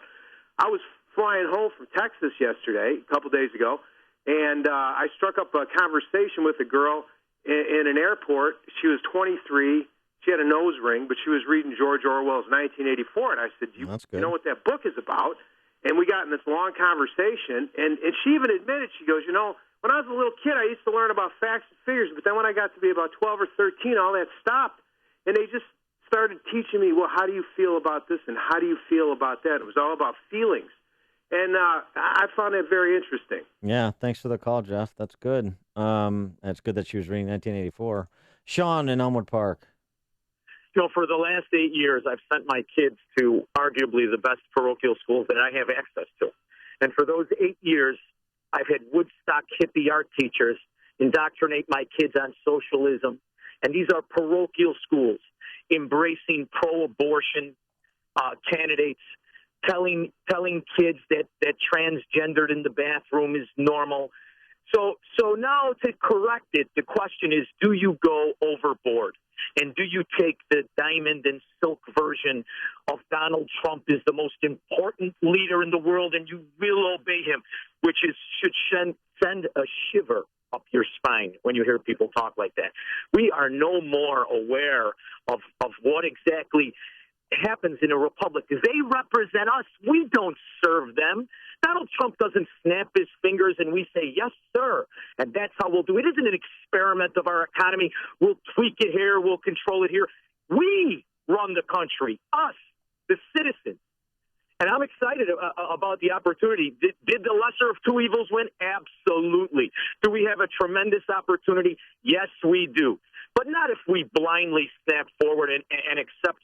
I was flying home from Texas yesterday, a couple days ago, and I struck up a conversation with a girl in an airport. She was 23. She had a nose ring, but she was reading George Orwell's 1984. And I said, you know what that book is about? And we got in this long conversation, and she even admitted, she goes, when I was a little kid, I used to learn about facts and figures, but then when I got to be about 12 or 13, all that stopped. And they just started teaching me, well, how do you feel about this and how do you feel about that? It was all about feelings. And I found that very interesting. Yeah, thanks for the call, Jeff. That's good. That's good that she was reading 1984. Sean in Elmwood Park. For the last 8 years, I've sent my kids to arguably the best parochial schools that I have access to. And for those 8 years, I've had Woodstock hippie art teachers indoctrinate my kids on socialism. And these are parochial schools embracing pro-abortion candidates, telling kids that transgendered in the bathroom is normal. So now to correct it, the question is, do you go overboard? And do you take the diamond and silk version of Donald Trump is the most important leader in the world and you will obey him, which should send a shiver up your spine when you hear people talk like that. We are no more aware of what exactly happens in a republic. They represent us. We don't serve them. Donald Trump doesn't snap his fingers and we say, yes, sir, and that's how we'll do it. It isn't an experiment of our economy. We'll tweak it here. We'll control it here. We run the country, us, the citizens. And I'm excited about the opportunity. Did the lesser of two evils win? Absolutely. Do we have a tremendous opportunity? Yes, we do. But not if we blindly snap forward and accept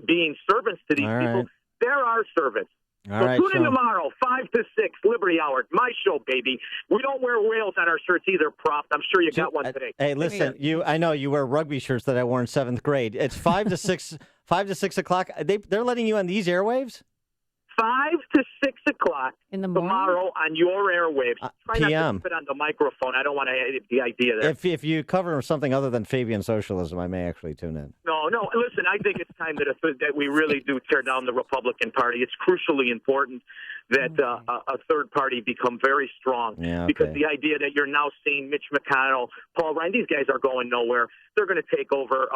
being servants to these people. They're our servants. All so right, tune in Sean. tomorrow, 5 to 6, Liberty Hour. My show, baby. We don't wear whales on our shirts either, Prop. I'm sure you got one today. Hey, listen, I know you wear rugby shirts that I wore in 7th grade. It's 5 to 6 o'clock. They're letting you on these airwaves? 5 to 6 o'clock tomorrow on your airwaves. Try not PM. to keep it on the microphone. I don't want to edit the idea there. If you cover something other than Fabian socialism, I may actually tune in. No. Listen, I think it's time that we really do tear down the Republican Party. It's crucially important that a third party become very strong. Yeah, because the idea that you're now seeing Mitch McConnell, Paul Ryan, these guys are going nowhere. They're going to take over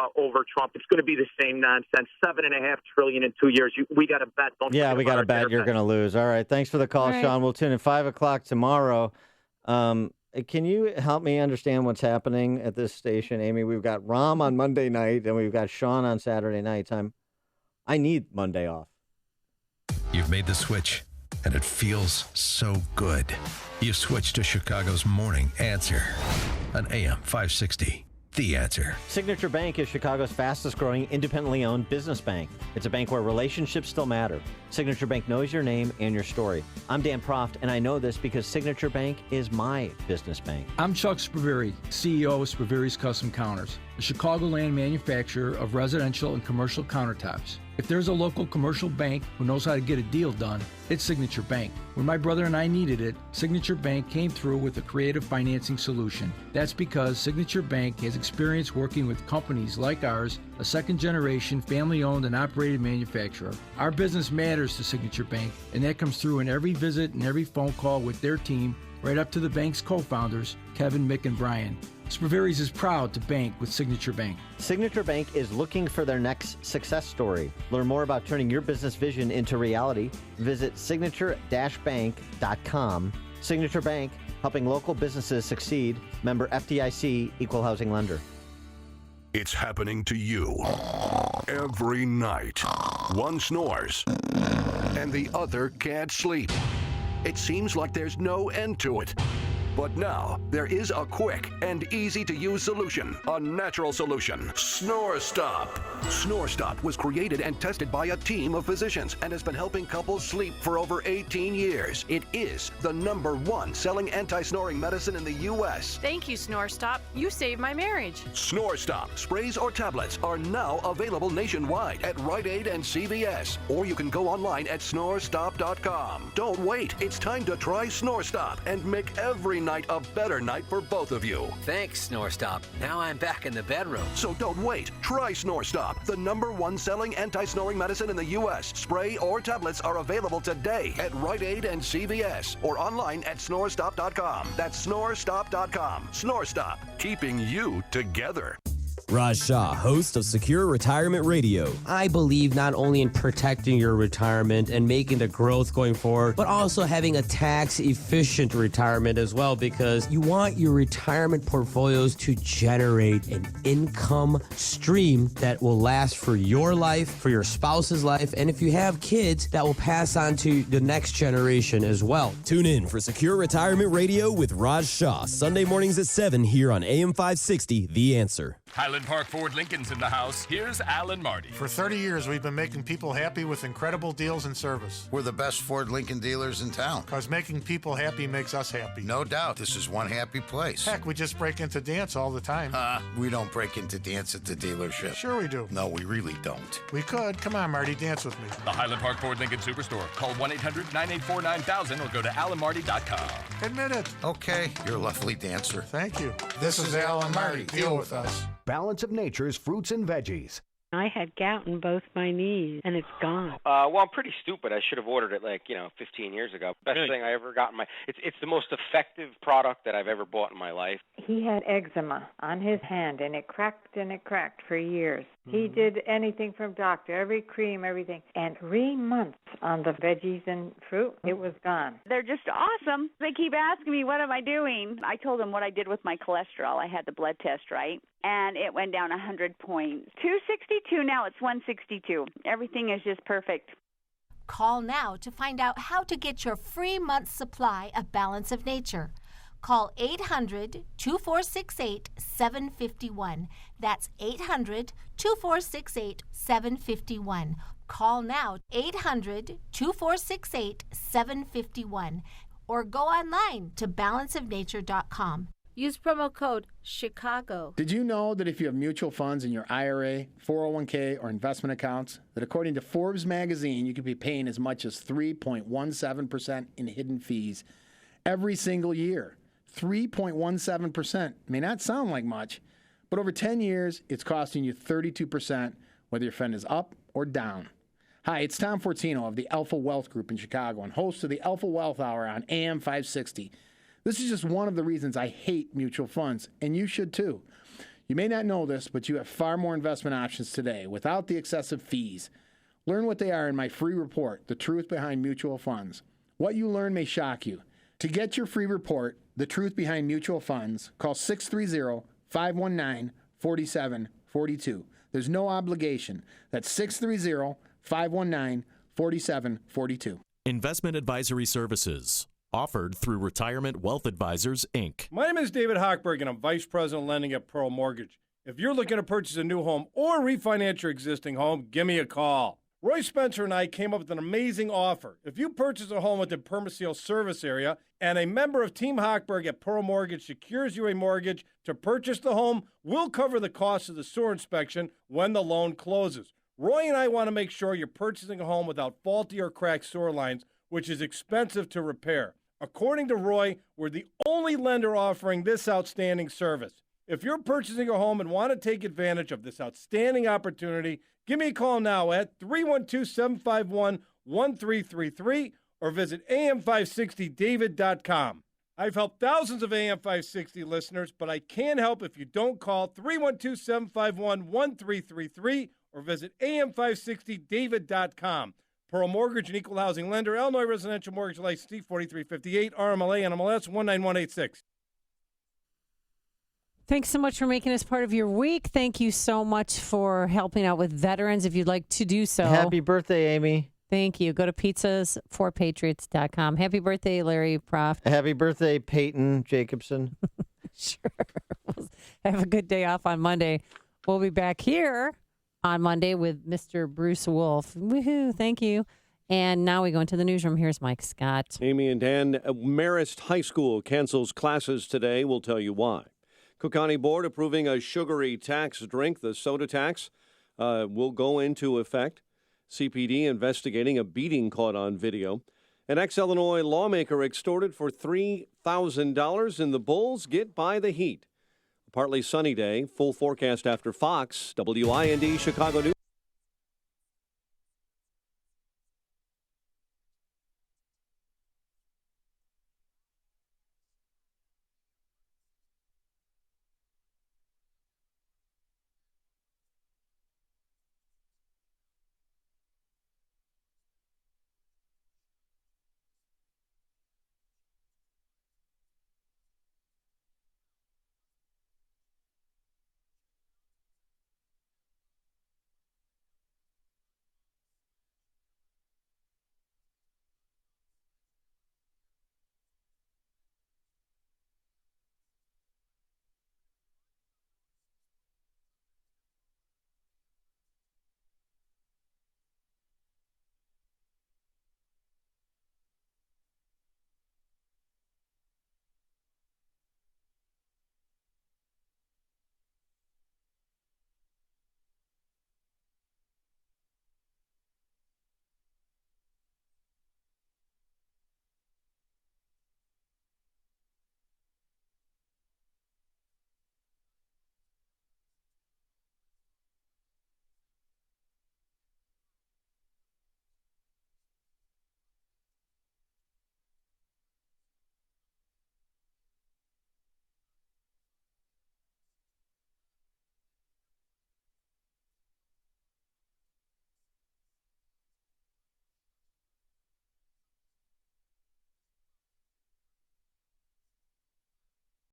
Trump. It's going to be the same nonsense. $7.5 trillion in 2 years. We got to bet. We got to bet you're going to lose. All right. Thanks for the call, right. Sean. We'll tune in 5 o'clock tomorrow. Can you help me understand what's happening at this station, Amy? We've got Ram on Monday night, and we've got Sean on Saturday night. I need Monday off. You've made the switch, and it feels so good. You switched to Chicago's Morning Answer on AM 560. The Answer. Signature Bank is Chicago's fastest-growing independently owned business bank. It's a bank where relationships still matter. Signature Bank knows your name and your story. I'm Dan Proft, and I know this because Signature Bank is my business bank. I'm Chuck Spraveri, CEO of Spraveri's Custom Counters, a Chicagoland manufacturer of residential and commercial countertops. If there's a local commercial bank who knows how to get a deal done, it's Signature Bank. When my brother and I needed it, Signature Bank came through with a creative financing solution. That's because Signature Bank has experience working with companies like ours, a second-generation, family-owned and operated manufacturer. Our business matters to Signature Bank, and that comes through in every visit and every phone call with their team, right up to the bank's co-founders, Kevin, Mick, and Brian. Spraveri's is proud to bank with Signature Bank. Signature Bank is looking for their next success story. Learn more about turning your business vision into reality. Visit signature-bank.com. Signature Bank, helping local businesses succeed. Member FDIC, Equal Housing Lender. It's happening to you every night. One snores, and the other can't sleep. It seems like there's no end to it. But now, there is a quick and easy-to-use solution, a natural solution. Snore Stop. Snore Stop was created and tested by a team of physicians and has been helping couples sleep for over 18 years. It is the #1 selling anti-snoring medicine in the U.S. Thank you, Snore Stop. You saved my marriage. Snore Stop sprays or tablets are now available nationwide at Rite Aid and CVS. Or you can go online at snorestop.com. Don't wait. It's time to try Snore Stop and make every night a better night for both of you. Thanks, Snore Stop. Now I'm back in the bedroom. So don't wait. Try Snore Stop, the #1 selling anti-snoring medicine in the U.S. Spray or tablets are available today at Rite Aid and CVS or online at snorestop.com. That's snorestop.com. Snore Stop, keeping you together. Raj Shah, host of Secure Retirement Radio. I believe not only in protecting your retirement and making the growth going forward, but also having a tax-efficient retirement as well, because you want your retirement portfolios to generate an income stream that will last for your life, for your spouse's life, and if you have kids, that will pass on to the next generation as well. Tune in for Secure Retirement Radio with Raj Shah, Sunday mornings at 7 here on AM 560, The Answer. Highland Park Ford Lincoln's in the house. Here's Alan Marty. For 30 years, we've been making people happy with incredible deals and service. We're the best Ford Lincoln dealers in town. Because making people happy makes us happy. No doubt. This is one happy place. Heck, we just break into dance all the time. We don't break into dance at the dealership. Sure we do. No, we really don't. We could. Come on, Marty, dance with me. The Highland Park Ford Lincoln Superstore. Call 1-800-984-9000 or go to alanmarty.com. Admit it. Okay, you're a lovely dancer. Thank you. This is Alan Marty. Deal with us. Balance of Nature's fruits and veggies. I had gout in both my knees, and it's gone. Well, I'm pretty stupid. I should have ordered it 15 years ago. Best thing I ever got in my. It's the most effective product that I've ever bought in my life. He had eczema on his hand, and it cracked for years. He did anything from doctor, every cream, everything. And 3 months on the veggies and fruit, it was gone. They're just awesome. They keep asking me, what am I doing? I told them what I did with my cholesterol. I had the blood test, right? And it went down 100 points. 262, now it's 162. Everything is just perfect. Call now to find out how to get your free month's supply of Balance of Nature. Call 800-2468-751. That's 800-2468-751. Call now, 800-2468-751. Or go online to balanceofnature.com. Use promo code Chicago. Did you know that if you have mutual funds in your IRA, 401k, or investment accounts, that according to Forbes magazine, you could be paying as much as 3.17% in hidden fees every single year? 3.17% may not sound like much, but over 10 years, it's costing you 32%, whether your fund is up or down. Hi, it's Tom Fortino of the Alpha Wealth Group in Chicago and host of the Alpha Wealth Hour on AM 560. This is just one of the reasons I hate mutual funds, and you should too. You may not know this, but you have far more investment options today without the excessive fees. Learn what they are in my free report, The Truth Behind Mutual Funds. What you learn may shock you. To get your free report, The Truth Behind Mutual Funds, call 630-519-4742. There's no obligation. That's 630-519-4742. Investment advisory services. Offered through Retirement Wealth Advisors, Inc. My name is David Hochberg, and I'm Vice President of Lending at Pearl Mortgage. If you're looking to purchase a new home or refinance your existing home, give me a call. Roy Spencer and I came up with an amazing offer. If you purchase a home within Permaseal service area and a member of Team Hochberg at Pearl Mortgage secures you a mortgage to purchase the home, we'll cover the cost of the sewer inspection when the loan closes. Roy and I want to make sure you're purchasing a home without faulty or cracked sewer lines, which is expensive to repair. According to Roy, we're the only lender offering this outstanding service. If you're purchasing a home and want to take advantage of this outstanding opportunity, give me a call now at 312-751-1333 or visit am560david.com. I've helped thousands of AM560 listeners, but I can't help if you don't call 312-751-1333 or visit am560david.com. Pearl Mortgage, an equal housing lender, Illinois Residential Mortgage License C4358, RMLA, NMLS 19186. Thanks so much for making us part of your week. Thank you so much for helping out with veterans if you'd like to do so. Happy birthday, Amy. Thank you. Go to pizzasforpatriots.com. Happy birthday, Larry Prof. Happy birthday, Peyton Jacobson. Sure. Have a good day off on Monday. We'll be back here on Monday with Mr. Bruce Wolf. Woohoo, thank you. And now we go into the newsroom. Here's Mike Scott. Amy and Dan, Marist High School cancels classes today. We'll tell you why. Cook County Board approving a sugary tax drink. The soda tax will go into effect. CPD investigating a beating caught on video. An ex-Illinois lawmaker extorted for $3,000 and the Bulls get by the Heat. A partly sunny day. Full forecast after Fox. WIND Chicago News.